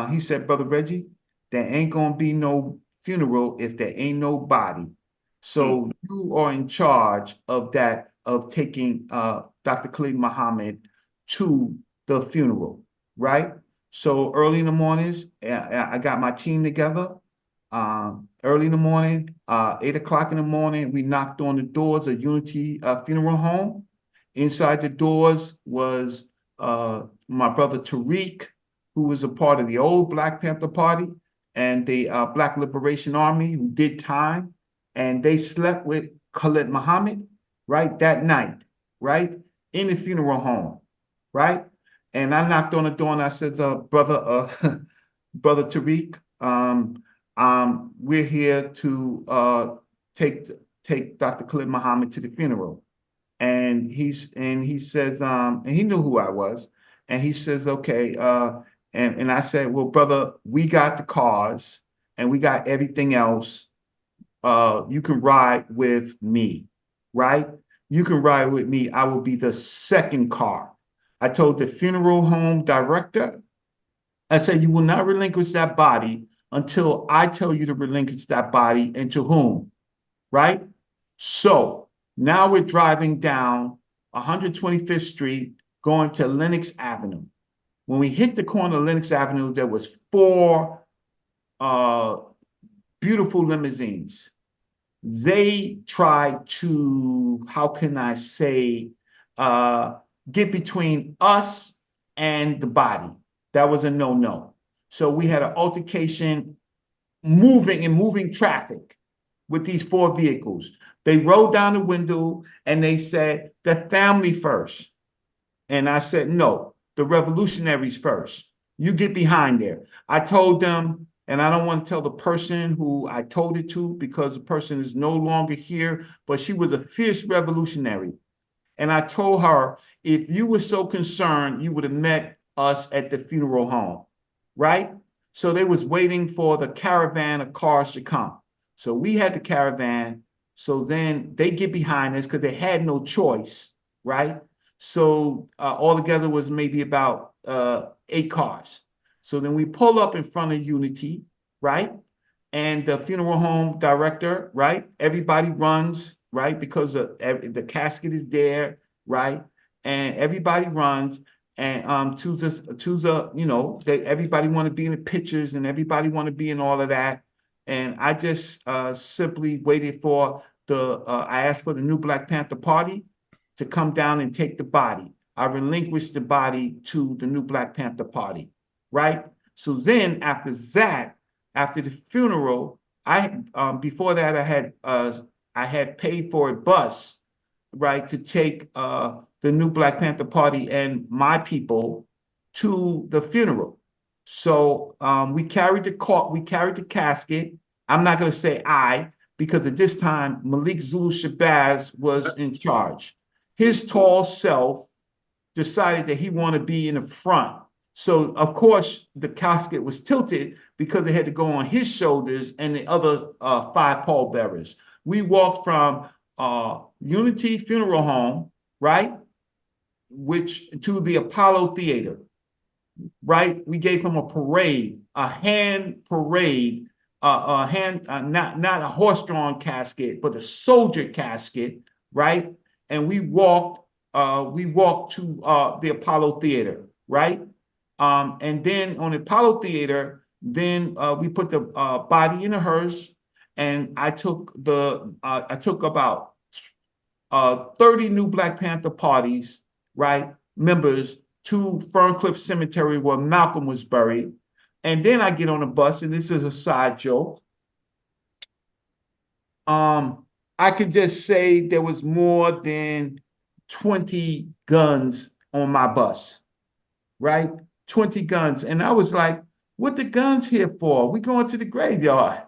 he said, Brother Reggie, there ain't gonna be no funeral if there ain't no body. So you are in charge of that, of taking Dr. Khalid Muhammad to the funeral, right? So early in the mornings, I got my team together. Early in the morning, 8 o'clock in the morning, we knocked on the doors of Unity Funeral Home. Inside the doors was my brother Tariq, who was a part of the old Black Panther Party and the Black Liberation Army, who did time, and they slept with Khalid Muhammad, right, that night, right, in the funeral home, right? And I knocked on the door and I said, brother Tariq, we're here to take Dr. Khalid Muhammad to the funeral. And he says, and he knew who I was, and he says, okay, and I said, well, brother, we got the cars and we got everything else. You can ride with me, right? You can ride with me. I will be the second car. I told the funeral home director, I said, you will not relinquish that body until I tell you to relinquish that body, and to whom, right? So now we're driving down 125th Street, going to Lenox Avenue. When we hit the corner of Lenox Avenue, there was 4 beautiful limousines. They tried to, how can I say, get between us and the body. That was a no-no. So we had an altercation, moving traffic with these 4 vehicles. They rolled down the window and they said, the family first. And I said, no, the revolutionaries first. You get behind there. I told them, and I don't want to tell the person who I told it to because the person is no longer here, but she was a fierce revolutionary. And I told her, if you were so concerned, you would have met us at the funeral home, right? So they was waiting for the caravan of cars to come. So we had the caravan. So then they get behind us because they had no choice, right? So altogether was maybe about 8 cars. So then we pull up in front of Unity, right? And the funeral home director, right? Everybody runs, right? Because the casket is there, right? And everybody runs, and to the, you know, everybody want to be in the pictures and everybody want to be in all of that. And I just simply waited for I asked for the new Black Panther Party to come down and take the body. I relinquished the body to the new Black Panther Party, right? So then after that, after the funeral, before that I had paid for a bus, right, to take the new Black Panther Party and my people to the funeral. So we carried the casket. I'm not going to say because at this time Malik Zulu Shabazz was in charge. His tall self decided that he wanted to be in the front. So of course the casket was tilted because it had to go on his shoulders and the other 5 pallbearers. We walked from Unity Funeral Home, right, to the Apollo Theater, right? We gave him a parade, a hand parade, not a horse-drawn casket, but a soldier casket, right? And we walked to the Apollo Theater, right? And then on the Apollo Theater, then we put the body in a hearse, and I took about 30 new Black Panther parties, right, members to Ferncliff Cemetery where Malcolm was buried. And then I get on a bus, and this is a side joke. I could just say there was more than 20 guns on my bus, right? 20 guns. And I was like, what the guns here for? We going to the graveyard.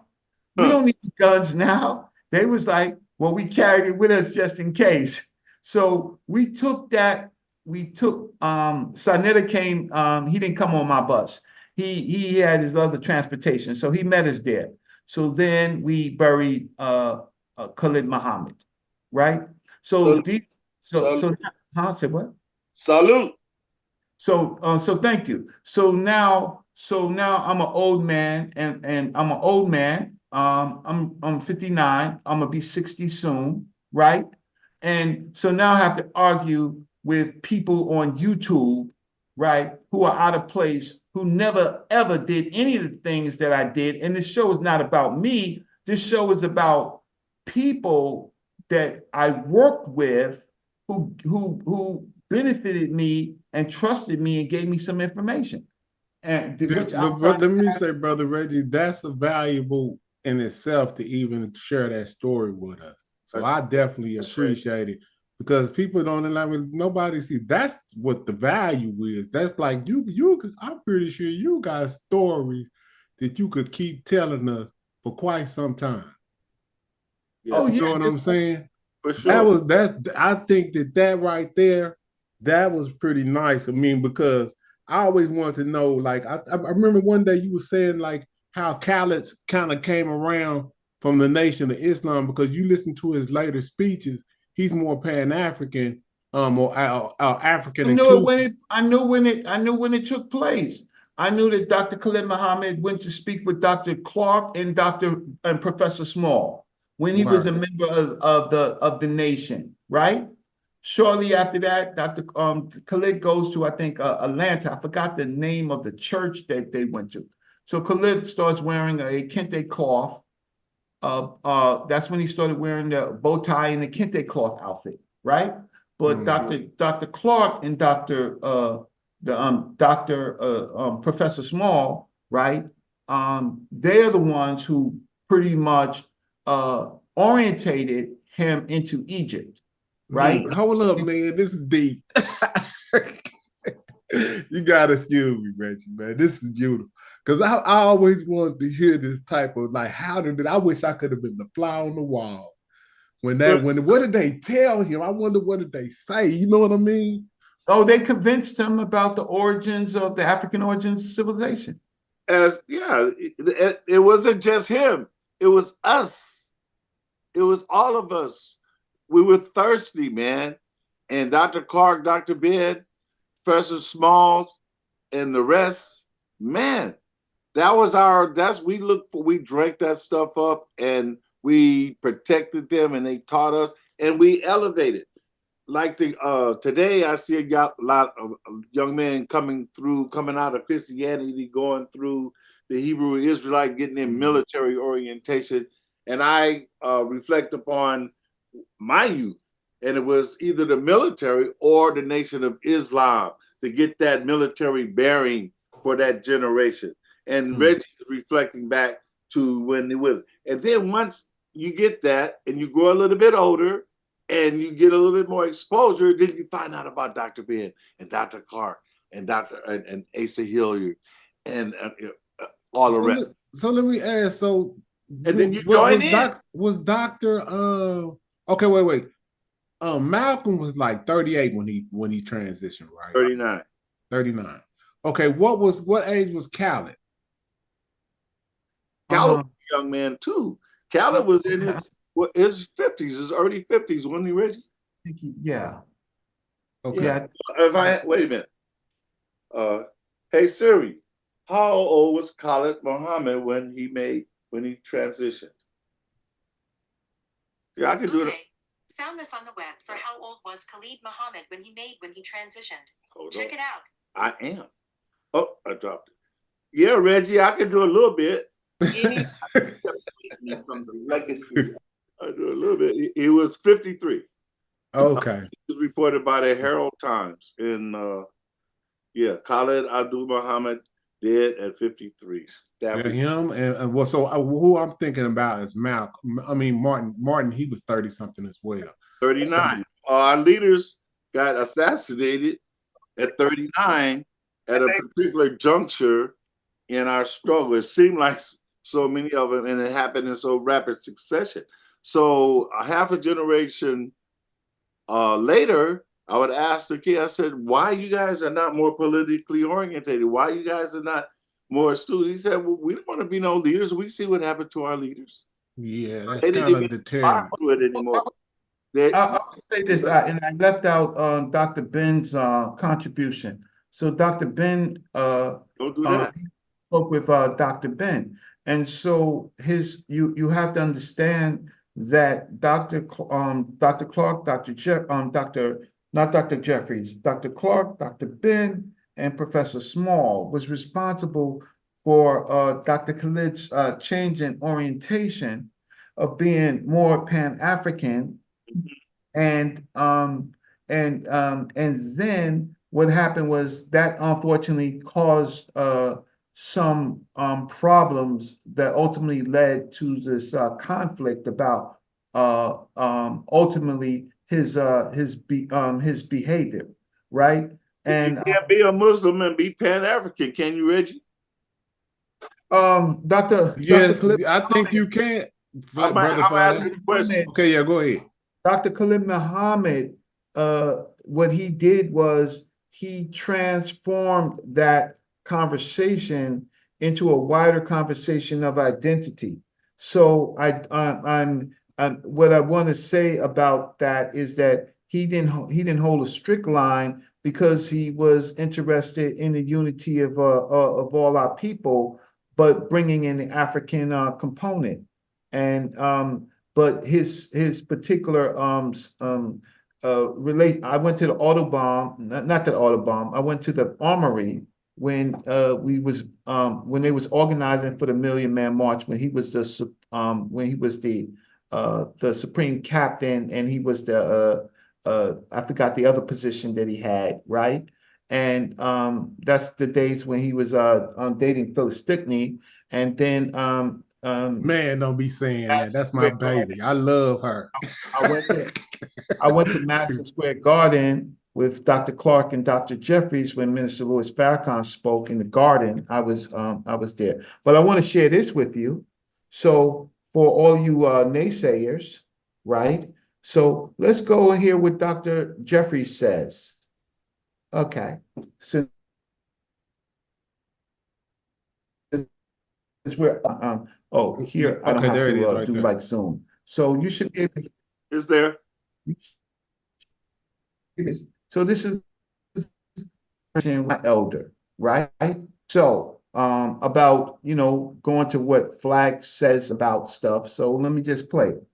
We don't need the guns now. They was like, well, we carried it with us just in case. So we took that, Sarnetta came, he didn't come on my bus. He had his other transportation, so he met us there. So then we buried Khalid Muhammad, right? So say what? Salute. So thank you. So now I'm an old man, and I'm an old man. I'm 59. I'm gonna be 60 soon, right? And so now I have to argue with people on YouTube, right, who are out of place, who never ever did any of the things that I did. And this show is not about me. This show is about people that I worked with who benefited me and trusted me and gave me some information. And but let me say, Brother Reggie, that's valuable in itself to even share that story with us. So I definitely appreciate it, because people don't nobody see that's what the value is. That's like I'm pretty sure you got stories that you could keep telling us for quite some time. Yeah. You know what I'm saying? For sure. I think that right there, that was pretty nice. I mean, because I always wanted to know, like, I remember one day you were saying like how Khaled kind of came around from the Nation of Islam, because you listen to his later speeches, he's more Pan-African, or African inclusive. I knew when it took place. I knew that Dr. Khalid Muhammad went to speak with Dr. Clark and Professor Small when he was a member of the Nation, right? Shortly after that, Dr. Khalid goes to, I think, Atlanta. I forgot the name of the church that they went to. So Khalid starts wearing a kente cloth. That's when he started wearing the bow tie and the kente cloth outfit, right? But Dr. Clark and Professor Small, right? They are the ones who pretty much orientated him into Egypt, right? Hold up, man. This is deep. You gotta excuse me, Reggie, man. This is beautiful. Because I always wanted to hear this type of, like, I wish I could have been the fly on the wall. What did they tell him? I wonder, what did they say? You know what I mean? Oh, they convinced him about the origins of the African origins of civilization. It wasn't just him. It was us. It was all of us. We were thirsty, man. And Dr. Clark, Dr. Ben, Professor Smalls, and the rest, man, we drank that stuff up, and we protected them, and they taught us, and we elevated. Like today, I see a lot of young men coming out of Christianity, going through the Hebrew Israelite, getting in military orientation. And I reflect upon my youth, and it was either the military or the Nation of Islam to get that military bearing for that generation. And Reggie is reflecting back to when it was. And then once you get that and you grow a little bit older and you get a little bit more exposure, then you find out about Dr. Ben and Dr. Clark and and Asa Hilliard and all the rest. So let me ask, and then you join in. Was Dr. okay, wait. Malcolm was like 38 when he transitioned, right? 39. Okay, what age was Khaled? Khaled was a young man too. Khaled was in his 50s, his early 50s, wasn't he, Reggie? Yeah. Okay. Yeah. Wait a minute. Hey Siri, how old was Khalid Muhammad when he transitioned? Yeah, I can do it. Found this on the web for how old was Khalid Muhammad when he transitioned. Check it out. I am. Oh, I dropped it. Yeah, Reggie, I can do a little bit. From the legacy. I do a little bit. He was 53. Okay. It was reported by the Herald Times in Khalid Abdul Muhammad dead at 53. Yeah, him and well, so who I'm thinking about is Malcolm. I mean Martin. Martin, he was 30 something as well. 39. Our leaders got assassinated at 39 at a particular juncture in our struggle. It seemed like so many of them, and it happened in so rapid succession. So a half a generation later, I would ask the kid, I said, why you guys are not more politically orientated? Why you guys are not more astute? He said, well, we don't want to be no leaders. We see what happened to our leaders. Yeah, that's They didn't kind even of determined. do it anymore. I'll say this, and I left out Dr. Ben's contribution. So Dr. Ben don't do that. Spoke with Dr. Ben, and so you have to understand that Dr. Clark, not Dr. Jeffries, Dr. Clark, Dr. Ben, and Professor Small was responsible for Dr. Khalid's change in orientation of being more Pan-African. And then what happened was that unfortunately caused some problems that ultimately led to this conflict about ultimately his behavior, right? And you can't be a Muslim and be Pan-African, can you, Reggie? Yes, I think you can, brother. Okay, yeah, go ahead. Dr. Khalid Muhammad, what he did was he transformed that conversation into a wider conversation of identity. So what I want to say about that is that he didn't hold a strict line because he was interested in the unity of all our people, but bringing in the African component. And but his particular I went to the Autobahn, not the Autobahn, I went to the Armory when when they was organizing for the Million Man March, when he was the supreme captain, and he was the I forgot the other position that he had, right? And that's the days when he was dating Phyllis Stickney, and then man, don't be saying that. That's my baby. I love her. I went to Madison Square Garden with Dr. Clark and Dr. Jeffries when Minister Louis Farrakhan spoke in the garden. I was there. But I want to share this with you. So for all you naysayers, right? So let's go and hear what Dr. Jeffries says. Okay. So we're here I don't have to do like Zoom. So you should be able to. Is there? So this is my elder, right? So about going to what Flag says about stuff. So let me just play it.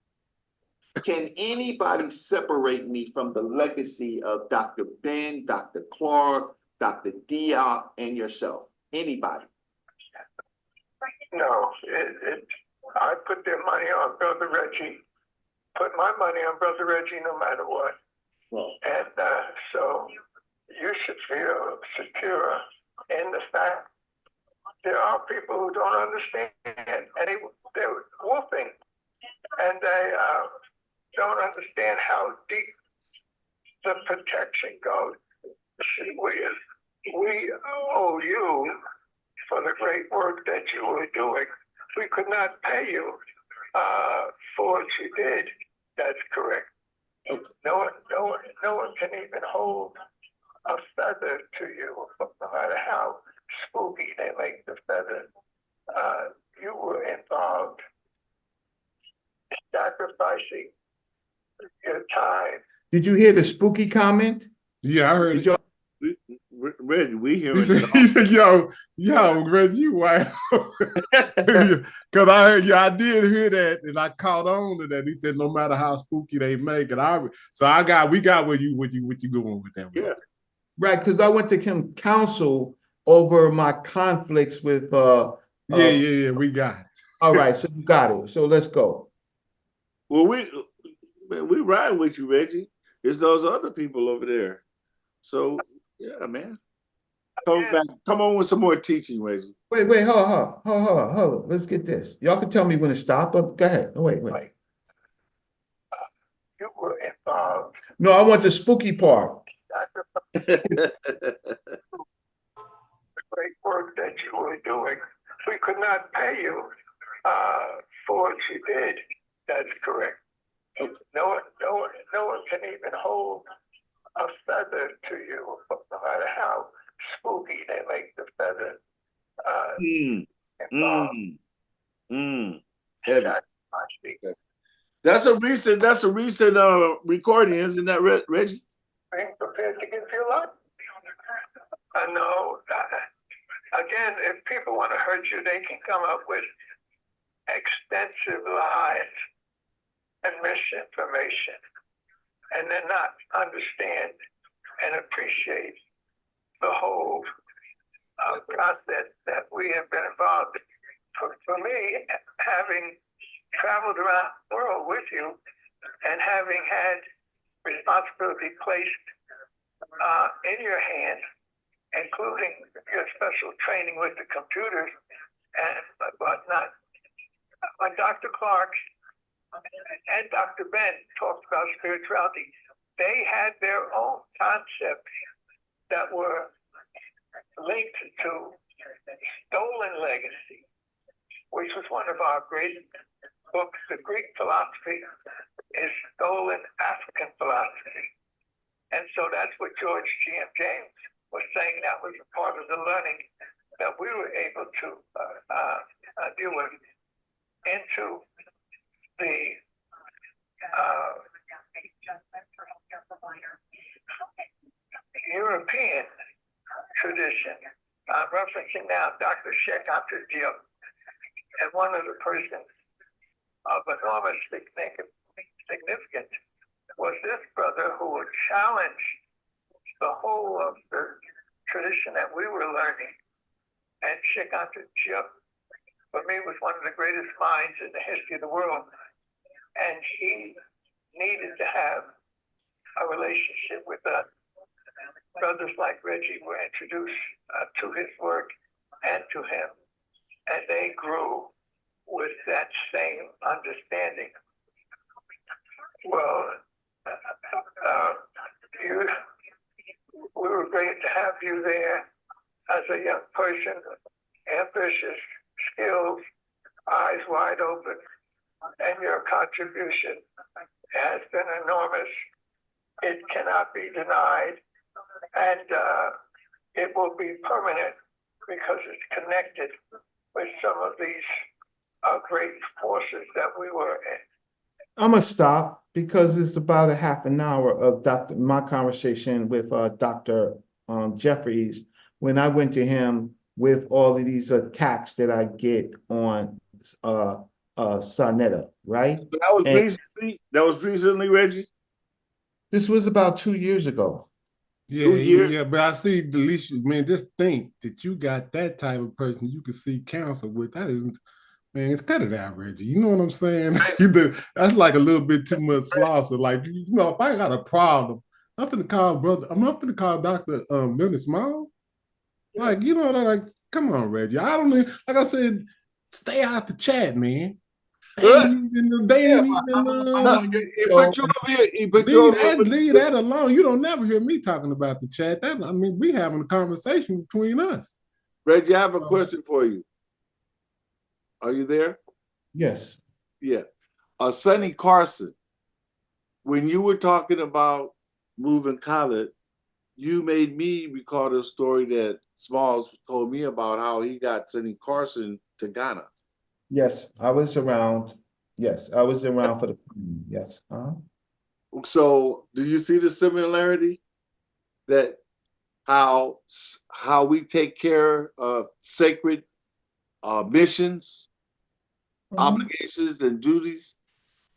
Can anybody separate me from the legacy of Dr. Ben, Dr. Clark, Dr. Diop, and yourself? Anybody? No, I put their money on Brother Reggie. Put my money on Brother Reggie no matter what. Well, and so you should feel secure in the fact there are people who don't understand, and they're wolfing, and they don't understand how deep the protection goes. We owe you for the great work that you were doing. We could not pay you for what you did. That's correct. No one can even hold a feather to you, no matter how spooky they make the feather. You were involved, sacrificing your time. Did you hear the spooky comment? Yeah, I heard it. Reggie, we hear it. He said, yo, Reggie, you wild. Because I did hear that, and I caught on to that. He said, no matter how spooky they make it. We got where you going with that. Yeah. Right, because I went to him counsel over my conflicts with yeah, we got it. All right, so you got it. So let's go. Well, we ride with you, Reggie. It's those other people over there. So yeah, man. Come on with some more teaching, Reggie. Wait, hold on. Let's get this. Y'all can tell me when to stop, but go ahead. Oh, wait. You were involved. No, I want the spooky part. The great work that you were doing. We could not pay you for what you did. That's correct. No one can even hold a feather to you, no matter how spooky they make the feather. That's a recent recording, isn't that, Reggie? Being prepared to give your life. No. Again, if people want to hurt you, they can come up with extensive lies and misinformation, and then not understand and appreciate the whole process that we have been involved in. For me, having traveled around the world with you and having had responsibility placed in your hands, including your special training with the computers and whatnot, when Dr. Clark and Dr. Ben talked about spirituality, they had their own concepts that were linked to stolen legacy, which was one of our great books. The Greek philosophy is stolen African philosophy. And so that's what George G.M. James was saying. That was a part of the learning that we were able to deal with into the European tradition. I'm referencing now Dr. Diop, and one of the persons of enormous significance was this brother who would challenge the whole of the tradition that we were learning. And Sheikh Diop, for me, was one of the greatest minds in the history of the world. And he needed to have a relationship with us. Brothers like Reggie were introduced to his work and to him, and they grew with that same understanding. Well, we were great to have you there as a young person, ambitious, skilled, eyes wide open, and your contribution has been enormous. It cannot be denied, and it will be permanent because it's connected with some of these great forces that we were in. I'm gonna stop because it's about a half an hour of my conversation with Dr. Jeffries when I went to him with all of these attacks that I get on Sonetta, right? That was recently, Reggie? This was about 2 years ago. Yeah, but I see the least, man, just think that you got that type of person you can see counsel with. That isn't, man, cut it out, Reggie. You know what I'm saying? That's like a little bit too much floss. Like, you know, if I got a problem, I'm finna call Dr. Leonard Small. Like, you know, like, come on, Reggie. I don't need, like I said, stay out the chat, man. Leave that alone. You don't never hear me talking about the chat. We having a conversation between us. Reggie, I have a question for you. Are you there? Yes. Yeah. Sonny Carson, when you were talking about moving Khaled, you made me recall the story that Smalls told me about how he got Sonny Carson to Ghana. Yes, I was around. Yes, I was around for the. Yes. So, do you see the similarity that how we take care of sacred missions, obligations, and duties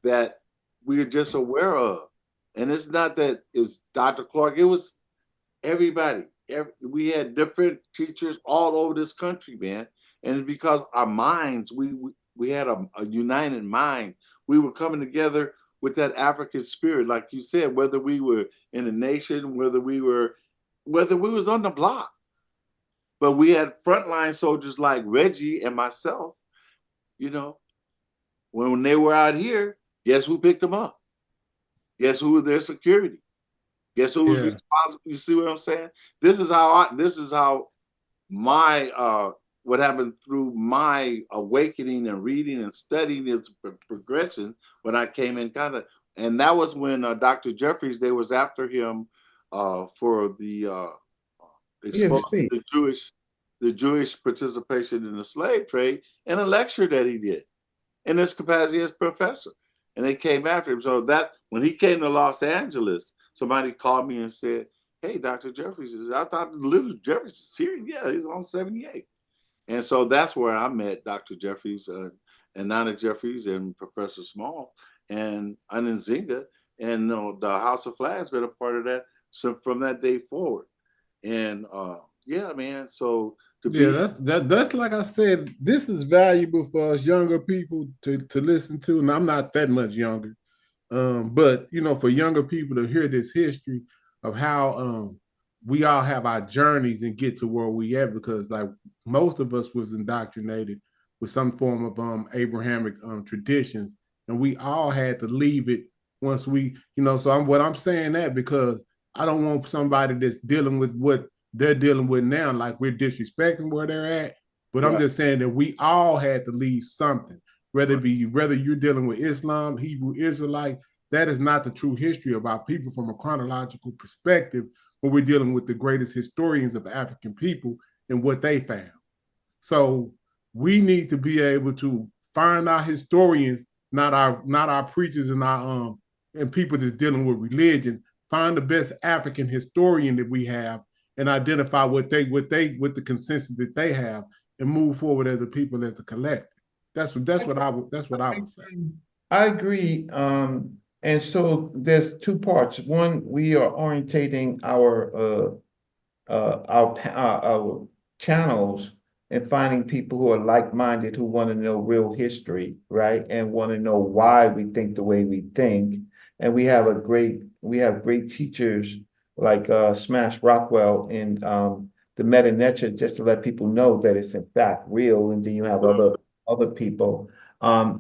that we are just aware of? And it's not that it's Dr. Clark; it was everybody. We had different teachers all over this country, man. And it's because our minds, we had a united mind. We were coming together with that African spirit, like you said, whether we were in a nation, whether we was on the block. But we had frontline soldiers like Reggie and myself, you know, when they were out here, guess who picked them up? Guess who was their security? Guess who was responsible? You see what I'm saying? This is how my what happened through my awakening and reading and studying is progression when I came in contact. And that was when Dr. Jeffries, they was after him for the exposing the Jewish participation in the slave trade in a lecture that he did in his capacity as professor. And they came after him. So that when he came to Los Angeles, somebody called me and said, "Hey, Dr. Jeffries I thought little Jeffries is here." Yeah, he's on 78. And so that's where I met Dr. Jeffries and Nana Jeffries and Professor Small and Nzinga. And the House of Flags been a part of that from that day forward. And yeah, man. So that's like I said, this is valuable for us younger people to listen to. And I'm not that much younger. But you know, for younger people to hear this history of how we all have our journeys and get to where we at, because like most of us was indoctrinated with some form of Abrahamic traditions, and we all had to leave it once we, you know. So I'm saying that because I don't want somebody that's dealing with what they're dealing with now, like we're disrespecting where they're at. But I'm just saying that we all had to leave something, whether you're dealing with Islam, Hebrew Israelite. That is not the true history of our people from a chronological perspective when we're dealing with the greatest historians of African people and what they found. So we need to be able to find our historians, not our preachers and our and people that's dealing with religion. Find the best African historian that we have and identify what the consensus that they have and move forward as a people, as a collective. That's what I would say. I agree. And so there's two parts. One, we are orientating our channels and finding people who are like-minded, who want to know real history, right? And want to know why we think the way we think. And we have great teachers like Smash Rockwell in the Meta Nature, just to let people know that it's in fact real. And then you have other people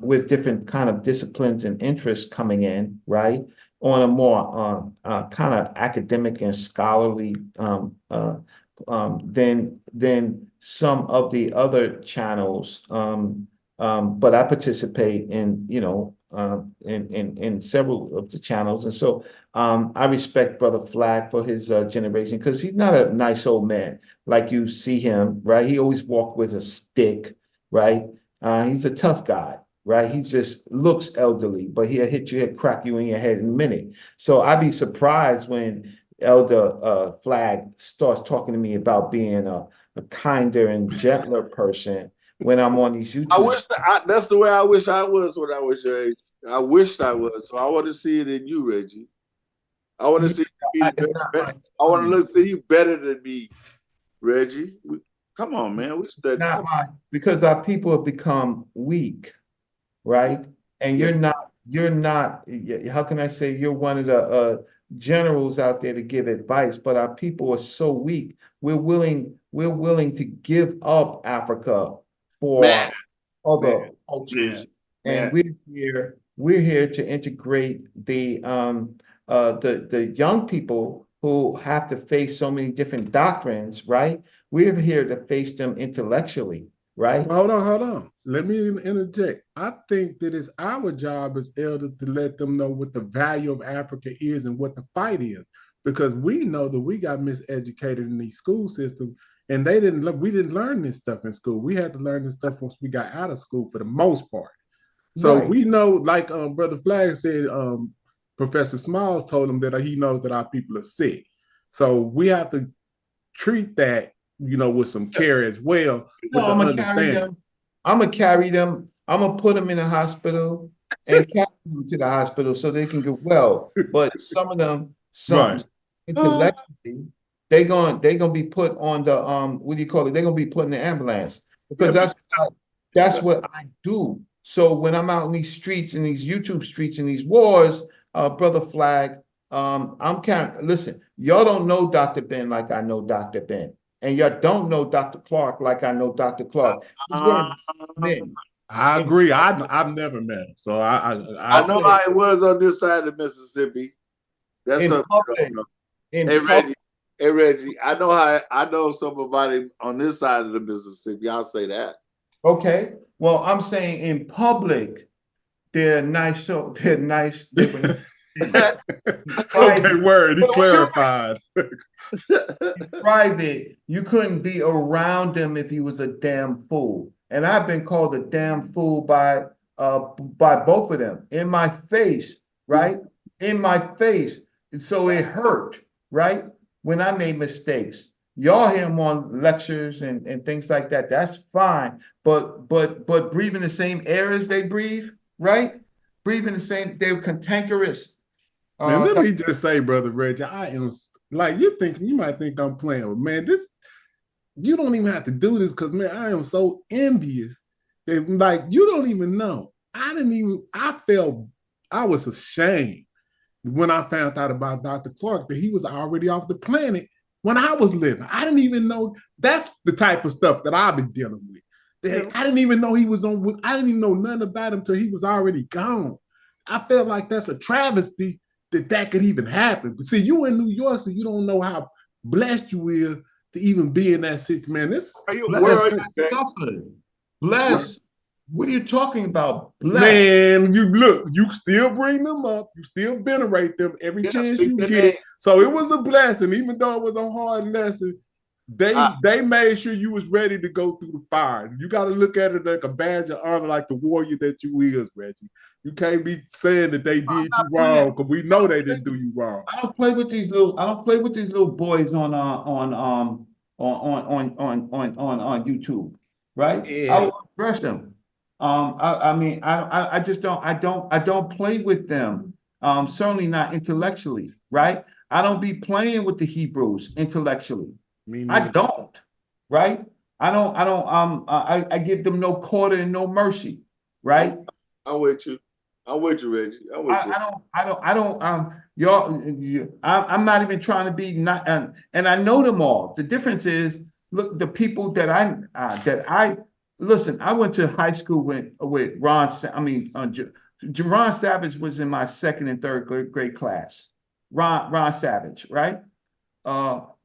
with different kind of disciplines and interests coming in, right? On a more kind of academic and scholarly than some of the other channels. But I participate in, you know, in several of the channels. And so I respect Brother Flag for his generation, because he's not a nice old man like you see him, right? He always walked with a stick, right? He's a tough guy, right? He just looks elderly, but he'll hit you, he'll crack you in your head in a minute. So I'd be surprised when Elder Flag starts talking to me about being a kinder and gentler person when I'm on these YouTube. That's the way I wish I was when I was your age. I wished I was. So I want to see it in you, Reggie. I want to see you better than me, Reggie. Come on, man. We study. Because our people have become weak, right? And you're not, how can I say, you're one of the generals out there to give advice, but our people are so weak. We're willing to give up Africa for other cultures. And we're here to integrate the young people who have to face so many different doctrines, right? We're here to face them intellectually, right? Well, hold on. Let me interject. I think that it's our job as elders to let them know what the value of Africa is and what the fight is, because we know that we got miseducated in these school systems, and we didn't learn this stuff in school. We had to learn this stuff once we got out of school for the most part. So we know, like Brother Flag said, Professor Smalls told him that he knows that our people are sick. So we have to treat that, you know, with some care as well. No, I'm gonna carry them. I'm gonna put them in a hospital and carry them to the hospital so they can get well. But some of them, intellectually, they're gonna be put on the what do you call it? They're gonna be put in the ambulance, because that's what I do. So when I'm out in these streets, in these YouTube streets, in these wars, Brother Flag, I'm kind of, listen, y'all don't know Dr. Ben like I know Dr. Ben. And y'all don't know Dr. Clark like I know Dr. Clark. These weren't men. I agree. I've never met him, so I know how it was on this side of Mississippi. That's In something public. you don't know. In Hey public. Reggie, I know somebody on this side of the Mississippi. I'll say that. Okay. Well, I'm saying in public, they're nice. So they're nice. They were Okay, word. He clarified. Private, you couldn't be around him if he was a damn fool. And I've been called a damn fool by both of them in my face, right? In my face. So it hurt, right? When I made mistakes. Y'all hear him on lectures and things like that. That's fine. But breathing the same air as they breathe, right? Breathing the same, they're cantankerous. Man, let me just say, Brother Reggie, I am like you might think I'm playing, but man, you don't even have to do this because man, I am so envious that like you don't even know. I was ashamed when I found out about Dr. Clark that he was already off the planet when I was living. I didn't even know that's the type of stuff that I've been dealing with. I didn't even know he was on. I didn't even know nothing about him until he was already gone. I felt like that's a travesty that could even happen. But see, you in New York, so you don't know how blessed you is to even be in that situation. Man, this blessed. What are you talking about? Blessed. Man, you still bring them up, you still venerate them every chance you get it. So it was a blessing, even though it was a hard lesson. They made sure you was ready to go through the fire. You got to look at it like a badge of honor, like the warrior that you is, Reggie. You can't be saying that they did you wrong because we know they didn't do you wrong. I don't play with these little boys on YouTube, right? Yeah. I will address them. I just don't play with them. Certainly not intellectually, right? I don't be playing with the Hebrews intellectually. I don't, right? I give them no quarter and no mercy, right? I'm with you, Reggie. I'm not even trying to be not, and I know them all. The difference is, look, the people that I listen. I went to high school with Ron. Ron Savage was in my second and third grade class. Ron Savage, right?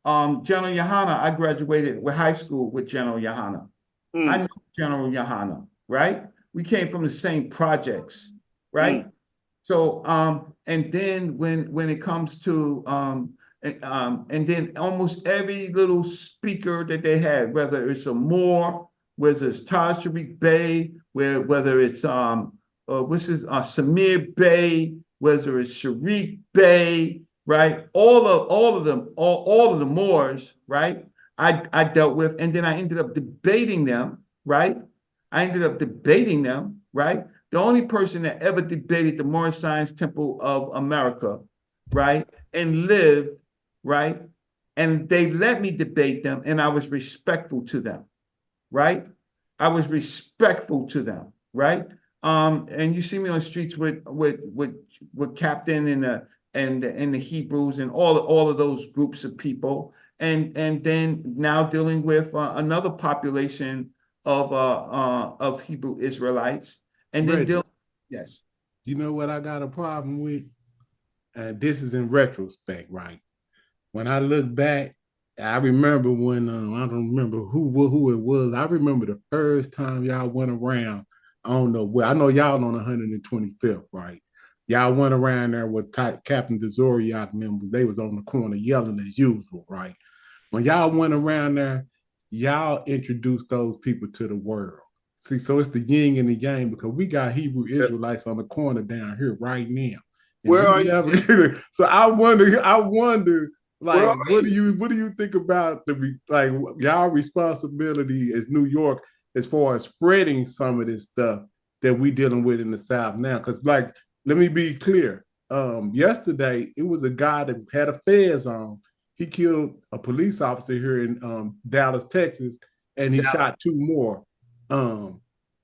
General Yohana, I graduated with high school with General Yohana. I know General Yohana, right? We came from the same projects, right? So, and then when it comes to, and then almost every little speaker that they had, whether it's a Moore, whether it's Tashariq Bey, whether it's Samir Bey, whether it's Sharik Bey, right? All of them, all of the Moors, right? I dealt with, and then I ended up debating them, right? Right? The only person that ever debated the Moorish Science Temple of America, right? And lived, right? And they let me debate them, and I was respectful to them, right? I was respectful to them, right? And you see me on the streets with Captain and the Hebrews and all of those groups of people, and then now dealing with another population of Hebrew Israelites, and then Reggie, yes. You know what I got a problem with? And this is in retrospect, right? When I look back, I remember when I don't remember who it was. I remember the first time y'all went around. I don't know where. I know y'all on 125th, right? Y'all went around there with Captain Zoriak members. They was on the corner yelling as usual, right? When y'all went around there, y'all introduced those people to the world. See, so it's the yin and the yang because we got Hebrew Israelites on the corner down here right now. Where are you? So I wonder, like, what do you think about y'all responsibility as New York as far as spreading some of this stuff that we dealing with in the South now? Because, like, let me be clear. Yesterday, it was a guy that had a fez on. He killed a police officer here in Dallas, Texas, and he shot two more.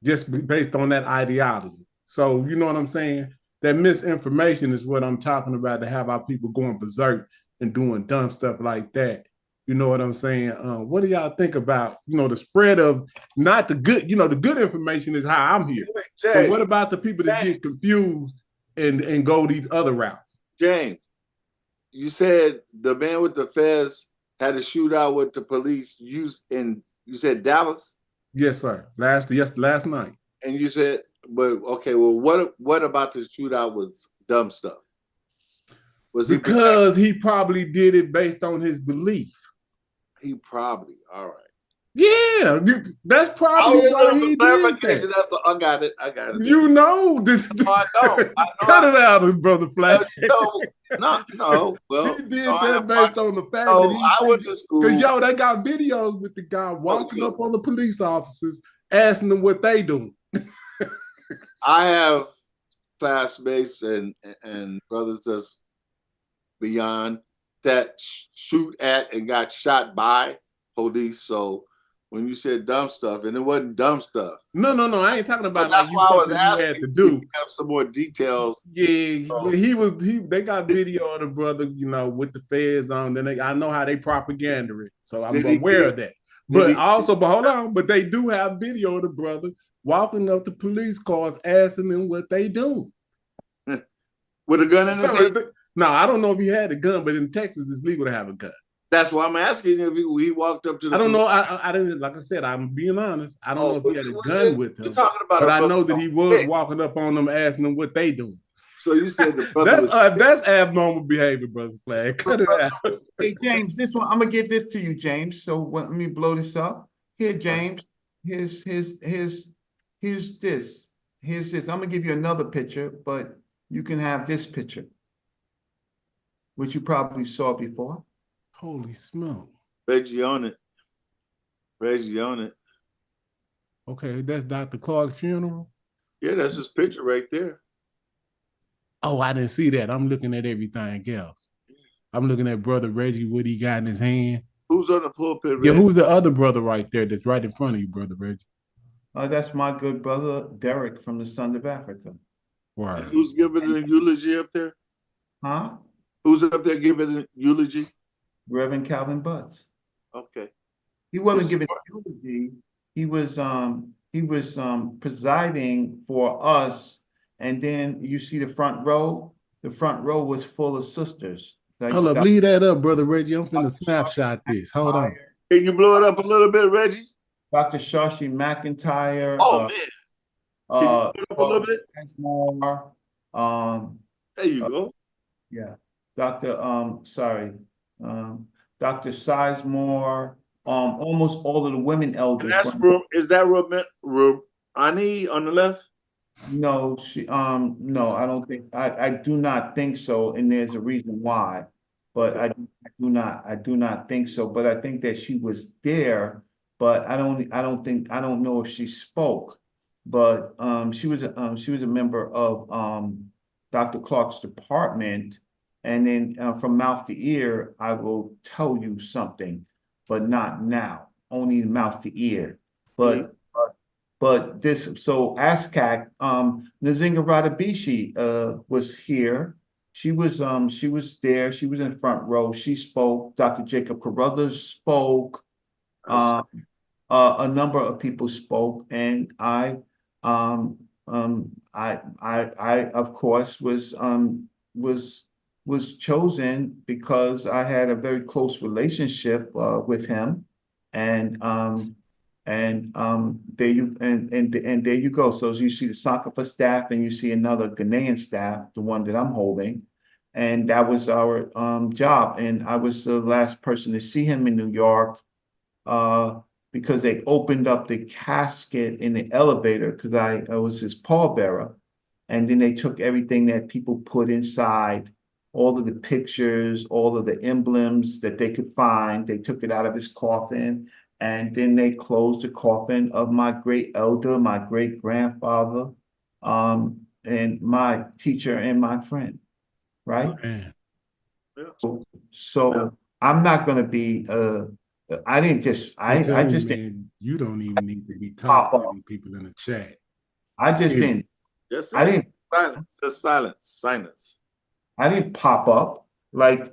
just based on that ideology. So you know what I'm saying? That misinformation is what I'm talking about, to have our people going berserk and doing dumb stuff like that. You know what I'm saying? What do y'all think about, the spread of not the good, the good information is how I'm here. But what about the people that get confused and go these other routes? James, you said the man with the fez had a shootout with the police you said Dallas? Yes, sir. Last night. And you said, but okay, well, what about the shootout was dumb stuff? Because he probably did it based on his belief. He probably, all right. Yeah, that's probably why he did that. I got it. You know this. No, I know. Cut it out, Brother Flash. No. Well, he did that based on the fact that I went to school. Because they got videos with the guy walking up on the police officers, asking them what they doing. I have classmates and brothers that's beyond that shoot at and got shot by police. So when you said dumb stuff, and it wasn't dumb stuff. No, I ain't talking about like you had to do. Have some more details. Yeah, they got video of the brother, with the feds on. Then I know how they propaganda it, so I'm aware of that. But hold on, but they do have video of the brother walking up to police cars, asking them what they do. With a gun in his hand? No, I don't know if he had a gun, but in Texas, it's legal to have a gun. That's why I'm asking if he walked up to the. I don't know. I didn't. Like I said, I'm being honest. I don't know if he had a gun with him. Talking about but I know that he was walking up on them, asking them what they doing. So you said the brother that's abnormal behavior, Brother Flag. Cut it out. Hey James, this one I'm gonna give this to you, James. So let me blow this up. Here, James. Here's this. I'm gonna give you another picture, but you can have this picture, which you probably saw before. Holy smoke. Reggie on it. Okay, that's Dr. Clark's funeral? Yeah, that's his picture right there. Oh, I didn't see that. I'm looking at everything else. I'm looking at Brother Reggie, what he got in his hand. Who's on the pulpit, Reggie? Yeah, who's the other brother right there that's right in front of you, Brother Reggie? That's my good brother, Derek, from the Sons of Africa. Right. Who's giving a eulogy up there? Huh? Who's up there giving a eulogy? Reverend Calvin Butts. Okay. He wasn't giving a eulogy. He was presiding for us, and then you see the front row. The front row was full of sisters. Hold up, leave that up, Brother Reggie. I'm finna snapshot this. Hold on. Can you blow it up a little bit, Reggie? Dr. Shashi McIntyre. Oh man. Can you put up a little bit? More. There you go. Yeah. Dr. Dr. Sizemore, almost all of the women elders. And is that Ani on the left? No, no, I don't think, I do not think so, and there's a reason why, but I do not think so, but I think that she was there, but I don't know if she spoke, but she was a member of Dr. Clark's department. And then from mouth to ear, I will tell you something, but not now, only mouth to ear. But this, so ASCAC, Nzinga Radabishi was here. She was there. She was in front row. She spoke. Dr. Jacob Carruthers spoke. A number of people spoke, and I of course was chosen because I had a very close relationship with him, and there you go. So as you see the Sankofa staff, and you see another Ghanaian staff, the one that I'm holding, and that was our job. And I was the last person to see him in New York because they opened up the casket in the elevator because I was his pallbearer, and then they took everything that people put inside. All of the pictures, all of the emblems that they could find, they took it out of his coffin, and then they closed the coffin of my great elder, my great grandfather, and my teacher and my friend, right? Man. So I'm not going to be I didn't just, I just didn't man, you don't even need to be talking to these people in the chat. I just didn't. Just I didn't. silence. Just silence. Silence. I didn't pop up like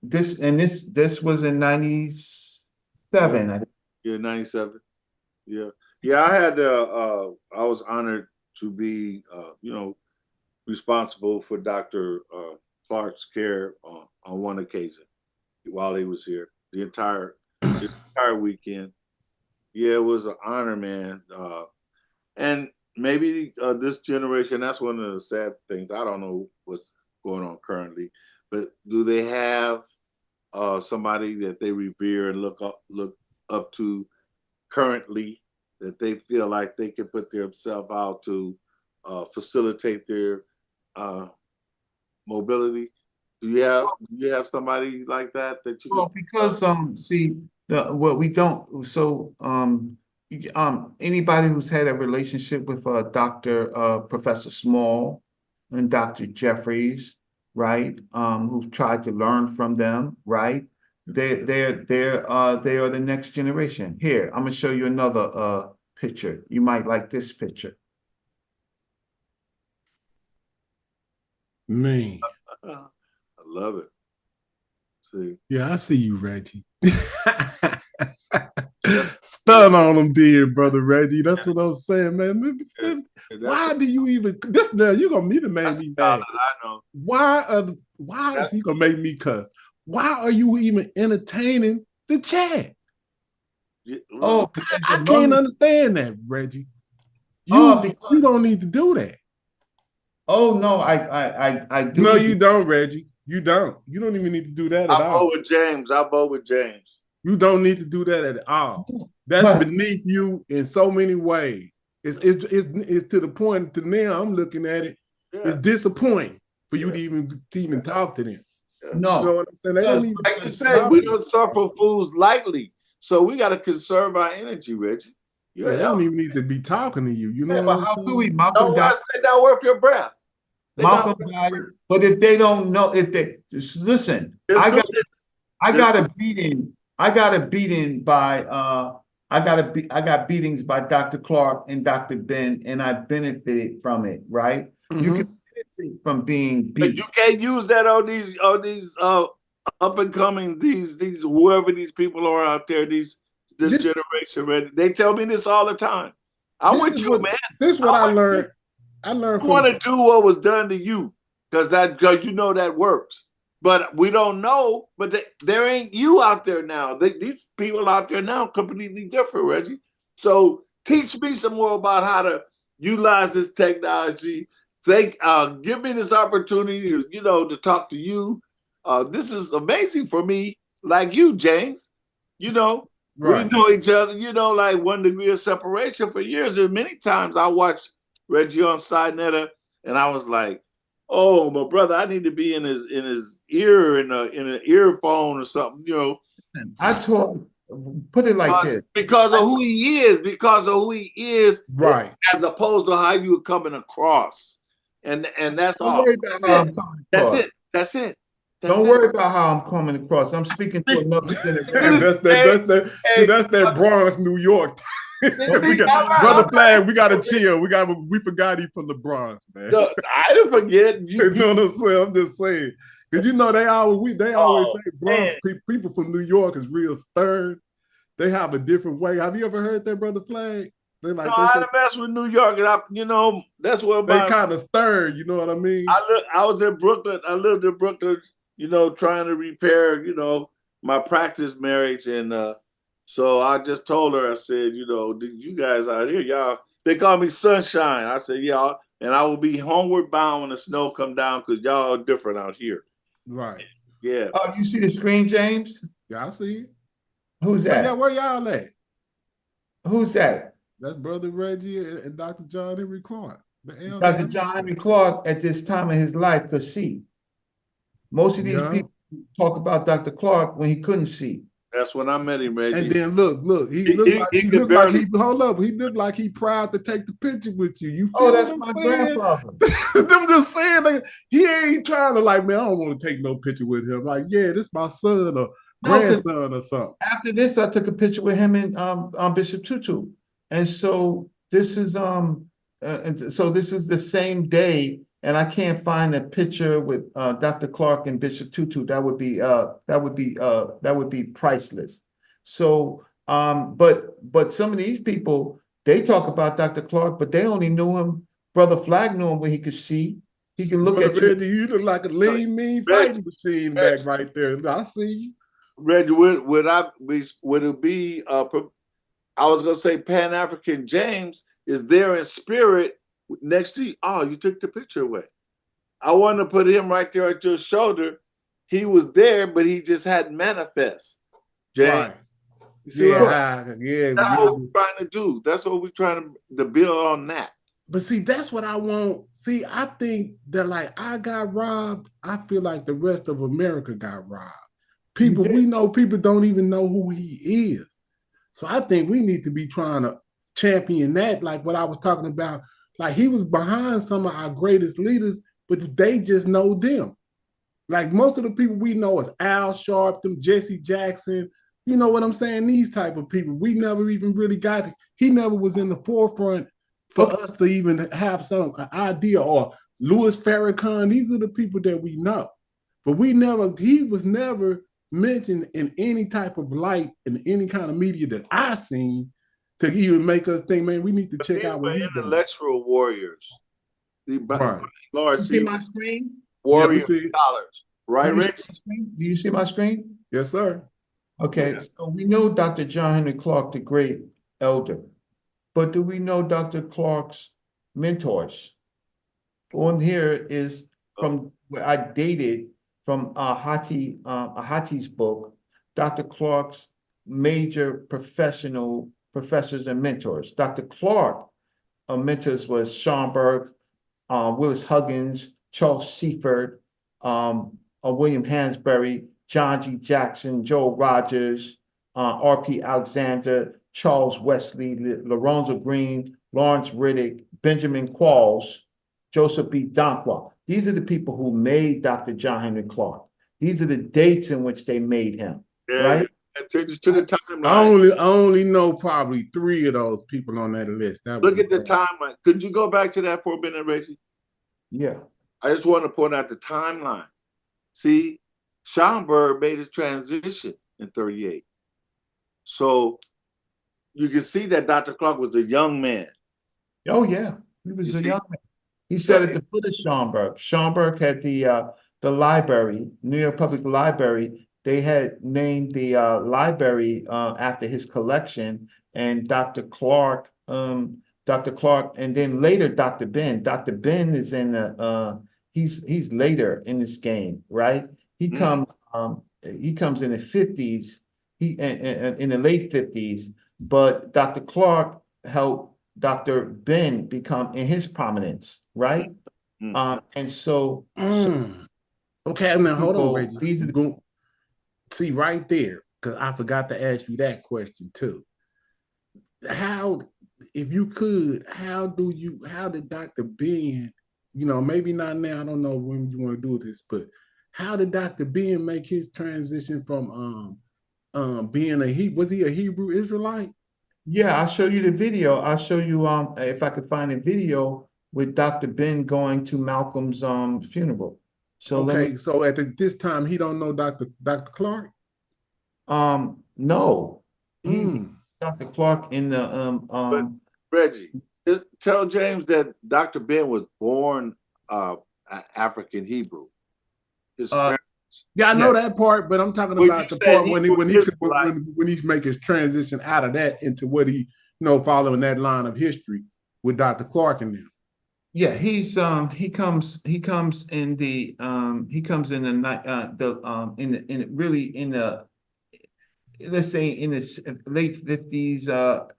this, and this was in 97. Yeah, 97. Yeah. Yeah, I had I was honored to be responsible for Dr. Clark's care on one occasion while he was here. The entire weekend. Yeah, it was an honor, man. And maybe this generation, that's one of the sad things. I don't know what's going on currently, but do they have somebody that they revere and look up to currently, that they feel like they can put themselves out to facilitate their mobility? Do you have somebody like that you? Well, because see, what we don't, so anybody who's had a relationship with Professor Small and Dr. Jeffries, right? Who've tried to learn from them, right? They are the next generation. Here, I'm gonna show you another picture. You might like this picture. Man. I love it. See. Yeah, I see you, Reggie. Stun on them, dear brother Reggie. That's what I'm saying, man. Why do you even this? Now you gonna meet a man me mad. I know. Why is he gonna make me cuss? Why are you even entertaining the chat? Oh, I can't understand that, Reggie. You don't need to do that. Oh no, I do. No, you don't, Reggie. You don't. You don't even need to do that at all. I vote with James. I vote with James. You don't need to do that at all. That's beneath you in so many ways. It's to the point to now I'm looking at it. Yeah. It's disappointing for you to even talk to them. No, you know what I'm saying? They don't even, like you said, we don't suffer fools lightly, so we got to conserve our energy, Reggie. Yeah, they don't even need to be talking to you. You know, but how could we? Malcolm died. They're not worth your breath. Malcolm died, but if they don't know, if they just listen, I got a beating. I got beatings by Dr. Clark and Dr. Ben, and I benefited from it, right? Mm-hmm. You can benefit from being beat. But you can't use that on these up and coming these whoever these people are out there, this generation, right? They tell me this all the time. I'm with you, man. This is what I learned. I learned you want to do what was done to you because you know that works. But we don't know, but there ain't you out there now. These people out there now completely different, Reggie. So teach me some more about how to utilize this technology. Give me this opportunity, to talk to you. This is amazing for me, like you, James. Right. We know each other, like 1 degree of separation for years. And many times I watched Reggie on Sidnetta, and I was like, oh, my brother, I need to be in his ear in an earphone or something, I put it like this. Because of who he is, right? As opposed to how you're coming across. And that's all. That's it. Don't worry about how I'm coming across. I'm speaking to another generation. That's that Bronx, New York. Brother Flag, we gotta chill. We forgot he from the Bronx, man. No, I didn't forget. You know what I'm saying? I'm just saying. Because they always say Bronx people from New York is real stern. They have a different way. Have you ever heard that, Brother Flag? I had to mess with New York, and that's what they kind of stern. You know what I mean? I was in Brooklyn. I lived in Brooklyn. Trying to repair, my practice marriage, and so I just told her. I said, you guys out here, y'all. They call me Sunshine. I said, yeah, and I will be homeward bound when the snow come down because y'all are different out here. Right. Yeah. Oh, you see the screen, James? Yeah, I see it. Who's that? Where y'all at? Who's that? That's Brother Reggie and Dr. John Henry Clark. Dr. John Henry Clark at this time of his life could see. Most of these people talk about Dr. Clark when he couldn't see. That's when I met him, Reggie. And then look, he looked like he proud to take the picture with you. You feel that's my grandfather. I'm just saying, he ain't trying to man, I don't want to take no picture with him. Like, yeah, this my son, or grandson or something. After this, I took a picture with him and Bishop Tutu, and so this is the same day, and I can't find a picture with Dr. Clark and Bishop Tutu. That would be priceless. So, but some of these people, they talk about Dr. Clark, but they only knew him. Brother Flag knew him where he could see. He can look at Reggie, you look like a lean, mean fighting machine back right there. I see you. Reggie, would it be? I was gonna say Pan-African James is there in spirit next to you. Oh, you took the picture away. I wanted to put him right there at your shoulder. He was there, but he just hadn't manifest. James. Right. You see Yeah, that's what we're trying to do. That's what we're trying to build on that. But see, that's what I want. See, I think that like I got robbed. I feel like the rest of America got robbed. People, we know people don't even know who he is. So I think we need to be trying to champion that, like what I was talking about. Like he was behind some of our greatest leaders, but they just know them. Like most of the people we know is Al Sharpton, Jesse Jackson. You know what I'm saying? These type of people. We never even really got it. He never was in the forefront for us to even have some idea. Or Louis Farrakhan. These are the people that we know. But he was never mentioned in any type of light in any kind of media that I seen to even make us think, man, we need to check out what he's doing. Intellectual warriors. Right. Lord, you see my screen? Warrior scholars. Right, Rich? Do you see my screen? Yes, sir. Okay, so we know Dr. John Henry Clark, the great elder, but do we know Dr. Clark's mentors? On here is from where I dated from Hati's book, Dr. Clark's major professors and mentors. Dr. Clark mentors was Schomburg, Willis Huggins, Charles Seaford, William Hansberry, John G. Jackson, Joel Rogers, R.P. Alexander, Charles Wesley, Lorenzo Green, Lawrence Riddick, Benjamin Qualls, Joseph B. Donqua. These are the people who made Dr. John Henry Clark. These are the dates in which they made him, right? To the timeline. I only know probably 3 of those people on that list. Look at the timeline. Could you go back to that for a minute, Reggie? Yeah. I just want to point out the timeline. See, Schomburg made his transition in 38. So you can see that Dr. Clark was a young man. Oh, yeah. He was a young man. He sat at the foot of Schomburg. Schomburg had the library, New York Public Library. They had named the library after his collection, and Dr. Clark, and then later Dr. Ben. Dr. Ben is in the he's later in this game, right? He comes in the 50s, in the late 50s, but Dr. Clark helped Dr. Ben become in his prominence, right? And so, okay, now hold on, Reggie. These are see right there, because I forgot to ask you that question too. How, if you could, how did Dr. Ben, maybe not now, I don't know when you want to do this, but how did Dr. Ben make his transition from being was he a Hebrew Israelite? Yeah, I'll show you the video. I'll show you if I could find a video with Dr. Ben going to Malcolm's funeral. So okay, so at this time he don't know Dr. Clark? No. Dr. Clark in the But Reggie, just tell James that Dr. Ben was born African Hebrew. Yeah, I know that part, but I'm talking about the part when he's making his transition out of that into what he following that line of history with Dr. Clark and them. Yeah, he comes in the let's say in the late 50s,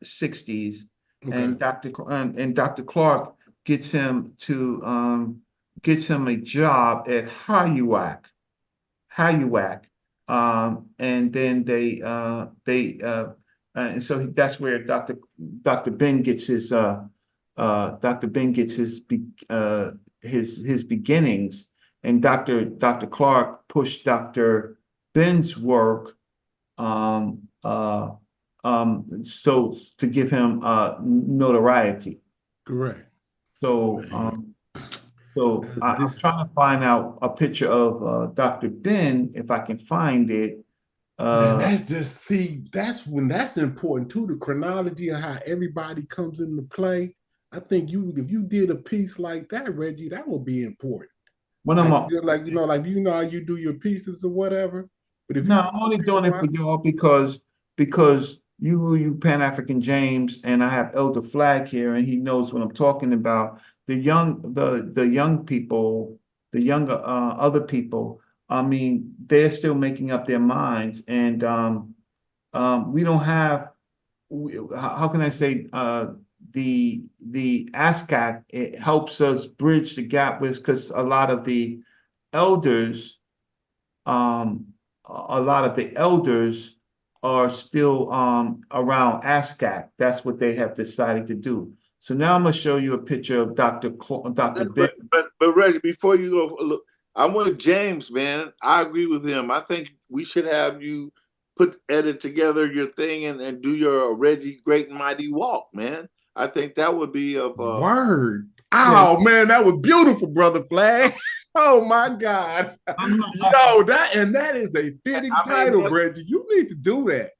60s, okay. And Dr. Clark gets him a job at Hayuak, and then and so that's where Dr. Ben gets his his beginnings, and Dr. Clark pushed Dr. Ben's work so to give him notoriety. Correct. So I'm trying to find out a picture of Dr. Ben, if I can find it. Man, that's when that's important too, the chronology of how everybody comes into play. I think if you did a piece like that, Reggie, that would be important. When I'm like how you do your pieces or whatever. But if I'm only doing it for y'all because you Pan-African James, and I have Elder Flag here, and he knows what I'm talking about. The young people, the younger other people, I mean, they're still making up their minds, and we don't have. How can I say? The ASCAC, it helps us bridge the gap with, because a lot of the elders are still around ASCAC. That's what they have decided to do. So now I'm going to show you a picture of Dr. Ben. But Reggie, before you go, look, I'm with James, man. I agree with him. I think we should have you edit together your thing and do your Reggie Great and Mighty Walk, man. I think that would be of word. Oh man, that was beautiful, Brother Flag. Oh my God. Yo, that is a fitting title, Reggie. You need to do that.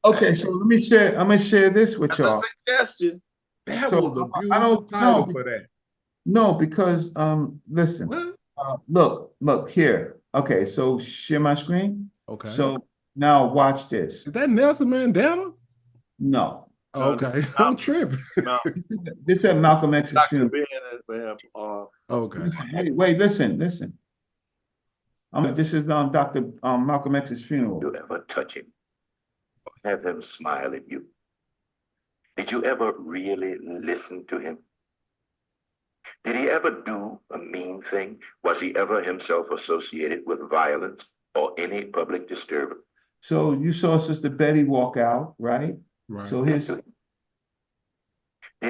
Okay, so let me share. I'm gonna share this with y'all. That's a suggestion. That was a beautiful title for that. No, because listen. Look here. Okay, so share my screen. Okay. So now watch this. Is that Nelson Mandela? No. Okay, I'm tripping. This is Malcolm X's funeral. Okay. Wait, listen. This is Dr. Malcolm X's funeral. Did you ever touch him or have him smile at you? Did you ever really listen to him? Did he ever do a mean thing? Was he ever himself associated with violence or any public disturbance? So you saw Sister Betty walk out, right? Right. So his. Did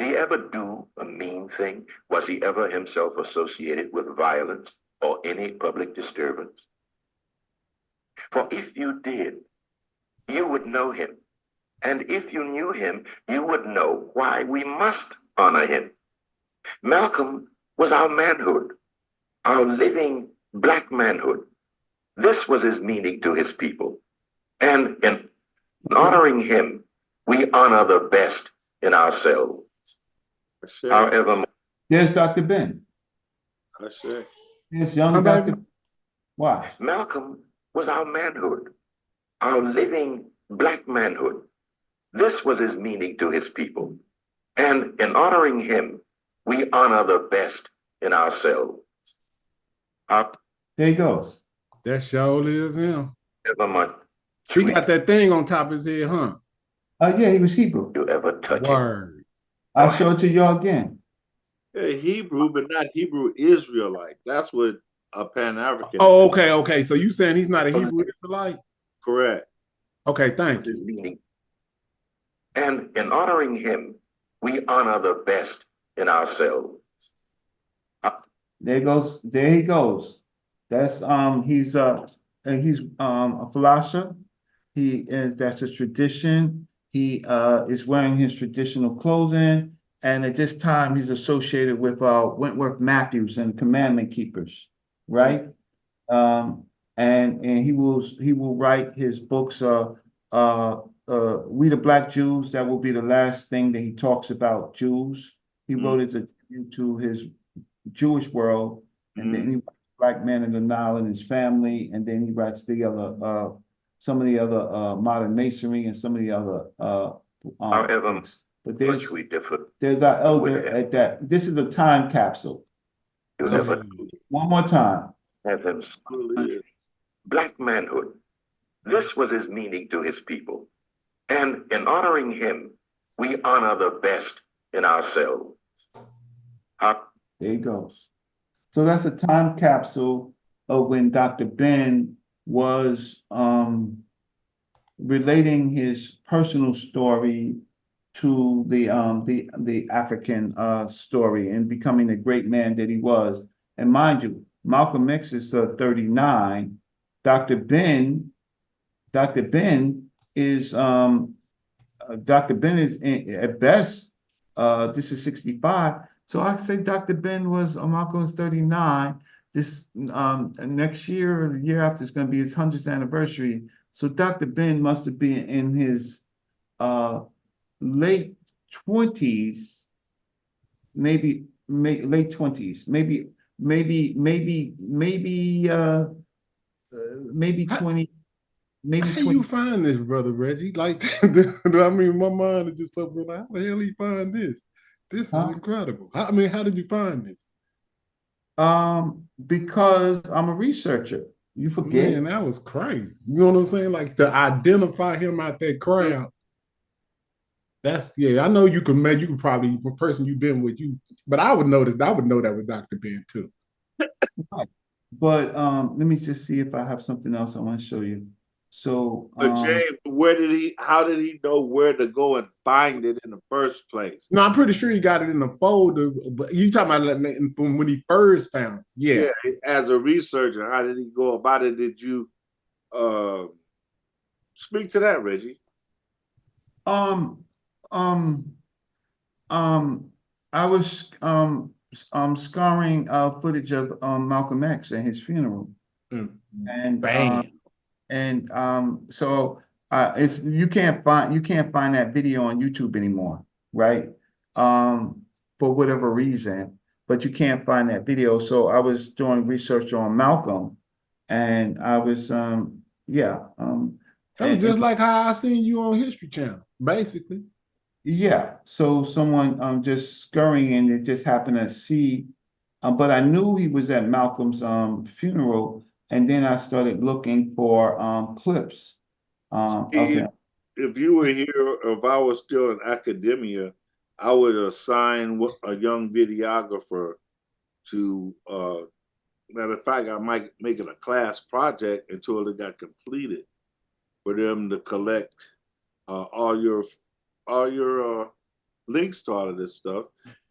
he ever do a mean thing? Was he ever himself associated with violence or any public disturbance? For if you did, you would know him. And if you knew him, you would know why we must honor him. Malcolm was our manhood, our living Black manhood. This was his meaning to his people. And in honoring him, we honor the best in ourselves. However, there's Dr. Ben. There's young Dr. Watch. Malcolm was our manhood, our living Black manhood. This was his meaning to his people. And in honoring him, we honor the best in ourselves. There he goes. That sure is him. Ever He got that thing on top of his head, huh? Yeah, he was Hebrew. You ever touch Word. I'll show it to y'all again. Yeah, Hebrew, but not Hebrew Israelite. That's what a Pan-African. Oh, okay. So you saying he's not a Hebrew Israelite? Correct. Okay, thank you. Meaning. And in honoring him, we honor the best in ourselves. There he goes. That's he's a philosopher. That's a tradition. He is wearing his traditional clothing, and at this time he's associated with Wentworth Matthews and Commandment Keepers, right? And he will write his books. We the Black Jews. That will be the last thing that he talks about Jews. He wrote it to his Jewish world, and then he writes Black Man in the Nile and his family, and then he writes some of the other modern masonry and some of the other however but much we differ. There's our elder at that. This is a time capsule. One more time. Have him Black manhood. This was his meaning to his people. And in honoring him, we honor the best in ourselves. There he goes. So that's a time capsule of when Dr. Ben was relating his personal story to the African story and becoming the great man that he was. And mind you, Malcolm X is 39. Dr. Ben is Dr. Ben is at best, this is 65. So I say Dr. Ben was Malcolm's 39. This next year or the year after is going to be his 100th anniversary. So Dr. Ben must have been in his late 20s, maybe late 20s, maybe 20. Maybe how you find this, brother Reggie? Like, I mean, my mind is just up like, how the hell he find this? This is incredible. I mean, how did you find this? Because I'm a researcher. You forget? Man, that was crazy. You know what I'm saying? Like, to identify him out that crowd. That's, yeah, I know you can probably, the person you've been with, but I would know that was Dr. Ben too. But let me just see if I have something else I want to show you. So, but James, how did he know where to go and find it in the first place? No, I'm pretty sure he got it in the folder, but you talking about from when he first found it. Yeah, as a researcher, how did he go about it? Did you speak to that, Reggie? I was scouring footage of Malcolm X at his funeral. And so it's you can't find that video on YouTube anymore, right? For whatever reason, but you can't find that video. So I was doing research on Malcolm, and I was that was just like how I seen you on History Channel, basically. Yeah. So someone just scurrying and it just happened to see, but I knew he was at Malcolm's funeral. And then I started looking for clips of him. If you were here, if I was still in academia, I would assign a young videographer to, matter of fact, I might make it a class project until it got completed for them to collect all your links to all of this stuff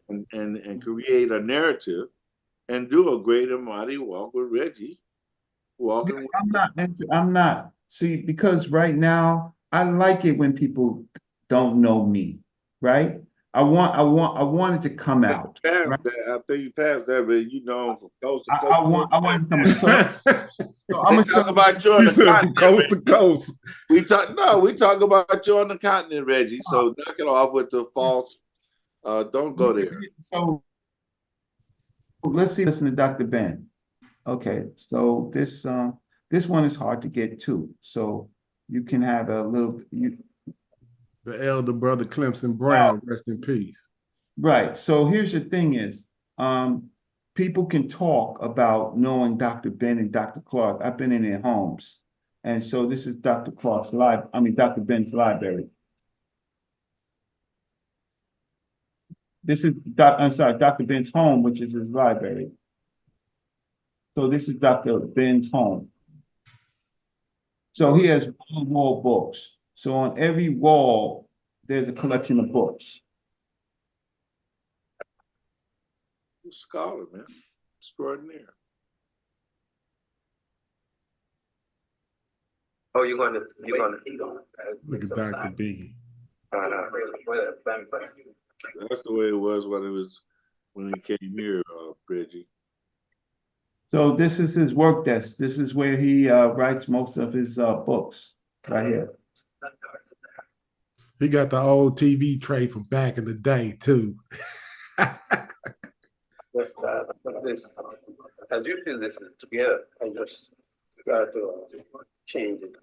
and create a narrative and do a great and mighty walk with Reggie. I'm not. See, because right now I like it when people don't know me, right? I want it to come out. Past that, I think you passed that, but you know, from coast to coast. I want to come out. So I'm gonna talk about you on the continent, coast to coast. We talk about you on the continent, Reggie. So knock it off with the false. Don't go there. So listen to Dr. Ben. Okay, so this one is hard to get to. So you can have a little. The elder brother Clemson Brown, rest in peace. Right. So here's the thing: is people can talk about knowing Dr. Ben and Dr. Clark. I've been in their homes, and so this is Dr. Clark's Dr. Ben's library. This is Dr. Ben's home, which is his library. So this is Dr. Ben's home. So he has wall books. So on every wall, there's a collection of books. Scholar, man. Extraordinary. Oh, you're gonna look at Dr. B. That's the way it was when he came here, Reggie. So this is his work desk. This is where he writes most of his books, right here. He got the old TV tray from back in the day too. As you feel this together, I just try to change it.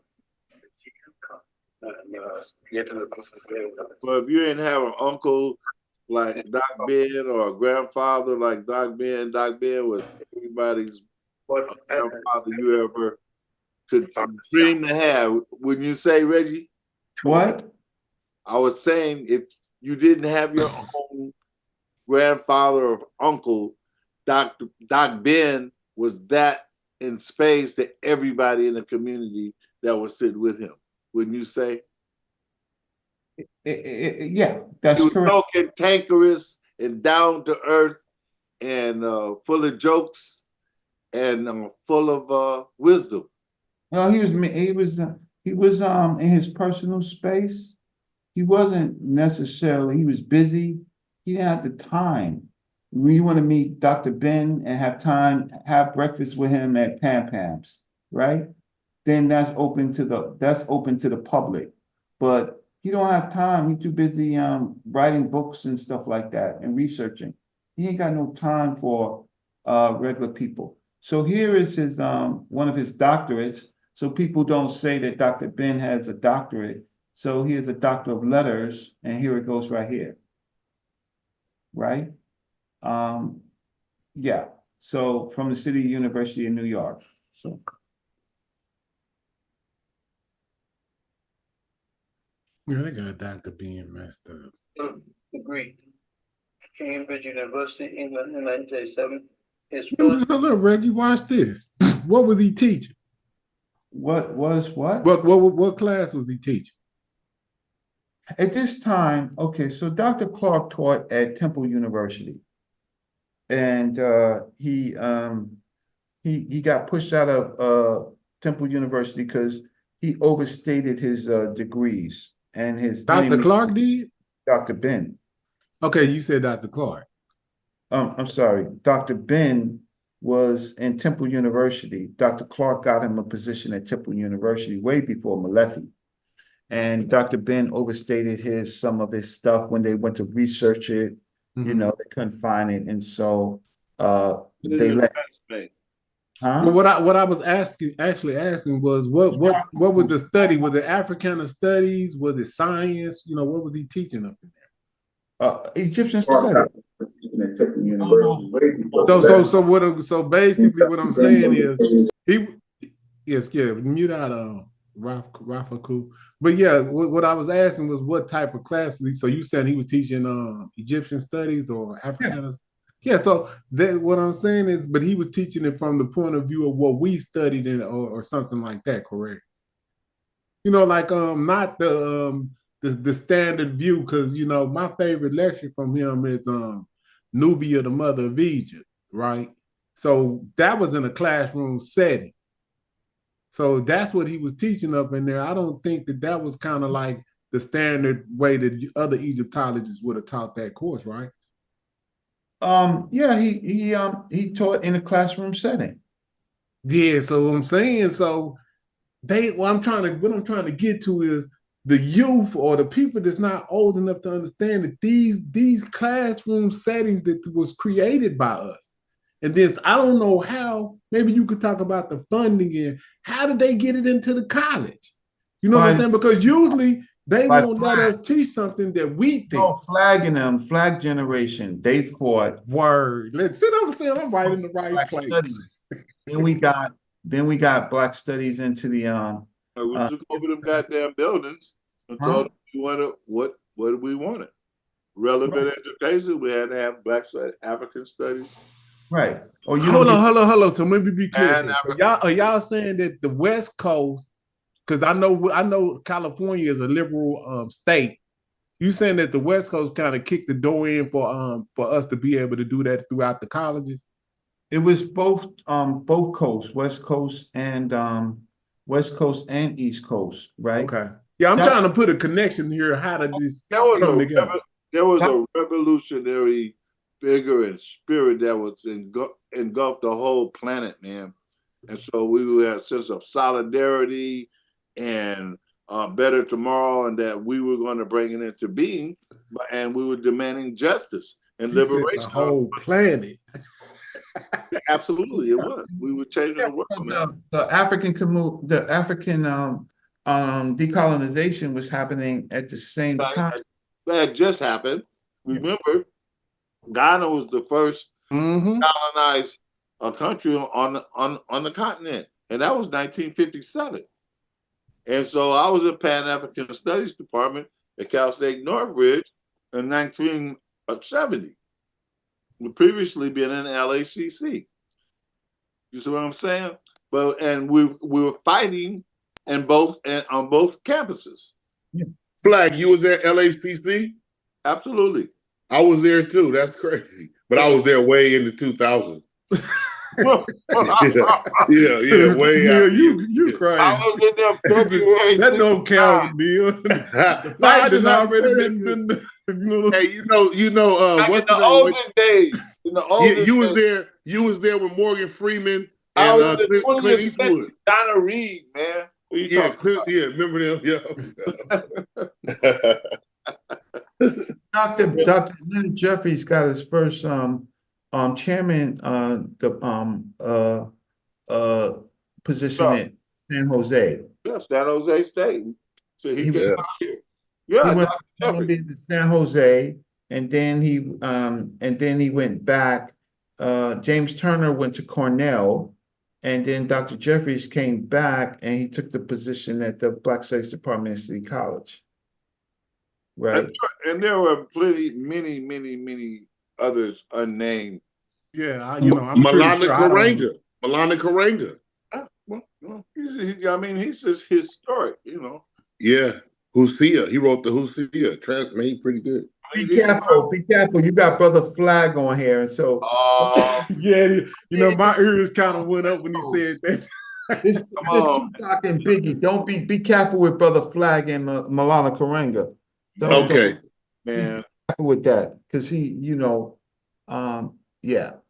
Get to the well, if you didn't have an uncle like Doc Ben or a grandfather like Doc Ben was everybody's grandfather you ever could dream to have. Wouldn't you say, Reggie? What? I was saying, if you didn't have your own grandfather or uncle, Doc Ben was that in space to everybody in the community that was sitting with him. Wouldn't you say? Yeah, that's correct. He was so cantankerous and down to earth and full of jokes and full of wisdom. Well, he was He was in his personal space. He wasn't necessarily, he was busy. He didn't have the time. When you want to meet Dr. Ben and have time, have breakfast with him at Pam Pam's, right? Then that's open to the public. But he don't have time. He's too busy writing books and stuff like that and researching. He ain't got no time for regular people. So here is his one of his doctorates. So people don't say that Dr. Ben has a doctorate. So he has a doctor of letters, and here it goes right here. Right? Yeah. So from the City University of New York. So yeah, they got Dr. being messed up. Degree. Cambridge University, England in 1937. Look, Reggie, watch this. What was he teaching? What? What class was he teaching? At this time, okay, so Dr. Clark taught at Temple University. And he got pushed out of Temple University because he overstated his degrees and his Dr. Clark did? Dr. Ben. Okay, you said Dr. Clark. I'm sorry. Dr. Ben was in Temple University. Dr. Clark got him a position at Temple University way before Malefi. And Dr. Ben overstated some of his stuff when they went to research it. You know, they couldn't find it. And so they let. Huh? Well, what I was actually asking was what was the study? Was it Africana studies? Was it science? You know, what was he teaching up in there? Egyptian study. So basically what I'm saying is mute out Rafaku. But yeah, what I was asking was what type of class was he? So you said he was teaching Egyptian studies or Africana? Yeah, so what I'm saying is, but he was teaching it from the point of view of what we studied in or something like that, correct? You know, like not the standard view, because you know my favorite lecture from him is Nubia, the mother of Egypt, right? So that was in a classroom setting. So that's what he was teaching up in there. I don't think that was kind of like the standard way that other Egyptologists would have taught that course, right? Yeah, he taught in a classroom setting. Yeah, so I'm saying, so what I'm trying to get to is the youth or the people that's not old enough to understand that these classroom settings that was created by us. And this, I don't know how, maybe you could talk about the funding and how did they get it into the college? You know what I'm saying? Because usually they won't let us teach something that we think. Oh, flag generation. They fought. Word. Let's sit up and say I'm right in the right place. Then we got Black studies into the we took over them goddamn buildings and thought we wanted what we wanted. Relevant education, we had to have Black studies, African studies. Right. Oh, hold on. So maybe be clear. So are y'all saying that the West Coast, because I know California is a liberal state. You saying that the West Coast kind of kicked the door in for us to be able to do that throughout the colleges? It was both coasts, West Coast and East Coast, right? Okay. Yeah, I'm trying to put a connection here. How did this come together? There was a revolutionary figure and spirit that was engulfed the whole planet, man. And so we had a sense of solidarity and better tomorrow, and that we were going to bring it into being, and we were demanding justice and liberation. The whole planet. Absolutely, it was. We were changing the world, man. The African decolonization was happening at the same time. That just happened. Remember, Ghana was the first colonized country on the continent, and that was 1957. And so I was in Pan-African Studies Department at Cal State Northridge in 1970. We previously been in LACC. You see what I'm saying? And we were fighting on both campuses. Flag, you was at LACC? Absolutely. I was there too. That's crazy. But I was there way in the 2000s. Way Neil, out. you crazy. I was in there February. That don't count, Neil. The fight has already been. Hey, what's in the olden days. In the olden you was days. there. You was there with Morgan Freeman I and was in the Clint 20th Eastwood. century. Donna Reed, man. What you talking about? Remember them? Dr. Leonard Jeffries got his first chairman position at San Jose. Yeah, San Jose State. So he came out here. He went to San Jose, and then he went back. James Turner went to Cornell, and then Dr. Jeffries came back, and he took the position at the Black Studies Department at City College. Right. And there were many others unnamed. Yeah, I'm Malana Karenga. Malana Karenga. He's just historic, Yeah. Hosea. He wrote the Hosea. Made pretty good. Be careful. You got Brother Flag on here, and so yeah, my ears kind of went up when he said that. This Tupac and Biggie. Don't be careful with Brother Flag and Malana Karenga. Man. Be careful with that, because he,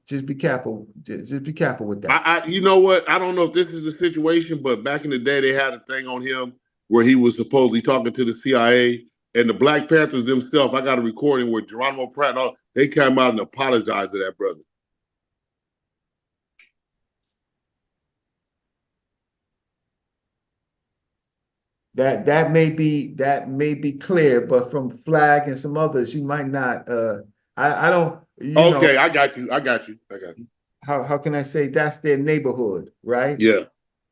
just be careful. Just be careful with that. You know what? I don't know if this is the situation, but back in the day, they had a thing on him where he was supposedly talking to the CIA and the Black Panthers themselves. I got a recording where Geronimo Pratt and all, they came out and apologized to that brother. That may be clear, but from Flag and some others, you might not. I don't. I got you. How can I say that's their neighborhood, right? Yeah.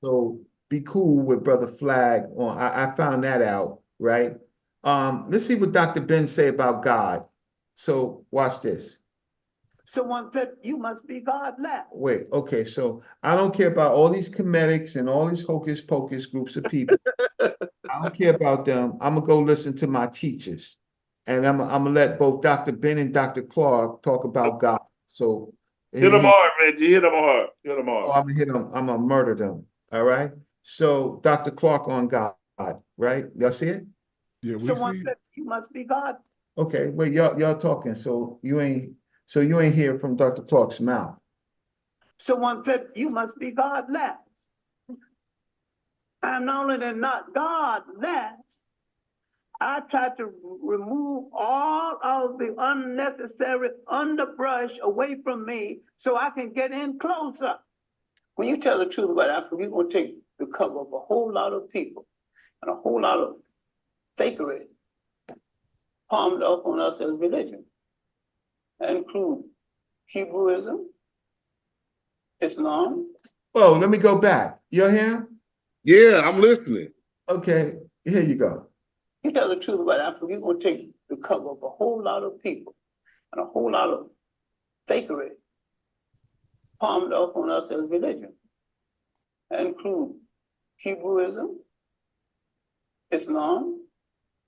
So be cool with Brother Flag. I found that out, right? Let's see what Dr. Ben say about God. So watch this. Someone said, you must be God-less. Wait, okay, so I don't care about all these comedics and all these hocus pocus groups of people. I don't care about them. I'm gonna go listen to my teachers. And I'm gonna let both Dr. Ben and Dr. Clark talk about God. So hit them hard, man. You hit them hard. Hit them hard. Oh, I'm gonna hit them, I'm gonna murder them. All right. So Dr. Clark on God, right? Y'all see it? Yeah, we Someone see. said, you must be God. Okay, wait, y'all talking. So you ain't hear from Dr. Clark's mouth. Someone said, you must be God-less. I'm not only not God-less, I tried to remove all of the unnecessary underbrush away from me so I can get in closer. When you tell the truth about Africa, we're going to take the cover of a whole lot of people and a whole lot of fakery palmed off on us as religion. That include Hebrewism, Islam. Oh, let me go back. You're here? Yeah, I'm listening. Okay, here you go. You tell the truth about Africa, we're going to take the cover of a whole lot of people and a whole lot of fakery palmed off on us as religion. That include Hebrewism, Islam,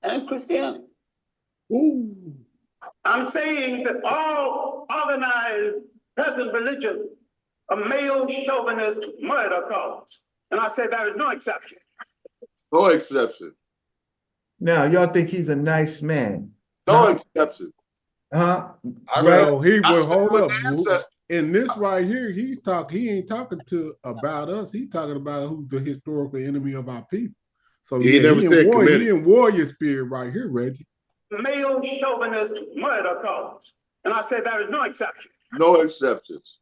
and Christianity. Ooh. I'm saying that all organized present religions are male chauvinist murder cults. And I say there is no exception. No exception. Now, y'all think he's a nice man. No exception. Huh? Well, he will hold up. In this right here, he ain't talking about us. He's talking about who's the historical enemy of our people. So he in warrior spirit right here, Reggie. Male chauvinist murder cults. And I say there is no exception. No exceptions.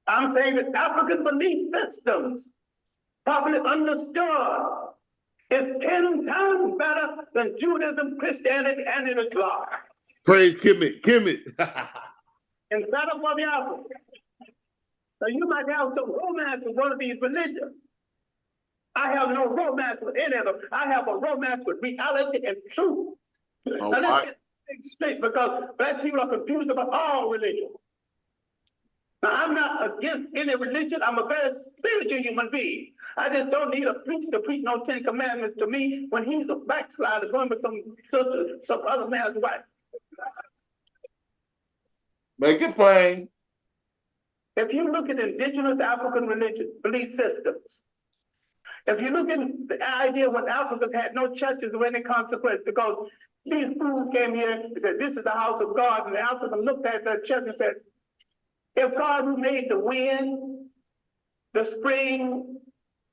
I'm saying that African belief systems, properly understood, is 10 times better than Judaism, Christianity, and Islam. Praise Kemet. And better for the African. So you might have some romance with one of these religions. I have no romance with any of them. I have a romance with reality and truth. Now let's get things straight, because black people are confused about all religions. Now, I'm not against any religion. I'm a very spiritual human being. I just don't need a preacher to preach no 10 Commandments to me when he's a backslider going with some other man's wife. Make it plain. If you look at indigenous African religion, belief systems, if you look at the idea when Africans had no churches of any consequence because these fools came here and said, this is the house of God, and the African looked at the church and said, if God who made the wind, the spring,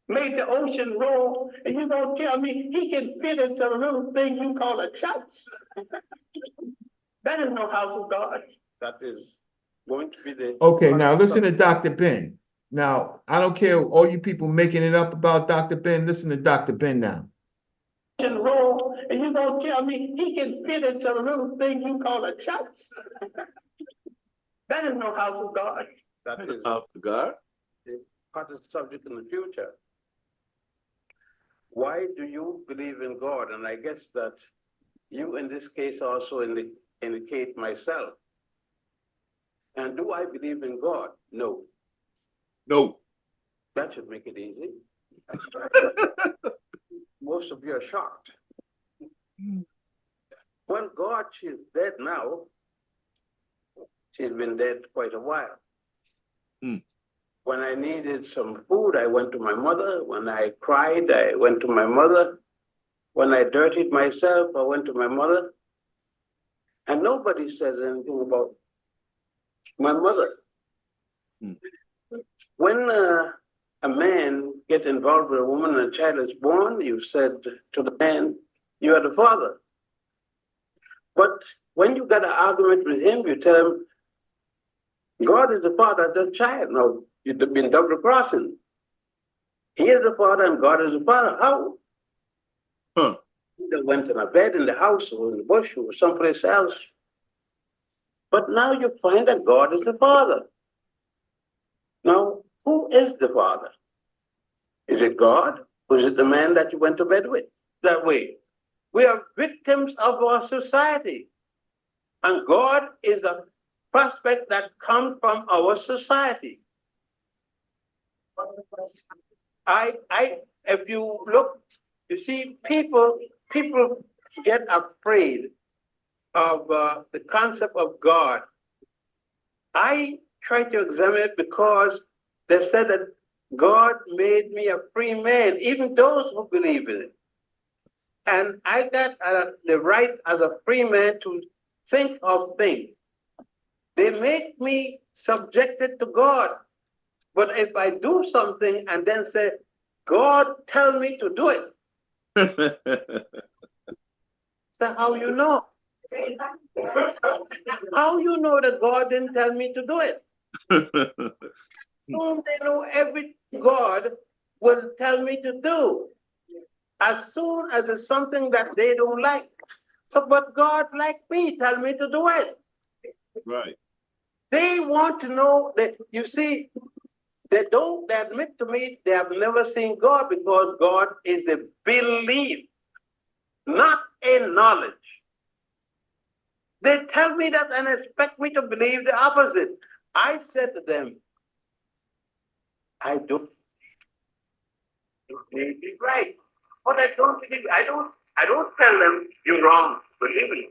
made the ocean roll, and you're going to tell me he can fit into a little thing you call a church? That is no house of God. That is going to be the... Okay, now listen to Dr. Ben. Now, I don't care all you people making it up about Dr. Ben. Listen to Dr. Ben now. Roll, and you're going to tell me he can fit into a little thing you call a church? That is no house of God. That is house of God. The hottest subject in the future. Why do you believe in God? And I guess that you, in this case, also indicate myself. And do I believe in God? No. No. That should make it easy. Most of you are shocked. Well, God, she's dead now. She's been dead quite a while. When I needed some food, I went to my mother. When I cried, I went to my mother. When I dirtied myself, I went to my mother. And nobody says anything about my mother. When a man gets involved with a woman and a child is born, you said to the man, you are the father. But when you got an argument with him, you tell him, God is the father of the child. Now, you've been double crossing. He is the father and God is the father. How? They went in a bed in the house or in the bush or someplace else. But now you find that God is the father. Now, who is the father? Is it God? Or is it the man that you went to bed with? That way. We are victims of our society. And God is a prospect that comes from our society. If you look, you see, people get afraid of the concept of God. I try to examine it because they said that God made me a free man, even those who believe in it. And I got the right as a free man to think of things. They make me subjected to God. But if I do something and then say, God tell me to do it. So how you know? How you know that God didn't tell me to do it? Don't they know every God will tell me to do as soon as it's something that they don't like. So, but God, like me, tell me to do it. Right. They want to know that, you see, they admit to me they have never seen God because God is a belief, not a knowledge. They tell me that and expect me to believe the opposite. I said to them, I don't believe it right. But I don't believe, I don't tell them you're wrong, believe me.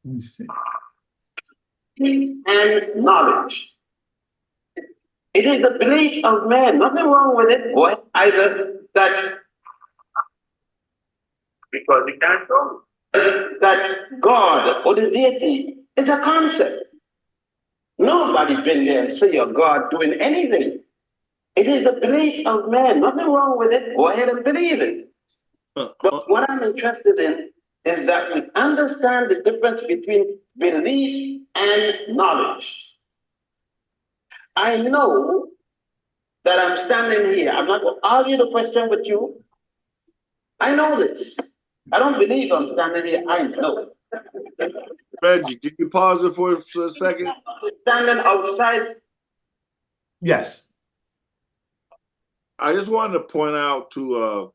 Let me see. And knowledge. It is the belief of man, nothing wrong with it. What? Either that, because we can't know, that God or the deity is a concept. Nobody been there and see your God doing anything. It is the belief of man, nothing wrong with it. Go ahead and believe it. But what I'm interested in is that we understand the difference between belief and knowledge. I know that I'm standing here. I'm not going to argue the question with you. I know this. I don't believe I'm standing here. I know. Reggie, can you pause it for a second? Standing outside. Yes. I just wanted to point out to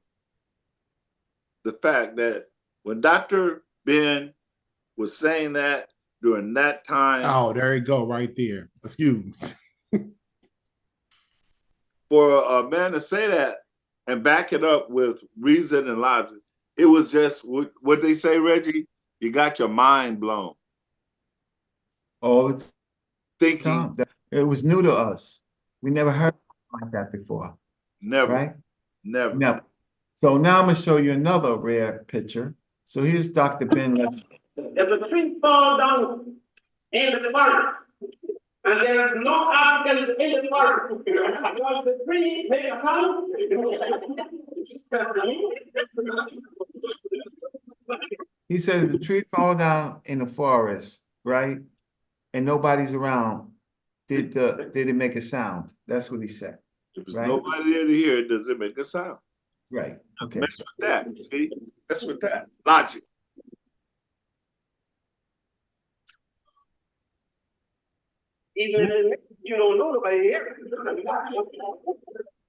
the fact that when Dr. Ben was saying that during that time. Oh, there you go, right there. Excuse me. For a man to say that and back it up with reason and logic, it was just what they say, Reggie. You got your mind blown. All the thinking It was new to us. We never heard like that before. Never. Right? Never. Never. So now I'm gonna show you another rare picture. So here's Dr. Ben Lester. If a tree falls down in the forest, and there is no Africans in the forest, does the tree make a sound? He said if the tree fall down in the forest, right? And nobody's around, did it make a sound? That's what he said. If there's right? nobody there to hear it, does it make a sound? Right. Okay. Mess with that. See? Mess with that. Logic. Even if you don't know nobody here.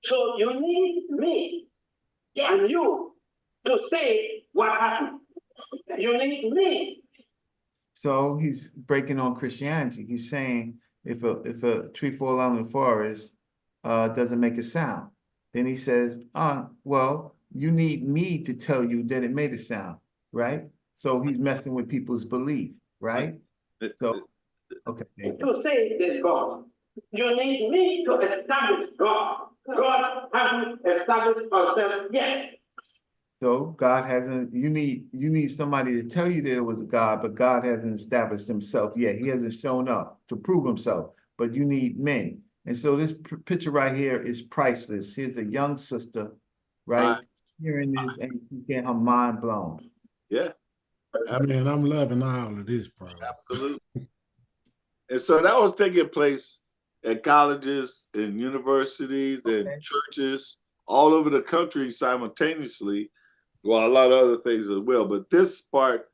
So you need me and you to say what happened. You need me. So he's breaking on Christianity. He's saying if a tree fall out in the forest, doesn't make a sound. Then he says, well, you need me to tell you that it made a sound, right? So he's messing with people's belief, right? So, okay. To say there's God, you need me to establish God. God hasn't established himself yet. So God hasn't, you need somebody to tell you there was a God, but God hasn't established himself yet. He hasn't shown up to prove himself, but you need men. And so this picture right here is priceless. Here's a young sister, right? Hearing this and getting her mind blown. Yeah. I mean, I'm loving all of this, bro. Absolutely. And so that was taking place at colleges and universities and churches all over the country simultaneously. Well, a lot of other things as well. But this part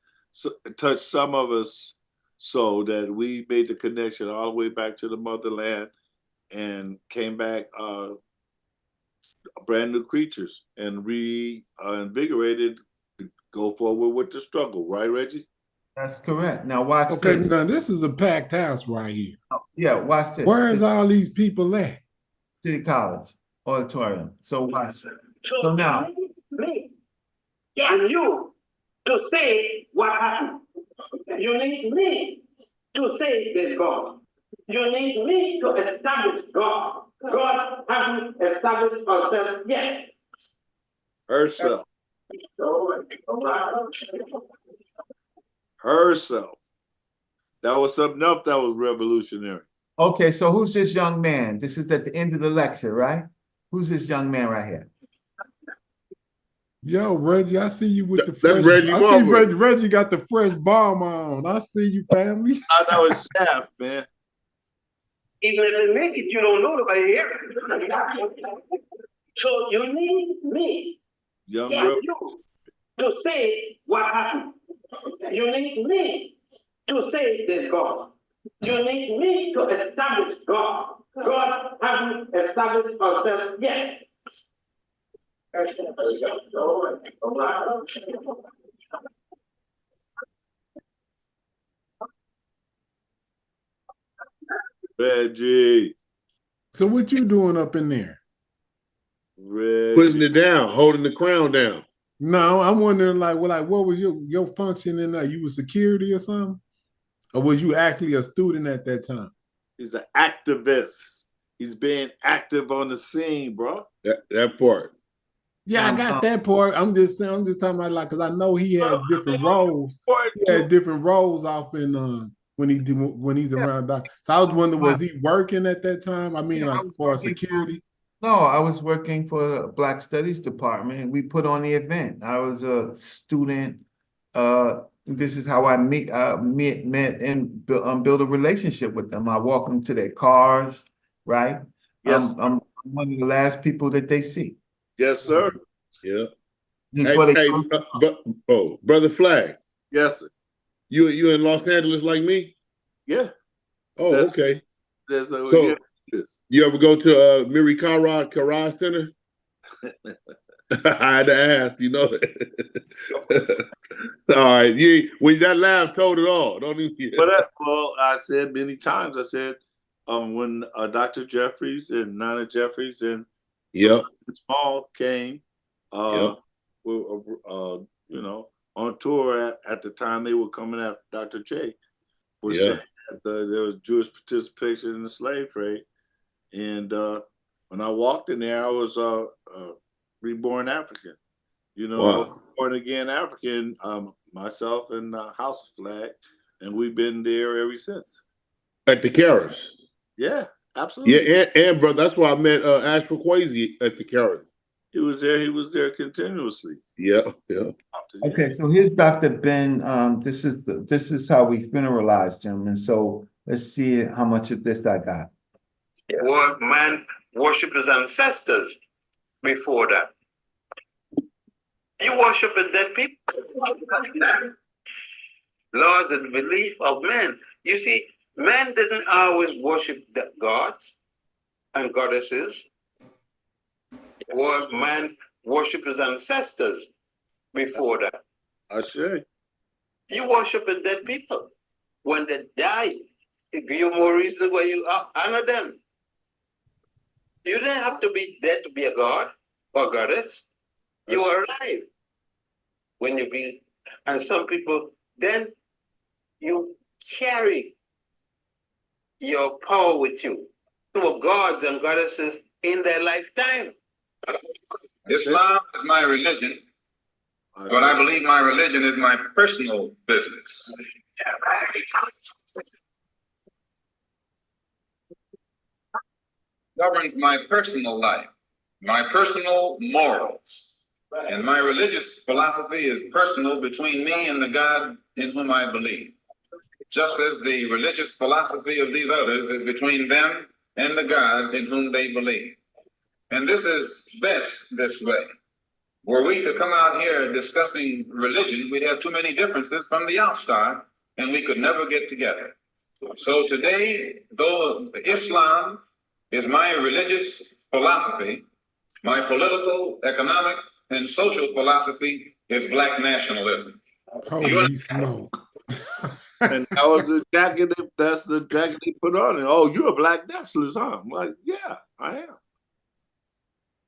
touched some of us so that we made the connection all the way back to the motherland and came back brand new creatures and reinvigorated to go forward with the struggle. Right, Reggie? That's correct. Now watch Okay, this. now this is a packed house right here. Yeah, watch this. Where is all these people at? City College auditorium. So watch. So now. Me and you to say what happened. You need me to say there's God. You need me to establish God. God hasn't established herself yet. Herself. Herself. That was something else that was revolutionary. Okay, so who's this young man? This is at the end of the lecture, right? Who's this young man right here? Yo, Reggie, I see you with the That's fresh. Reggie I see Marbury. Reggie got the fresh bomb on. I see you, family. That was Shaft, man. Even if they make it, you don't know nobody here. So you need me Young and you to say what happened. You need me to say there's God. You need me to establish God. God hasn't established herself yet. Reggie. So what you doing up in there? Reggie. Putting it down, holding the crown down. No, I'm wondering like what was your function in there? You was security or something? Or was you actually a student at that time? He's an activist. He's being active on the scene, bro. That part. Yeah, I got that part. I'm just talking about like because I know he has different roles. He has different roles off in when he's around Doc. So I was wondering, was he working at that time? I mean, like for security. No, I was working for the Black Studies Department, and we put on the event. I was a student. This is how I met and build a relationship with them. I walk them to their cars, right? Yes. I'm one of the last people that they see. Yes, sir. Yeah. Before Brother Flag. Yes, sir. You in Los Angeles like me? Yeah. Oh, okay. So, you ever go to Miri Kara Center? I had to ask, you know. All right, when that laugh told it all. Don't even. Well, I said many times. I said when Dr. Jeffries and Nana Jeffries and Small came, on tour at the time they were coming at Dr. J. There was Jewish participation in the slave trade. And when I walked in there, I was reborn African. You know, Wow. born again African, myself and House Flag, and we've been there ever since. At the Carriage. Yeah, absolutely. Yeah, and brother, that's why I met Ashford Kwesi at the Carriage. He was there continuously. Yeah, yeah. Okay, so here's Dr. Ben. This is how we funeralized him, and so let's see how much of this I got. Well, man worship his ancestors before that. You worship the dead people. Laws and belief of men. You see, men didn't always worship the gods and goddesses. Well, man worship his ancestors before that. I see. You worship the dead people. When they die, it gives you more reason why you honor them. You didn't have to be dead to be a god or goddess. You are alive when you be, and some people, then you carry your power with you. Some gods and goddesses in their lifetime. Islam is my religion, but I believe my religion is my personal business. Governs my personal life, my personal morals, and my religious philosophy is personal between me and the God in whom I believe, just as the religious philosophy of these others is between them and the God in whom they believe. And this is best this way. Were we to come out here discussing religion, we'd have too many differences from the outstart, and we could never get together. So today, though Islam is my religious philosophy, my political, economic, and social philosophy is black nationalism. Holy smoke. And that was the jacket, that's the jacket they put on it. Oh, you're a black nationalist, huh? I'm like, yeah, I am.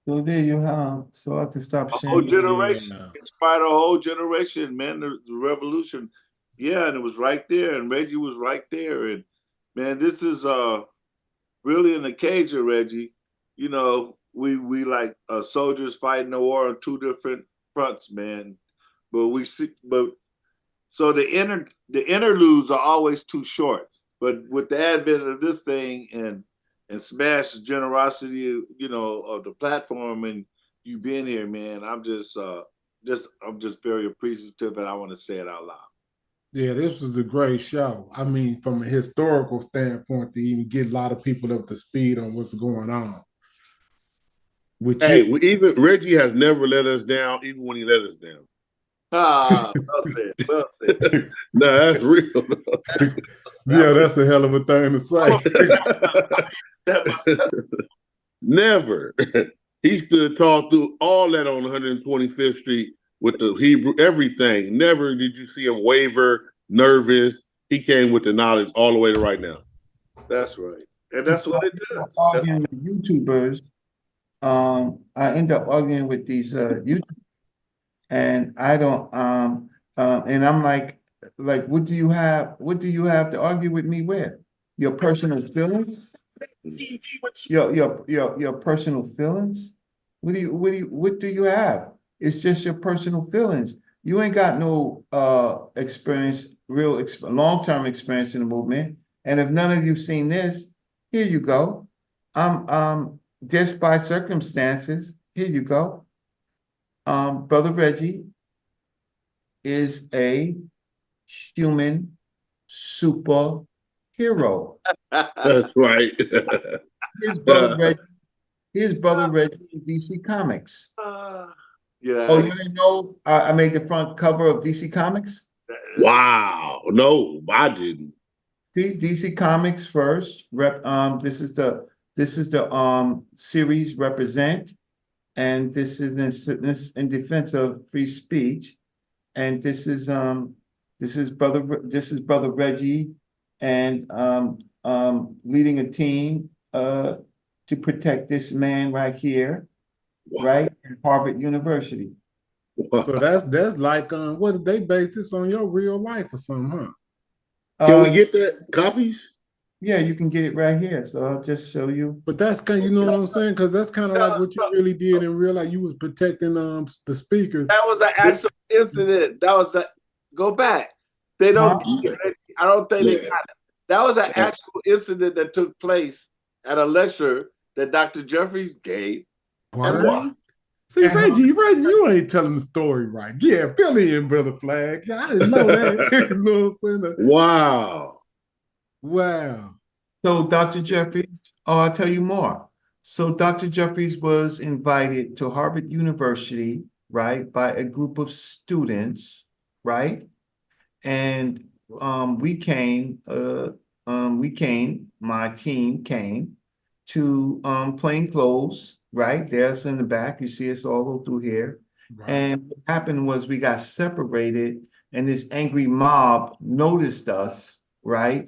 So there you have. So I have to stop A sharing. whole generation, inspired a whole generation, man. The revolution, yeah, and it was right there, and Reggie was right there, and man, this is really in the cage of Reggie. You know, we like soldiers fighting a war on two different fronts, man. But we see, so the interludes are always too short. But with the advent of this thing and smash generosity, you know, of the platform and you being here, man, I'm just very appreciative, and I want to say it out loud. Yeah, this was a great show. I mean, from a historical standpoint, to even get a lot of people up to speed on what's going on. Even Reggie has never let us down, even when he let us down. Ah, well said. No, that's real. Yeah, that's a hell of a thing to say. Never. He stood tall through all that on 125th Street with the Hebrew, everything. Never did you see him waver, nervous. He came with the knowledge all the way to right now. That's right. And that's what it does. Arguing with YouTubers. I end up arguing with these YouTubers. And I don't, and I'm like, what do you have to argue with me with? Your personal feelings? Your personal feelings? What do you have? It's just your personal feelings. You ain't got no experience, long-term experience in the movement. And if none of you've seen this, here you go. Just by circumstances, here you go. Brother Reggie is a human superhero. That's right. His brother Reggie is DC Comics. Yeah. Oh, you didn't know I made the front cover of DC Comics? Wow. No, I didn't. See, DC Comics first. This is the series Represent. And this is in defense of free speech, and this is brother Reggie, and leading a team to protect this man right here, right at Harvard University. So that's like what did they base this on your real life or something, huh? Can we get that copies? Yeah, you can get it right here. So I'll just show you. But that's kind of, you know what I'm saying? Because that's kind of like what you really did in real life. You was protecting the speakers. That was an actual incident. That was a go back. They don't. I don't think they got it. That was an actual incident that took place at a lecture that Dr. Jeffries gave. What? See, Reggie, you ain't telling the story right. Yeah, fill in, Brother Flag. I didn't know that. You know what I'm saying? Wow. Wow. So Dr. Jeffries, I'll tell you more. So Dr. Jeffries was invited to Harvard University, right, by a group of students, right? And we came, my team came to plain clothes, right? There's in the back. You see us all through here. Right. And what happened was we got separated, and this angry mob noticed us, right?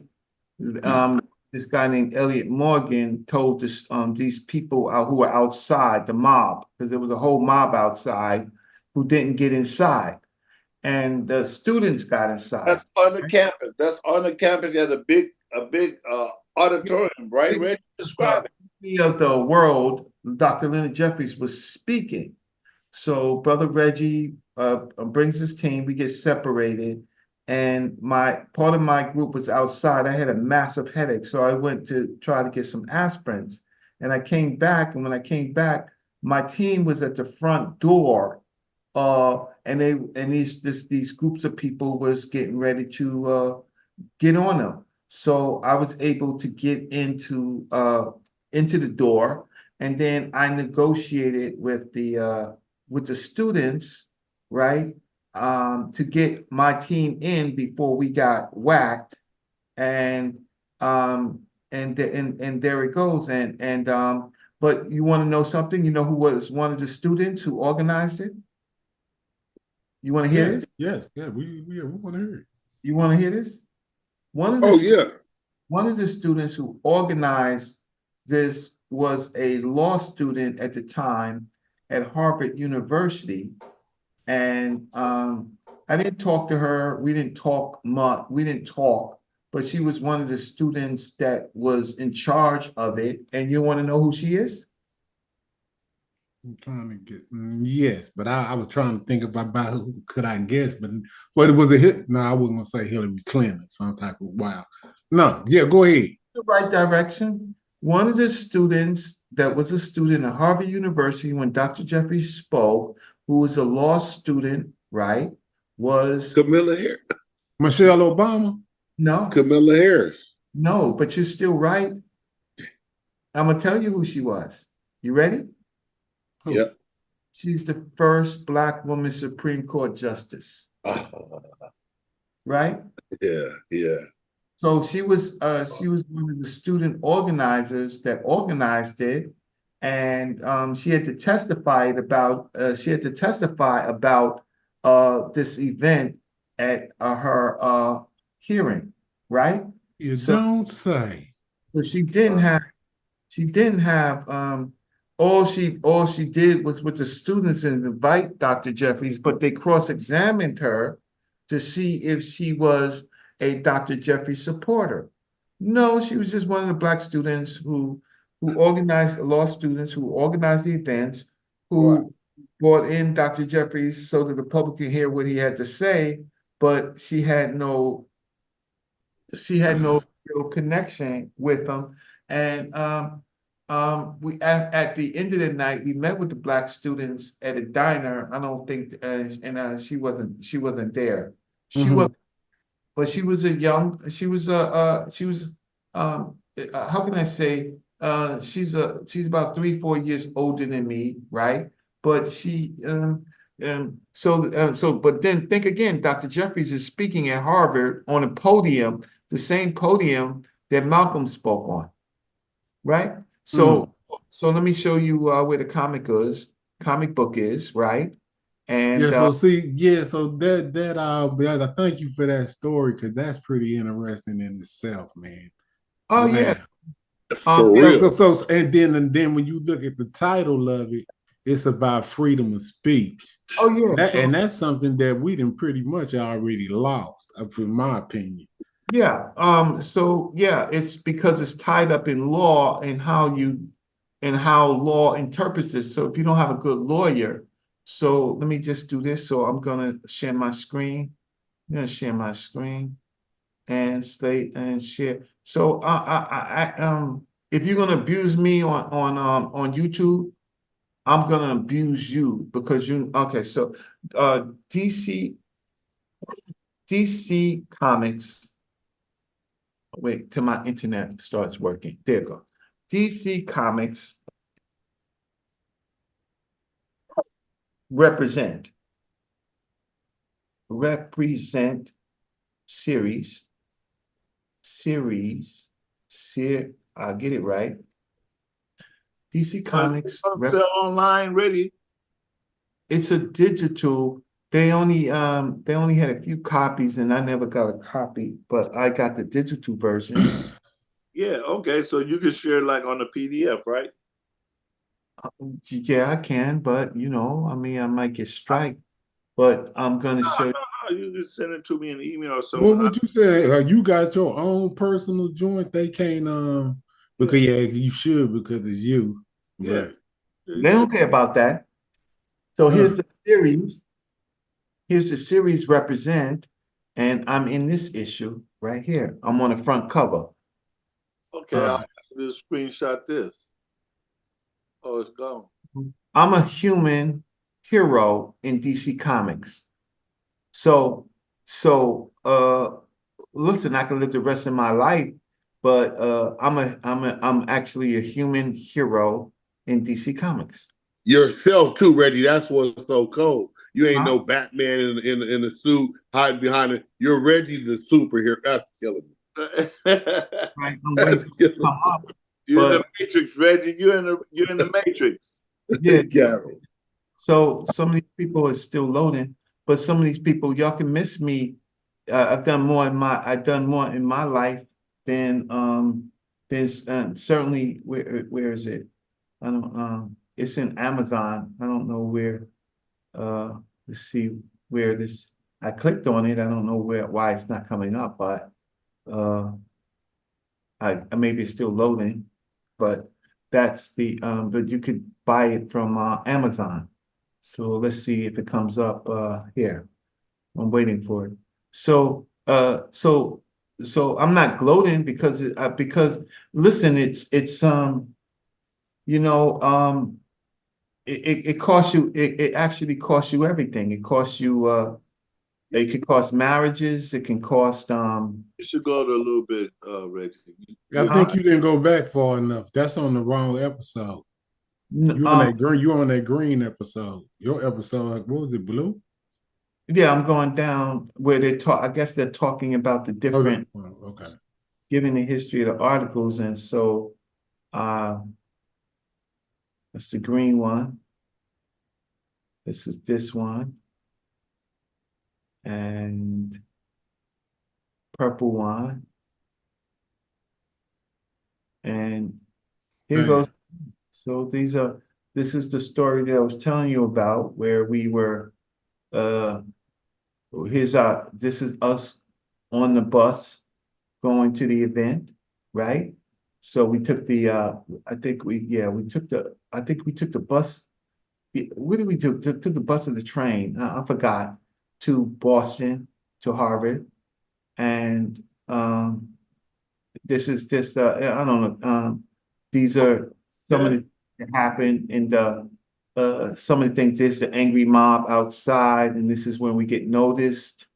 This guy named Elliot Morgan told this, these people who were outside, the mob, because there was a whole mob outside who didn't get inside. And the students got inside. That's on the campus. That's on the campus at a big auditorium, right? Reggie, describe it. Of the world, Dr. Leonard Jeffries was speaking. So Brother Reggie brings his team, we get separated, and part of my group was outside. I had a massive headache, so I went to try to get some aspirins. And I came back, and when I came back, my team was at the front door. And these groups of people was getting ready to get on them. So I was able to get into the door, and then I negotiated with the students, right, to get my team in before we got whacked, and there it goes. But you want to know something? You know who was one of the students who organized it? You want to hear this? Yes, we want to hear it. You want to hear this? One of the students who organized this was a law student at the time at Harvard University, and I didn't talk to her. We didn't talk much. But she was one of the students that was in charge of it. And you want to know who she is? I'm trying to get yes, but I was trying to think about who could I guess, but it was a hit. No, I wasn't gonna say Hillary Clinton, some type of wow. No, yeah, go ahead. The right direction. One of the students that was a student at Harvard University when Dr. Jeffries spoke, who was a law student, right, was Camilla Harris. Michelle Obama? No. Camilla Harris. No, but you're still right. I'm gonna tell you who she was. You ready? Yep. She's the first Black woman Supreme Court justice. Right? Yeah. So she was one of the student organizers that organized it, and she had to testify about this event at her hearing, right? You don't say. So she didn't have all she did was with the students and invite Dr. Jeffries, but they cross-examined her to see if she was a Dr. Jeffries supporter. No, she was just one of the Black students who organized, law students who organized the events, who brought in Dr. Jeffries so that the public could hear what he had to say, but she had no real connection with him. And we at the end of the night, we met with the Black students at a diner. I don't think, she wasn't there. She was, but she was how can I say? She's about 3-4 years older than me, right? But but then think again, Dr. Jeffries is speaking at Harvard on a podium, the same podium that Malcolm spoke on, right? So let me show you where the comic book is, right? And so that I thank you for that story, because that's pretty interesting in itself, man. Oh yeah. For real. So and then when you look at the title of it, it's about freedom of speech. Oh yeah. And that's something that we done pretty much already lost, in my opinion. Yeah, so yeah, it's because it's tied up in law and how law interprets it. So if you don't have a good lawyer, so let me just do this. So I'm gonna share my screen. I'm gonna share my screen and slate and share. So if you're gonna abuse me on YouTube, I'm gonna abuse you because you okay. So DC Comics. Wait till my internet starts working. There you go. DC Comics represent series, I'll get it right. DC Comics. Sell online ready. It's a digital. They only had a few copies, and I never got a copy, but I got the digital version. Yeah, okay. So you can share like on the PDF, right? Yeah, I can, but you know, I mean, I might get strike, but I'm gonna show you. You can send it to me in an email or What something. would you say? You got your own personal joint? They can't because yeah, you should because it's you. Yeah. But They don't care about that. So here's the series. Here's the series represent, and I'm in this issue right here. I'm on the front cover. Okay, I'll just screenshot this. Oh, it's gone. I'm a human hero in DC Comics. So listen, I can live the rest of my life, but I'm actually a human hero in DC Comics. Yourself too, Reggie. That's what's so cold. You ain't no Batman in a suit hiding behind it. You're Reggie the superhero. That's killing me. Right, That's killing me. You're in the Matrix, Reggie. You're in the Matrix. Yeah. So some of these people are still loading, but some of these people, y'all can miss me. I've done more in my life than certainly where is it? I don't it's in Amazon. I don't know where let's see where this I clicked on it. I don't know why it's not coming up, but maybe it's still loading, but that's but you could buy it from Amazon. So let's see if it comes up here. I'm waiting for it. So I'm not gloating because listen, it's you know it costs you it actually costs you everything. It costs you it can cost marriages, it can cost You should go to a little bit, Reggie. I think you didn't go back far enough. That's on the wrong episode. You on that green episode. Your episode, what was it, blue? Yeah, I'm going down where they talk. I guess they're talking about the different, okay, giving the history of the articles, and so that's the green one. This is this one, and purple one, and here goes. So this is the story that I was telling you about, where we were. This is us on the bus going to the event, right? So we took the I think we took the bus. What did we do? Took the bus or the train? I forgot. To Boston, to Harvard, and this is just I don't know. These are some of the things that happened in the some of the things. There's the angry mob outside, and this is when we get noticed.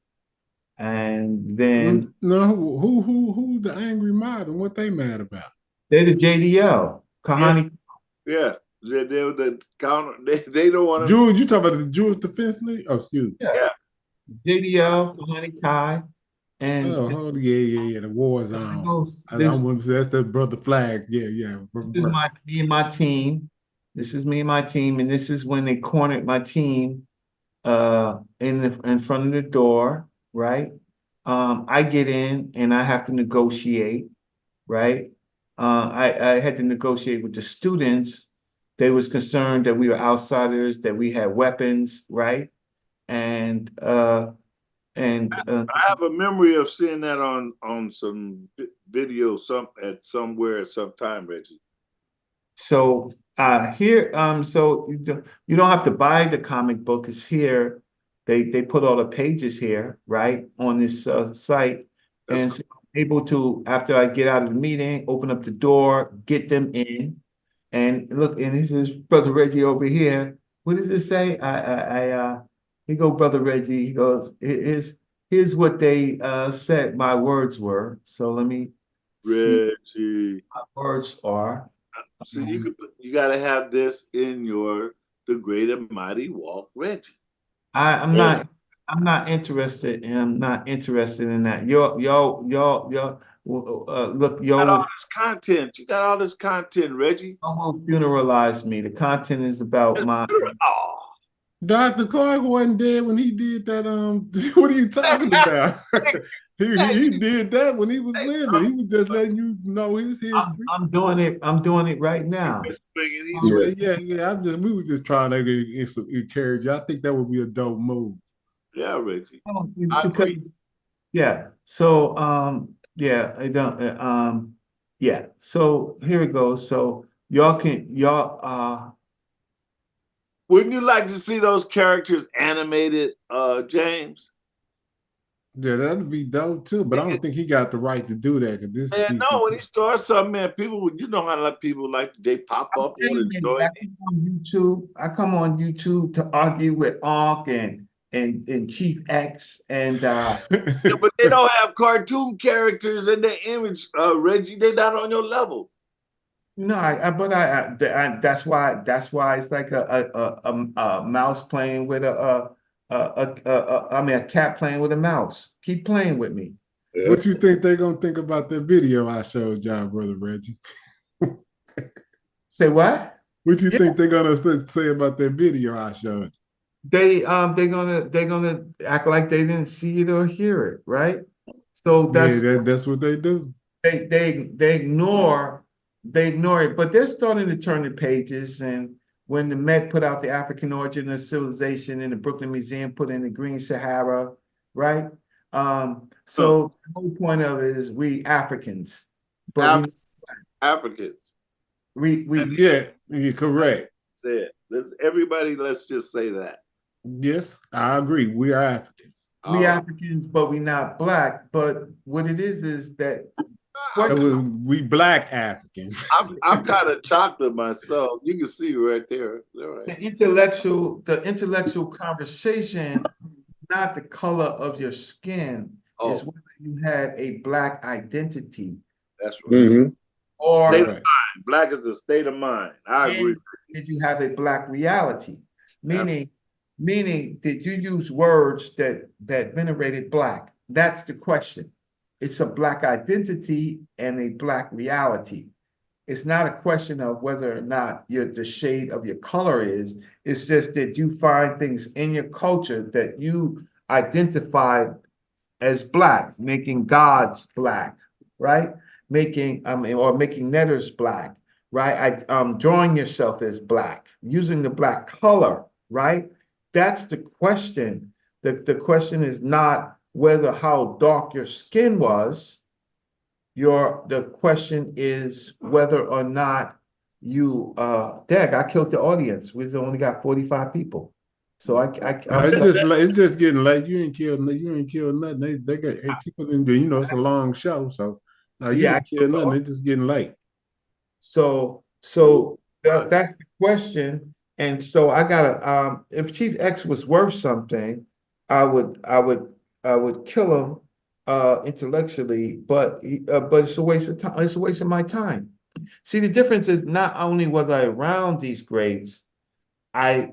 And then who's the angry mob and what they mad about? They're the JDL. Kahani. Yeah. They were the counter. They don't want to. Jews, you talking about the Jewish Defense League? Oh, excuse me. Yeah. JDL, Kahani Kai, and the war zone. That's the brother flag. Yeah. This is me and my team. This is me and my team, and this is when they cornered my team in front of the door, right? I get in and I have to negotiate, right? I had to negotiate with the students. They was concerned that we were outsiders, that we had weapons, right? And And I have a memory of seeing that on some video at somewhere at some time, Reggie. so here, so you don't have to buy the comic book. It's here. They put all the pages here, right, on this site. That's And so I'm able to, after I get out of the meeting, open up the door, get them in, and look. And this is Brother Reggie over here. What does it say? He go, Brother Reggie. He goes, here's what they said my words were. So let me see Reggie. what my words are. So you got to have this in the great and mighty walk, Reggie. I'm not interested, and I'm not interested in that. Look, You got all this content. You got all this content, Reggie. Y'all funeralize me. The content is about my. Dr. Clark wasn't dead when he did that. What are you talking about? he did that when he was living. He was just letting you know his history. I'm doing it right now. Yeah. We were just trying to encourage you. I think that would be a dope move. Yeah, Reggie. Because yeah. So yeah, I don't yeah. So here it goes. So y'all wouldn't you like to see those characters animated, James? Yeah, that'd be dope too. But I don't think he got the right to do that. No, when he starts something, man, people, you know how people like they pop up on it. I come on YouTube to argue with Ankh and Chief X and yeah, but they don't have cartoon characters in their image, Reggie. They're not on your level. No, that's why it's like a mouse playing with a cat playing with a mouse. Keep playing with me. What you think they're gonna think about that video I showed y'all, Brother Reggie? Say what? What you think they're gonna say about that video I showed? They're gonna act like they didn't see it or hear it, right? So that's what they do. They ignore it, but they're starting to turn the pages. And when the Met put out the African Origin of Civilization and the Brooklyn Museum put in the Green Sahara, right? So the whole point of it is we Africans, but Africans. You're correct. Say it. Everybody, let's just say that. Yes, I agree. We are Africans. We Africans, but we not black. But what it is that we black Africans. I'm kind of chocolate myself. You can see right there. Right. The intellectual conversation, not the color of your skin, is whether you had a black identity. That's right. Or state of mind. Black is a state of mind. I agree. Did you have a black reality? Meaning, did you use words that venerated black? That's the question. It's a black identity and a black reality. It's not a question of whether or not the shade of your color is. It's just that you find things in your culture that you identify as black, making gods black, right? Making netters black, right? Drawing yourself as black, using the black color, right? That's the question. The question is not whether how dark your skin was. The question is whether or not you I killed the audience. We've only got 45 people. So it's just getting late. You ain't killed nothing. They got people in there, it's a long show. So you ain't killed nothing, it's just getting late. So that's the question. And so I gotta if Chief X was worth something, I would kill him intellectually, but it's a waste of time. It's a waste of my time. See, the difference is not only was I around these greats, I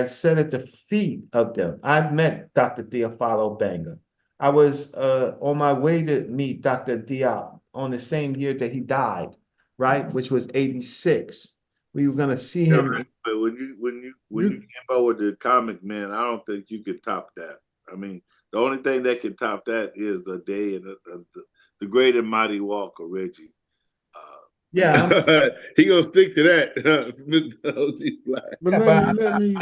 sat at the feet of them. I've met Dr. Theophilo Banga. I was on my way to meet Dr. Diop on the same year that he died, right? Which was 86. We were gonna see him. But when you came out with the comic, man, I don't think you could top that. I mean, the only thing that can top that is the day and the great and mighty walk of Reggie. Yeah, he gonna stick to that, Mr. OG Black. But let me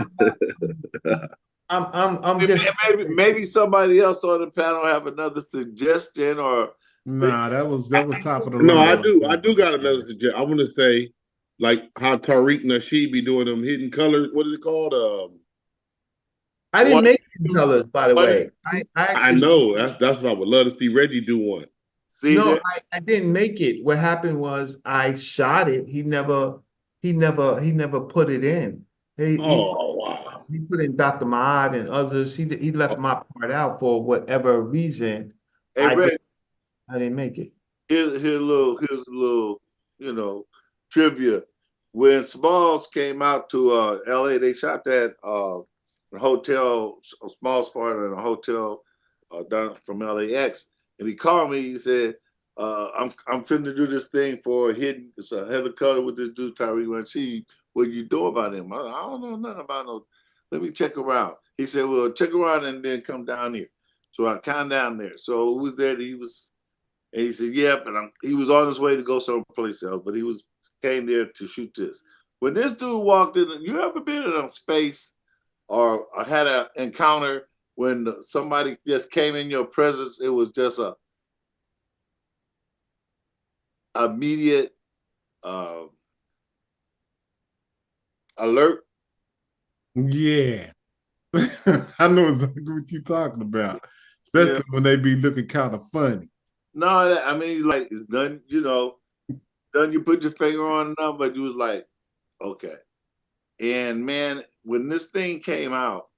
I'm maybe, just maybe somebody else on the panel have another suggestion or. Nah, that was top of the No, line. I do got another suggestion. I want to say, like how Tariq Nasheed be doing them hidden colors. What is it called? I didn't make Hidden Colors, by the way. I actually know that's what I would love to see Reggie do one. See no, that? I didn't make it. What happened was I shot it. He never put it in. Wow. He put in Dr. Maad and others. He left my part out for whatever reason. Hey, Reggie, I didn't make it. Here's a little, trivia. When Smalls came out to LA, they shot that hotel, Smalls part in a hotel down from LAX. And he called me, he said, I'm finna do this thing for it's a Heather Cutter with this dude, Tyree Ranchi. What you do about him? I don't know nothing about no. Let me check around. He said, well, check around and then come down here. So I come down there. So who was that? And he said, yeah, but he was on his way to go someplace else, but came there to shoot this. When this dude walked in, you ever been in a space or had an encounter when somebody just came in your presence? It was just a immediate alert. Yeah. I know exactly what you're talking about, especially when they be looking kind of funny. No, I mean, like, it's done, done you put your finger on them, but you was like, okay. And man, when this thing came out,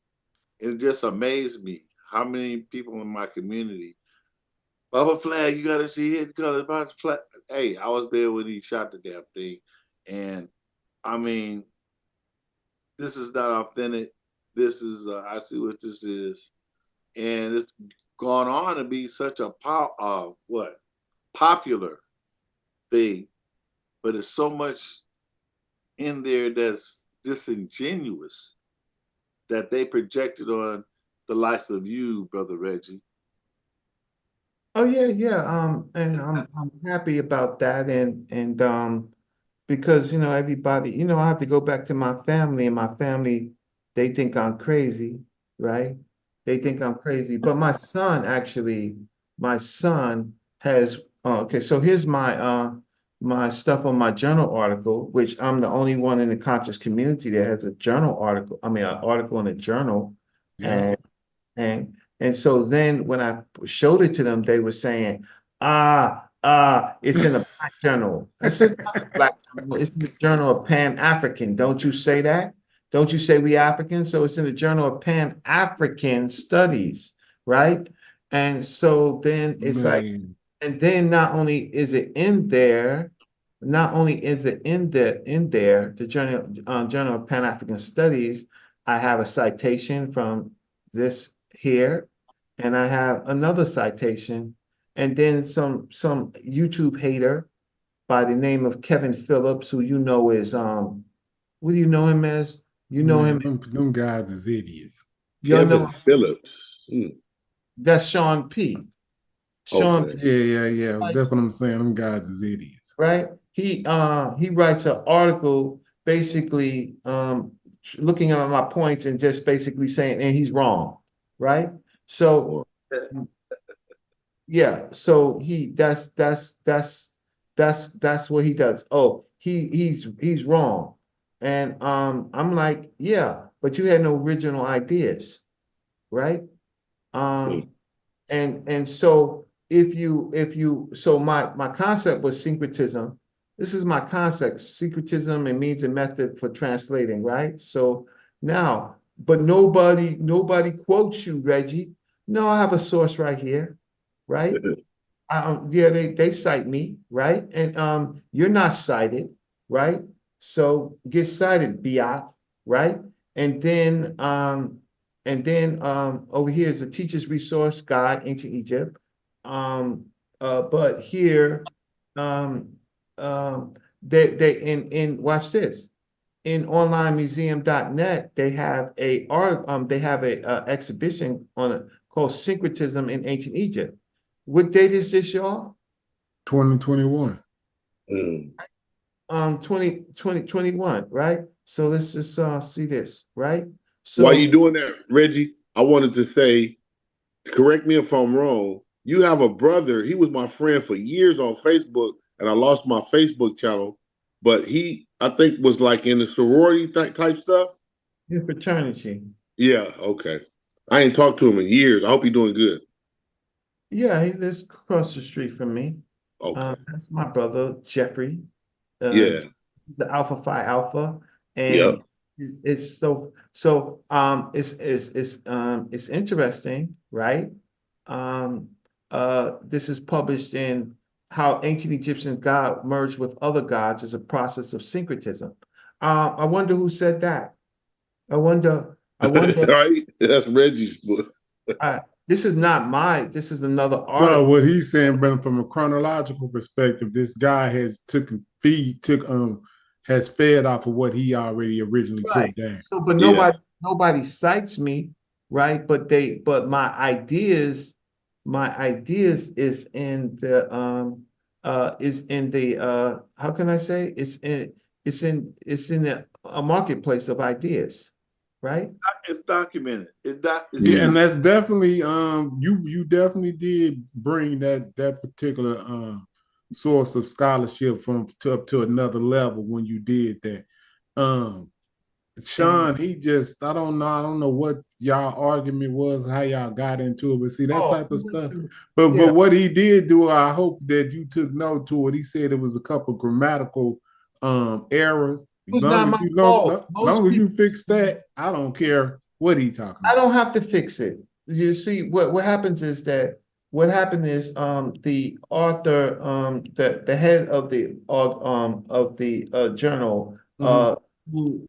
it just amazed me how many people in my community, Bubba Flag, you got to see Hidden Colors, Bubba Flag. Hey, I was there when he shot the damn thing. And I mean, this is not authentic. This is, I see what this is. And it's gone on to be such a popular thing, but it's so much in there that's disingenuous that they projected on the likes of you, Brother Reggie. Oh yeah. And I'm happy about that, and because everybody, I have to go back to my family, and my family, they think I'm crazy, right? They think I'm crazy. But my son has okay, so here's my stuff on my journal article, which I'm the only one in the conscious community that has a journal article, an article in a journal. Yeah. And so then when I showed it to them, they were saying, it's in a black journal. I said, not a black journal, it's in the Journal of Pan-African. Don't you say that? Don't you say we Africans? So it's in the Journal of Pan-African Studies, right? And so then it's like, and then not only is it in there, the Journal of Pan-African Studies, I have a citation from this here, and I have another citation, and then some YouTube hater by the name of Kevin Phillips, who is what do you know him as? You know him. Them guys is idiots. Kevin Phillips. That's Sean P. Sean. Okay. Yeah. That's what I'm saying. Them guys is idiots. Right? He writes an article basically looking at my points and just basically saying, and he's wrong, right? So yeah, so that's what he does. Oh, he's wrong. And I'm like, yeah, but you had no original ideas, right? And so so my concept was syncretism. This is my concept, syncretism and means and method for translating, right? So now, but nobody quotes you, Reggie. No, I have a source right here, right? Yeah, they cite me, right? And you're not cited, right? So get cited, Biaf, right? And then over here is a teacher's resource guide, ancient Egypt. But here, they in watch this. In onlinemuseum.net, they have a exhibition called Syncretism in Ancient Egypt. What date is this, y'all? 2021. 2021, right? So let's just see this, right? While you doing that, Reggie, I wanted to say, correct me if I'm wrong, you have a brother, he was my friend for years on Facebook, and I lost my Facebook channel, but he, I think, was like in the sorority type stuff. In fraternity. Yeah, okay. I ain't talked to him in years. I hope he's doing good. Yeah, he lives across the street from me. Okay. That's my brother, Jeffrey. Yeah. The Alpha Phi Alpha. Yeah. And it's it's interesting, right? This is published in How Ancient Egyptian God Merged with Other Gods as a Process of Syncretism. I wonder who said that. I wonder. Right? That's Reggie's book. This is not mine. This is another No, article. what he's saying, but from a chronological perspective, this guy has has fed off of what he already originally put down. So, but nobody cites me, right? But my ideas is in the how can I say, it's in a marketplace of ideas, right? It's documented. Yeah, and that's definitely you definitely did bring that particular source of scholarship up to another level when you did that. Sean, he just I don't know what y'all argument was, how y'all got into it, but see that type of stuff. But what he did do, I hope that you took note to it. He said it was a couple grammatical errors. It's not my fault. Long as you fix that, I don't care what he talking about. I don't have to fix it. You see, what happens is that the author, the head of the journal, who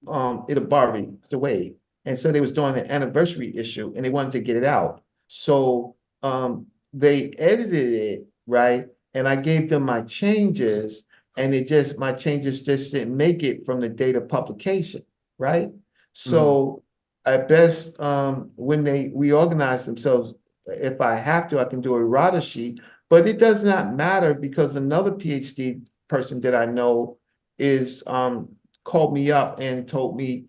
Itabari passed away, and so they was doing an anniversary issue, and they wanted to get it out. So they edited it, right, and I gave them my changes, and my changes just didn't make it from the date of publication, right? So at best, when they reorganize themselves, if I have to, I can do a errata sheet, but it does not matter because another PhD person that I know is called me up and told me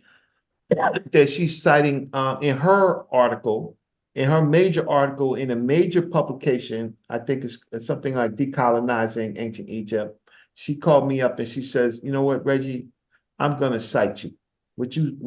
that she's citing in her article, in her major article in a major publication, I think it's something like Decolonizing Ancient Egypt. She called me up and she says, you know what, Reggie, I'm gonna cite you. What you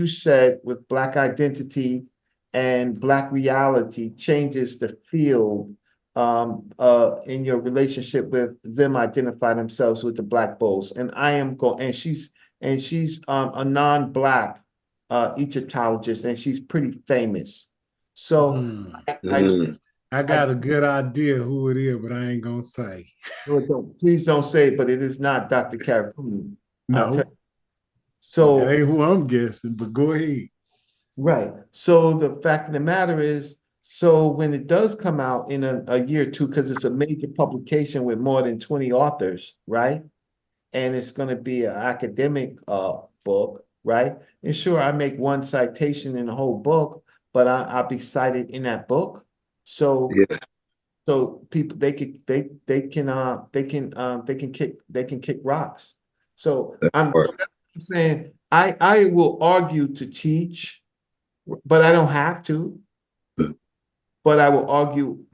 said with Black identity and Black reality changes the field in your relationship with them identify themselves with the Black bulls. And she's a non-Black Egyptologist, and she's pretty famous. So I got a good idea who it is, but I ain't gonna say. Please don't say it, but it is not Dr. Carapuni. No. So that ain't who I'm guessing, but go ahead. Right. So the fact of the matter is, so when it does come out in a year or two, because it's a major publication with more than 20 authors, right? And it's going to be an academic book, right? And sure, I make one citation in the whole book, but I'll be cited in that book. So so people they can kick rocks. So I'm saying I will argue to teach, but I don't have to. But I will argue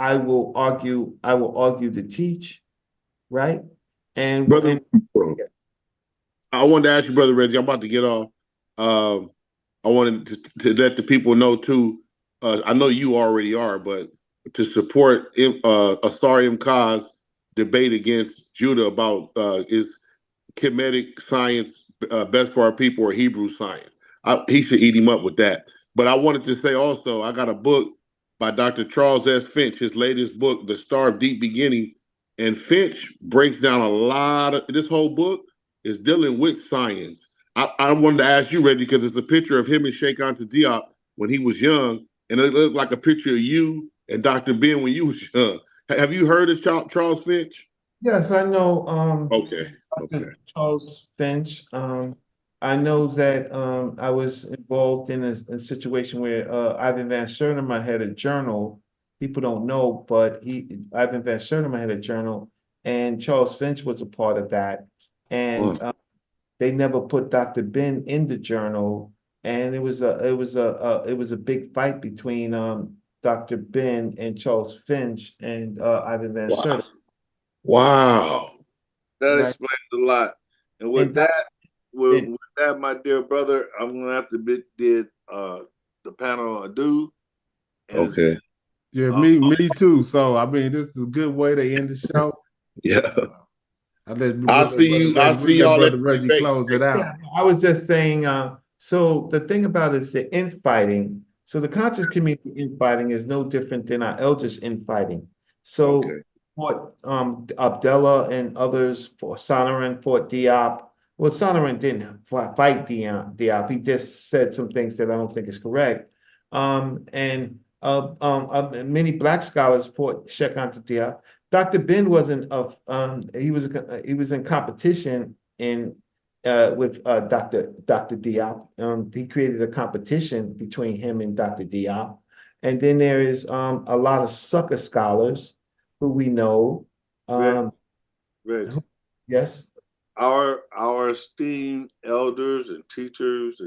to teach, right? And brother, I wanted to ask you, Brother Reggie, I'm about to get off. I wanted to let the people know too. I know you already are, but to support Asari Mka's debate against Judah about is Kemetic science best for our people or Hebrew science. He should eat him up with that. But I wanted to say also, I got a book by Dr. Charles S. Finch, his latest book, The Star of Deep Beginning. And Finch breaks down a lot of, this whole book is dealing with science. I wanted to ask you, Reggie, because it's a picture of him and Sheikh Anta Diop when he was young, and it looked like a picture of you and Dr. Ben when you was young. Have you heard of Charles Finch? Yes, I know. Okay. Charles Finch. I know that I was involved in a situation where Ivan Van Sertima had a journal. People don't know, but Ivan Van Sertima had a journal, and Charles Finch was a part of that. And they never put Dr. Ben in the journal, and it was a big fight between Dr. Ben and Charles Finch and Ivan Van Sertima. Wow. That Right. explains a lot. And with And that, with that, my dear brother, I'm gonna have to bid the panel adieu. Okay. Yeah, me too. So I mean, this is a good way to end the show. Yeah. I'll see y'all brother at the Reggie debate. close it out. Yeah, I was just saying, so the thing about it is the infighting. So the conscious community infighting is no different than our elders infighting. So Okay. what Abdullah and others for Sonoran fought Diop. Well, Sonoran didn't fight Diop. He just said some things that I don't think is correct. And many black scholars fought Sheikh Anta Diop. Dr. Ben wasn't he was in competition with Dr. Diop. He created a competition between him and Dr. Diop. And then there is a lot of sucker scholars who we know. Reg, Yes. Our esteemed elders and teachers,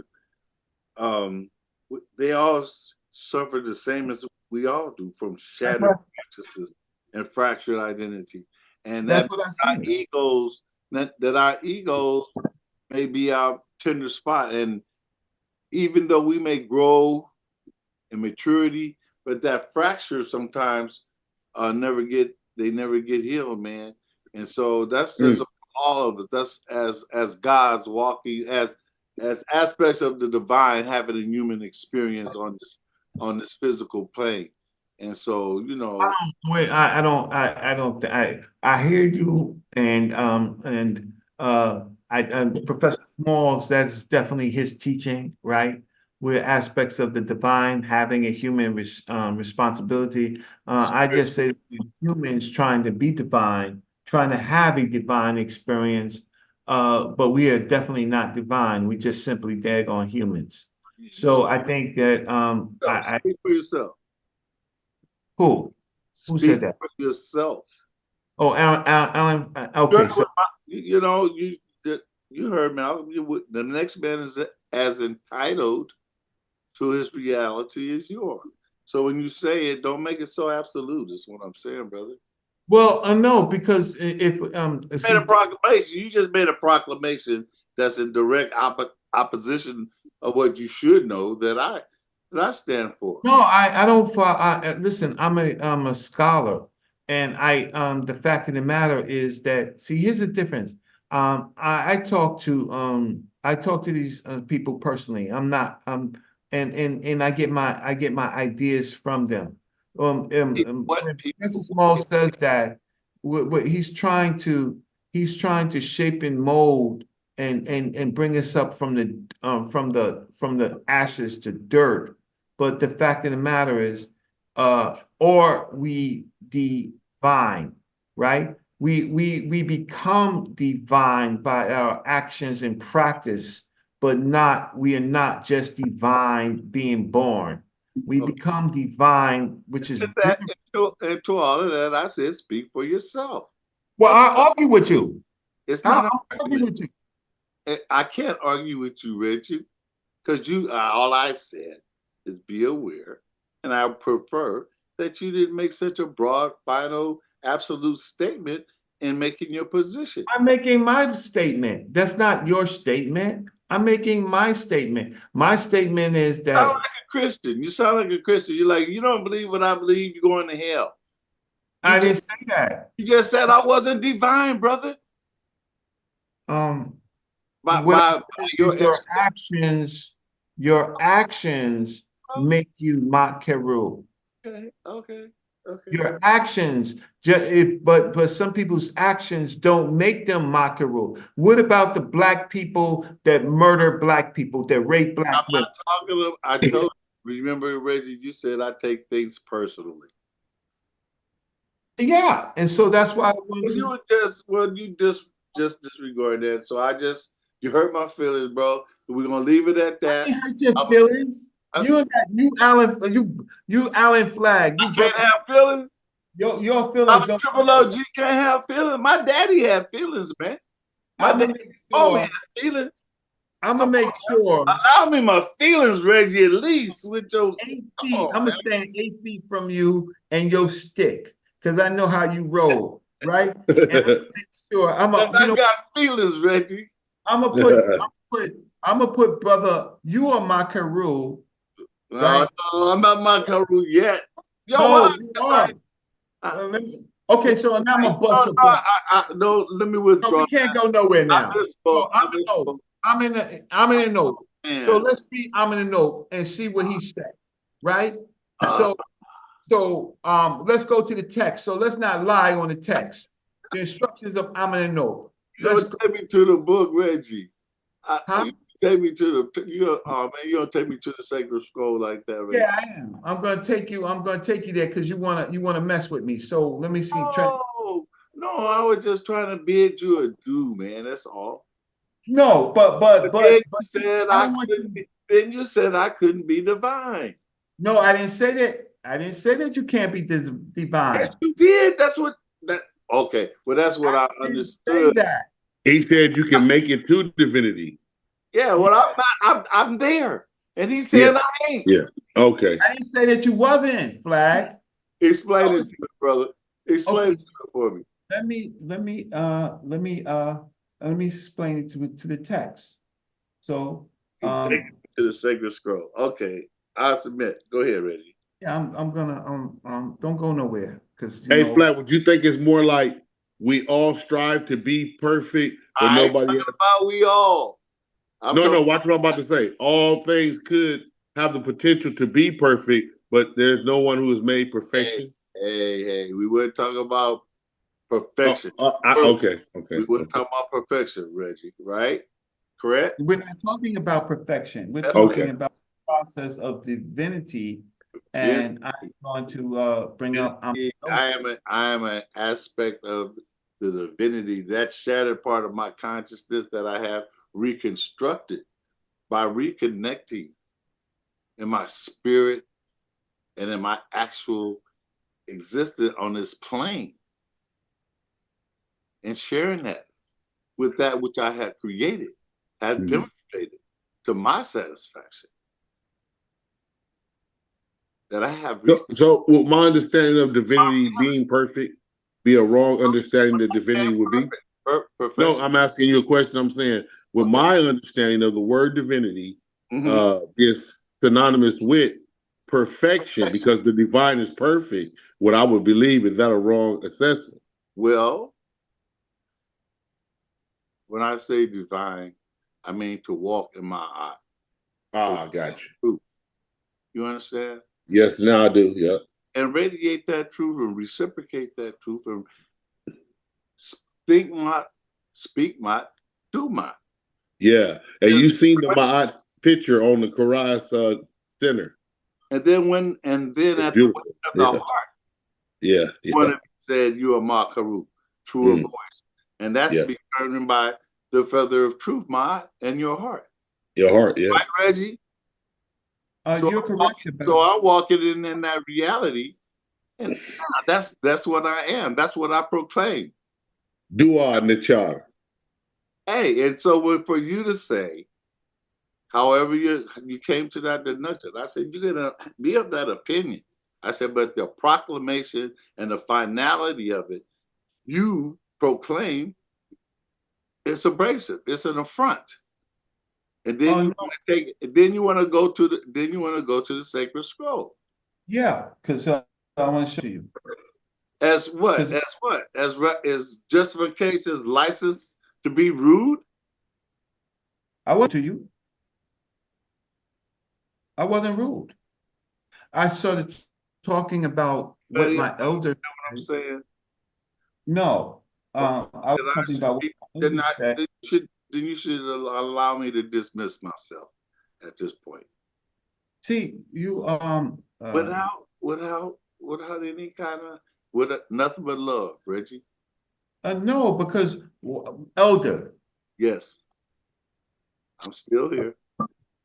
and they all suffer the same as we all do from shattered practices and fractured identity. And That's that what I our egos, that our egos may be our tender spot. And even though we may grow in maturity, but that fracture sometimes never get healed, man. And so that's just all of us. That's as God's walking, as aspects of the divine having a human experience on this physical plane. And so, you know, I hear you, and Professor Smalls, that's definitely his teaching, right? We're aspects of the divine having a human responsibility. I just say humans trying to be divine, trying to have a divine experience, but we are definitely not divine. We just simply daggone humans. So I think that speak for yourself. Who said that? For yourself. Oh, Alan. Okay, so you know, you heard me. The next man is as entitled to his reality as you are. So when you say it, don't make it so absolute. Is what I'm saying, brother. Well, no, because if made a proclamation, you just made a proclamation that's in direct opposition of what you should know that I stand for. No, I don't. Listen, I'm a scholar, and the fact of the matter is that, see, here's the difference. I talk to these people personally. I'm not and I get my ideas from them. Professor Small says that what he's trying to shape and mold and bring us up from the ashes to dirt. But the fact of the matter is, or we divine, right? We become divine by our actions and practice, but we are not just divine being born. We become divine, which is and to all of that, I said, speak for yourself. Well, I argue with you. It's not an argument. I can't argue with you, Reggie, because all I said is be aware, and I prefer that you didn't make such a broad, final, absolute statement in making your position. I'm making my statement. That's not your statement. I'm making my statement. My statement is that— You sound like a Christian. You sound like a Christian. You're like, you don't believe what I believe, you're going to hell. I didn't say that. You just said I wasn't divine, brother. Your actions make you Makeru. Okay. Your actions, but some people's actions don't make them Makeru. What about the black people that murder black people, that rape black women? I told you, remember, Reggie, you said I take things personally. Yeah, and so that's why you just disregard that. So you hurt my feelings, bro. We're gonna leave it at that. You hurt your feelings. You Alan Flagg. You can't have feelings. Your feelings. I'm a triple OG. Can't have feelings. My daddy had feelings, man. Allow me the feelings. I'm gonna make sure. Allow me my feelings, Reggie, at least with your 8 feet. I'm gonna stand 8 feet from you and your stick, because I know how you roll, right? And I'm gonna make sure. I got feelings, Reggie. I'm gonna put brother, you are my Karu. Right? No, I'm not my Karu yet. Yo, no, you are. Okay, so now I'm gonna bust your butt. No, let me withdraw. No, we can't go nowhere now. I'm in the note. So let's be I'm in the note and see what he said. Right? So let's go to the text. So let's not lie on the text. The instructions of I'm in the note. Let's take me to the book, Reggie. You take me to the you don't take me to the sacred scroll like that, Reggie. Yeah, I am. I'm gonna take you there because you wanna mess with me. So let me see. No, I was just trying to bid you adieu, man. That's all. No, but then you said I couldn't be divine. No, I didn't say that. I didn't say that you can't be divine. Yes, you did. Okay. Well, that's what I understood. He said you can make it to divinity. Yeah, well, I'm there. And he said I ain't. Yeah. Okay. I didn't say that you wasn't, Flag. Explain it to me, brother. Explain it for me. Let me explain it to the text. So take it to the sacred scroll. Okay. I submit. Go ahead, Reggie. Yeah, I'm gonna don't go nowhere because Flat, would you think it's more like we all strive to be perfect, but nobody else? About we all. No, watch what I'm about to say. All things could have the potential to be perfect, but there's no one who has made perfection. Hey, we weren't talking about perfection. Okay. We weren't talking about perfection, Reggie, right? Correct? We're not talking about perfection. We're talking about the process of divinity. And I'm going to bring up. I am an aspect of the divinity, that shattered part of my consciousness that I have reconstructed by reconnecting in my spirit and in my actual existence on this plane, and sharing that with that which I had created, had demonstrated to my satisfaction. That I have so will my understanding of divinity being perfect be a wrong understanding that divinity would be? No, I'm asking you a question. I'm saying, with my understanding of the word divinity is synonymous with perfection, because the divine is perfect. What I would believe, is that a wrong assessment? Well, when I say divine, I mean to walk in my eye. I got you. You understand? Yes, now I do. Yeah. And radiate that truth and reciprocate that truth and think not, speak not, do not. Yeah. And you seen the Ma'at picture on the Karais Center. And then at the heart. Yeah. When it said you are Ma'karu, true of voice. And that's determined by the feather of truth, Ma'at, and your heart. Your heart, yeah. Right, Reggie? You're correct about so I'm walking in that reality, and that's what I am. That's what I proclaim. Dua Nachar. Hey, and so for you to say, however you came to that deduction, I said you're gonna be of that opinion. I said, but the proclamation and the finality of it, you proclaim, it's abrasive. It's an affront. And then you want to go to the sacred scroll. Yeah, because I want to show you. As what? As what? As justification, as license to be rude? I went to you. I wasn't rude. I started talking about what my elder. You know what I'm saying? No, I was talking about what my elder said. Then you should allow me to dismiss myself at this point. See, you without any kind of nothing but love, Reggie. No, because elder. Yes, I'm still here.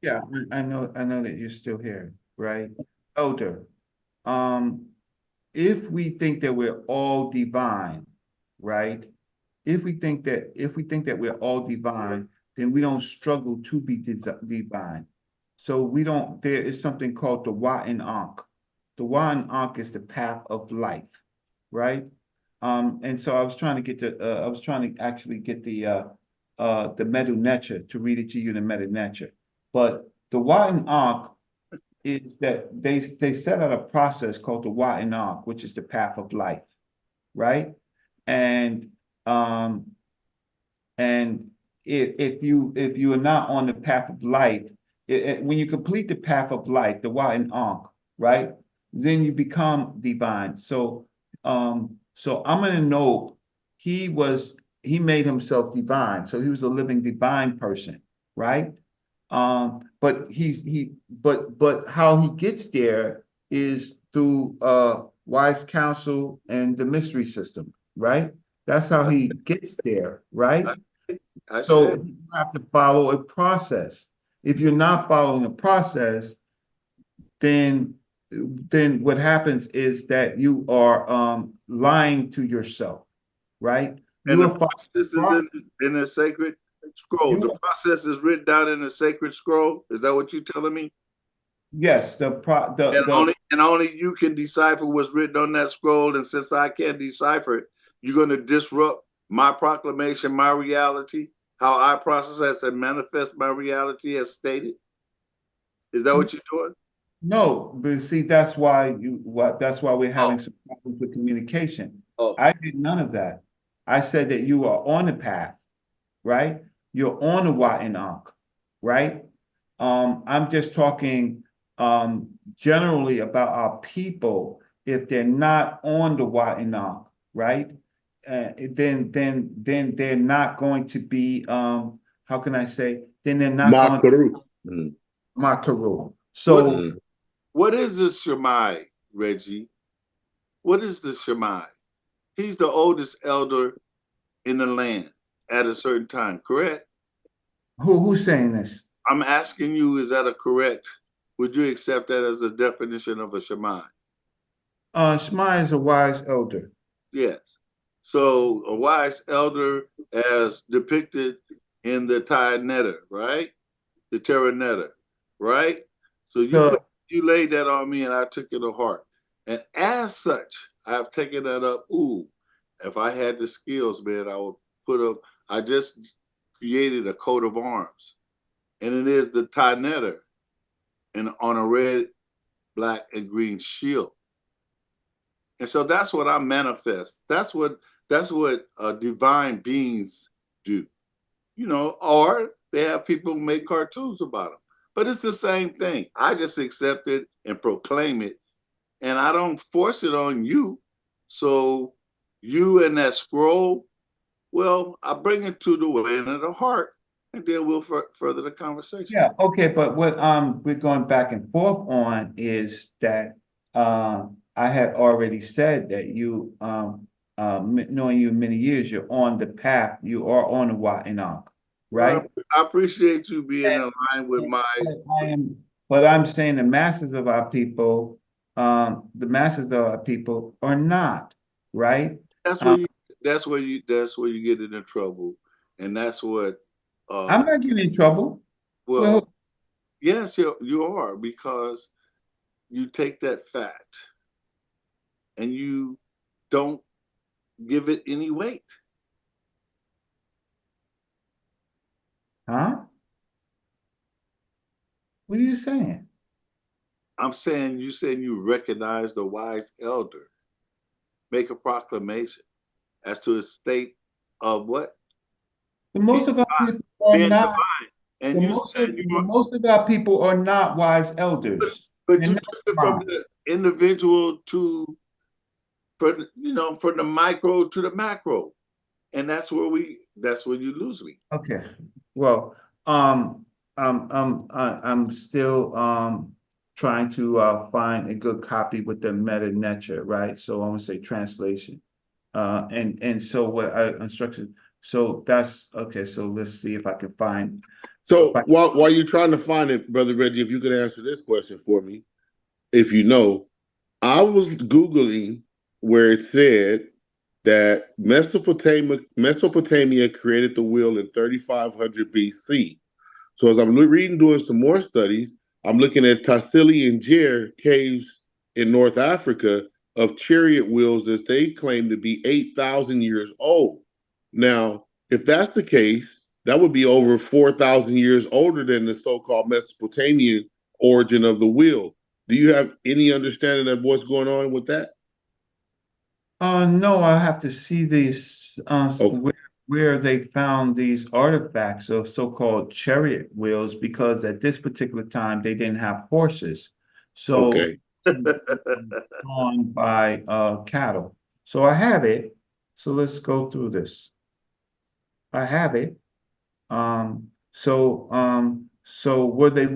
Yeah, I know that you're still here, right? Elder. If we think that we're all divine, right? if we think that we're all divine, then we don't struggle to be divine. So we don't. There is something called the Wa and Ankh. The Wa and Ankh is the path of life, right? And so I was trying to get I was trying to actually get the Medu Neter to read it to you, the Medu Neter. But the Wa and Ankh is that they set out a process called the Wa and Ankh, which is the path of life, right? And if you are not on the path of life, when you complete the path of life, the Wa and Ankh, right, then you become divine. So so I'm gonna know he made himself divine, so he was a living divine person, right? But but how he gets there is through wise counsel and the mystery system, right? That's how he gets there, right? So you have to follow a process. If you're not following a process, then what happens is that you are lying to yourself, right? And the process is in the sacred scroll. The process is written down in the sacred scroll. Is that what you're telling me? Yes, and only you can decipher what's written on that scroll. And since I can't decipher it, you're going to disrupt my proclamation, my reality, how I process and manifest my reality as stated. Is that what you're doing? No, but see, that's why we're having some problems with communication. I did none of that. I said that you are on the path, right? You're on the Wa and Ankh, right? I'm just talking generally about our people. If they're not on the Wa and Ankh, right? Then they're not going to be how can I say? Then they're not Makaru. So what is the Shammai, Reggie? What is the Shammai? He's the oldest elder in the land at a certain time, correct? Who's saying this? I'm asking you, is that a correct? Would you accept that as a definition of a Shammai? Shammai is a wise elder. Yes. So a wise elder as depicted in the Neter, right? The Terra Neter, right? So you laid that on me and I took it to heart. And as such, I've taken that up. Ooh, if I had the skills, man, I would put up, I just created a coat of arms. And it is the Neter and on a red, black, and green shield. And so that's what I manifest. That's what divine beings do. You know, or they have people make cartoons about them. But it's the same thing. I just accept it and proclaim it. And I don't force it on you. So you and that scroll, well, I bring it to the way of the heart. And then we'll further the conversation. Yeah, okay, but what we're going back and forth on is that I had already said that you knowing you many years, you're on the path, you are on the Wa and Ankh, right? Well, I appreciate you being in line with my but I'm saying the masses of our people, are not, right? That's where you get into trouble. And that's what I'm not getting in trouble. Well, yes, you are, because you take that fact and you don't give it any weight. Huh? What are you saying? I'm saying you recognize the wise elder. Make a proclamation as to a state of what? The most of our people are not. And most of our people are not wise elders. But you took it from the individual to, from the micro to the macro, and that's where you lose me. Okay, well, I'm still trying to find a good copy with the Medu Neter, right? So I'm gonna say translation, and so what I instructed. So that's okay. So let's see if I can find. So while you're trying to find it, Brother Reggie, if you could answer this question for me, if you know, I was Googling where it said that Mesopotamia created the wheel in 3500 BC. So as I'm doing some more studies, I'm looking at Tassili and Jer caves in North Africa of chariot wheels that they claim to be 8,000 years old. Now, if that's the case, that would be over 4,000 years older than the so-called Mesopotamian origin of the wheel. Do you have any understanding of what's going on with that? No, I have to see these where they found these artifacts of so-called chariot wheels, because at this particular time they didn't have horses, so Okay. drawn by cattle. So I have it. So let's go through this. I have it. So were they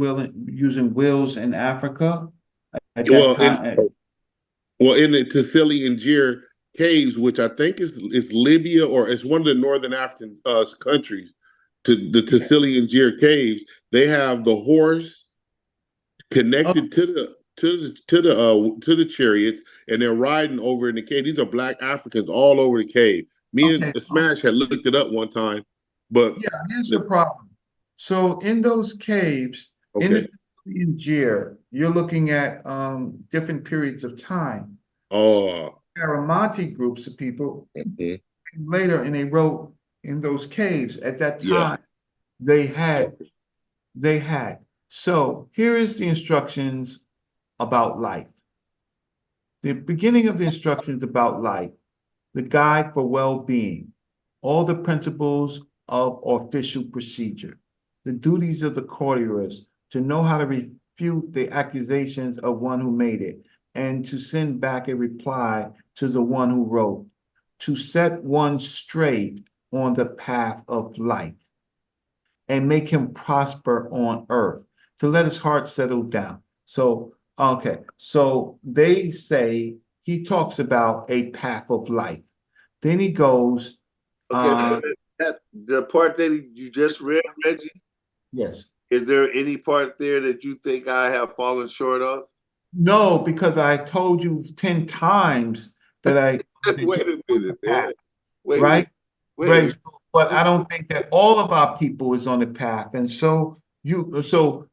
using wheels in Africa at that time? In the Tassili and Jer caves, which I think is Libya, or it's one of the northern African countries, to the Tassili and Jer caves, they have the horse connected to the chariots, and they're riding over in the cave. These are Black Africans all over the cave. Me and Smash had looked it up one time, but yeah, here's the problem. So in those caves, in the Jer, you're looking at different periods of time. Oh, Paramonti groups of people later, and they wrote in those caves at that time. They had. So here is the instructions about life. The beginning of the instructions about life, the guide for well-being, all the principles of official procedure, the duties of the courtiers, to know how to refute the accusations of one who made it, and to send back a reply to the one who wrote, to set one straight on the path of life, and make him prosper on earth, to let his heart settle down. So, so they say he talks about a path of life. Then he goes. The part that you just read, Reggie? Yes. Is there any part there that you think I have fallen short of? No, because I told you 10 times that I. Wait a minute, man. Right? But I don't think that all of our people is on the path. And so so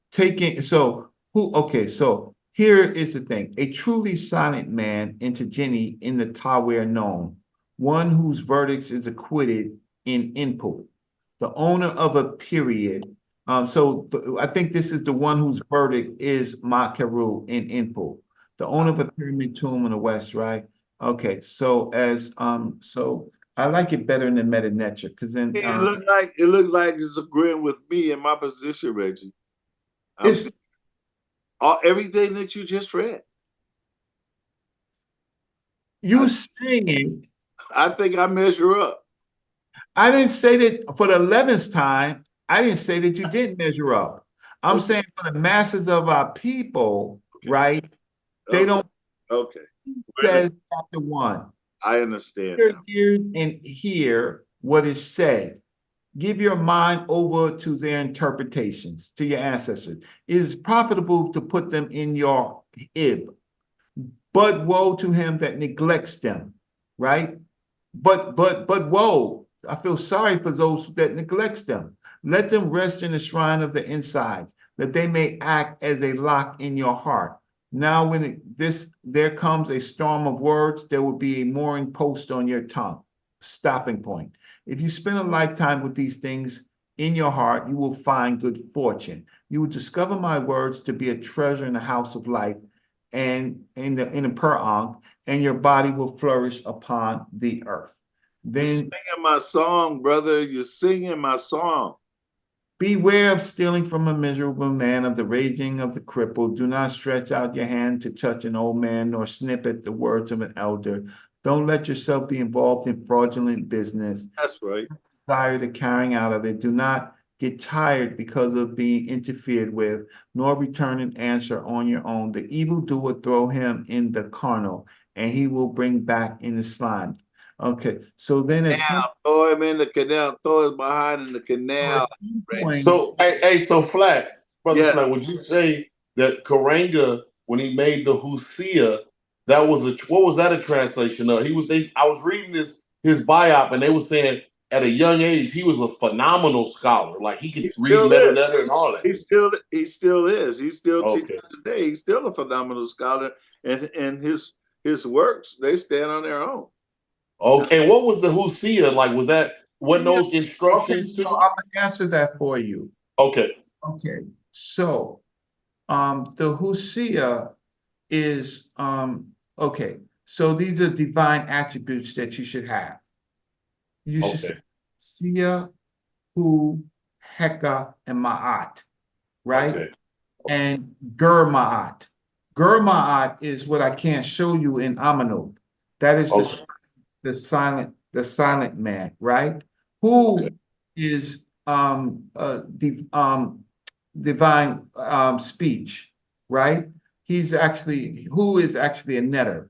here is the thing. A truly silent man into Jenny in the Tawer known, one whose verdicts is acquitted in input, the owner of a period. I think this is the one whose verdict is Makaru in input, the owner of a pyramid tomb in the West, right? Okay, so so I like it better than Meta Nature, because then it looked like it's agreeing with me in my position, Reggie. Everything that you just read. You saying? I think I measure up. I didn't say that for the 11th time. I didn't say that you didn't measure up. I'm saying for the masses of our people, right? They don't. Okay. Says chapter 1. I understand. Hear and hear what is said. Give your mind over to their interpretations, to your ancestors. It is profitable to put them in your ib. But woe to him that neglects them, right? But woe. I feel sorry for those that neglects them. Let them rest in the shrine of the insides, that they may act as a lock in your heart. Now, when there comes a storm of words, there will be a mooring post on your tongue, stopping point. If you spend a lifetime with these things in your heart, you will find good fortune. You will discover my words to be a treasure in the house of life, and in the Perang, and your body will flourish upon the earth. Then you're singing my song, brother. You're singing my song. Beware of stealing from a miserable man, of the raging of the crippled. Do not stretch out your hand to touch an old man, nor snip at the words of an elder. Don't let yourself be involved in fraudulent business. That's right. Desire the carrying out of it. Do not get tired because of being interfered with, nor return an answer on your own. The evildoer throw him in the carnal, and he will bring back in the slime. Okay, so then it's throw him in the canal, throw him behind in the canal. So so Flat, Brother Flat, would you say that Karanga, when he made the Hosea, that was what was that a translation of? I was reading this his biop, and they were saying at a young age he was a phenomenal scholar. Like he could read letter and all that. He still is. He's still Okay. teaching today. He's still a phenomenal scholar, and his works, they stand on their own. Okay, and what was the Husia like? Was that what those instructions? Okay, so I'm gonna answer that for you. Okay. Okay, so the Husia is okay. So these are divine attributes that you should have. You should say Sia, Hu, Heka, and Ma'at, right? Okay. And Gur Ma'at. Gur Ma'at is what I can't show you in Amanub. That is the silent man, right? Who is divine speech, right? Who is actually a netter.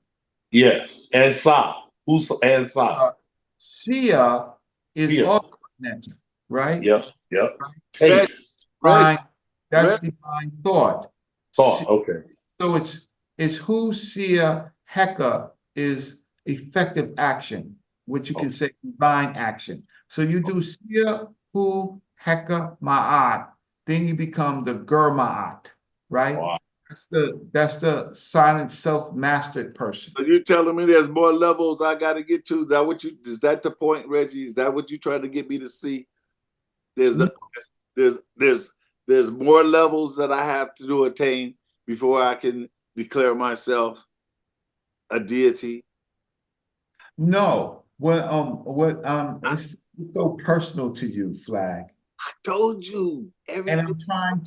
Yes, and Sa. Who's and Sa? Sia is also a netter, right? Yep. Taste. That's divine thought. Okay. So it's who Sia Heka is effective action, which you can say divine action. So you do Sia Hu Heka Ma'at, then you become the Gur Ma'at, right? Wow. That's the silent self-mastered person. So you're telling me there's more levels I got to get to? Is that the point, Reggie? Is that what you're trying to get me to see? There's more levels that I have to attain before I can declare myself a deity. No, it's so personal to you, Flag. I told you. And I'm trying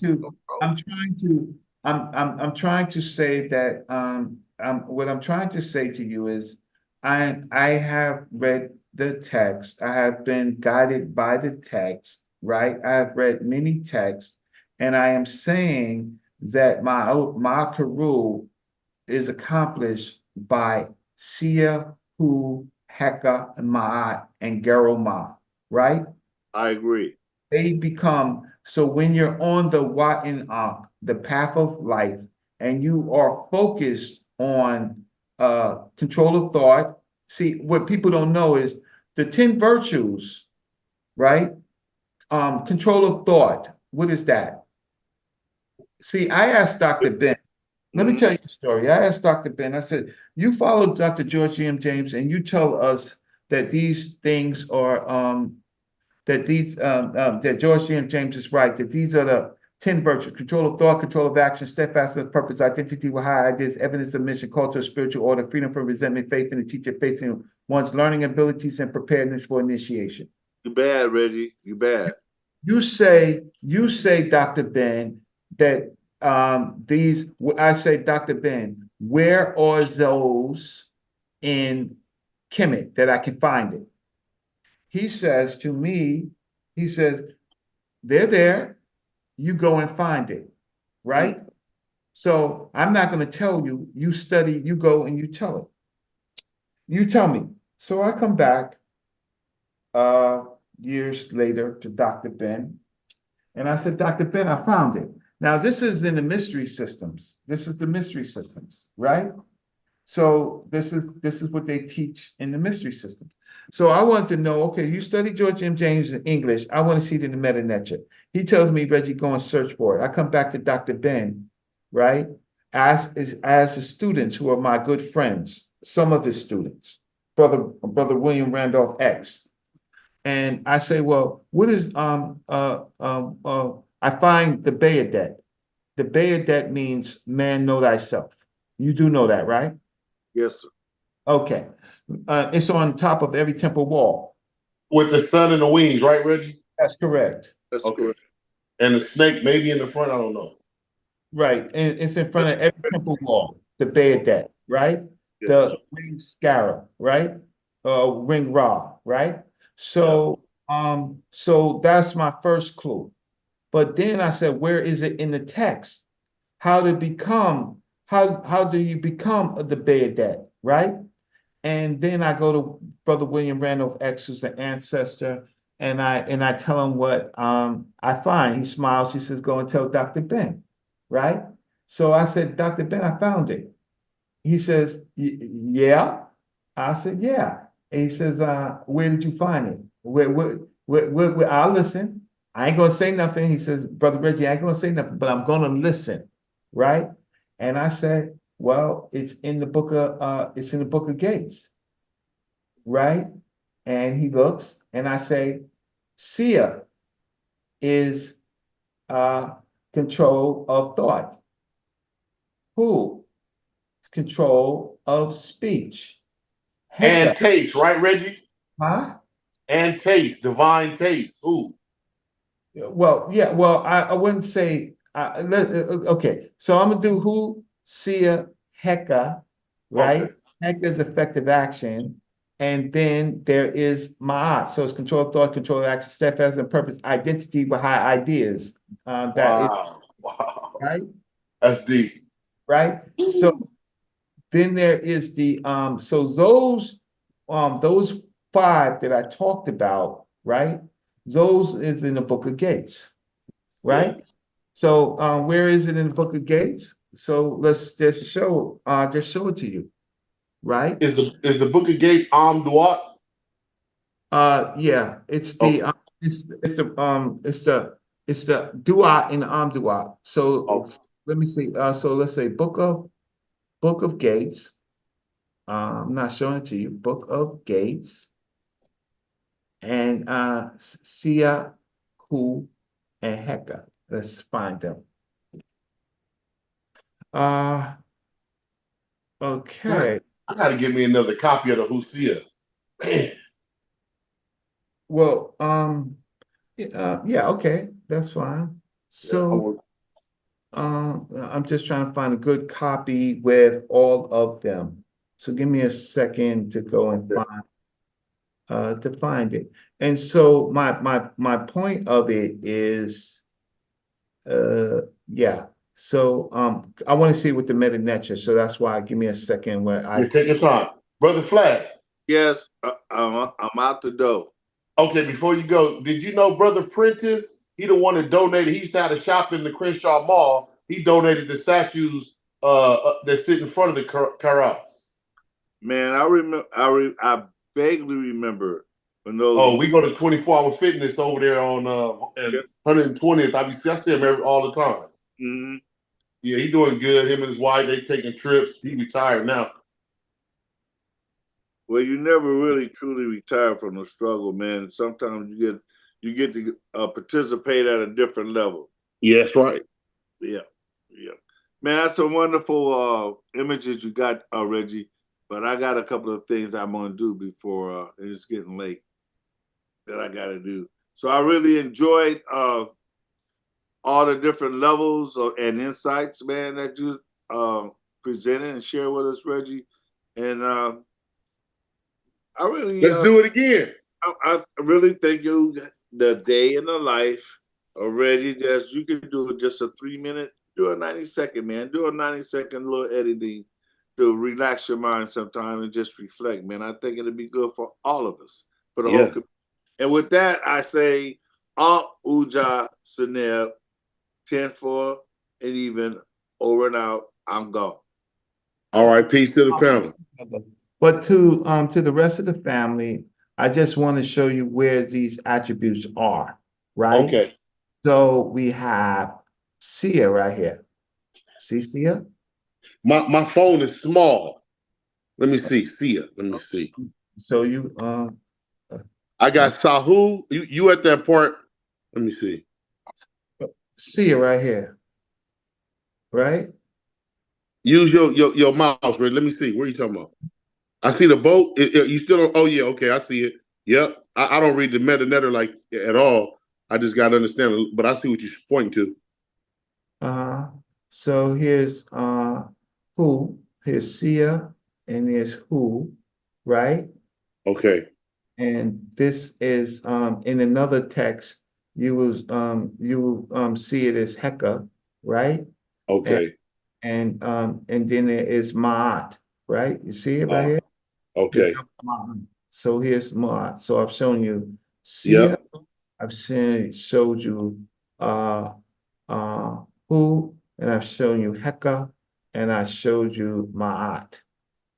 to say that what I'm trying to say to you is I have read the text. I have been guided by the text, right? I have read many texts, and I am saying that my Karul is accomplished by Sia, Hu, Heka, Ma'at, and Geroma, right? I agree. They become, so when you're on the Wa'in Ankh, the path of life, and you are focused on control of thought. See, what people don't know is the 10 virtues, right? Control of thought. What is that? See, I asked Dr. Ben, let me tell you a story. I asked Dr. Ben, I said, you follow Dr. George M. James and you tell us that these things are, that George M. James is right, that these are the 10 virtues: control of thought, control of action, steadfastness of purpose, identity with high ideas, evidence of mission, culture, spiritual order, freedom from resentment, faith in the teacher, facing one's learning abilities, and preparedness for initiation. You bad, Reggie. You bad. You say, Dr. Ben, that I say, Dr. Ben, where are those in Kemet that I can find it? He says to me, they're there. You go and find it, right? So I'm not going to tell you, you study, you go and you tell it. You tell me. So I come back years later to Dr. Ben, and I said, Dr. Ben, I found it. Now, this is in the mystery systems. This is the mystery systems, right? So this is what they teach in the mystery systems. So I want to know, okay, you study George M. James in English. I want to see it in the meta nature. He tells me, Reggie, go and search for it. I come back to Dr. Ben, right? As the students who are my good friends, some of his students, brother William Randolph X. And I say, well, what is I find the Bayadet. The Bayadet means man know thyself. You do know that, right? Yes, sir. Okay. It's on top of every temple wall. With the sun and the wings, right, Reggie? That's correct. That's okay. correct. And the snake maybe in the front, I don't know. Right. And it's in front of every temple wall, the Bayadet, right? Yes. The ring scarab, right? Ring Ra, right? So so that's my first clue. But then I said, where is it in the text? How do you become the Bayadet, right? And then I go to Brother William Randolph X, who's an ancestor, and I tell him what I find. He smiles, he says, go and tell Dr. Ben, right? So I said, Dr. Ben, I found it. He says, yeah. I said, yeah. And he says, where did you find it? Where I'll listen. I ain't gonna say nothing. He says, Brother Reggie, I ain't gonna say nothing, but I'm gonna listen, right? And I said, well, it's in the book of Gates, right? And he looks, and I say, Sia is control of thought. Who? Control of speech. And taste, right, Reggie? Huh? And taste, divine taste. Ooh. Well, yeah, well, I wouldn't say, okay, so I'm gonna do who, Sia, Heka, right? Okay. Heka is effective action, and then there is Ma'at, so it's control of thought, control of action, steadfast and purpose, identity with high ideas. Wow. Right? That's deep. Right? So then there is the, so those five that I talked about, right? Those is in the Book of Gates, right? Yeah. So where is it in the Book of Gates? So let's just show it to you, right? Is the Book of Gates Duat? Yeah, it's the it's the Duat in the Duat. So let me see. So let's say Book of Gates. I'm not showing it to you. Book of Gates. And Sia, Hu, and Heka. Let's find them. Okay. I gotta give me another copy of the Hosea. Man. Well, yeah, okay, that's fine. So I'm just trying to find a good copy with all of them. So give me a second to go and find it. And so my point of it is, yeah. So I want to see with the meta nature. So that's why give me a second where You take your time, Brother Flash. Yes, I'm out the door. Okay, before you go, did you know Brother Prentice? He the one that donated. He used to have a shop in the Crenshaw Mall. He donated the statues that sit in front of the corrals. Man, I remember. I vaguely remember when those. Oh, we go to 24 Hour Fitness over there on 120th. I see him all the time. Mm-hmm. Yeah, he doing good. Him and his wife, they taking trips. He retired now. Well, you never really truly retire from the struggle, man. Sometimes you get to participate at a different level. Yeah, that's right. Yeah. Man, that's some wonderful images you got, Reggie. But I got a couple of things I'm gonna do before it's getting late that I gotta do. So I really enjoyed all the different levels and insights, man, that you presented and shared with us, Reggie. And I really let's do it again. I really think the day in the life already that you can do just a 3-minute, do a 90-second, man. Do a 90-second little editing to relax your mind sometime and just reflect, man. I think it'll be good for all of us, for the whole community. And with that, I say, Uja Seneb, 10-4, and even over and out. I'm gone. All right, peace to the panel. But to the rest of the family, I just want to show you where these attributes are, right? Okay. So we have Sia right here. See Sia? My phone is small. Let me see. Sia. Let me see. So you I got Sahu. You at that part? Let me see. Sia right here. Right? Use your mouse, right? Let me see. What are you talking about? I see the boat. You still don't? Oh yeah, okay, I see it. Yep. I don't read the meta-netter like at all. I just got to understand it, but I see what you're pointing to. So here's who. Here's Sia, and there's who, right? Okay. And this is in another text. You will see it as Heka, right? Okay. And then there is Ma'at, right? You see it right here? Okay. So here's Ma'at. So I've shown you Sia. Yep. I've showed you who, and I've shown you Heka, and I showed you Ma'at,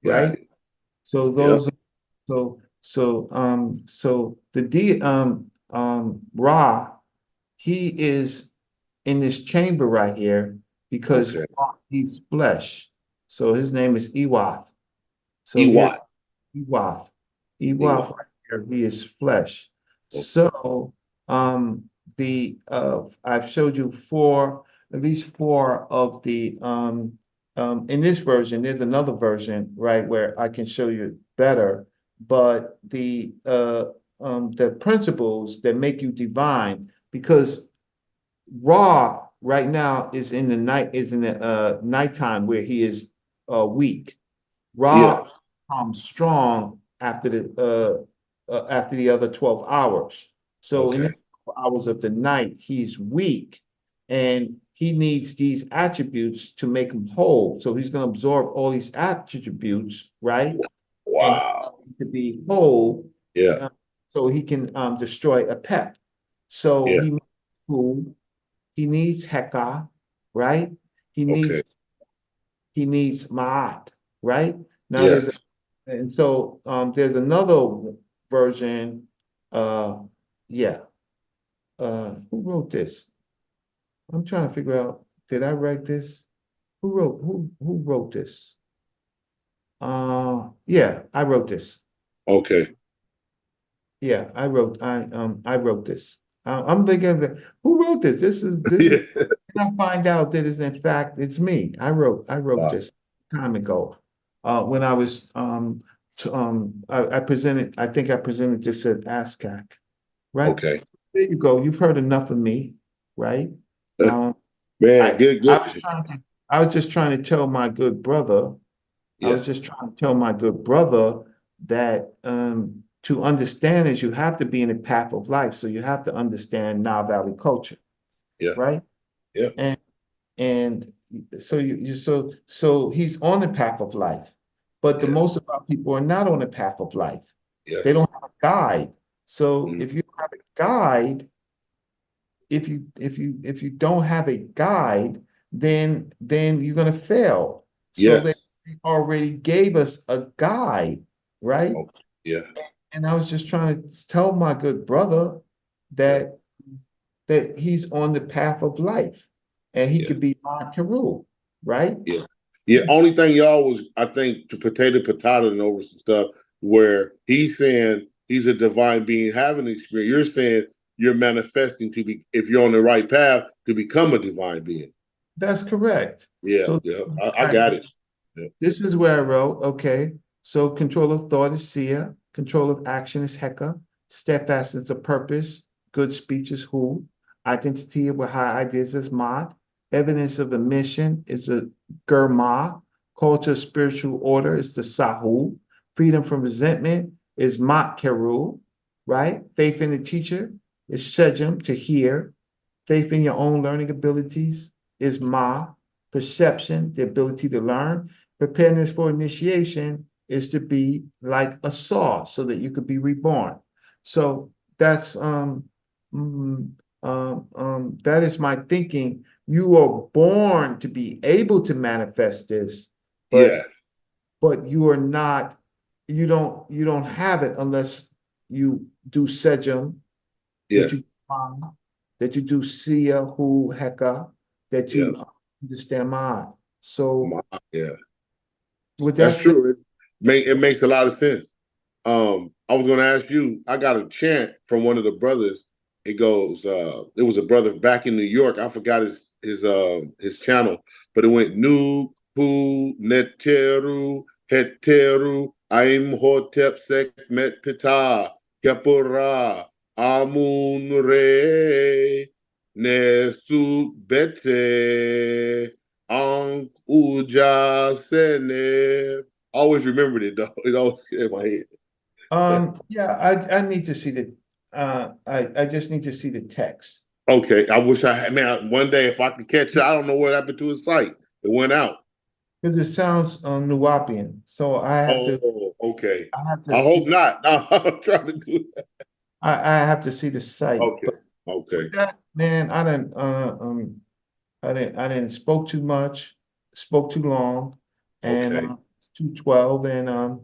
right? So those So Ra, he is in this chamber right here because he's flesh. So his name is Ewath. So here, Ewath. Ewath right here, he is flesh. So I've showed you at least four of the in this version, there's another version, right, where I can show you better, but the principles that make you divine, because Ra right now is in the nighttime where he is weak. Ra comes strong after the other 12 hours. So in the 12 hours of the night, he's weak, and he needs these attributes to make him whole. So he's going to absorb all these attributes, right? Wow. And to be whole, Yeah. so he can destroy a pet. So he needs food. He needs Heka, right? He needs Ma'at, right? Now there's another version. Who wrote this? I'm trying to figure out, did I write this? Who wrote this? Yeah, I wrote this. Okay. Yeah, I wrote this. I'm thinking that, who wrote this? This is and I find out that in fact it's me. I wrote this time ago. When I was I presented, I think I presented this at ASCAC, right? Okay. There you go. You've heard enough of me, right? Man, good. I was just trying to tell my good brother. I was just trying to tell my good brother that to understand is you have to be in the path of life. So you have to understand Nile Valley culture. Yeah. Right? Yeah. And so he's on the path of life. But the most of our people are not on the path of life. Yeah. They don't have a guide. So if you have a guide, if you don't have a guide, then you're gonna fail. So they already gave us a guide, right? Yeah. And I was just trying to tell my good brother that he's on the path of life, and he could be my Keru, right? Yeah. Yeah. Only thing y'all was, I think, to potato and over some stuff where he's saying he's a divine being having an experience. You're saying you're manifesting to be, if you're on the right path, to become a divine being. That's correct. Yeah. So I got it. Yeah. This is where I wrote, okay, so control of thought is Sia, control of action is Heka, steadfastness of purpose, good speech is Hu, identity with high ideas is Mod, evidence of a mission is a Germa, call to a spiritual order is the Sahu, freedom from resentment is Mat Keru, right? Faith in the teacher is Sejam, to hear, faith in your own learning abilities is Ma, perception, the ability to learn. Preparedness for initiation is to be like a saw so that you could be reborn. So that's that is my thinking. You are born to be able to manifest this, but you are not, you don't have it unless you do Sejam, that you do Sia, Hu, Heka, that you understand Ma'at. So that's true. It makes a lot of sense. I was going to ask you, I got a chant from one of the brothers. It goes, it was a brother back in New York. I forgot his channel, but it went Nu, Pu, Neteru, Heteru, Aim Hotep Sek Met Pita, Kepura, Amun Re, Nesu Bete, Ankh Uja Sene. Always remembered it though. It always in my head. Yeah, I need to see the I just need to see the text. Okay, I wish I had, man, one day if I could catch it. I don't know what happened to his site. It went out. Because it sounds Nuwapian. So I have to. Okay. I have to. I hope not. No, I'm trying to do that. I have to see the site. Okay. Okay. That, man, I didn't spoke too much, spoke too long, and 212, and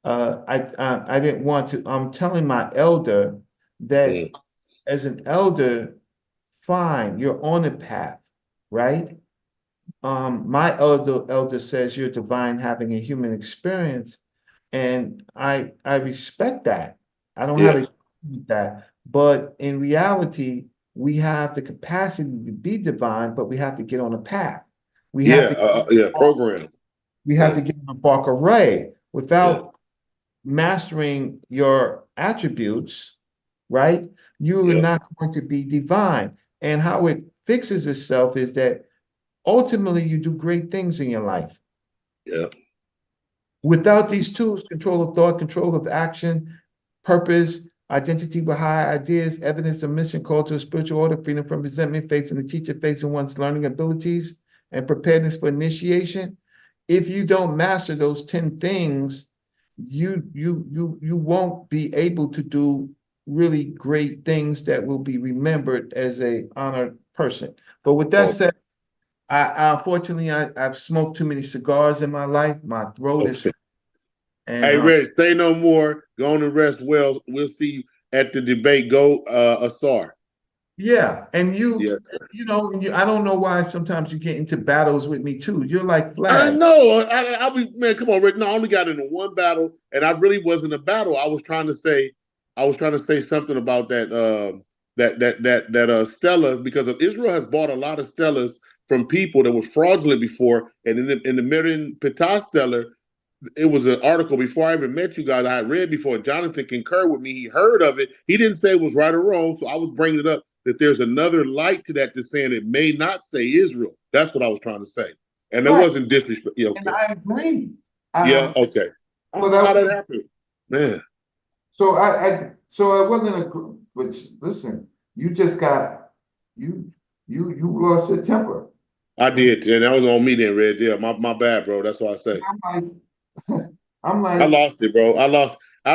I didn't want to. I'm telling my elder that as an elder, fine, you're on a path, right? My elder says you're divine, having a human experience, and I respect that. I don't have a problem with that, but in reality, we have the capacity to be divine, but we have to get on a path. We have to program. we have to get on a bark array without mastering your attributes, right? You are not going to be divine. And how it fixes itself is that ultimately you do great things in your life. Yeah. Without these tools, control of thought, control of action, purpose, identity with high ideas, evidence of mission, culture, spiritual order, freedom from resentment, facing the teacher, facing one's learning abilities, and preparedness for initiation. If you don't master those 10 things, you won't be able to do really great things that will be remembered as a honored person. But with that said, unfortunately, I've smoked too many cigars in my life. My throat is. And, hey, Reg, say no more. Go on and rest well. We'll see you at the debate. Go, Asar. Yeah, and you know, I don't know why sometimes you get into battles with me too. You're like Flag. I know. I'll be, man. Come on, Rick. No, I only got into one battle, and I really wasn't a battle. I was trying to say something about that. Stella, because of Israel has bought a lot of Stellas from people that was fraudulent before, and in the Miriam Pitah Stella, it was an article before I even met you guys. I had read before. Jonathan concurred with me. He heard of it. He didn't say it was right or wrong, so I was bringing it up that there's another light to that, that's saying it may not say Israel. That's what I was trying to say. And it wasn't disrespect. Yeah, okay. And I agree. Okay. I don't know how that happened, man. So so it wasn't but listen, you just got you lost your temper. I did, and that was on me then, Red. Yeah, my bad, bro. That's what I say. I'm like, I lost it, bro. I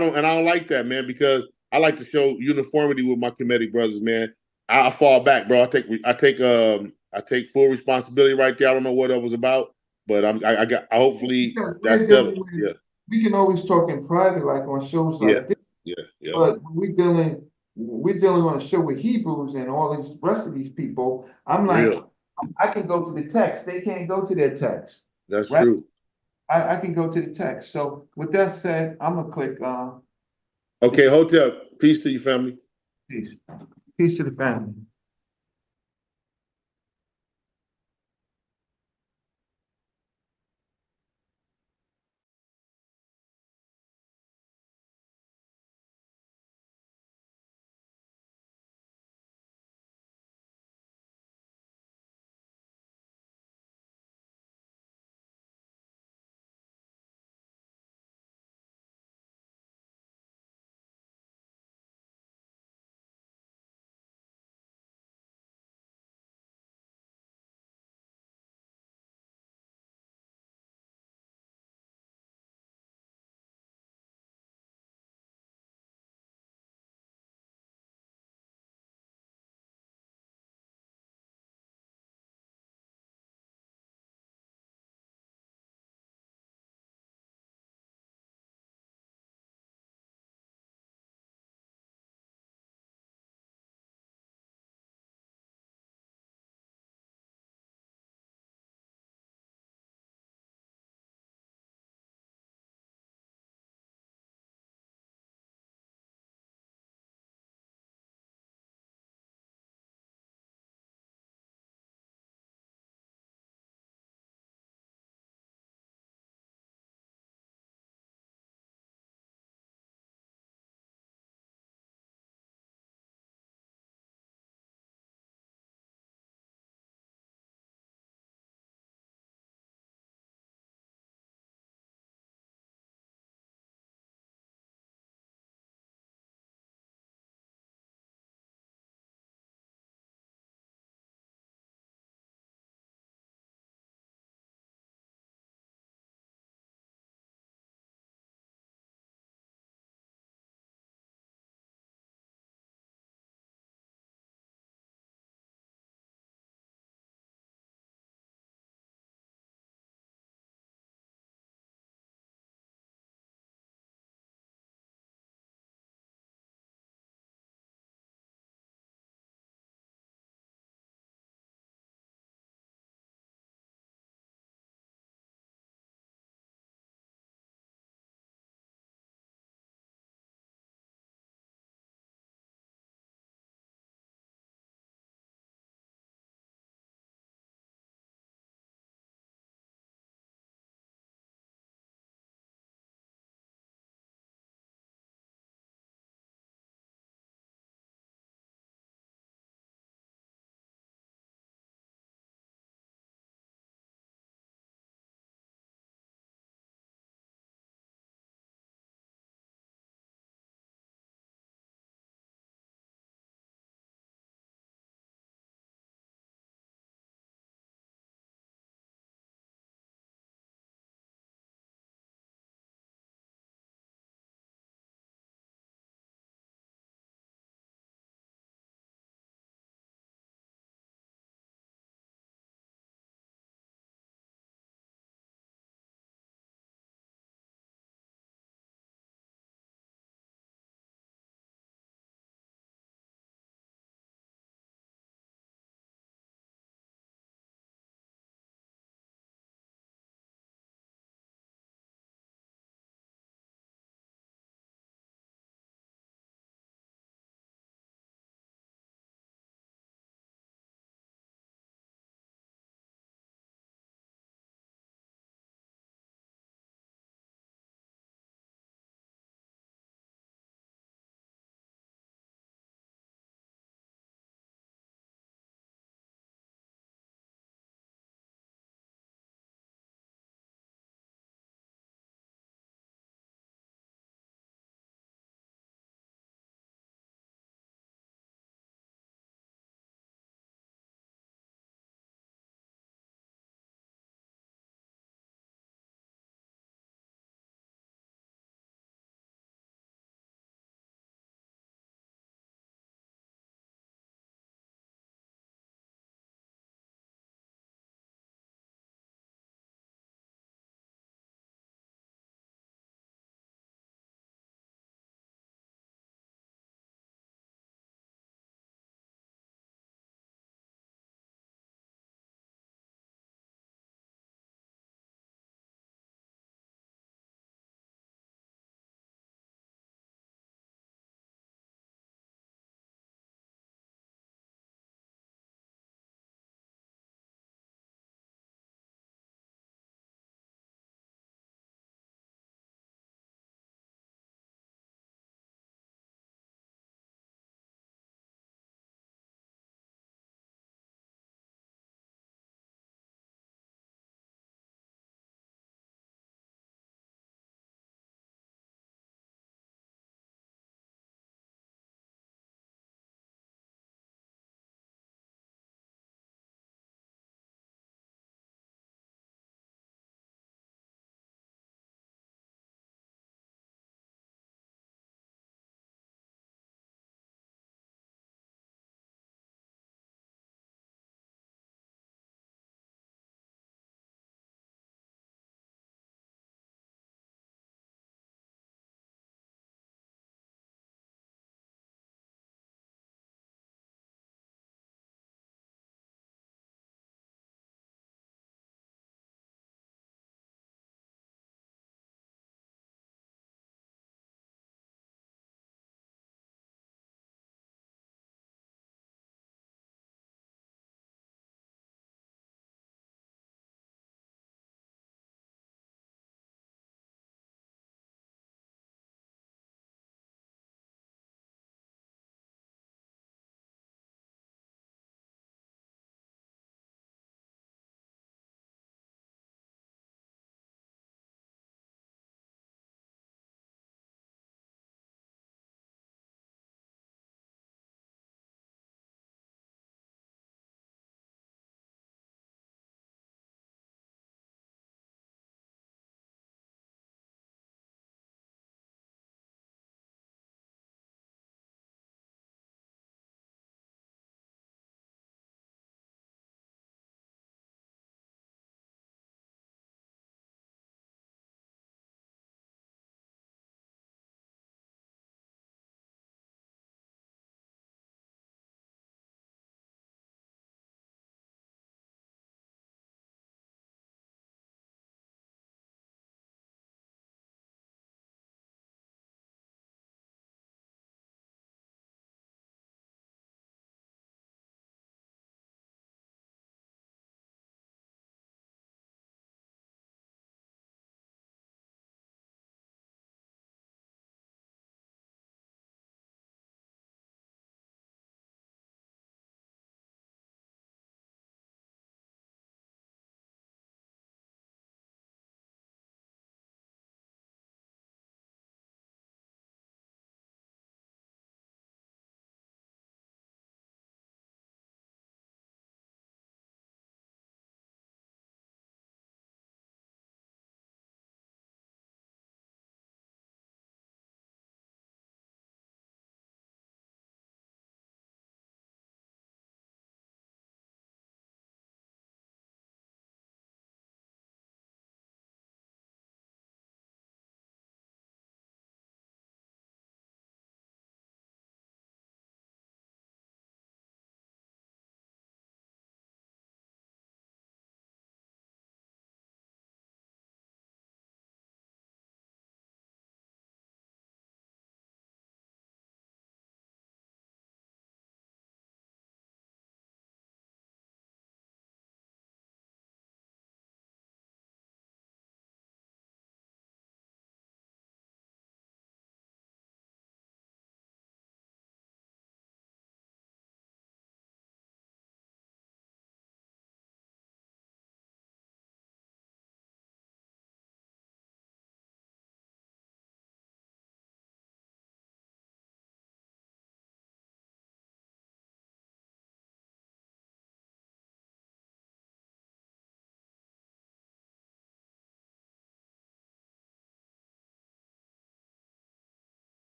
don't like that, man, because I like to show uniformity with my Kemetic brothers, man. I fall back, bro. I take full responsibility right there. I don't know what it was about, but hopefully that's settled. Yeah. We can always talk in private, like on shows like this. Yeah. But we're dealing on a show with Hebrews and all these rest of these people. I'm like, I can go to the text. They can't go to their text. That's true. I can go to the text. So with that said, I'm gonna click okay, Hotel. Peace to you, family. Peace. Peace to the family.